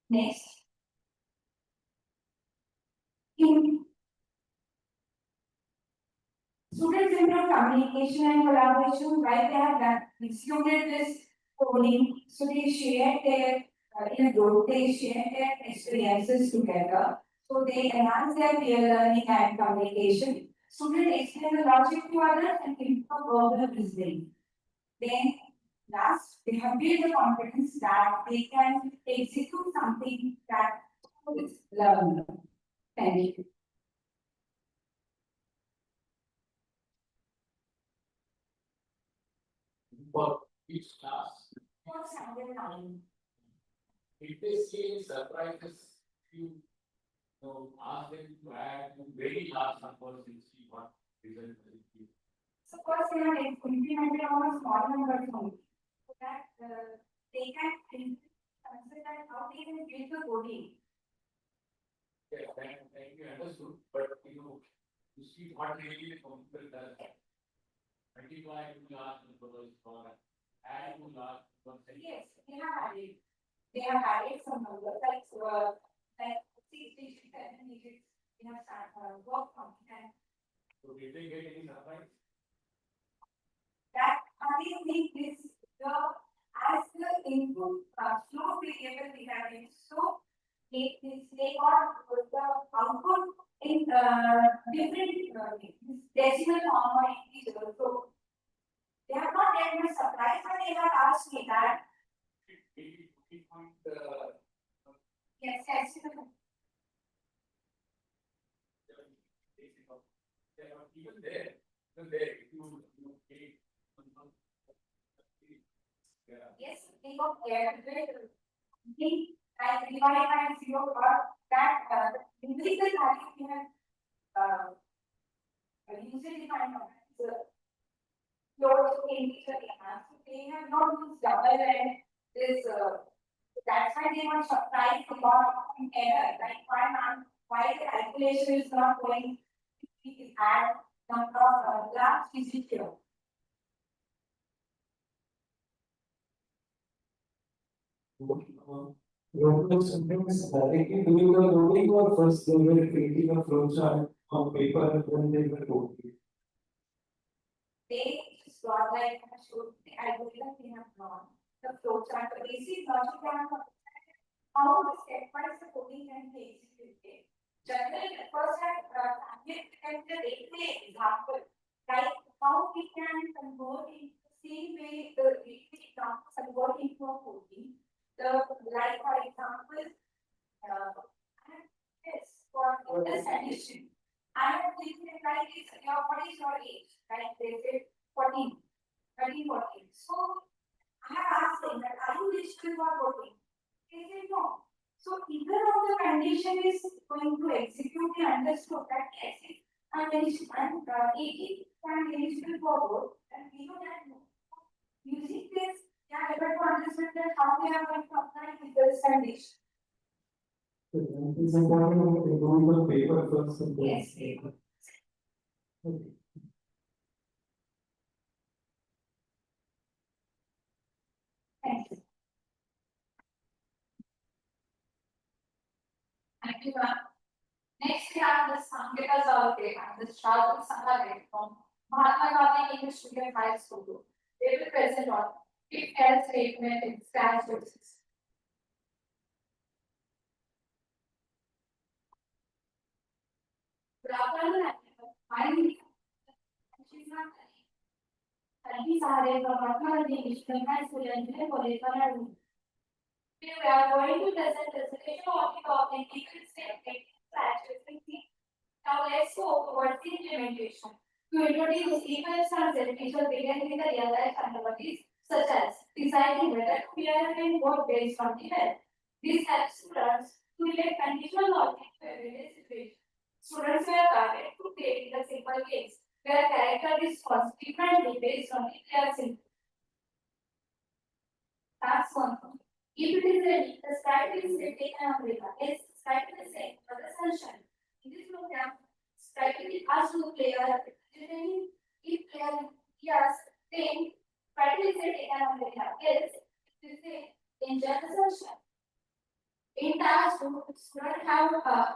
Next. In students improve communication and collaboration, while they have done executed this coding, so they share their in a group, they share their experiences together. So they enhance their peer learning and communication. Students explain the logic to others and improve verbal reasoning. Then last, they have built the confidence that they can execute something that is learned. Thank you. For each class, For standard 9. if they see any surprises, you ask them to add very large numbers and see what result will be. So first they have implemented on a small number only. So that they can consider how they can build the coding. Yeah, thank you, understood, but you see what really the computer does. Multiply to large numbers or add to large numbers. Yes, they have added. They have added some numbers like 6 digits, 7 digits. They have worked on it. And so did they get any surprise? that I think this as the input flow variable we have in, so they got the output in different decimal form or integer. So they have not get much surprise, but they have asked me that. Yes, decimal. Even there, if you take Yes, they got calculated. Like divide by 0 got that numerical value we have user defined load to integer enhance. So they have not used double and this that's why they were surprised about error. Like why the calculation is not going to add number of graphs is it here. Sometimes directly doing the loading or first they were creating a flowchart on paper and then they were coding. They just got like showed the algorithm they have drawn, the flowchart, the basic logic and how the step-wise the coding can be executed. Generally, the first have the gateway example, like how we can convert in the same way the gateway example convert into a coding. Like for example, this for this addition. I have taken it like this, what is your age? Like they say 14, 13, 14. So I have asked them that are you digital or 14? They say no. So either of the condition is going to execute the understood that yes, I'm digital and 18. find eligible for vote, and we know that using this, they are able to understand that how they are going to apply with this condition. It's important to do the paper first. Yes. Okay. Thank you. Thank you, ma'am. Next, we have the Sanketa Zalke and the Shadul Sangare from Mahatma Gandhi English Medium High School. They will present on if else statement in statutes. Good afternoon, my name is Thank सारे Mahatma Gandhi English Medium High School and College Bangalore. We are going to present presentation on the topic equal statement statutes. Now let's go towards the implementation. To introduce equal concept, we shall begin with the real life activities such as designing whether to be and work based on the web. This helps students to relate conditional logic to everyday situation. Students were guided to create the simple case where character responds differently based on the clear symbol. That's one thing. If it is ready, the strike is taken umbrella. Yes, strike is saying for the sunshine. In this program, strike is asked to play a if player yes, then strike is taken umbrella. Yes, it is enjoy the sunshine. In task two, student have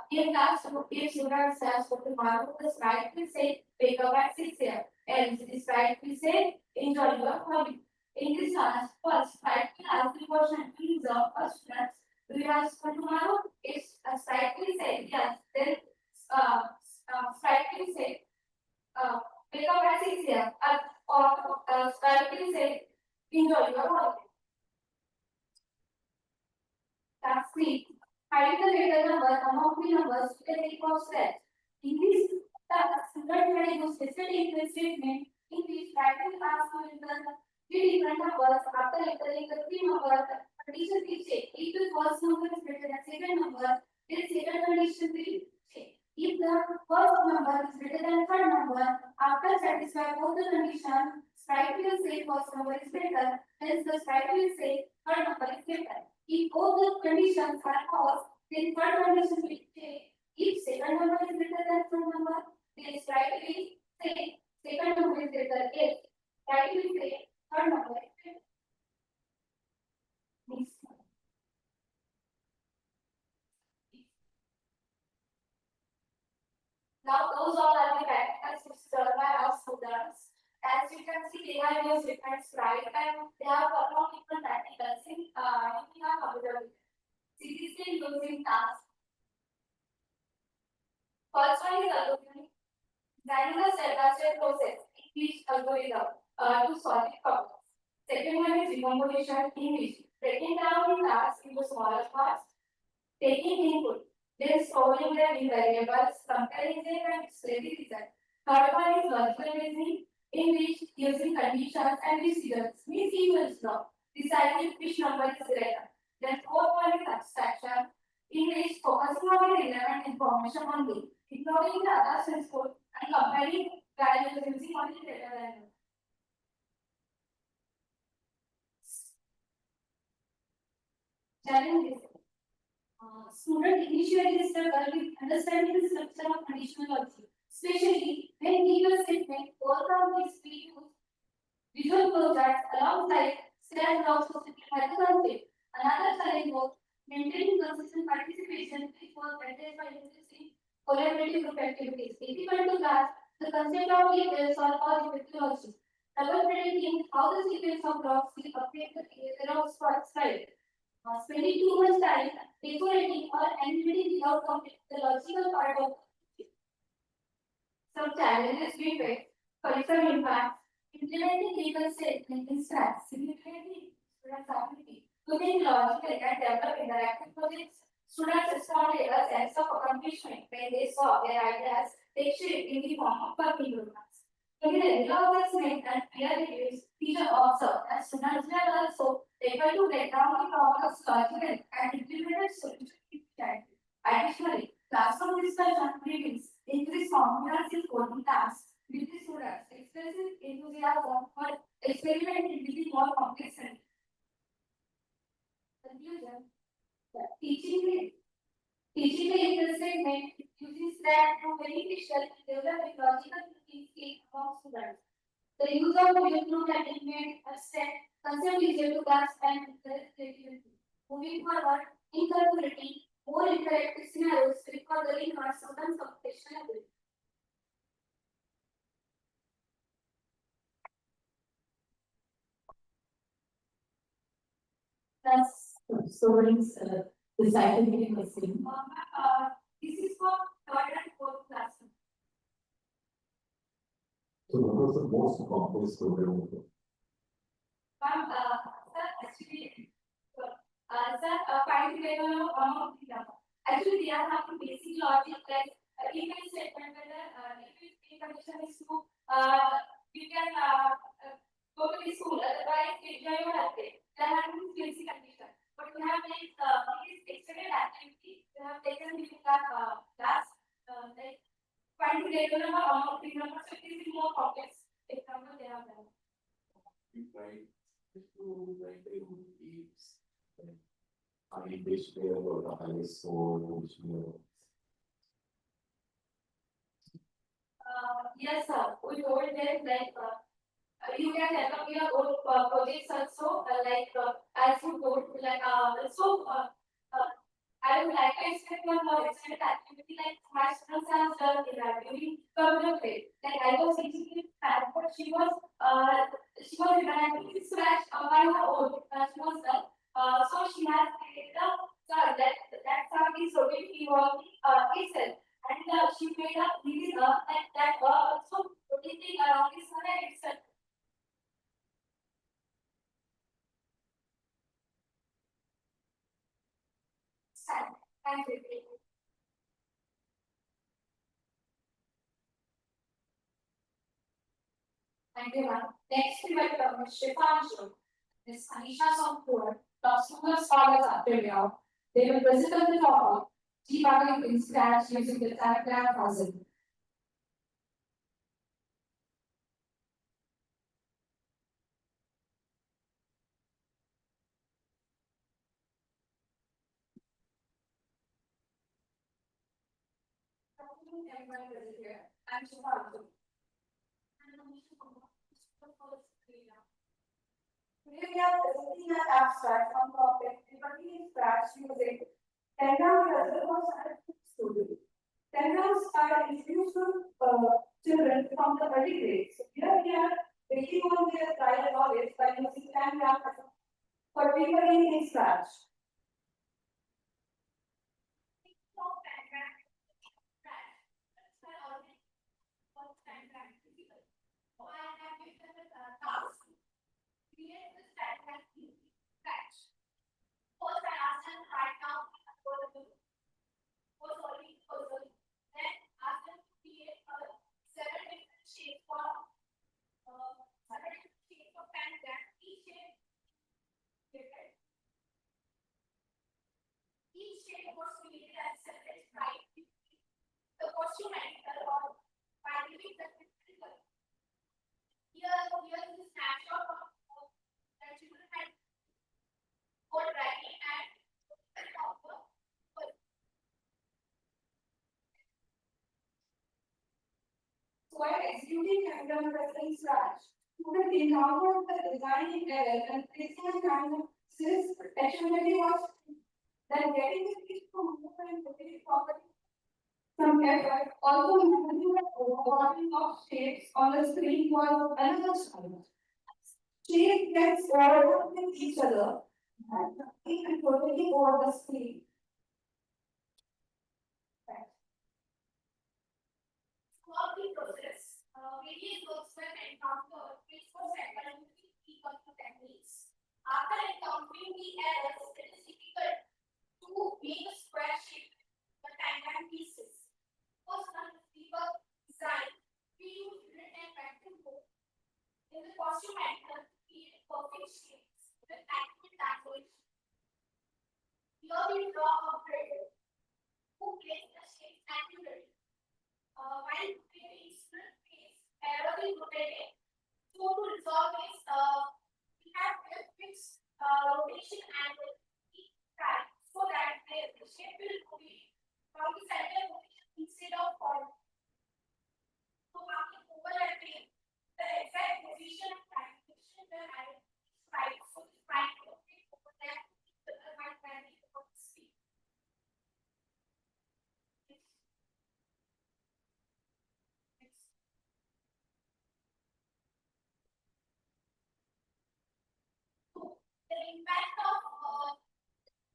in task two, if student says for tomorrow, the strike will say wake up at 6 a.m. and the strike will say enjoy your hobby. In this task, first strike will ask the question to observe a student. Do you ask for tomorrow? If a strike will say yes, then strike will say wake up at 6 a.m. or strike will say enjoy your hobby. Task 3. Find the greater number among the numbers with a equal set. In this task, student may use specific statement in which writing asks to return three different numbers after entering the three numbers. Condition will check. If the first number is greater than second number, then second condition will check. If the first number is greater than third number, after satisfying both the conditions, strike will say first number is greater, hence the strike will say third number is greater. If both the conditions are false, then third condition will check. If second number is greater than third number, then strike will say second number is greater. If strike will say third number is greater. Next one. Now those all are the practicals served by our students. As you can see, they have used different slides and they have performed different practicals in using a computer. Seriously using tasks. First one is algorithm. Designing a step-by-step process in which algorithm to solve the problem. Second one is decomposition, in which breaking down the task into smaller parts, taking input, then storing them in variables, comparing them and display the result. Third one is logical reasoning, in which using conditions and decisions means sequence law, deciding which number is greater. Then fourth one is abstraction, in which focusing on the relevant information only, ignoring the other sense code and comparing values using only greater than. Challenges. Student initially struggle with understanding the structure of conditional logic, especially when given statement overcome its visual flowcharts alongside stand blocks to simplify the concept. Another challenge was maintaining consistent participation, which was addressed by using collaborative group activities. Difficult to grasp the concept of equals or effective logic. Double predicting how the sequence of blocks will affect the behavior of stride. Spending too much time decorating or animating without completing the logical part of it. Some challenges we face, curriculum impact, implementing legal statement in stacks, significantly students' ability to think logically and develop interactive projects. Students respond to a sense of accomplishment when they saw their ideas take shape in the form of working programs. In the regular assessment and peer reviews, teacher observed that students were also able to break down the problems logically and implement solutions efficiently. Additionally, classroom discussion reveals increased confidence in coding tasks with the students expresses enthusiasm for experimenting with more complex and conclusion. Teaching the interested men uses that to beneficial and develop logical thinking skill among students. The use of visual and made abstract concept easier to grasp and encourage creativity. Moving forward, incorporating more interactive scenarios will further enhance students' computational ability. That's students the scientific question. This is for third and fourth classroom. So what was the most complex program? Sir, actually, find level of actually, they are having basic logic like if a statement whether if the condition is true, you can go to the school, otherwise enjoy your activity. They are having this basic condition. But we have like this extended activity, we have taken during that class, like find the level of so it is more complex example they have done. Right. To like the leaves, high base player or the highest score, which Yes, sir. We told them like you can develop your own projects also, as you told, like I would like to expect one more extended activity like my students have done in that during computer grade. Like I was teaching in math, but she was interacting scratch by her own. She was done. So she has created a that is already involving itself. And she made a really that also rotating around the sun and itself. Thank you. Thank you, ma'am. Next, we welcome Ms. Shifanju, Ms. Anisha Sompur, Dr. Scholars after now. They will present on the topic debugging in Scratch using the diagram puzzle. Everyone is here. I'm Shifanju. Today we are presenting an abstract on topic debugging in Scratch using diagram puzzle for scientific students. Diagrams are introduced to children from the early grades. So here we are building on their prior knowledge by using diagram puzzle for debugging in Scratch. Create this diagram in Scratch. First, I asked them to write down what to do. For solving puzzle. Then ask them to create 7 different shapes for 7 different shapes of diagram. Each shape different. Each shape was created as separate right. The question or finding the critical. Here is a snapshot of that children had code writing and so while executing diagram puzzle in Scratch, student encountered the design error and placing a kind of since functionality was then getting the piece to move and rotate properly. Some effort also including the overlapping of shapes on the screen was another challenge. Shapes gets overlapped with each other and rotating over the screen. Throughout the process, various works were encountered which was settled using debugging techniques. After encountering the errors, it is difficult to make a square shape the diagram pieces. First one is debug design. We use grid and vector code. In the costume method, to create perfect shapes with accurate language. Here we draw a grid who places the shapes accurately. While creating split face error in rotating. So to resolve this, we have a fixed rotation angle each time so that the shape will be from the center position instead of forward. So after overlapping, the exact position and time position will identify. So the right rotate overlap the right value of the speed. The impact of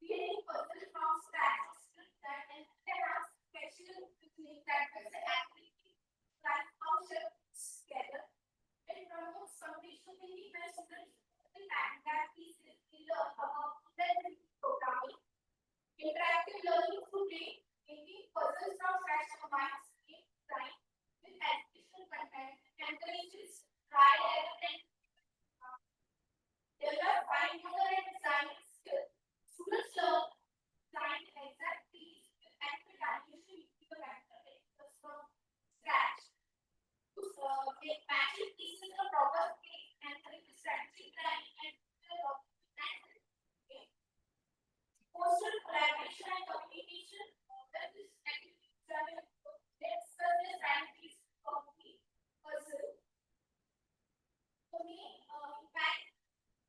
creating puzzle from scratch is that there are special techniques that makes the activity like function together. It promotes computational thinking by students the fact that these we learn about intelligent programming, interactive learning through play, making puzzles from scratch combines game design with educational content, encourages trial error and develop fine motor and design skills. Students learn design exact piece with accurate animation using the vector from scratch. To make matching pieces a proper place and correct strategic planning and postal collaboration and communication. That is activity let's discuss the strategies of the puzzle. For me, impact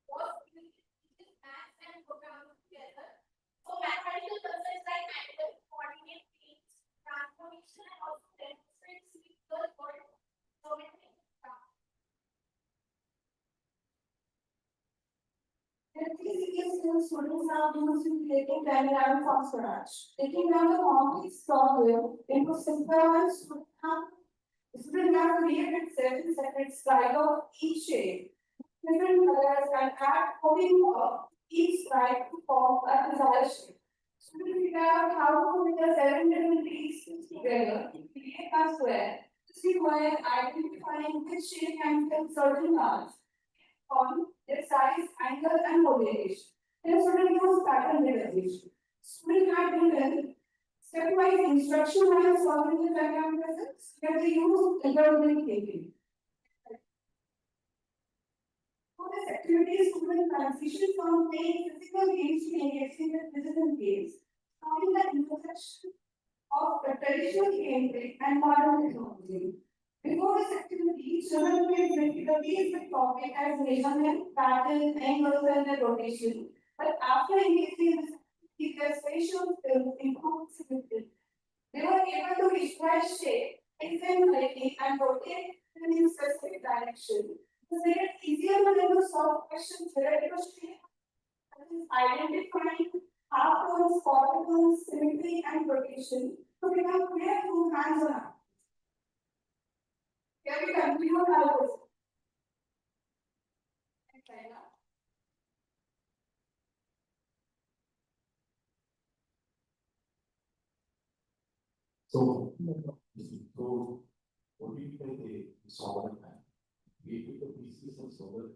was using maths and programming together. So mathematical concepts like angle, coordinate, themes, transformation, and also demonstrate physical world geometry. The three skills students are using creating diagrams from scratch. Taking down the complex problem into simpler and student have to create separate stripe of each shape. Different colors and add coding of each stripe to form a desired shape. Students figure out how to put the 7 different pieces together to create a square. This requires identifying which shape can fit certain parts on their size, angle, and orientation. Then students use pattern recognition. Students have written stepwise instruction while solving the diagram puzzles, where they use algorithmic thinking. For this activity, students transition from playing physical games to engaging with digital games, finding the intersection of the traditional gameplay and modern technology. Before this activity, children played the basic topic as measurement, pattern, angles, and their rotation. But after engaging this activity, their spatial skills improved significantly. They were able to visualize shape, extend correctly, and rotate in a specific direction. This made it easier for them to solve questions related to shape, such as identifying half tones, quarter tones, symmetry, and rotation to become clear through hands-on activities. Here we continue our process. So what do you think they solve that? We took the pieces and solve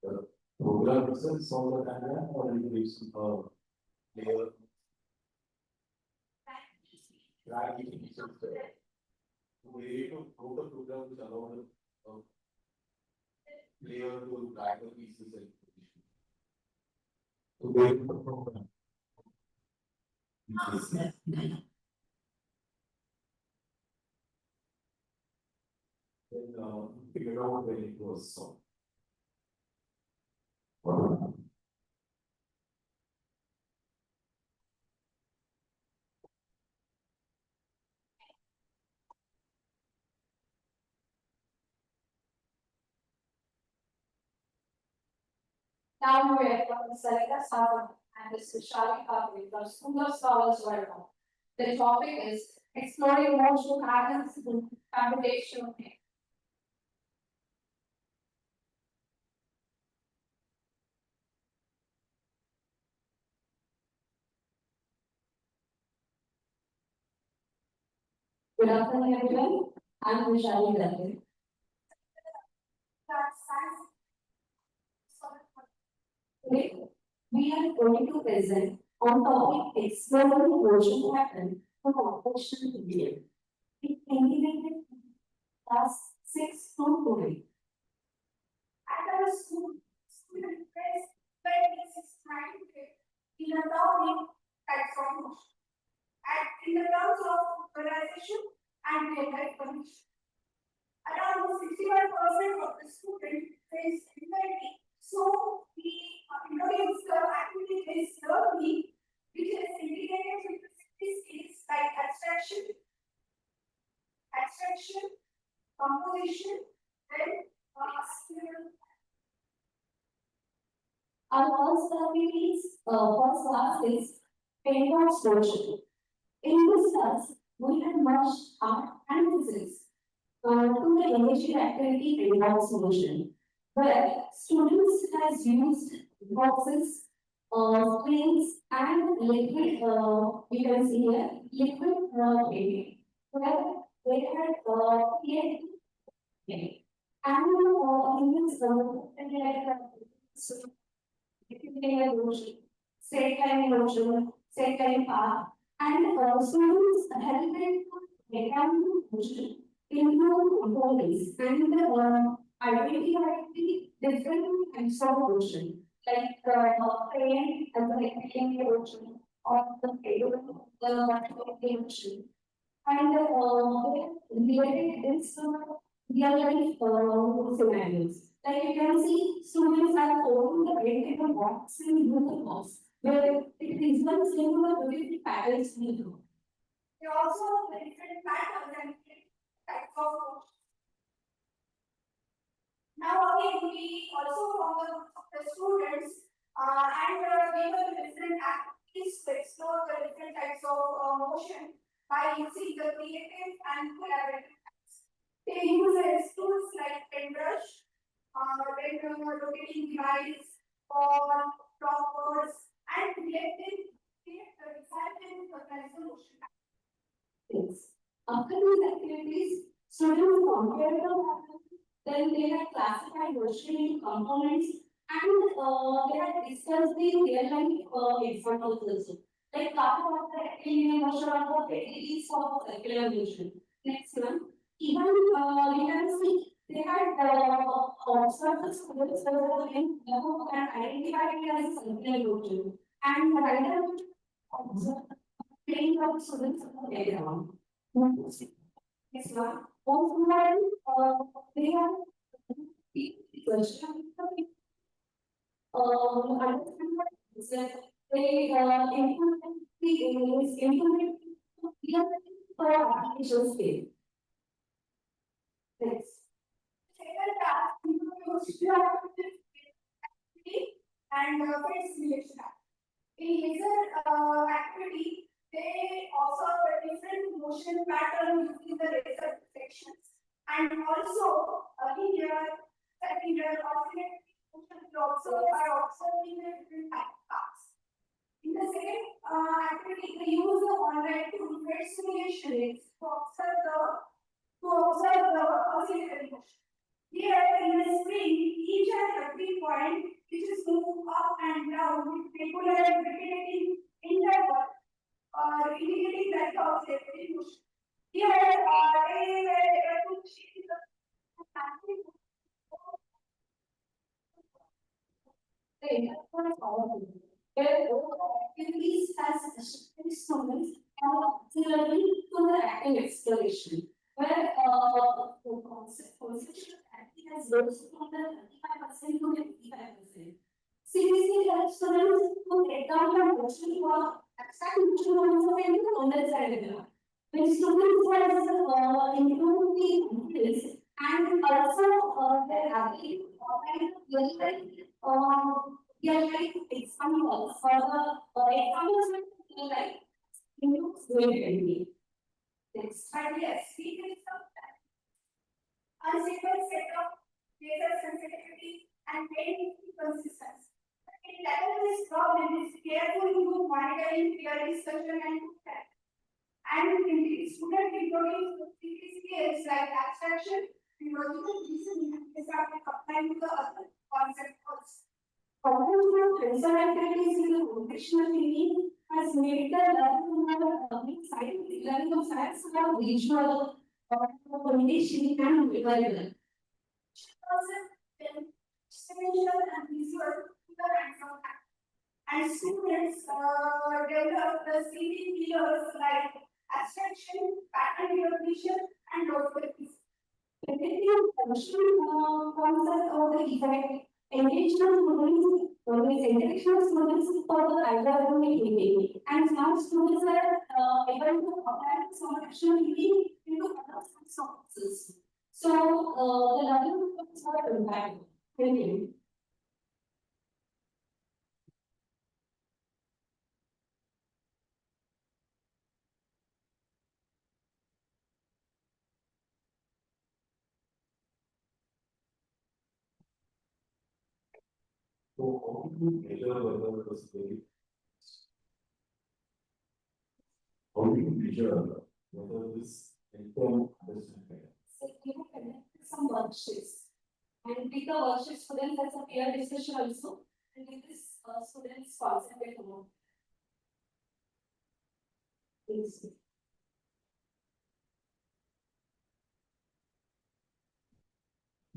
the program itself solve the diagram or you use layer drag each piece of the way to go the program which allow the layer to drag the pieces and position. So they the program. Then figure out when it was solved. Now we are from Selika Savan and this is Shali Kavri from School of Scholars World. The topic is exploring motion patterns in computational thinking. Good afternoon, everyone. I'm Vishali Kavri. Today, we are going to present on topic exploring motion pattern for computational thinking. It integrated class 6 to 2. At our school, student face 26 in the topic taxonomy and in the terms of organization and real-life condition. Around 61% of the students face anxiety. So we introduce the activity-based learning, which is integrated with the skills like abstraction, composition, and skill. Our first class is paintball social. In this class, we had much art and physics to the initial activity paintball solution, where students has used boxes, screens, and liquid. You can see here liquid painting, where they had created and in this state time motion, state time path, and students help it to become motion into components and identify the different types of motion, like train and the motion or the motion. And related this real life scenarios. Like you can see, students are holding the painted box in Google Box, where it is one single different patterns we do. They also have the different patterns and types of motion. Now again, we also from the students and we will different activities to explore the different types of motion by using the creative and collaborative types. They use tools like paintbrush, rotating device, or clockworks, and create the resultant motion. Yes. After these activities, students compare the patterns, then they have classified motion into components, and they have discussed the real life examples also. Like after the activity motion of the activities of circular motion. Next one, even we can see they had observed the students and identified it as a circular motion, and writer observed playing of students on the playground. Next one, also they have understand that they implement for application scale. Next. Second task, and face simulation. In laser activity, they observe the different motion pattern using the laser sections, and also linear, secondary, oscillating motion to observe by observing the different paths. In the same activity, they use the online tool face simulation to observe the oscillatory motion. Here in the screen, each and every point which is moved up and down with regular repeating interval indicating that the oscillatory motion. Here they were able to change the where activities has shifted students and auxiliary to the active exploration, where conceptual activity has rose from the 35% to 55%. CBC helps students to get down the motion for abstract motion also and to understand it. When students has improved the confidence and also their ability to real life examples for the examples real life improves very. Next. and yes, we can unstable set of laser sensitivity and pain consistency. In tackle this problem is careful to monitoring, peer discussion, and feedback. And in the student introduce the skills like abstraction and logical reasoning is applying to the other concept also. Computational activities in the computational thinking has made the learning of science more visual combination and revival. Then spatial and visual to the hands on hand. And students develop the CV pillars like abstraction, pattern recognition, and perspectives. Effective emotional concept of the effect. Engagement students, intellectual students for the algorithmic thinking, and smart students are able to apply some action thinking into other substances. So the learning becomes more impact. Thank you. So, how do you measure whether it was very, how do you measure whether this informed understanding? So you connect some worksheets, and with the worksheet students has a peer discussion also, and with this students concentrate more. Please.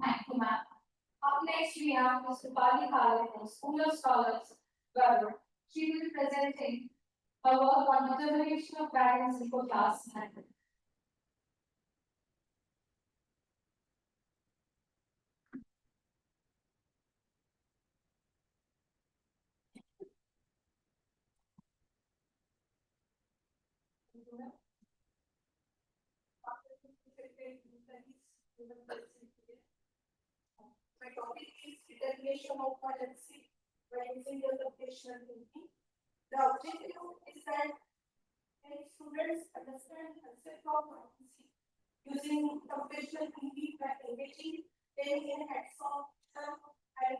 Thank you, ma'am. Up next, we have Mr. Pali Kale, School of Scholars, Garcha. She will be presenting her work on determination of variance for class method. My topic is determination of valency by using the computational thinking. The objective is that students understand the concept of valency using computational thinking by engaging them in hands-on and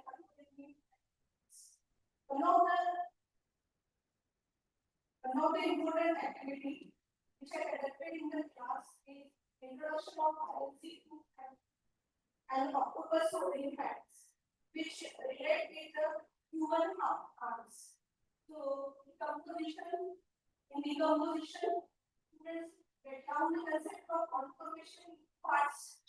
one of the important activity which I conducted in the class is introduction of valency to and octopus of impacts, which relate with the human arms. So, in decomposition, students get down the concept of conformation parts,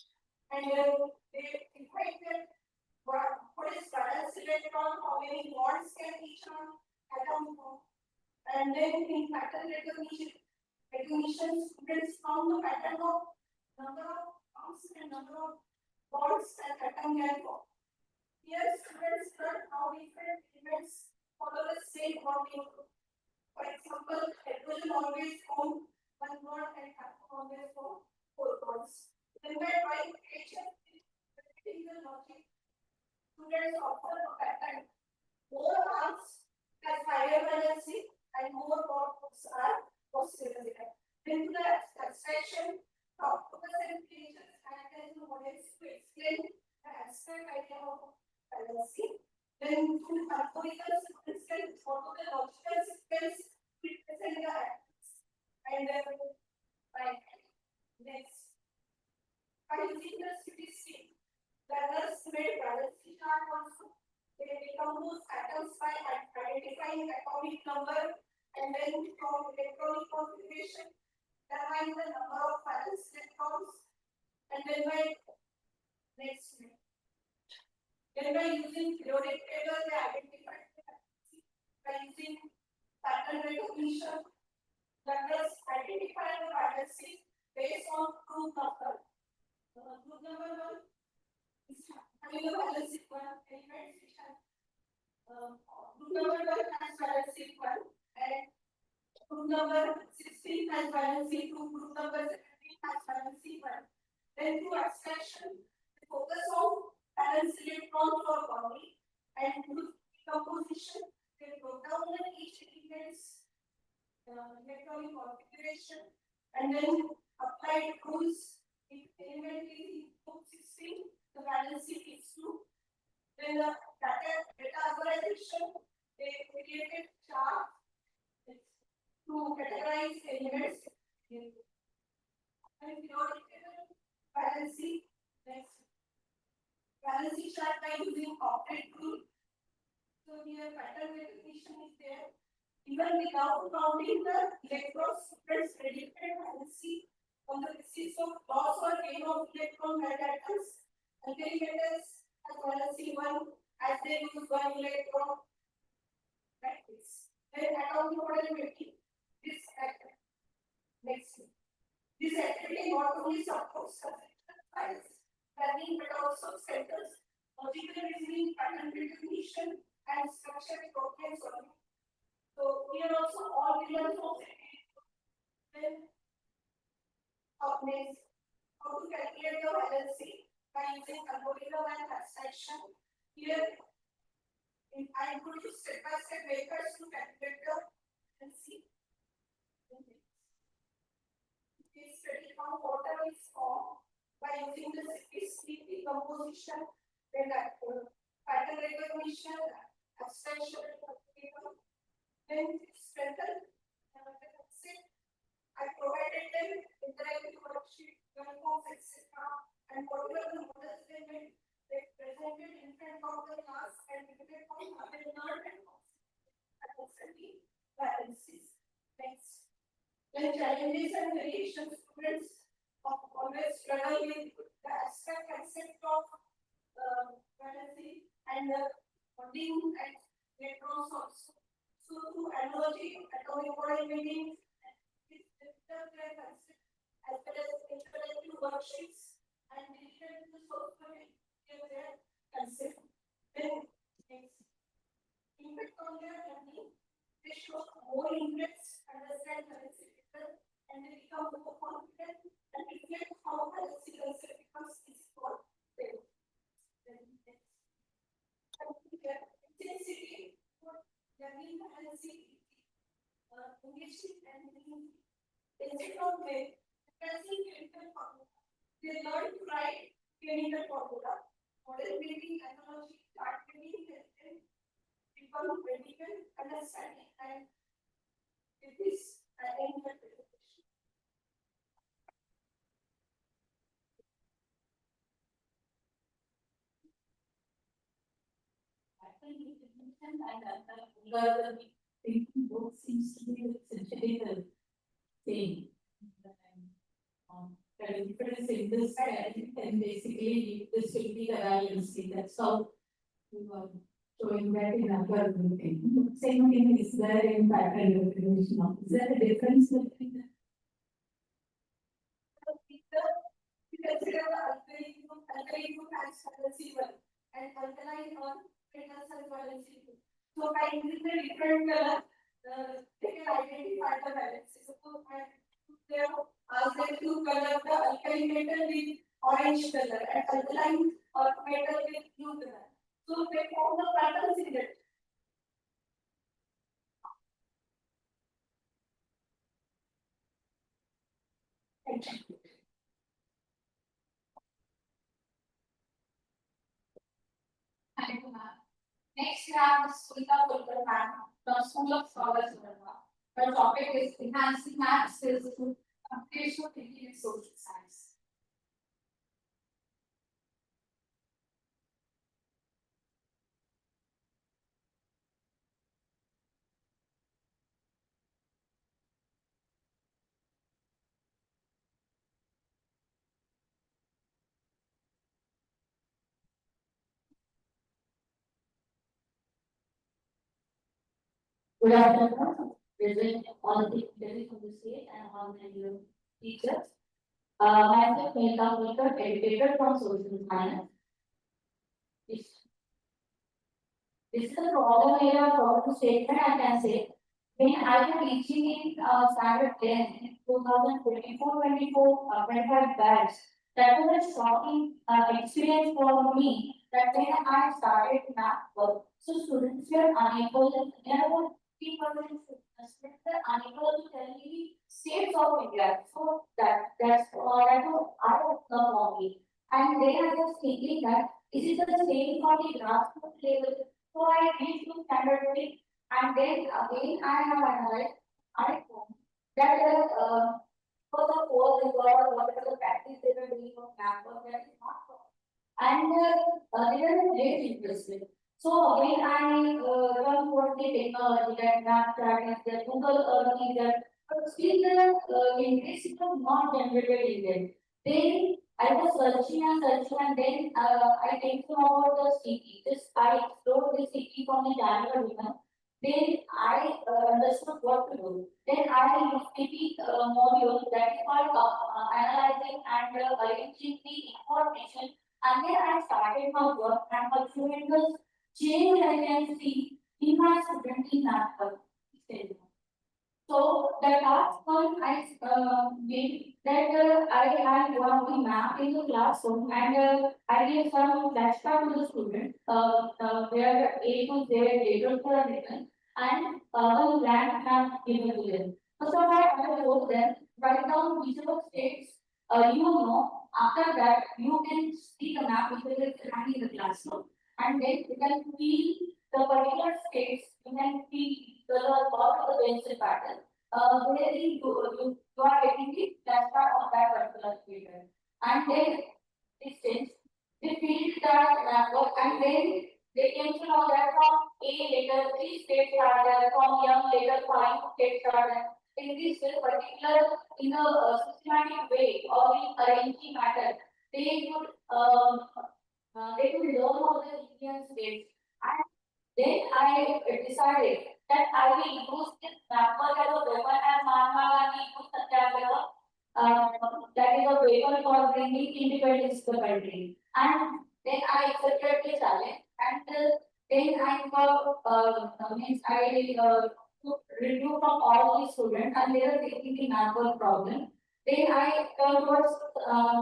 and they define that what is valence electron, how many bonds can each atom form, and then in pattern recognition, students found the pattern of number of arms and number of bonds and atom can form. Here, students learn how different elements follow the same bonding. For example, hydrogen always form one bond and atom always form four bonds. Then by trying creation, repeating the logic, students observe a pattern. More arms has higher valency and more bonds are possible. Then to the abstraction, octopus and creatures act as models to explain the abstract idea of valency. Then to algorithm students follow the logical sequence to represent the actions. And right next, by using the statistic, learners made valency chart also. They decompose atoms by identifying atomic number and then from electronic configuration, determine the number of valence electrons, and then by next. Then by using periodic table, they identify the valency. By using pattern recognition, learners identify the valency based on group number. Group number 1 is having a valency 1 element which has group number 1 has valency 1 and group number 16 has valency 2, group number 17 has valency 1. Then through abstraction, we focus on valence electron for bonding and through decomposition, they broke down each element's electronic configuration and then applied rules. If element is in group 16, the valency is 2. Then the data aggregation, they created charts to categorize elements and theoretical valency. Next, valency chart by using octet rule. So here pattern recognition is there. Even without counting the electrons, students predicted valency on the basis of loss or gain of electron atoms, alkali metals as well as C1 as they lose one electron. Like this. Then atom model making this activity. Next. This activity not only supports subject files, learning but also centers logical reasoning, pattern recognition, and structured problem solving. So we are also all pillars of then next, how to calculate your LLC by using algorithm and abstraction. Here, I am going to step-by-step makers to calculate the LLC. This study how water is formed by using the sleep decomposition, then pattern recognition, abstraction, then strengthen. I provided them interactive worksheet, uniforms, etc. And whatever the models they made, they presented in front of the class and depended on other learned and constantly balances. Next. When challenges and variations, students always struggle with the abstract concept of balancing and the bonding and electrons also. So through analogy, atomic model meetings, as well as interactive worksheets and digital to software give their concept. Then impact on their learning, they show more interest, understand currency better, and they become more confident and reflect how currency concept becomes easy for them. Intensity for learning currency, engagement and meaning. Instead of they learn to write chemical formula, model making, analogy, chart making, and become critical understanding. And with this, I end the presentation. I think you mentioned and the thinking book seems to be essentially the same. The difference in this and basically this will be the valency. That's how you are showing that in other thing. Same thing is there in pattern recognition. Is there a difference between them? We consider the alkaline group as valency 1 and alkaline metals as valency 2. So by using the different color, they can identify the valency. Suppose they ask them to color the alkaline metal with orange color and alkaline metal with blue color. So they form the patterns in it. Next, we have the from School of Scholars. The topic is enhancing math skills through computational thinking and social science. Good afternoon, present all the people from the state and all the teachers. Myself, Meghe, educator from social science. This is a problem area of problem statement, I can say. When I was teaching in standard 10 in 2024, 25 batch, that was a shocking experience for me that when I started math work, so students were unable, about 3% students were unable to tell me states of India. So that's that was out of the hobby. And then I was thinking that is it the same for the grassroots level? So I reached to standard 3 and then again I have analyzed that for the core or whatever the practice they were doing of math work, that is not wrong. And they were very interested. So again I learned what the technology that math practice, the Google that still the interest was not generated in them. Then I was searching and then I came to know about the city. Just I explored the city from the January women. Then I understood what to do. Then I used city module that is called analyzing and arranging the information. And then I started my work and my tremendous change I can see in my student in Nagpur. So the last one I did that I had one the map in the classroom and I gave some flashcard to the student where A to Z labels were written and one land map given to them. First of all, I told them write down whichever states you know. After that, you can see the map which is hanging in the classroom, and then you can feel the particular states. You can feel the part of the pencil pattern. Where you are getting the flashcard of that particular period, and then distance. They feel that work, and then they came to know that from A later 3 states are there, from young later 5 states are there. In this particular, in a systematic way or in arranging matter, they would learn all the Indian states. And then I decided that I will use this mapper as a weapon as Mahatma Gandhi used Satyagraha. That is a weapon for bringing independence to the country. And then I accepted the challenge, and then I means I took review from all the students, and they were taking the mapper problem. Then I turned towards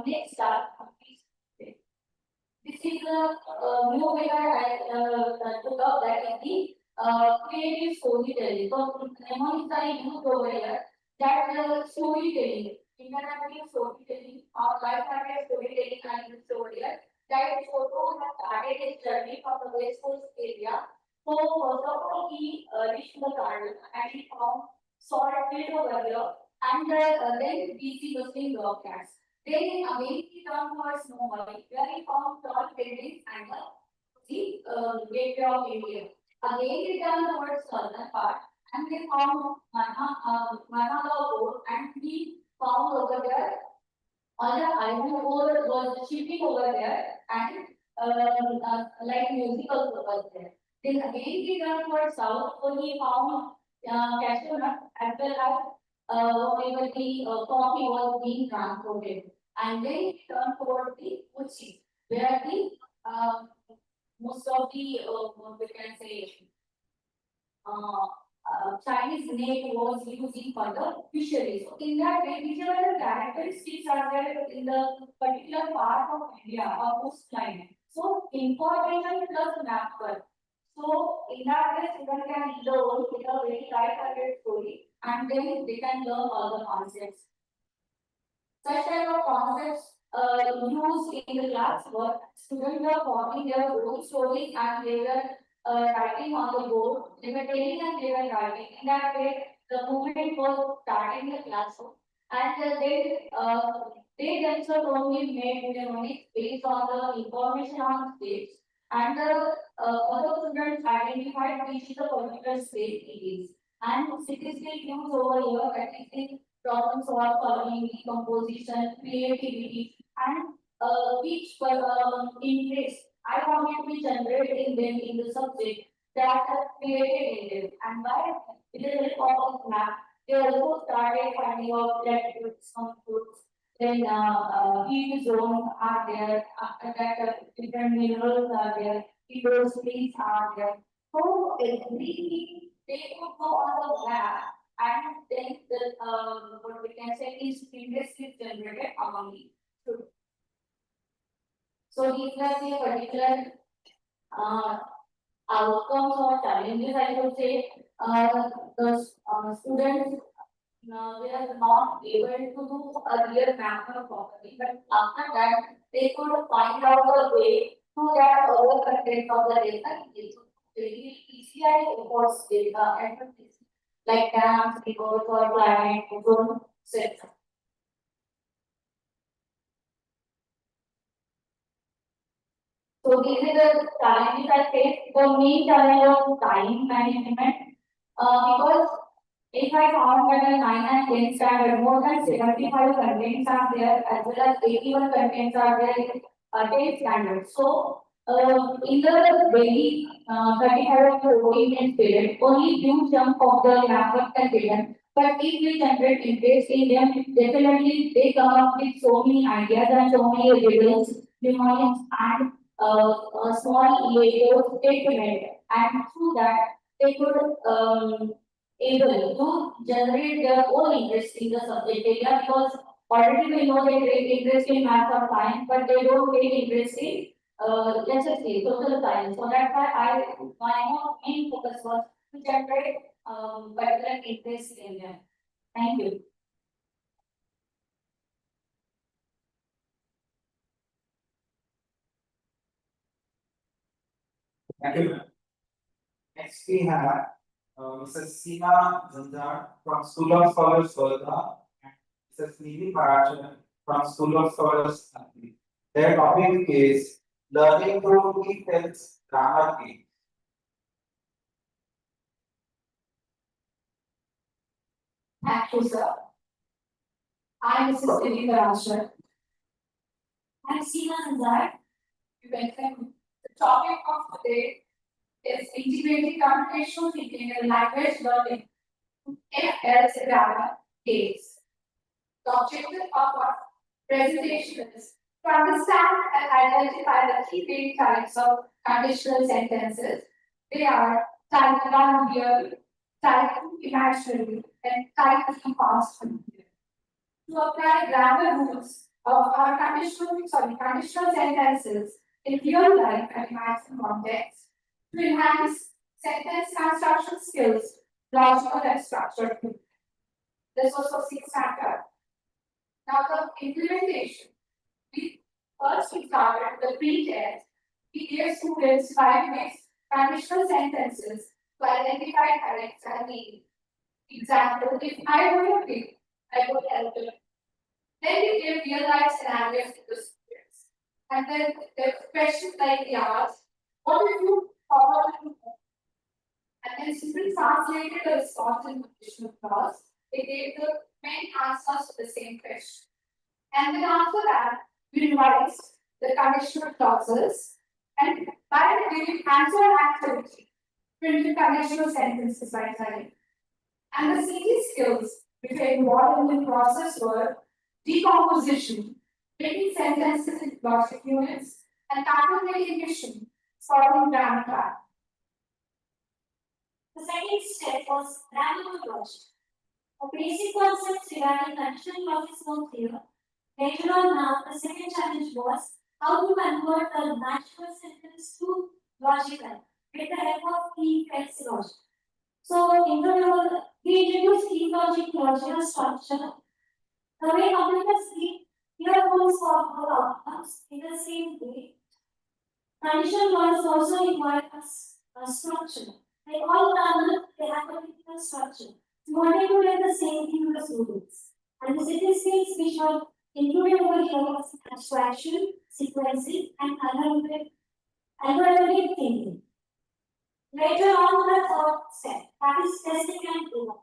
next start. This is the new way I took up, that is the creative storytelling. So, Lemon is the youth over here, that storytelling, interactive storytelling, or life-oriented storytelling, I used over here. That photo has started his journey from the West Coast area. So, first of all, he reached the garden and he found salt field over here, and then we see the same broadcast. Then again he turned towards Mumbai, where he found tall buildings and the gateway of India. Again he turned towards southern part, and they found Manala Road, and he found over there on the island board was shipping over there, and like musicals over there. Then again he turned towards south, so he found cashew nut as well as whenever the coffee was being transported. And then he turned toward the Kochi, where the most of the we can say Chinese name was using for the fisheries. So in that way, whichever the characteristics are there in the particular part of India or coastline. So information plus mapper. So in that way, student can learn with a very light-hearted story, and then they can learn all the concepts. Such type of concepts used in the class work, students were forming their own stories and they were writing on the board. They were telling and they were writing. In that way, the movement was starting the classroom, and they themselves only made their money based on the information on stage, and the other students identified which is the particular state it is. And statistics used over here, that is the problem solving, decomposition, creativity, and which interest I wanted to be generated in them in the subject that created in them. And by with the help of this map, they also started finding out that some fruits, then heat zone are there, that different minerals are there, hydrospace are there. So everything they could go on the map, and then the what we can say is interest is generated among the students. So these are the particular outcomes or challenges, I would say. The students they are not able to do a real mapper properly, but after that they could find out the way to that other content of the data. Very easily reports data and like dams, rivers, or climate, zone, etc. So these are the challenges I face. The main challenge of time management, because If I found that in 9 and 10 standard, more than 75 contents are there, as well as 81 contents are there in 10 standard. So, in the daily 35 to 14 minutes period, only few chunk of the math can be done. But if we generate interest in them, definitely they come up with so many ideas and so many riddles, mnemonics, and small videos statement. And through that, they could able to generate their own interest in the subject area, because already we know they take interest in math or science, but they don't take interest in let's just say social science. So that's why my main focus was to generate particular interest in them. Thank you. Thank you, ma'am. Next we have Mrs. Seema Zanzar from School of Scholars Verda and Mrs. Nidhi Parachan from School of Scholars Nagpur. Their topic is learning through e-films grammar games. Thank you, sir. I am Mrs. Devika. I'm Seema Zanzar. You welcome. The topic of today is integrating computational thinking and language learning to FL's grammar games. The objective of our presentation is to understand and identify the key main types of conditional sentences. They are type 1 real, type 2 imaginary, and type 3 past familiar. To apply grammar rules of our conditional sentences in real life and imagined context, to enhance sentence construction skills, logical and structured thinking. This was for 6 standard. Now the implementation. We started the pre-test. We gave students 5 mixed conditional sentences to identify correct and meaning. Example, if I were a pig, I would help them. Then we gave real life scenarios to the students. And then the questions like they asked, what if you follow the and then students translated the response in conditional clause. They gave the main answers to the same question. And then after that, we revised the conditional clauses and by giving answer activity, printed conditional sentences by time. And the CT skills which are involved in the process were decomposition, breaking sentences into logic units, and pattern recognition, solving grammar pattern. The second step was grammatical logic. The basic concepts regarding conditional clauses were clear. Later on now, the second challenge was how to convert a natural sentence to logical with the help of key-flex logic. So, we introduced key logic logical structure. The way computers read earphones for all outcomes in the same way. Conditional clauses also require a structure. Like all grammar, they have a particular structure. We wanted to get the same thing to the students. And the statistics which are included over here was abstraction, sequencing, and algorithmic thinking. Later on, the third step, that is testing and development.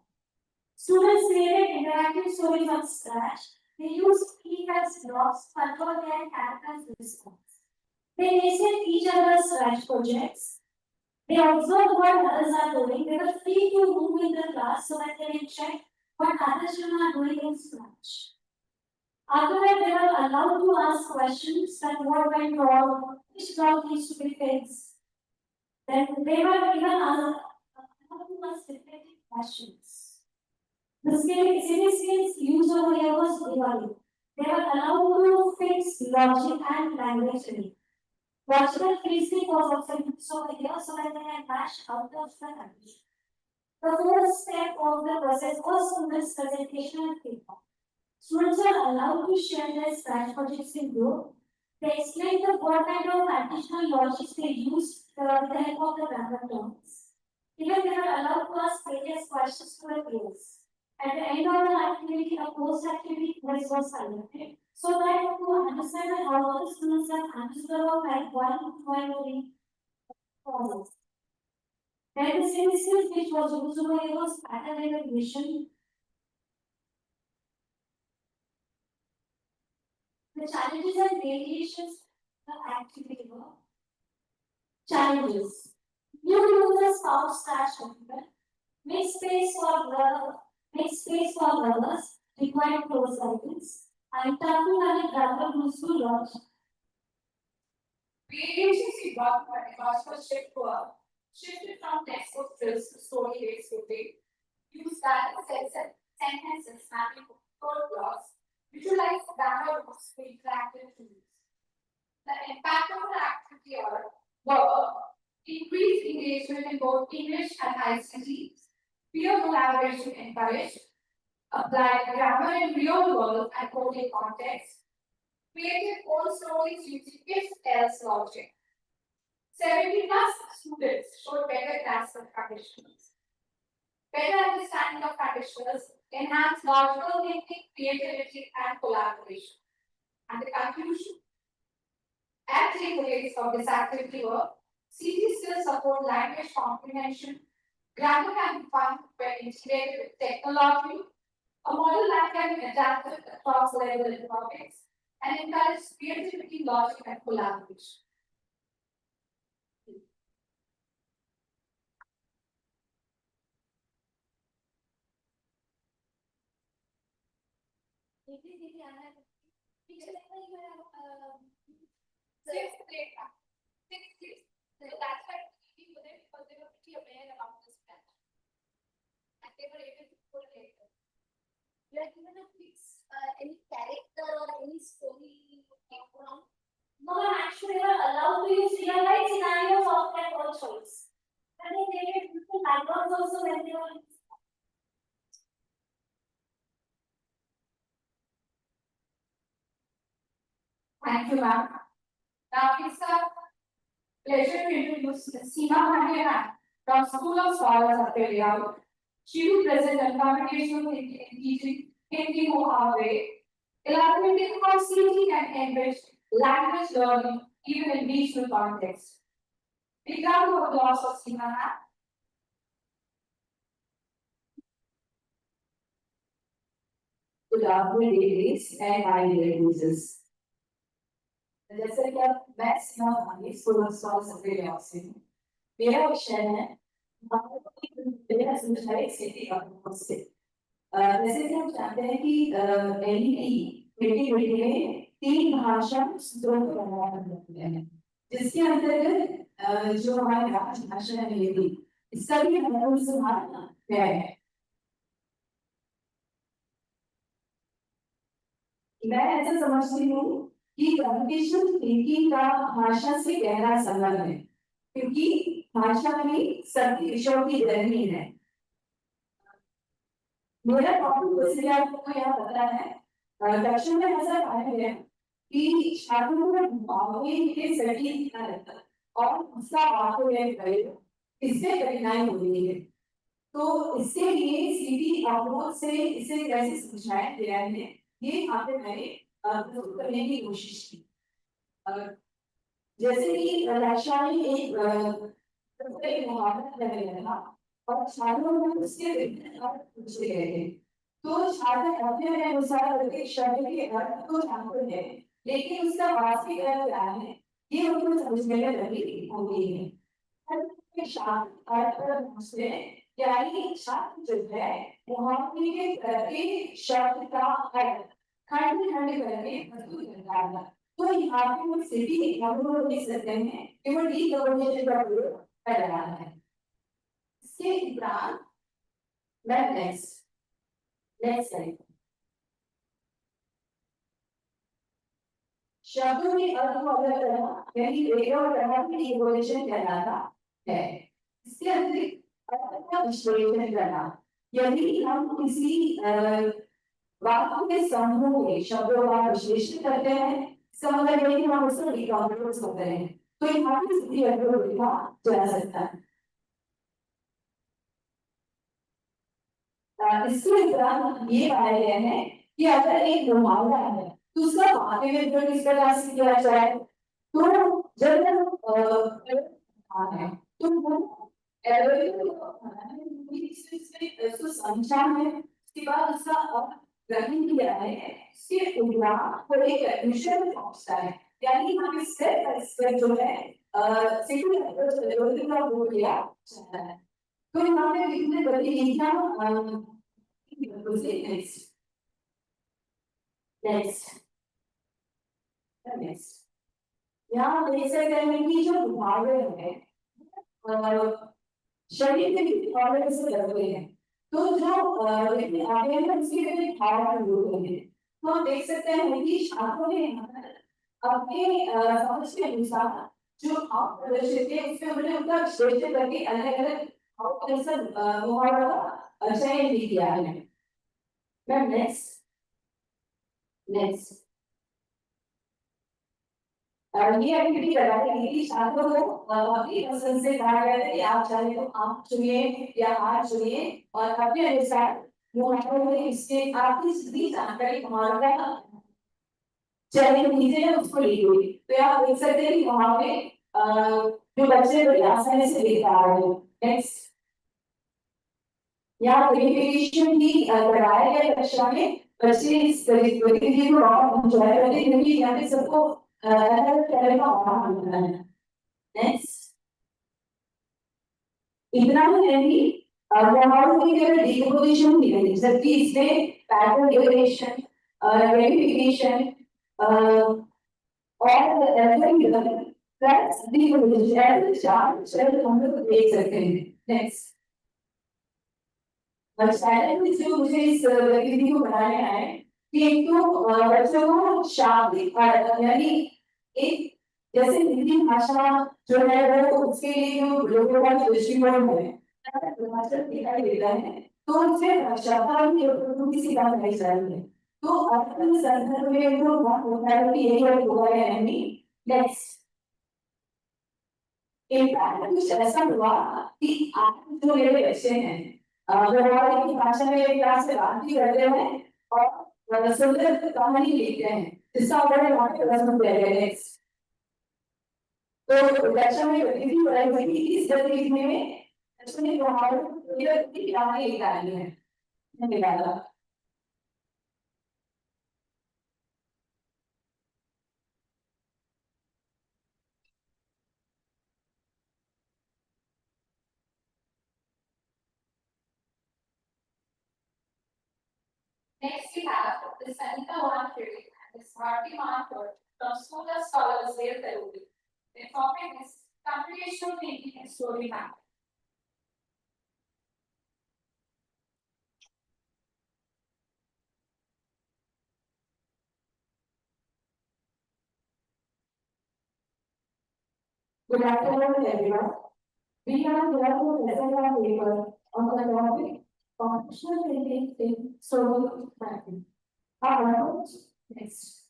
Students created interactive stories from scratch. They used key-flex blocks to control their characters' response. They listed each other's scratch projects. They observed what others are doing. They were free to move in the class so that they can check what other children are doing in scratch. After that, they were allowed to ask questions that what went wrong, which block needs to be fixed. Then they were given allowed to ask reflective questions. The city skills used over here was divided. They were allowed to fix logic and language reading. Logical reasoning was also used over here so that they can match out of the language. The fourth step of the process was students' presentation and feedback. Students are allowed to share their scratch projects in group. They explain what kind of additional logics they use with the help of the grammar terms. Even they are allowed to ask various questions to the peers. At the end of the activity, a post-activity quiz was conducted so that to understand how all the students have understood about type 1, 2, and 3 problems. And the same skills which was usable was pattern recognition. The challenges and variations are activity work. Challenges. New users found scratch computer. Make space for brothers, required close guidance, and tackle and grammar useful launch. Variations in document was shifted from textbook drills to story-based scripting, use data sets and sentences mapping code blocks, visualize grammar rules for interactive tools. The impact of the activity were increased engagement in both English and ICT, peer collaboration encouraged, applied grammar in real world and coding context, created own stories using if-else logic. 70+ students showed better grasp of conditionals. Better understanding of conditionals enhanced logical thinking, creativity, and collaboration. And the conclusion and takeaways of this activity were CT skills support language comprehension, grammar can be found when integrated with technology, a model that can be adapted across levels and topics, and encourage creativity, logic, and collaboration. Sixth grade. So that's why we were there because they were pretty aware about this plan. And they were able to correlate it. You are given a fix any character or any story from? No, actually, they are allowed to use real life scenarios of their own choice. And they created different backgrounds also when they were. Thank you, ma'am. Now it's a pleasure to introduce Meghe from School of Scholars of India. She will present on computational thinking and teaching thinking our way, elaborating how CT can enrich language learning even in regional context. Big round of applause for Meghe. Good afternoon, ladies and my dear users. जैसे कि आप मैं Seema Bhani school of scholars of India से मेरा विषय है मेरा समझाई स्थिति का से जैसे कि हम जानते हैं कि एनईपी 2020 में 3 भाषा सूत्रों को बनाया गया है जिसके अंतर्गत जो हमारी राजभाषा है हिंदी इसका भी महत्व सुधार गया है मैं ऐसा समझती हूँ कि कंप्यूटेशनल थिंकिंग का भाषा से गहरा संबंध है क्योंकि भाषा में सभी विषयों की जननी है मेरा टॉपिक वैसे आपको यहाँ पता है दक्षिण में ऐसा पाया गया कि छात्रों को मामले के सटीक दिखा रहता और उसका वाक्य करे इससे कठिनाई होती है तो इसके लिए सीधी अप्रोच से इसे कैसे समझाया गया है ये आपने मैंने करने की कोशिश की जैसे कि रक्षा में एक मुहावरा लगाया था और छात्रों में उसके पूछे गए थे तो छात्र अपने अनुसार शब्द के अर्थ को जानते हैं लेकिन उसका वास्तविक अर्थ क्या है ये उनको समझने में लगी हो गई है छात्र यानी छात्र जो है मुहावरे के करके शब्द का अर्थ खंड करके प्रस्तुत करना तो यहाँ पे वो सिटी हम लोग देख सकते हैं कि वो डीकम्पोजिशन का प्रयोग कर रहा है इसके उपरांत मैं नेक्स्ट करें शब्दों के अर्थ को अलग करना यानी रेडियो और तरह की डीकम्पोजिशन कहलाता है इसके अतिरिक्त अर्थ का विश्लेषण करना यदि हम किसी वाक्यों के समूह के शब्दों का विश्लेषण करते हैं इसका मतलब है कि हम उसको डिकम्पोज करते हैं तो यहाँ पे स्थिति अर्थ लिखा जा सकता है इसके उपरांत ये पाया गया है कि अगर एक मुहावरा है तो उसका वाक्य में प्रयोग किस प्रकार से किया जाए तो जब है तो वो इसको समझा है, उसके बाद उसका ग्रहण किया है, उसके उपरांत वो एक मिशन पहुंचता है, यानी हम स्टेप बाय स्टेप जो है सेकंड का वो किया जाता है। तो यहाँ पे लिखने बड़ी लिखा नेक्स्ट यहाँ देख सकते हैं कि जो भाग है शरीर के भी भाग से लग रहे हैं, तो जो आगे है उसके भी भाव जुड़ हैं, तो हम देख सकते हैं कि छात्रों ने अपने समझ के अनुसार जो भाव प्रदर्शित है उसमें उन्होंने उनका विश्लेषण करके अलग अलग मुहावरों का चयन भी किया है। मैम नेक्स्ट ये एक्टिविटी कराने की छात्रों को अपनी पसंद से कहा गया है कि आप चाहे तो आप चुनिए या आप चुनिए और अपने अनुसार मुहावरों में इसके आपकी सभी जानकारी मुहावरा चयन कीजिए उसको लिखिए। तो आप देख सकते हैं कि वहाँ पे जो बच्चे बड़ी आसानी से लिख पा रहे हैं। नेक्स्ट यहाँ वेरिफिकेशन की कराया गया कक्षा में बच्चे इस गतिविधि को बहुत एंजॉय करते हैं क्योंकि यहाँ पे सबको अलग तरह का मौका मिलता है। नेक्स्ट इतना ही नहीं व्यवहारों की केवल डिकम्पोजिशन भी नहीं जबकि इसमें पैटर्न रिकग्निशन वेरिफिकेशन और प्लस डिकम्पोजिशन चार चरण हम लोग देख सकते हैं। नेक्स्ट जो मुझे इस गतिविधि को बनाया है कि एक तो बच्चों को शाब्दिक यानी एक जैसे हिंदी भाषा जो है वो उसके लिए जो लोगों का दृष्टिकोण है दिखाई देता है तो उससे शब्दावली किसी बात नहीं चाहिए। तो अपने संदर्भ में जो बात होता है कि यही होगा या नहीं। नेक्स्ट एक कुछ ऐसा हुआ कि आप जो मेरे बच्चे हैं व्यवहार की भाषा में क्लास से बात भी करते हैं और सुंदर कहानी लिखते हैं जिसका बड़े वहां पे प्रश्न किया गया है। तो कक्षा में गतिविधि बनाई गई थी इस गतिविधि में बच्चों ने व्यवहार की कहानी निकाली है निकाला। Next, we have the Sanita One-Theory and the Smarty One-Third from School of Scholars There Telugu. The topic is Computational Thinking and Story Mapping. Good afternoon, everyone. We are here to present our paper on the topic Computational Thinking in Story Mapping. Next.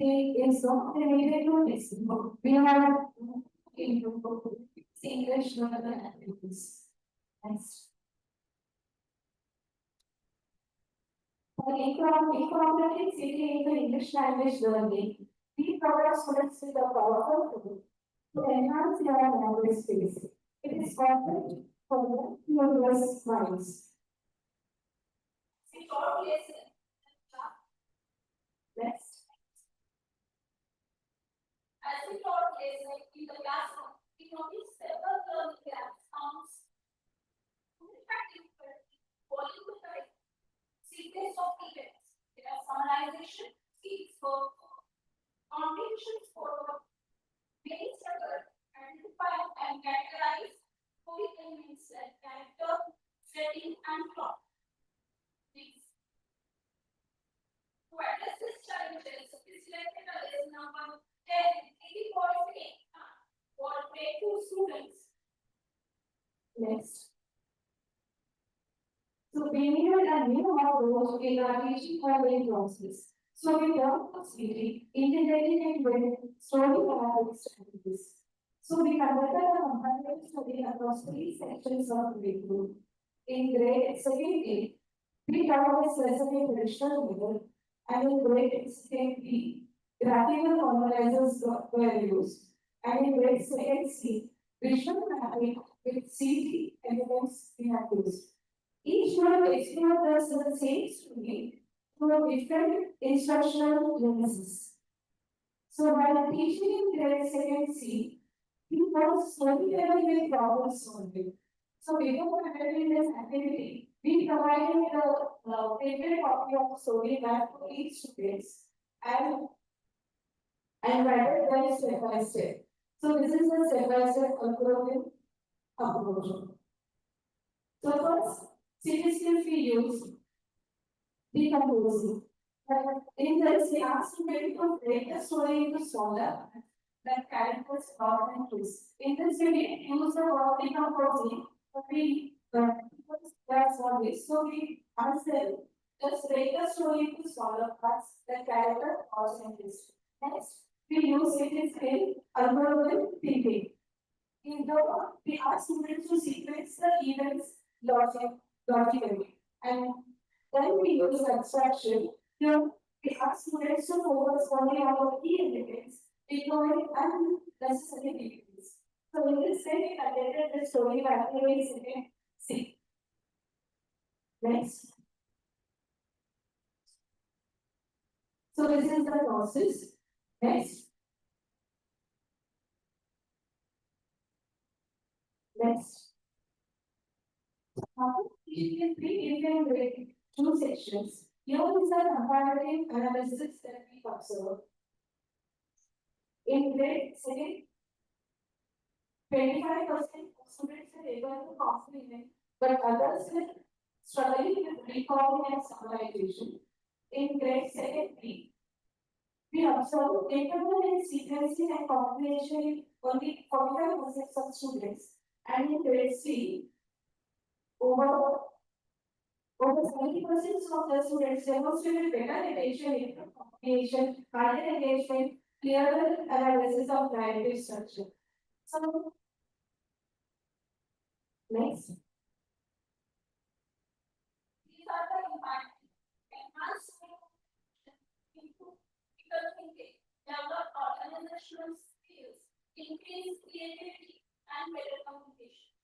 Is not related to this. We are into English learning activities. Next. For economic city in English language learning, we provide students with a powerful tool to enhance their language skills. It is perfect for the curious minds. Next. As we taught lesson in the classroom, we noticed several learning gaps following the correct sequence of events. There are summarization, speech for contributions for many struggle, identify and categorize core elements like character, setting, and plot. To address these challenges, we selected a lesson number 10, for grade 2 students. Next. So we need a new approach in our teaching learning process. So we learn facility, integrating with story strategies. So we conducted a comparative study across 3 sections of grade 2. In grade 2, we covered a specific traditional method and in grade 2, graphical formalizers were used. And in grade second C, visual mapping with CD elements we have used. Each model explores the same story through a different instructional lenses. So while teaching in grade second C, we was slowly with problem solving. So before preparing this activity, we provided a printed copy of the story map for each student and guided them step by step. So this is the step by step approach. So first, seriously we use decomposing. In this, we ask students to break the story into smaller that characters, plot, and twists. In this, we use the word decomposing, but that's what we. So we ask them just break the story into smaller parts that character, plots, and twists. Next, we use it in algorithm thinking. In the we ask students to sequence the events logically, and then we use abstraction. Here, we ask students to focus only on the key elements, ignoring unnecessary details. So in this way, we completed the story by activities in C. Next. So this is the process. Next. Next. We can break two sections. Here is the comparative analysis that we observe. In grade second, 25% of students are able to comprehend, but others are struggling with recalling and summarization. In grade second B, we observe capable in sequencing and comprehension only 45% of students, and in grade C, over 70% of the students demonstrated better attention in comprehension, higher engagement, clearer analysis of narrative structure. So, next. These are the impact. Enhance improve critical thinking, develop organizational skills, increase creativity, and better communication.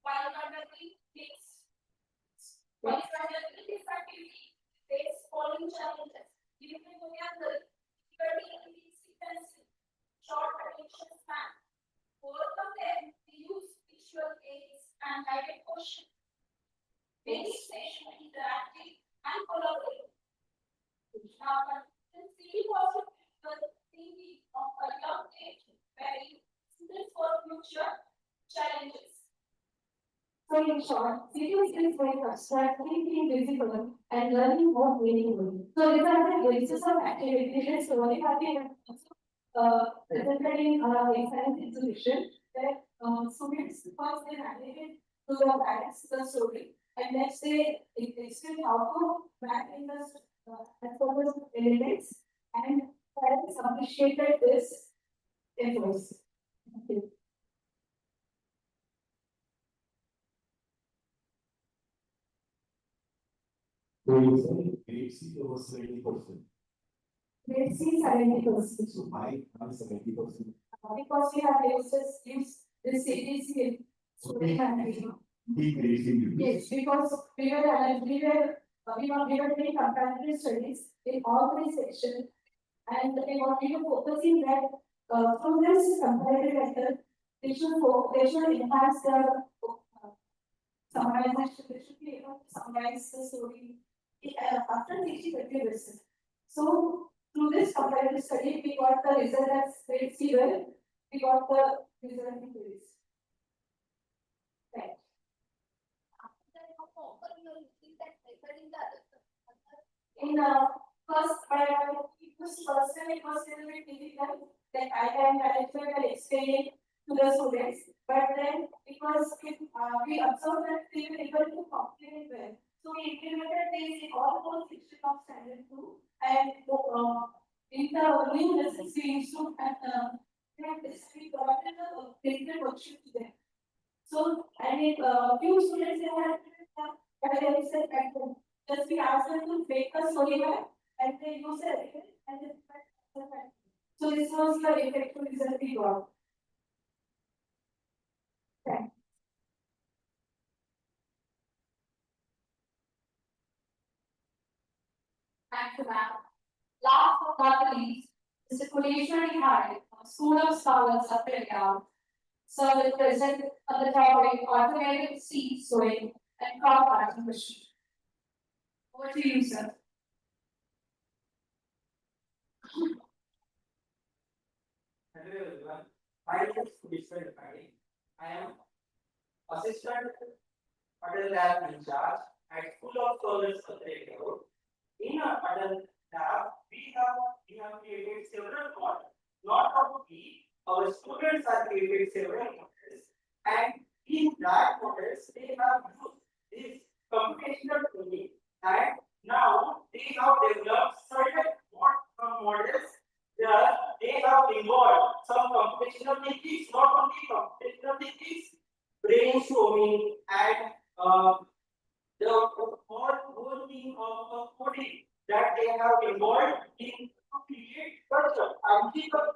While conducting this activity, face following challenges. Different vocabulary, difficulty in sequencing, short attention span. Overcome them, we use visual aids and guided questions. Make session interactive and collaborative. Now, consistency was thinking of a young age, very students for future challenges. So in short, serious is like abstract thinking visible and learning more meaningful. So these are the basis of activities slowly having presented in our exam institution that students first they handed to the parents the story and next they explain how to map in the elements and parents appreciated this efforts. Thank you. Grade C was 70%. Grade C 70%. So why 70%? Because we have used this CDC. So we grade C. Yes, because we were doing comparative studies in all three sections, and we were focusing that through this comparative method, they should enhance the summarization. They should be able to summarize the story after teaching the So through this comparative study, we got the result as grade C well. We got the result in grades. Right. In first, it was a little bit difficult. Like I can management and explain to the students, but then because we observed that they were able to comprehend well. So we implemented this in all those sections of standard 2 and in the new lessons we used to we provided the printed worksheet to them. So and in few students they had just we asked them to make a story map and they use it and so this was the effective result we got. Okay. Thank you, ma'am. Last but not least, the circulation behind school of scholars of India. So will present on the topic automated seed sowing and crop planting machine. Over to you, sir. Hello everyone. My name is Mr. Devika. I am assistant adult lab in charge at School of Scholars of India. In our adult lab, we have created several models. Not only our students are created several models, and in that models they have used this computational thinking, and now they have developed certain models where they have involved some computational thinking, not only computational thinking, brainstorming, and the whole thing of coding that they have involved in to create such a computational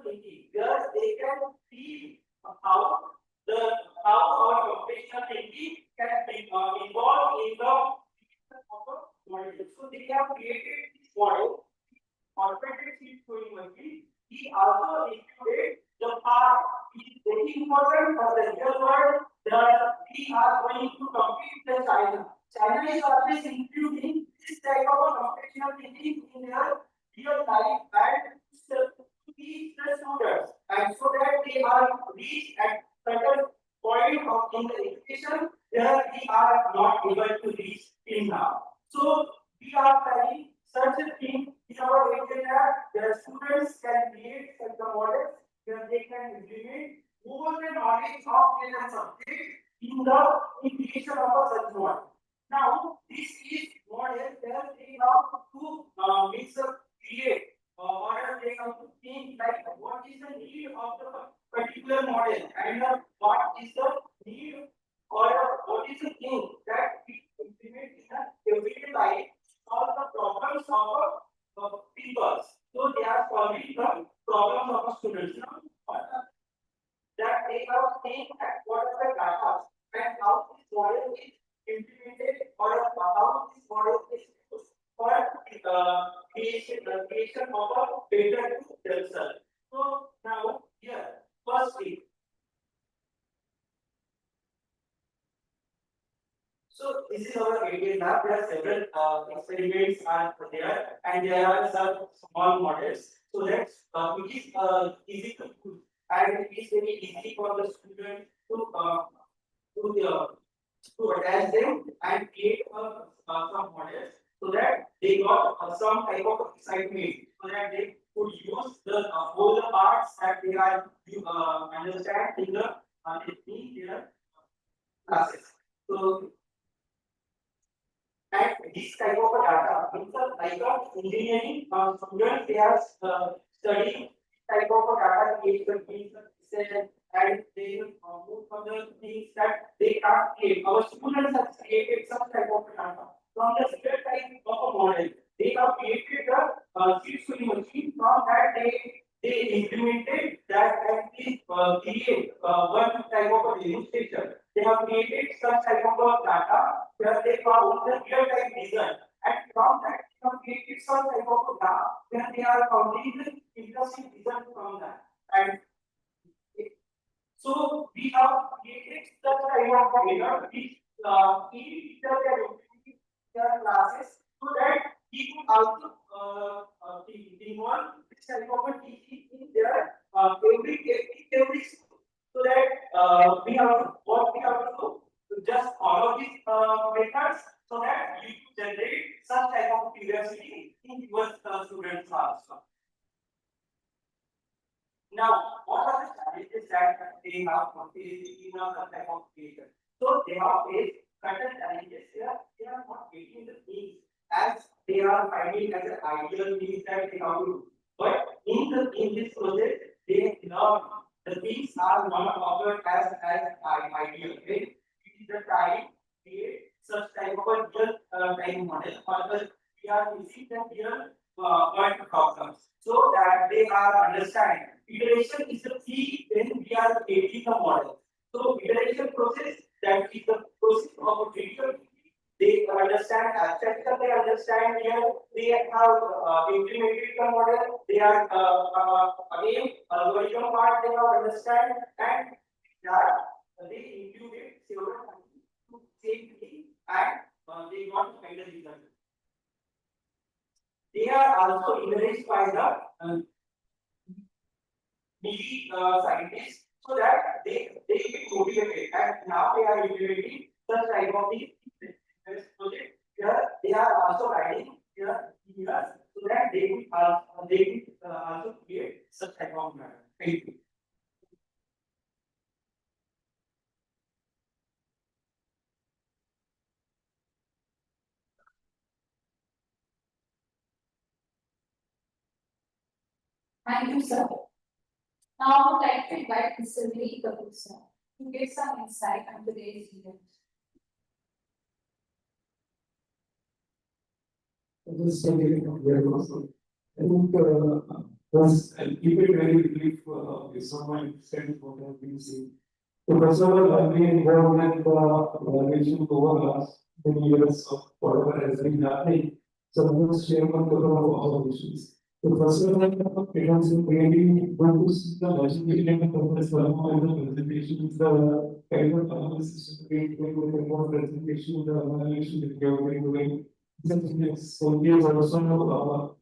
thinking, where they can see how our computational thinking can be involved in the model. So they have created this model, automated seed sowing machine. He also included the part which is very important for the real world that we are going to compete with China. China is always including this type of computational thinking in their real life and to teach the students, and so that they are reached at certain point of in the education where we are not able to reach till now. So we are planning such a thing in our area where students can create such a models where they can implement more the knowledge of their subject in the creation of a such model. Now this is model where they have to mix up, create, or they have to think like what is the need of the particular model and what is the need or what is the thing that we implement in a everyday life, solve the problems of people. So they are solving the problems of students. That they have think at what are the data and how this model is implemented or how this model is used for creation of a better to themselves. So now here, firstly, so this is our area lab. There are several experiments are there, and there are some small models. So that's which is easy to do, and it is very easy for the student to attach them and create some models, so that they got some type of excitement, so that they could use the all the parts that they are understand in their classes. So and this type of data means like engineering students, they are studying type of data creation means and they move from the things that they can't create. Our students have created some type of data from the real type of a model. They have created the seed sowing machine. From that they implemented that and they create one type of a demonstration. They have created such type of a data where they found the real time result, and from that they have created some type of a data where they are finding the interesting result from that. And so we have created such type of data which each teacher can implement their classes, so that he could also involve this type of a teaching in their every school, so that we have what we have to do to just follow these methods, so that you generate such type of curiosity in your students also. Now, what are the challenges that they have faced in a type of creation? So they have faced certain challenges. They are not getting the things as they are finding as an ideal things that they have to do. But in this process, they learn the things are not offered as ideal. It is the time create such type of a real time model, or we are using the real world problems so that they are understand. Iteration is the key when we are creating a model. So iteration process, that is the process of a critical. They understand abstract, they understand here, they have implemented the model, they are again algorithm part they have understand, and that they included several to safely and they got final result. They are also encouraged by the Meghe scientists so that they be motivated, and now they are implementing such type of the project. Here they are also writing here so that they will also create such type of matter. Thank you. Thank you, sir. Now, I would like to invite Mr. Devika to give some insight on today's event. This is very awesome. I think I'll keep it very brief based on my understanding of what I've been seeing. So first of all, I've been involved with evaluation over the last 10 years of whatever has been happening. So I'm going to share one couple of observations. So first of all, it has been really good to see the legislation and the presentations, the kind of analysis more presentation, the evaluation that we are doing. So here's also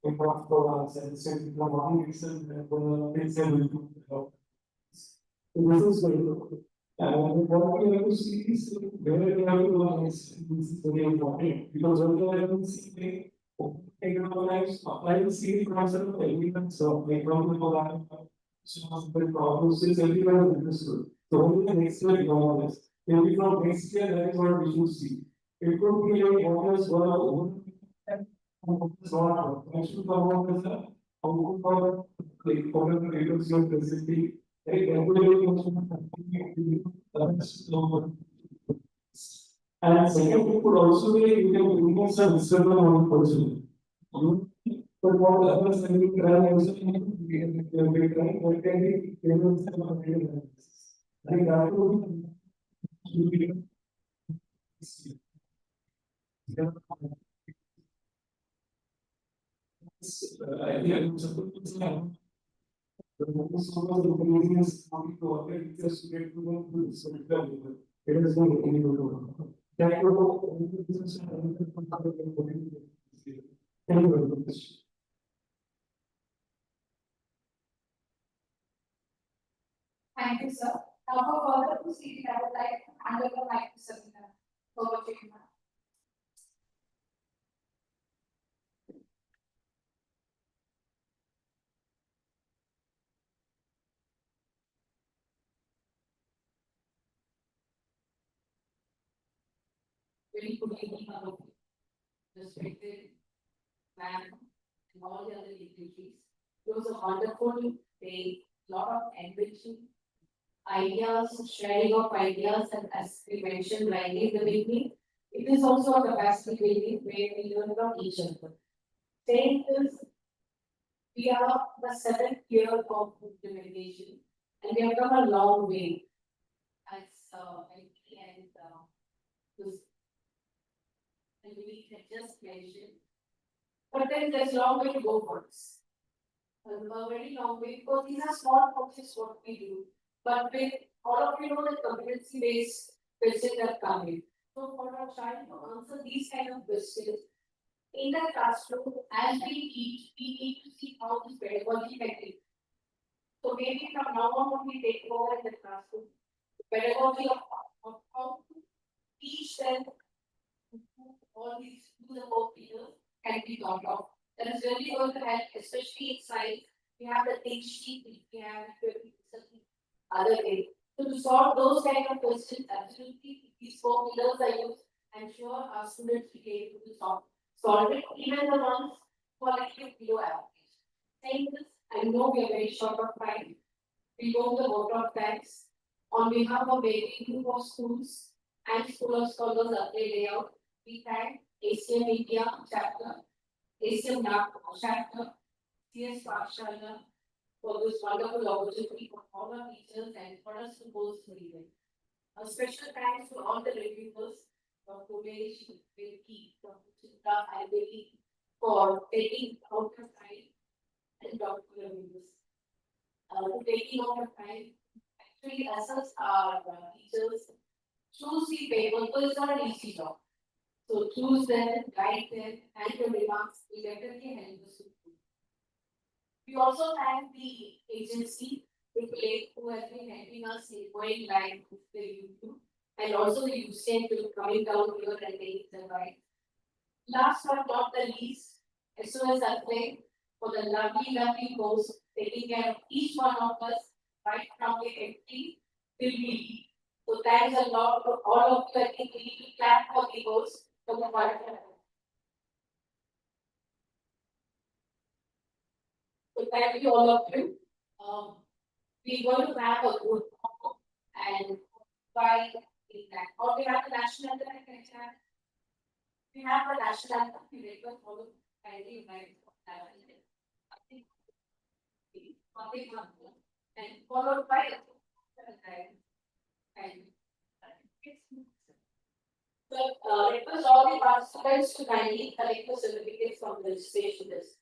for sensitive morning research and this is very good. And what we have to see is where we have to learn is very important because when we have to see apply the same concept of elements of like the problems is everywhere understood. So only the next year we know this. Maybe from next year that is what we should see. It could be like what is one actually about is a output for like for the raters you're presenting. And second, it could also be you can bring some external on person. But what others can be try also we can try what can be given some analysis. Like that would be idea of something. The most of the ingredients coming to water just get to the level. It is not any good. That thank you very much. Thank you, sir. Now, for further proceeding, I would like to hand over the mic to Sonia. Over to you, ma'am. Very good evening, respected man and all the other dignitaries. It was a wonderful day, lot of enriching ideas, sharing of ideas, and as we mentioned rightly in the beginning, it is also a capacity building where we learn from each other. Saying this, we are the 7th year of implementation, and we have come a long way. As and we had just mentioned. But then there's a long way to go for us. A very long way because these are small boxes what we do. But with all of you know the competency-based questions that come in. So for our child to answer these kind of questions in the classroom as we teach, we need to see how this pedagogy can be. So maybe from now on when we take over in the classroom, the pedagogy of how to teach them all these the work leaders can be thought of. That is really going to help, especially in science. We have the thing sheet, we have other things. So to solve those kind of questions, absolutely, these 4 pillars are used. I'm sure our students will be able to solve it, even the ones who are like below average. Saying this, I know we are very short of time. We go to the vote of thanks on behalf of Meghe group of schools and School of Scholars update layout. We thank ACM Media chapter, ACM Nagpur chapter, CS Pathshala for this wonderful opportunity for all our teachers and for us to go through it. A special thanks to all the reviewers, Dr. Umesh, Devika, Dr. Geeta, and Meghe for taking out the time and Dr. Reviewers. For taking out the time, actually assess our teachers, choose the paper, because it's not an easy job. So choose them, guide them, and your remarks will definitely help us. We also thank the agency, AAA, who has been helping us in going live with the YouTube, and also the UCN to coming down here and taking the right. Last but not the least, SOS Apply for the lovely host taking care of each one of us right from the entry till we leave. So thanks a lot for all of you. I think we need to clap for the host for the wonderful. So thank you all of you. We're going to have a good talk and by that. Or we have the national anthem. We have the national anthem. We will follow kindly united. I think and followed by and so request all the participants to kindly collect the certificates from the registration list.